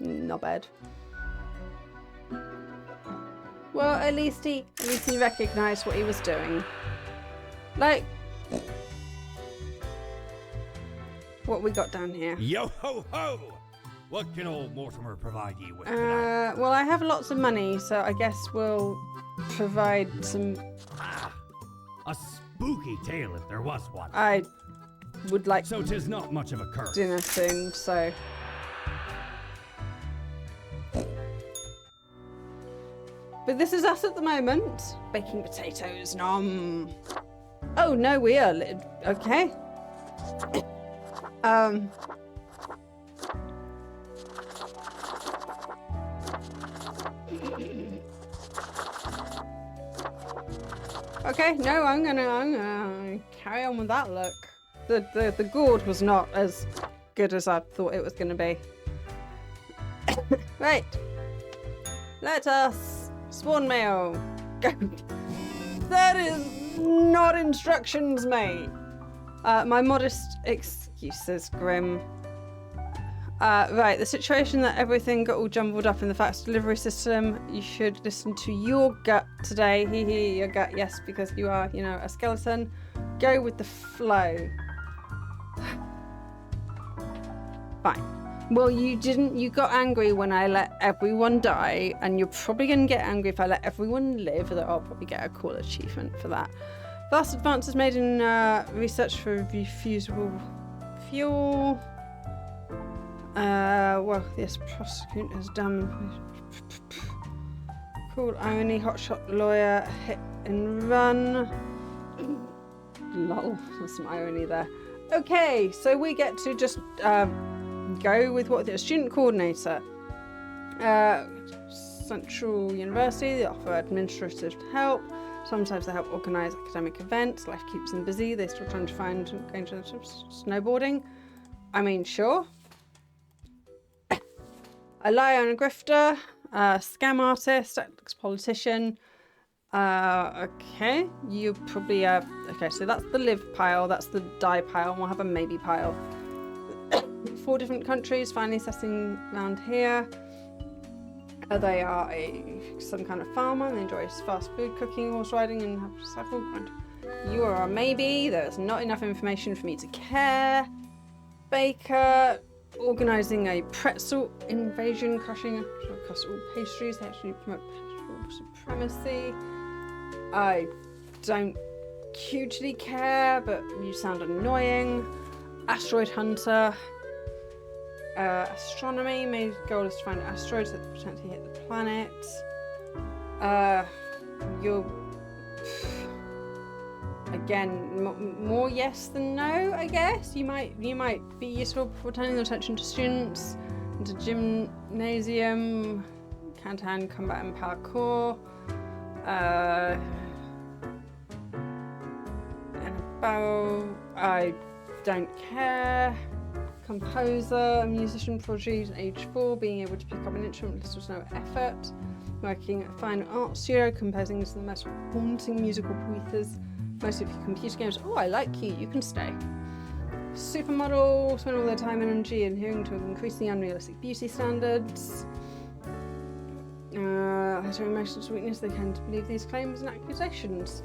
Not bad. Well, at least he recognized what he was doing. Like... What we got down here? Yo ho ho! What can old Mortimer provide you with tonight? Well, I have lots of money, so I guess we'll provide some... A spooky tale if there was one. would like So 'tis not much of a curse. dinner soon, so. But this is us at the moment. Baking potatoes, nom. Oh no, we are okay. Okay, no, I'm gonna carry on with that look. The gourd was not as good as I thought it was gonna be. Right. Let us spawn mail. Go. That is not instructions, mate. My modest excuses, Grim. Right, the situation that everything got all jumbled up in the fax delivery system, you should listen to your gut today. Hee hee, your gut, yes, because you are, you know, a skeleton. Go with the flow. Fine. Well, you got angry when I let everyone die, and you're probably gonna get angry if I let everyone live, though I'll probably get a cool achievement for that. Vast advances made in research for refusible fuel. Well, yes, prosecutors, damn. Cool, irony, hotshot lawyer, hit and run. Lol, there's some irony there. Okay, so we get to just go with what the student coordinator. Central University, they offer administrative help. Sometimes they help organise academic events. Life keeps them busy. They're still trying to find going to snowboarding. I mean, sure. I lie on a grifter, scam artist, politician. Okay, you probably okay, so that's the live pile, that's the die pile, and we'll have a maybe pile. 4 different countries finally setting around here. They are some kind of farmer, and they enjoy fast food, cooking, horse riding, and have several grand. You are a maybe, there's not enough information for me to care. Baker, organising a pretzel invasion, crushing across all pastries. They actually promote pastoral supremacy. I don't hugely care, but you sound annoying. Asteroid hunter. Astronomy. Main goal is to find asteroids that potentially hit the planet. You're again more yes than no, I guess. You might be useful for turning attention to students, into gymnasium, hand-to-hand combat and parkour. And about I don't care. Composer, musician, prodigy, age 4, being able to pick up an instrument with little to no effort. Working at a fine art studio, composing some of the most haunting musical pieces. Most of your computer games. Oh, I like you. You can stay. Supermodel, spend all their time and energy adhering to increasingly unrealistic beauty standards. Has emotional weakness, they tend to believe these claims and accusations.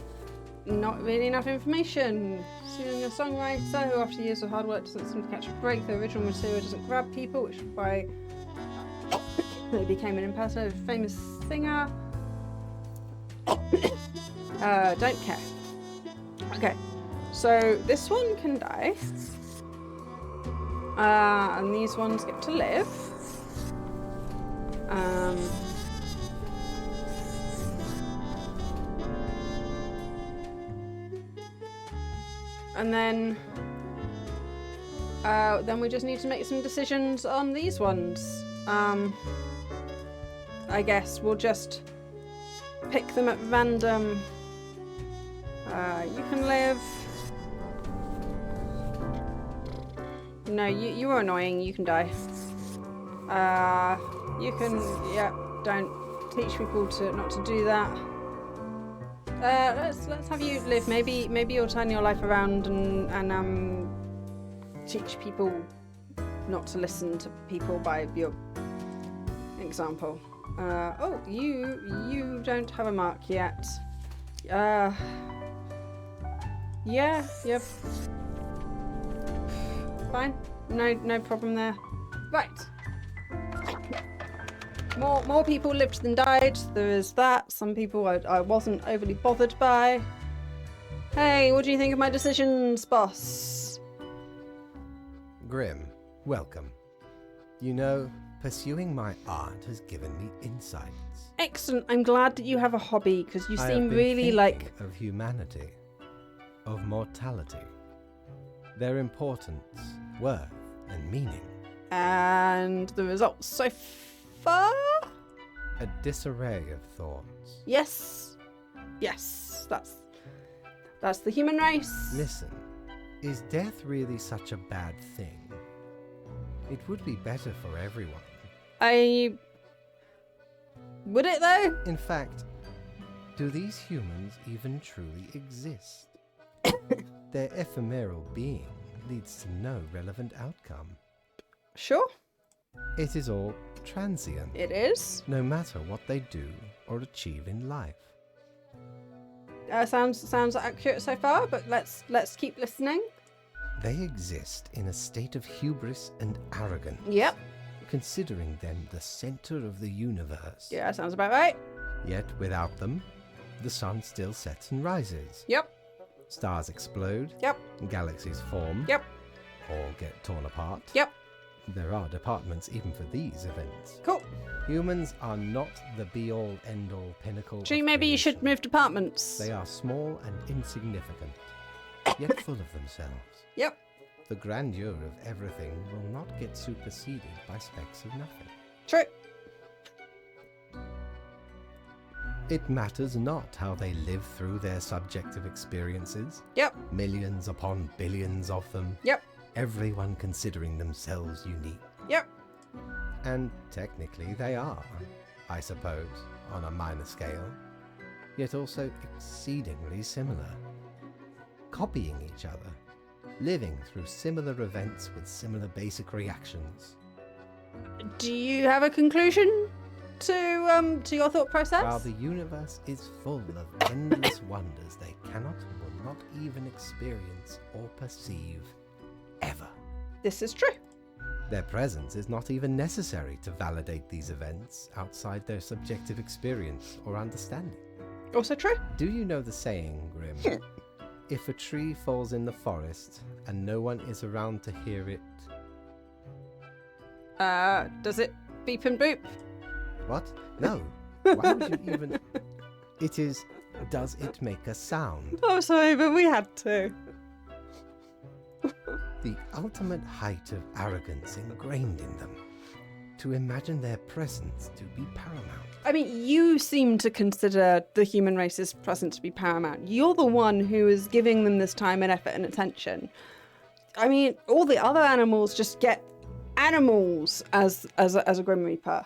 Not really enough information. Seeing a songwriter who, after years of hard work, doesn't seem to catch a break. The original material doesn't grab people, which is why they became an impersonator of a famous singer. Don't care. Okay, so this one can die, and these ones get to live. And then we just need to make some decisions on these ones. I guess we'll just pick them at random. You can live. No, you are annoying. You can die. You can. Yeah. Don't teach people not to do that. Let's have you live. Maybe you'll turn your life around and teach people not to listen to people by your example. Oh, you don't have a mark yet. Yeah, yep. Fine. No problem there. Right. More people lived than died. There is that. Some people I wasn't overly bothered by. Hey, what do you think of my decisions, boss? Grim, welcome. You know, pursuing my art has given me insights. Excellent. I'm glad that you have a hobby, because you I have seem been really thinking like... of humanity, of mortality, their importance, worth, and meaning. And the results so far? A disarray of thoughts. Yes. Yes, that's the human race. Listen, is death really such a bad thing? It would be better for everyone. Would it though? In fact, do these humans even truly exist? Their ephemeral being leads to no relevant outcome. Sure. It is all transient. It is. No matter what they do or achieve in life. Sounds accurate so far, but let's keep listening. They exist in a state of hubris and arrogance. Yep. Considering them the center of the universe. Yeah, sounds about right. Yet without them, the sun still sets and rises. Yep. Stars explode. Yep. Galaxies form. Yep. Or get torn apart. Yep. There are departments even for these events. Cool. Humans are not the be-all, end-all pinnacle. Gee, of maybe you creation. should move departments. They are small and insignificant, yet full of themselves. Yep. The grandeur of everything will not get superseded by specks of nothing. True. It matters not how they live through their subjective experiences. Yep. Millions upon billions of them. Yep. Everyone considering themselves unique. Yep. And technically they are, I suppose, on a minor scale, yet also exceedingly similar. Copying each other, living through similar events with similar basic reactions. Do you have a conclusion to your thought process? While the universe is full of endless wonders they cannot and will not even experience or perceive, ever. This is true. Their presence is not even necessary to validate these events outside their subjective experience or understanding. Also true. Do you know the saying, Grim? If a tree falls in the forest and no one is around to hear it... Does it beep and boop? What? No. Why would you even... It is, does it make a sound? Oh, sorry, but we had to. The ultimate height of arrogance ingrained in them. To imagine their presence to be paramount. I mean, you seem to consider the human race's presence to be paramount. You're the one who is giving them this time and effort and attention. I mean, all the other animals just get animals as a Grim Reaper.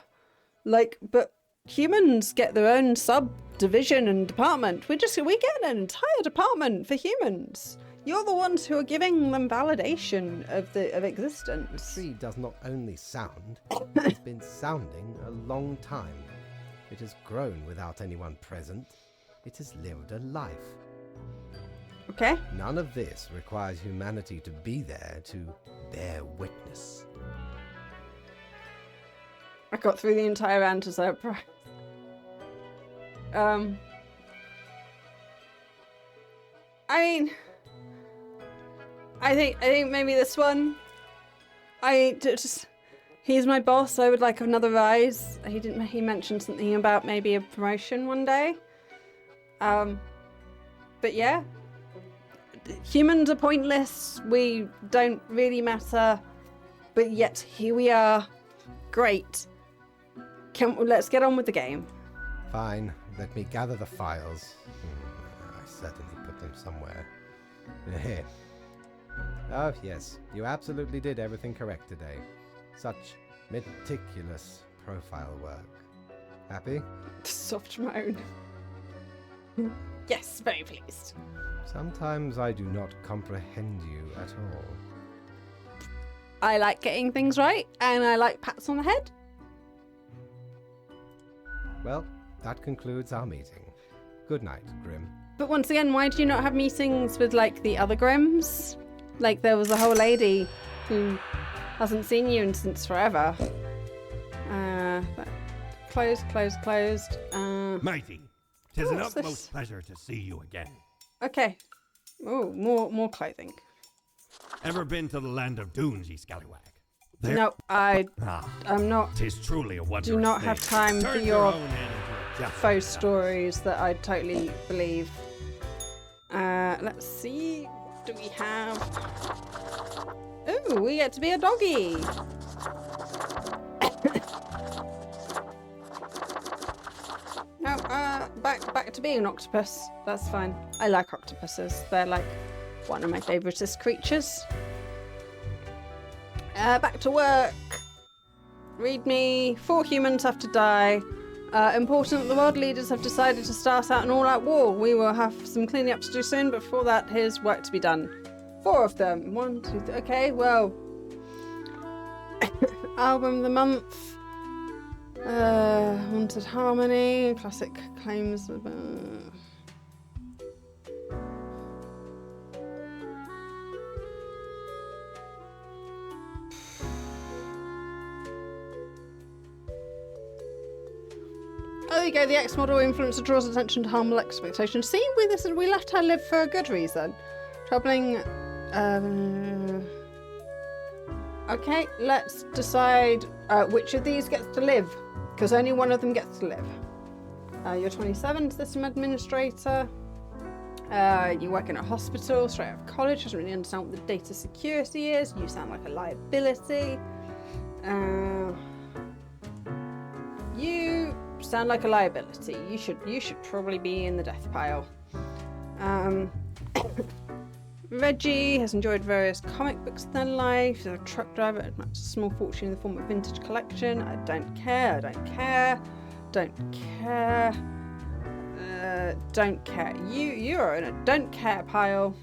Like, but humans get their own subdivision and department. We get an entire department for humans. You're the ones who are giving them validation of existence. The tree does not only sound, it's been sounding a long time. It has grown without anyone present. It has lived a life. Okay. None of this requires humanity to be there to bear witness. I got through the entire anti-surprise. I mean, I think maybe this one. He's my boss. I would like another rise. He mentioned something about maybe a promotion one day. But yeah, humans are pointless. We don't really matter. But yet here we are. Great. Let's get on with the game. Fine. Let me gather the files. I certainly put them somewhere. Here. Oh, yes. You absolutely did everything correct today. Such meticulous profile work. Happy? Soft moan. Yes, very pleased. Sometimes I do not comprehend you at all. I like getting things right, and I like pats on the head. Well, that concludes our meeting. Good night, Grim. But once again, why do you not have meetings with, like, the other Grims? Like, there was a whole lady who hasn't seen you since forever. Closed. Matey, 'tis an what's this? utmost pleasure to see you again. Okay. Oh, more clothing. Ever been to the land of dunes, ye scallywag? No, I'm not. 'Tis truly a wondrous Do not have thing. time for Turn your own hand into a just faux stuff. stories that I totally believe. Let's see. What do we have? Ooh, we get to be a doggy. No, back to being an octopus. That's fine. I like octopuses. They're like one of my favoritist creatures. Back to work. Read me. 4 humans have to die. Important, the world leaders have decided to start out an all-out war. We will have some cleaning up to do soon, but before that, here's work to be done. 4 of them. 1, 2, 3. Okay, well. Album of the month. Haunted Harmony. Classic claims. Oh, there you go. The X-model influencer draws attention to harmful expectations. See, we left her live for a good reason. Troubling. Okay, let's decide which of these gets to live, because only one of them gets to live. You're 27, system administrator. You work in a hospital, straight out of college. Doesn't really understand what the data security is. You sound like a liability. You sound like a liability. You should probably be in the death pile. Reggie has enjoyed various comic books in their life. He's a truck driver, amassed a small fortune in the form of vintage collection. I don't care. Don't care. You are in a don't care pile.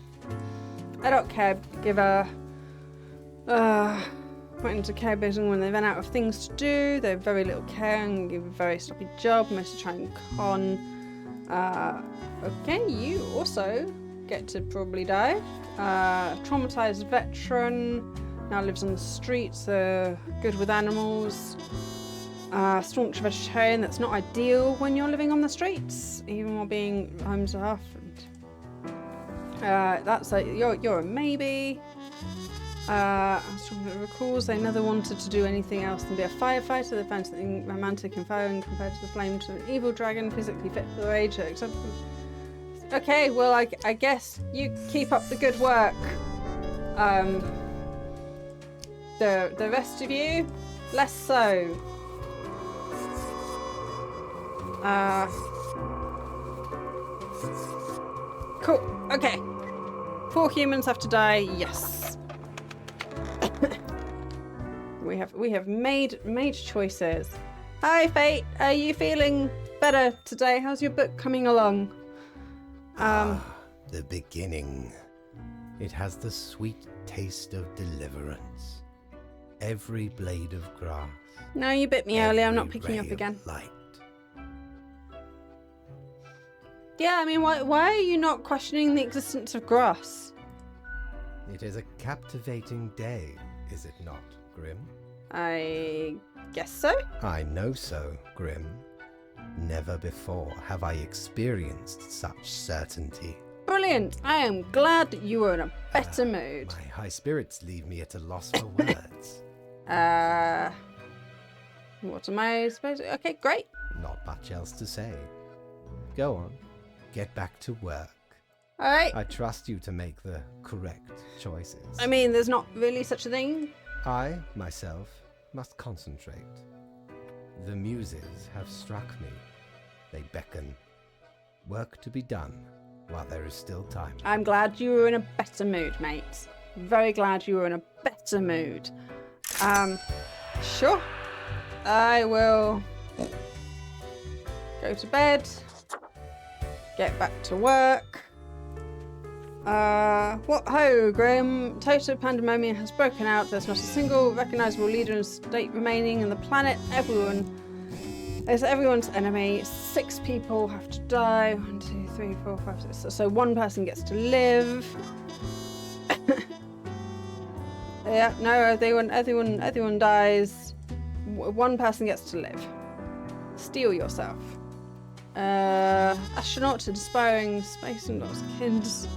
I don't care giver. Went into care business when they ran out of things to do. They have very little care and give a very sloppy job, mostly try and con. Okay, you also get to probably die. Traumatized veteran, now lives on the streets, good with animals. Staunch vegetarian, that's not ideal when you're living on the streets, even while being home to half. You're a maybe. As recalls, they never wanted to do anything else than be a firefighter. They found something romantic and fiery compared to the flames of an evil dragon, physically fit for their age. Okay, well, I guess you keep up the good work. The rest of you, less so. Cool. Okay. 4 humans have to die. Yes. we have made choices. Hi, Fate. Are you feeling better today? How's your book coming along? The beginning. It has the sweet taste of deliverance. Every blade of grass. No, you bit me earlier. I'm not every picking ray up of again. Light. Yeah, I mean, why are you not questioning the existence of grass? It is a captivating day, is it not, Grim? I guess so. I know so, Grim. Never before have I experienced such certainty. Brilliant. I am glad that you were in a better mood. My high spirits leave me at a loss for words. What am I supposed to... Okay, great. Not much else to say. Go on. Get back to work. All right. I trust you to make the correct choices. I mean, there's not really such a thing. I, myself, must concentrate. The muses have struck me. They beckon. Work to be done while there is still time. I'm glad you were in a better mood, mate. Very glad you were in a better mood. Sure. I will go to bed. Get back to work. What ho, Grim? Total pandemonium has broken out. There's not a single recognizable leader in state remaining in the planet. Everyone is everyone's enemy. 6 people have to die. 1, 2, 3, 4, 5, 6. So 1 person gets to live. Yeah, no, everyone dies. 1 person gets to live. Steel yourself. Astronaut to aspiring space and lost kids.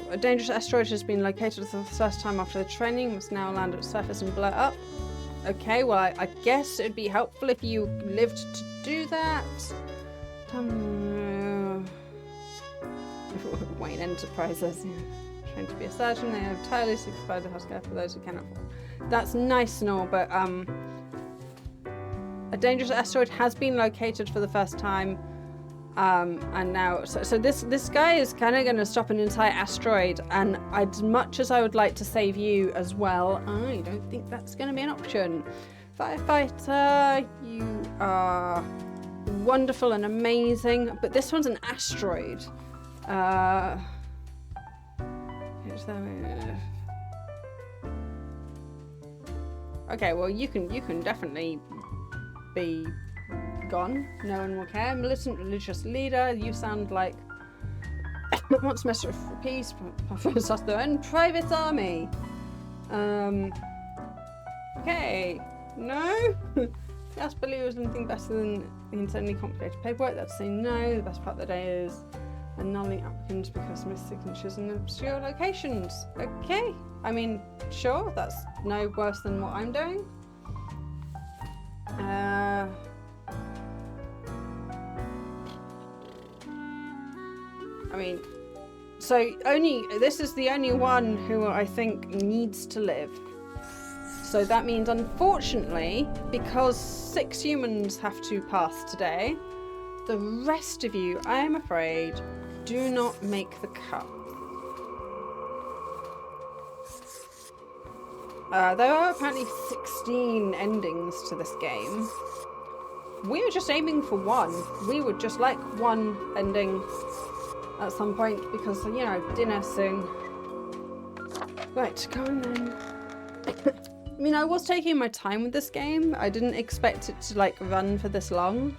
a dangerous asteroid has been located for the first time after the training. Must now land at surface and blow it up. Okay, well, I guess it'd be helpful if you lived to do that. Wayne Enterprises. Yeah. Trained to be a surgeon, they have entirely supervised the healthcare for those who cannot afford. That's nice and all, but a dangerous asteroid has been located for the first time, and now so this guy is kind of going to stop an entire asteroid. And as much as I would like to save you as well, I don't think that's going to be an option. Firefighter, you are wonderful and amazing, but this one's an asteroid. Okay, well you can definitely be gone. No one will care. Militant religious leader. You sound like wants Master for peace. And private army. Okay. No. Yes, believers anything better than the insanely complicated paperwork. That's saying no. The best part of the day is annulling applicants because missed signatures in obscure locations. Okay. I mean, sure, that's no worse than what I'm doing. I mean, so this is the only one who I think needs to live. So that means, unfortunately, because 6 humans have to pass today, the rest of you, I am afraid, do not make the cut. There are apparently 16 endings to this game. We were just aiming for one. We would just like one ending at some point because, you know, dinner soon. Right, go on then. I mean, I was taking my time with this game. I didn't expect it to, like, run for this long.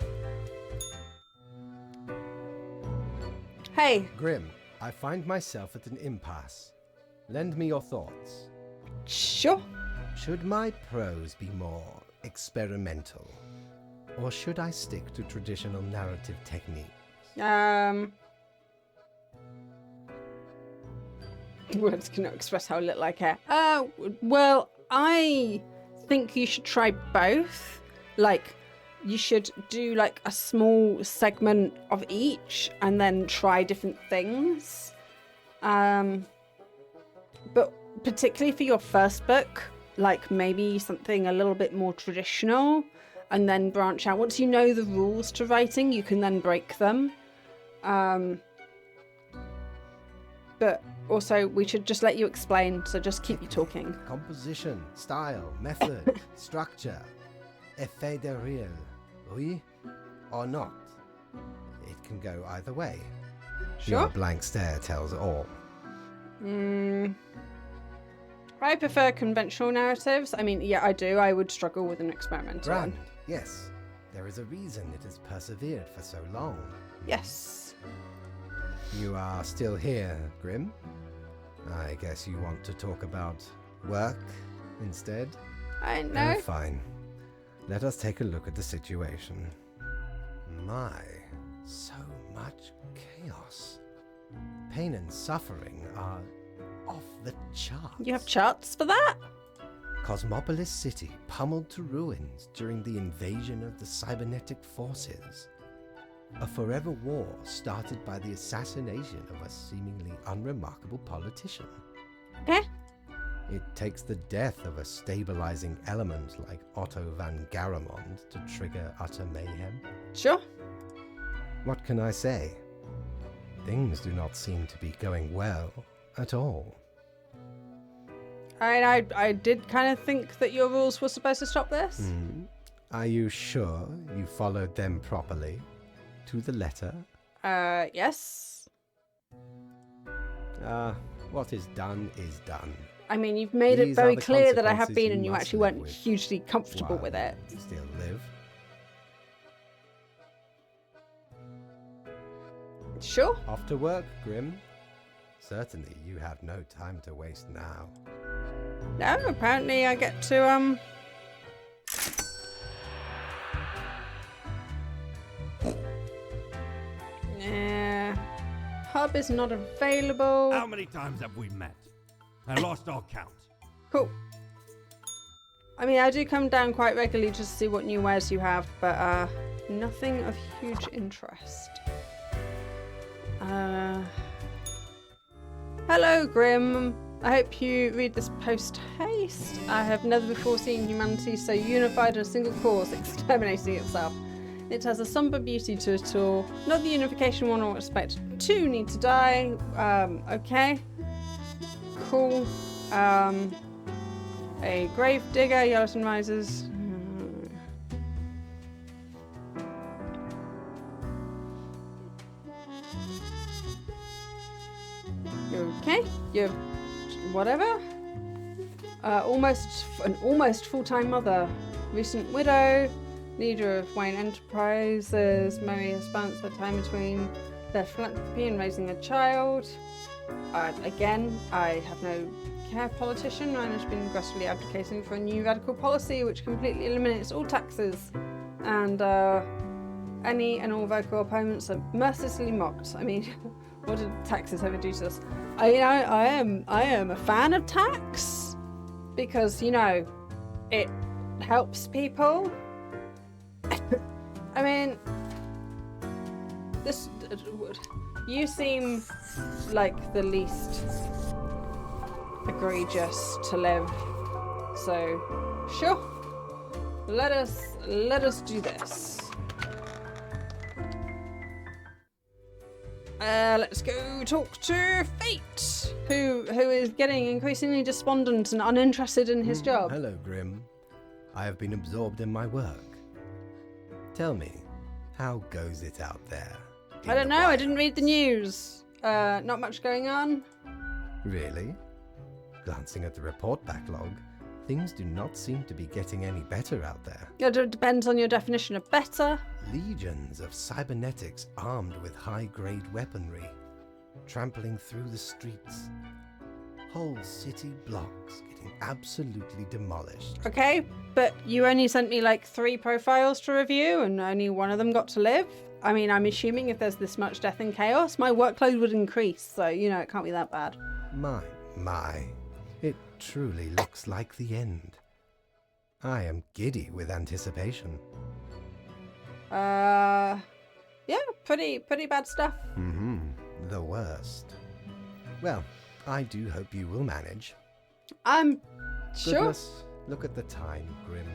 Hey. Grim, I find myself at an impasse. Lend me your thoughts. Sure. Should my prose be more experimental? Or should I stick to traditional narrative techniques? Words cannot express how little I care. Well, I think you should try both. Like, you should do like a small segment of each and then try different things. But particularly for your first book, like maybe something a little bit more traditional and then branch out. Once you know the rules to writing, you can then break them. But also, we should just let you explain, so just keep you talking. Composition, style, method, structure, effet de rire, oui or not. It can go either way. Sure. Your blank stare tells all. I prefer conventional narratives. I mean, yeah, I do. I would struggle with an experimental one. Yes. There is a reason it has persevered for so long. Yes. You are still here, Grim. I guess you want to talk about work instead? I know. Oh, fine. Let us take a look at the situation. My, so much chaos. Pain and suffering are off the charts. You have charts for that? Cosmopolis City pummeled to ruins during the invasion of the cybernetic forces. A forever war started by the assassination of a seemingly unremarkable politician. Eh? It takes the death of a stabilizing element like Otto van Garamond to trigger utter mayhem. Sure. What can I say? Things do not seem to be going well at all. I did kind of think that your rules were supposed to stop this. Are you sure you followed them properly? To the letter? Yes. What is done is done. I mean, you've made These it very are the clear that I have consequences been you and you must actually live weren't with hugely comfortable while with it. you still live. Sure. Off to work, Grim. Certainly you have no time to waste now. No, apparently I get to, hub is not available. How many times have we met? I lost all count. Cool. I mean, I do come down quite regularly just to see what new wares you have, but nothing of huge interest. Hello, Grim. I hope you read this post-haste. I have never before seen humanity so unified in a single cause, exterminating itself. It has a somber beauty to it all. Not the unification one will expect. 2 need to die. Okay. Cool. A grave digger, yellow sunrises. Okay, you're whatever. An almost full-time mother, recent widow, leader of Wayne Enterprises. Mary has balanced the time between their philanthropy and raising a child. Again, I have no care politician. Ryan has been aggressively advocating for a new radical policy which completely eliminates all taxes, and any and all vocal opponents are mercilessly mocked. I mean, what did taxes ever do to us? I am a fan of tax because, you know, it helps people. I mean, you seem like the least egregious to live, so sure, let us do this. Let's go talk to Fate, who is getting increasingly despondent and uninterested in his job. Hello, Grim. I have been absorbed in my work. Tell me, how goes it out there? I don't know, I didn't read the news. Not much going on. Really? Glancing at the report backlog, things do not seem to be getting any better out there. It depends on your definition of better. Legions of cybernetics armed with high-grade weaponry, trampling through the streets. Whole city blocks getting absolutely demolished. Okay, but you only sent me like 3 profiles to review and only one of them got to live. I mean, I'm assuming if there's this much death and chaos, my workload would increase, so, you know, it can't be that bad. My. It truly looks like the end. I am giddy with anticipation. Yeah, pretty bad stuff. The worst. Well, I do hope you will manage. I'm sure. Goodness, look at the time, Grim.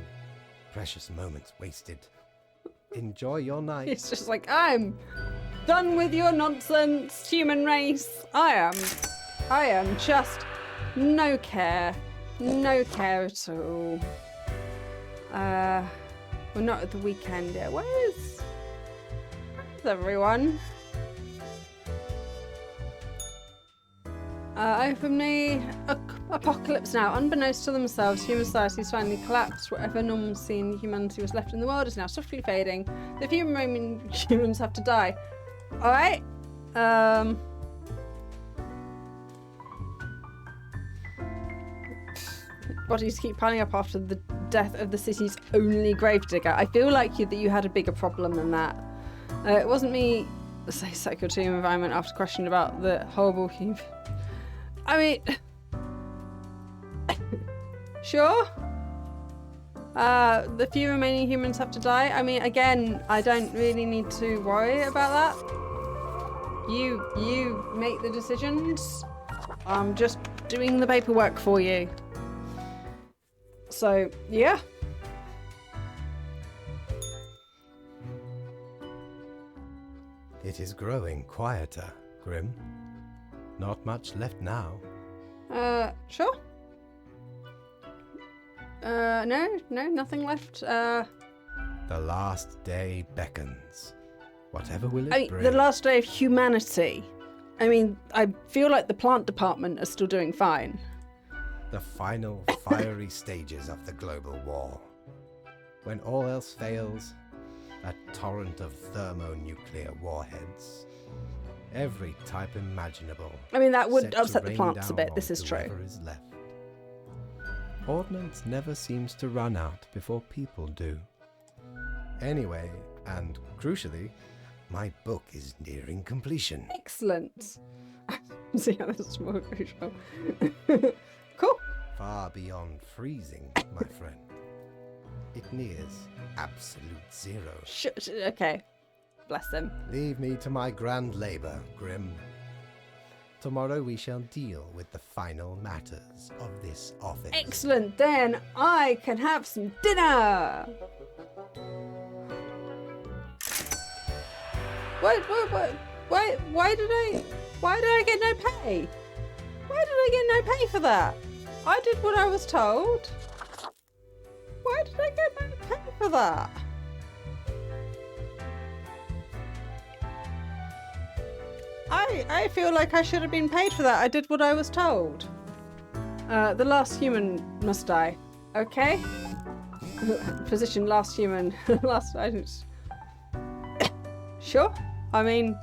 Precious moments wasted. Enjoy your night. It's just like, I'm done with your nonsense, human race. I am just no care at all. We're not at the weekend yet. Where's everyone? From the apocalypse now. Unbeknownst to themselves, human society has finally collapsed. Whatever normalcy and humanity was left in the world is now swiftly fading. The few remaining humans have to die. Alright. Bodies keep piling up after the death of the city's only gravedigger. I feel like that you had a bigger problem than that. It wasn't me, say, psycho to your environment after questioning about the horrible human. I mean, sure. The few remaining humans have to die. I mean, again, I don't really need to worry about that. You make the decisions. I'm just doing the paperwork for you. So, yeah. It is growing quieter, Grim. Not much left now. Sure. No, nothing left. The last day beckons. Whatever will it bring? The last day of humanity. I mean, I feel like the plant department are still doing fine. The final fiery stages of the global war. When all else fails, a torrent of thermonuclear warheads. Every type imaginable. I mean, that would set upset to the rain plants a down bit. This on is true. whoever is left. Ordnance never seems to run out before people do. Anyway, and crucially, my book is nearing completion. Excellent. See how this is more crucial. Cool. Far beyond freezing, my friend. It nears absolute zero. Okay. Bless them. Leave me to my grand labor, Grim. Tomorrow we shall deal with the final matters of this office. Excellent. Then I can have some dinner. Why did I get no pay? Why did I get no pay for that? I did what I was told. Why did I get no pay for that? I feel like I should have been paid for that. I did what I was told. The last human must die. Okay? Position last human. Last. I just... Sure. I mean,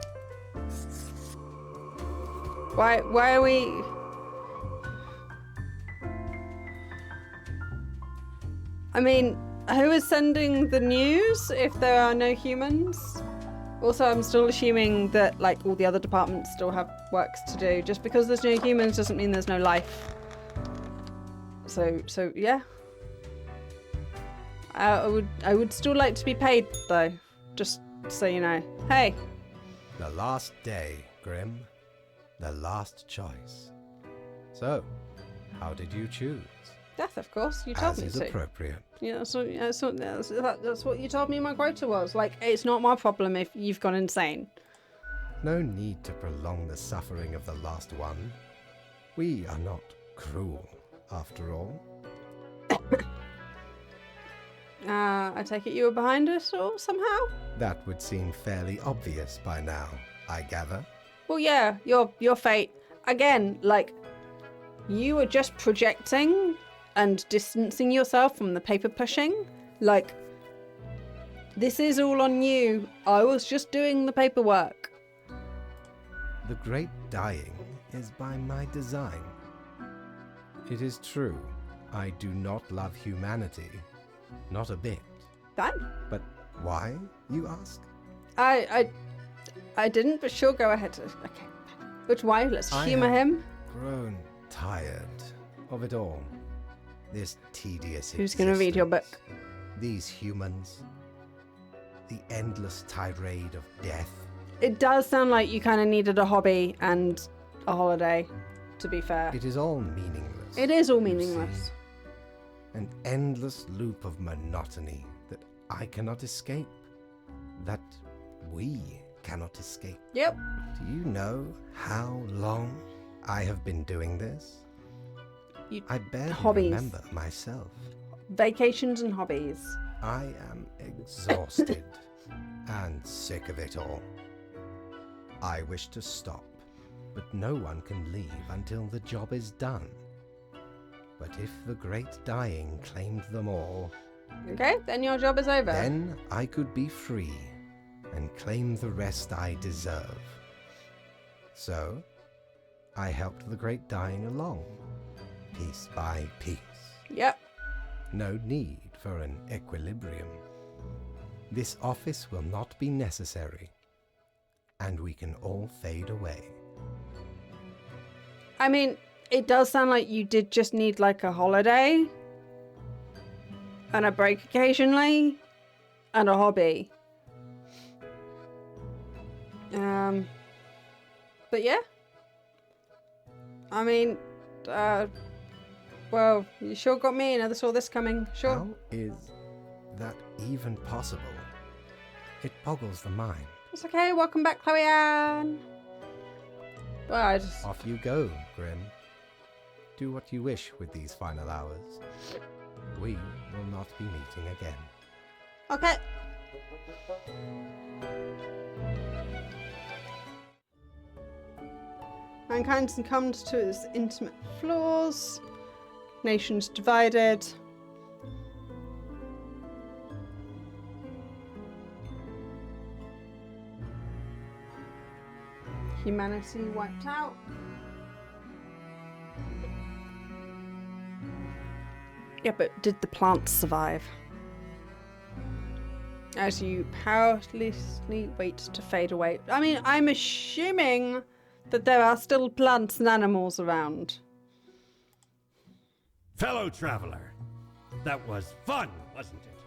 why are we? I mean, who is sending the news if there are no humans? Also, I'm still assuming that like all the other departments still have works to do. Just because there's no humans doesn't mean there's no life. So yeah. I would still like to be paid though. Just so you know. Hey. The last day, Grim. The last choice. So, how did you choose? Death, of course. You told As me is to. appropriate. Yeah, that's what you told me my quota was. Like, it's not my problem if you've gone insane. No need to prolong the suffering of the last one. We are not cruel, after all. I take it you were behind us all somehow? That would seem fairly obvious by now, I gather. Well, yeah, your fate. Again, like, you were just projecting and distancing yourself from the paper pushing. Like, this is all on you. I was just doing the paperwork. The great dying is by my design. It is true, I do not love humanity. Not a bit. Done. But why, you ask? I didn't, but sure, go ahead. Okay. But why? Let's humour him. Grown tired of it all. This tedious Who's going to read your book? These humans. The endless tirade of death. It does sound like you kind of needed a hobby and a holiday, to be fair. It is all meaningless. It is all meaningless. An endless loop of monotony that I cannot escape. That we cannot escape. Yep. Do you know how long I have been doing this? I barely remember myself. Vacations and hobbies. I am exhausted and sick of it all. I wish to stop, but no one can leave until the job is done. But if the great dying claimed them all... Okay, then your job is over. Then I could be free and claim the rest I deserve. So, I helped the great dying along, piece by piece. Yep. No need for an equilibrium. This office will not be necessary, and we can all fade away. I mean, it does sound like you did just need like a holiday and a break occasionally and a hobby. But yeah. I mean, well, you sure got me. Never saw this coming. Sure. How is that even possible? It boggles the mind. It's okay. Welcome back, Chloe Ann. Well, Off you go, Grim. Do what you wish with these final hours. We will not be meeting again. Okay. Mankind succumbed to its intimate flaws. Nations divided. Humanity wiped out. Yeah, but did the plants survive? as you powerlessly wait to fade away. I mean, I'm assuming that there are still plants and animals around. Fellow traveler, that was fun, wasn't it?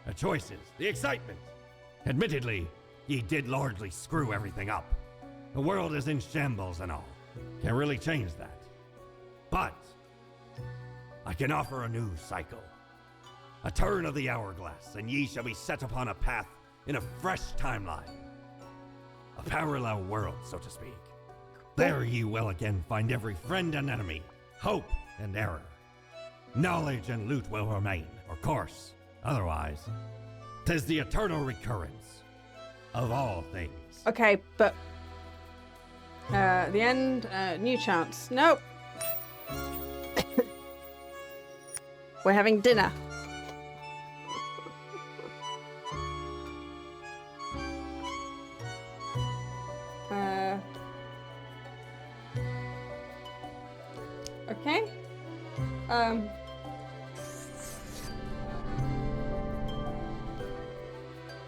The choices, the excitement. Admittedly, ye did largely screw everything up. The world is in shambles and all. Can't really change that. But I can offer a new cycle. A turn of the hourglass, and ye shall be set upon a path in a fresh timeline. A parallel world, so to speak. There ye will again find every friend and enemy, hope and error. Knowledge and loot will remain, of course. Otherwise, 'tis the eternal recurrence of all things. Okay, but the end, new chance. Nope. We're having dinner. Okay.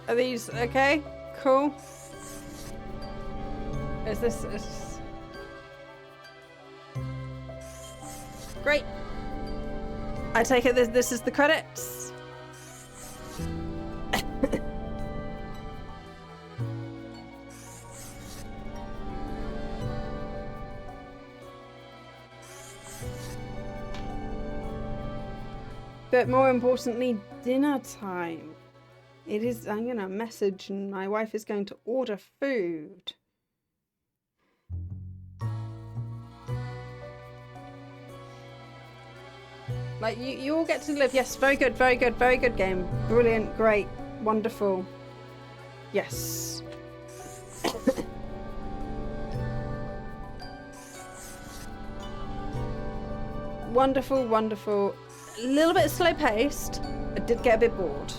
Are these okay? Cool. Is this great? I take it this is the credits. But more importantly, dinner time. It is, I'm gonna message and my wife is going to order food. Like, you all get to live. Yes, very good, very good, very good game. Brilliant, great, wonderful. Yes. Wonderful, wonderful. A little bit slow paced. I did get a bit bored.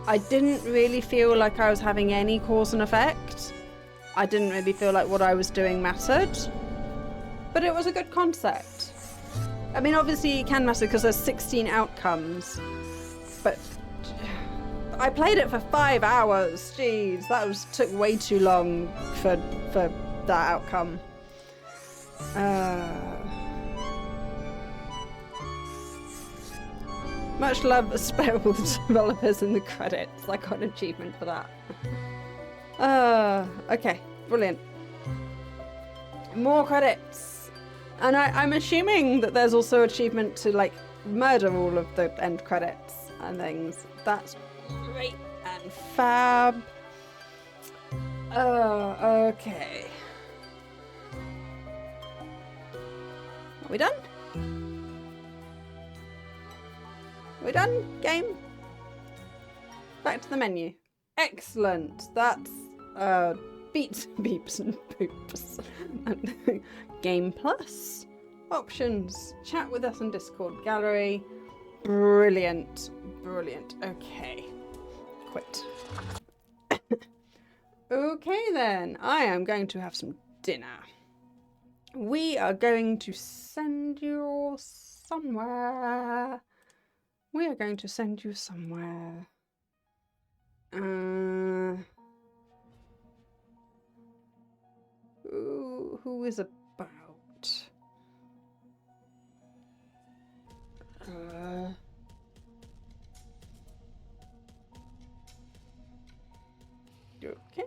I didn't really feel like I was having any cause and effect. I didn't really feel like what I was doing mattered. But it was a good concept. I mean, obviously it can matter because there's 16 outcomes. But I played it for 5 hours. Jeez, that took way too long for that outcome. Much love spare all the developers in the credits. I got an achievement for that. Okay, brilliant. More credits. And I'm assuming that there's also achievement to, like, murder all of the end credits and things. That's great and fab. Okay. Are we done? We're done, game? Back to the menu. Excellent. That's beats, beeps and poops. Game Plus. Options. Chat with us on Discord. Gallery. Brilliant. Brilliant. Okay. Quit. Okay then. I am going to have some dinner. We are going to send you somewhere. We are going to send you somewhere. Who is about? Okay.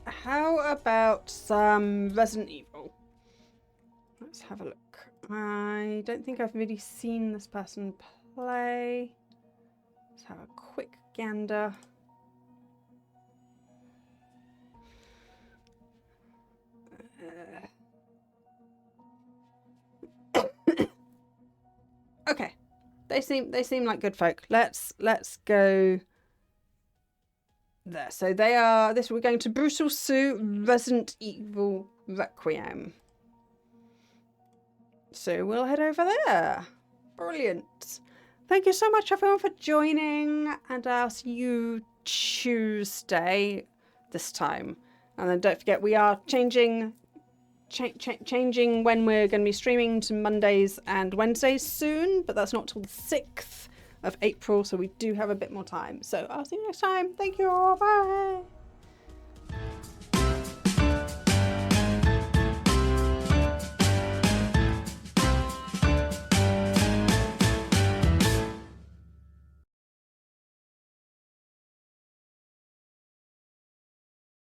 How about some Resident Evil? Let's have a look. I don't think I've really seen this person play. Let's have a quick gander. Okay, they seem like good folk. Let's go there. So they are this. We're going to Brutal Sue Resident Evil Requiem. So we'll head over there. Brilliant. thank you so much, everyone, for joining. And I'll see you Tuesday this time. And then don't forget, we are changing when we're going to be streaming to Mondays and Wednesdays soon. But that's not till the 6th of April. So we do have a bit more time. So I'll see you next time. Thank you all. Bye.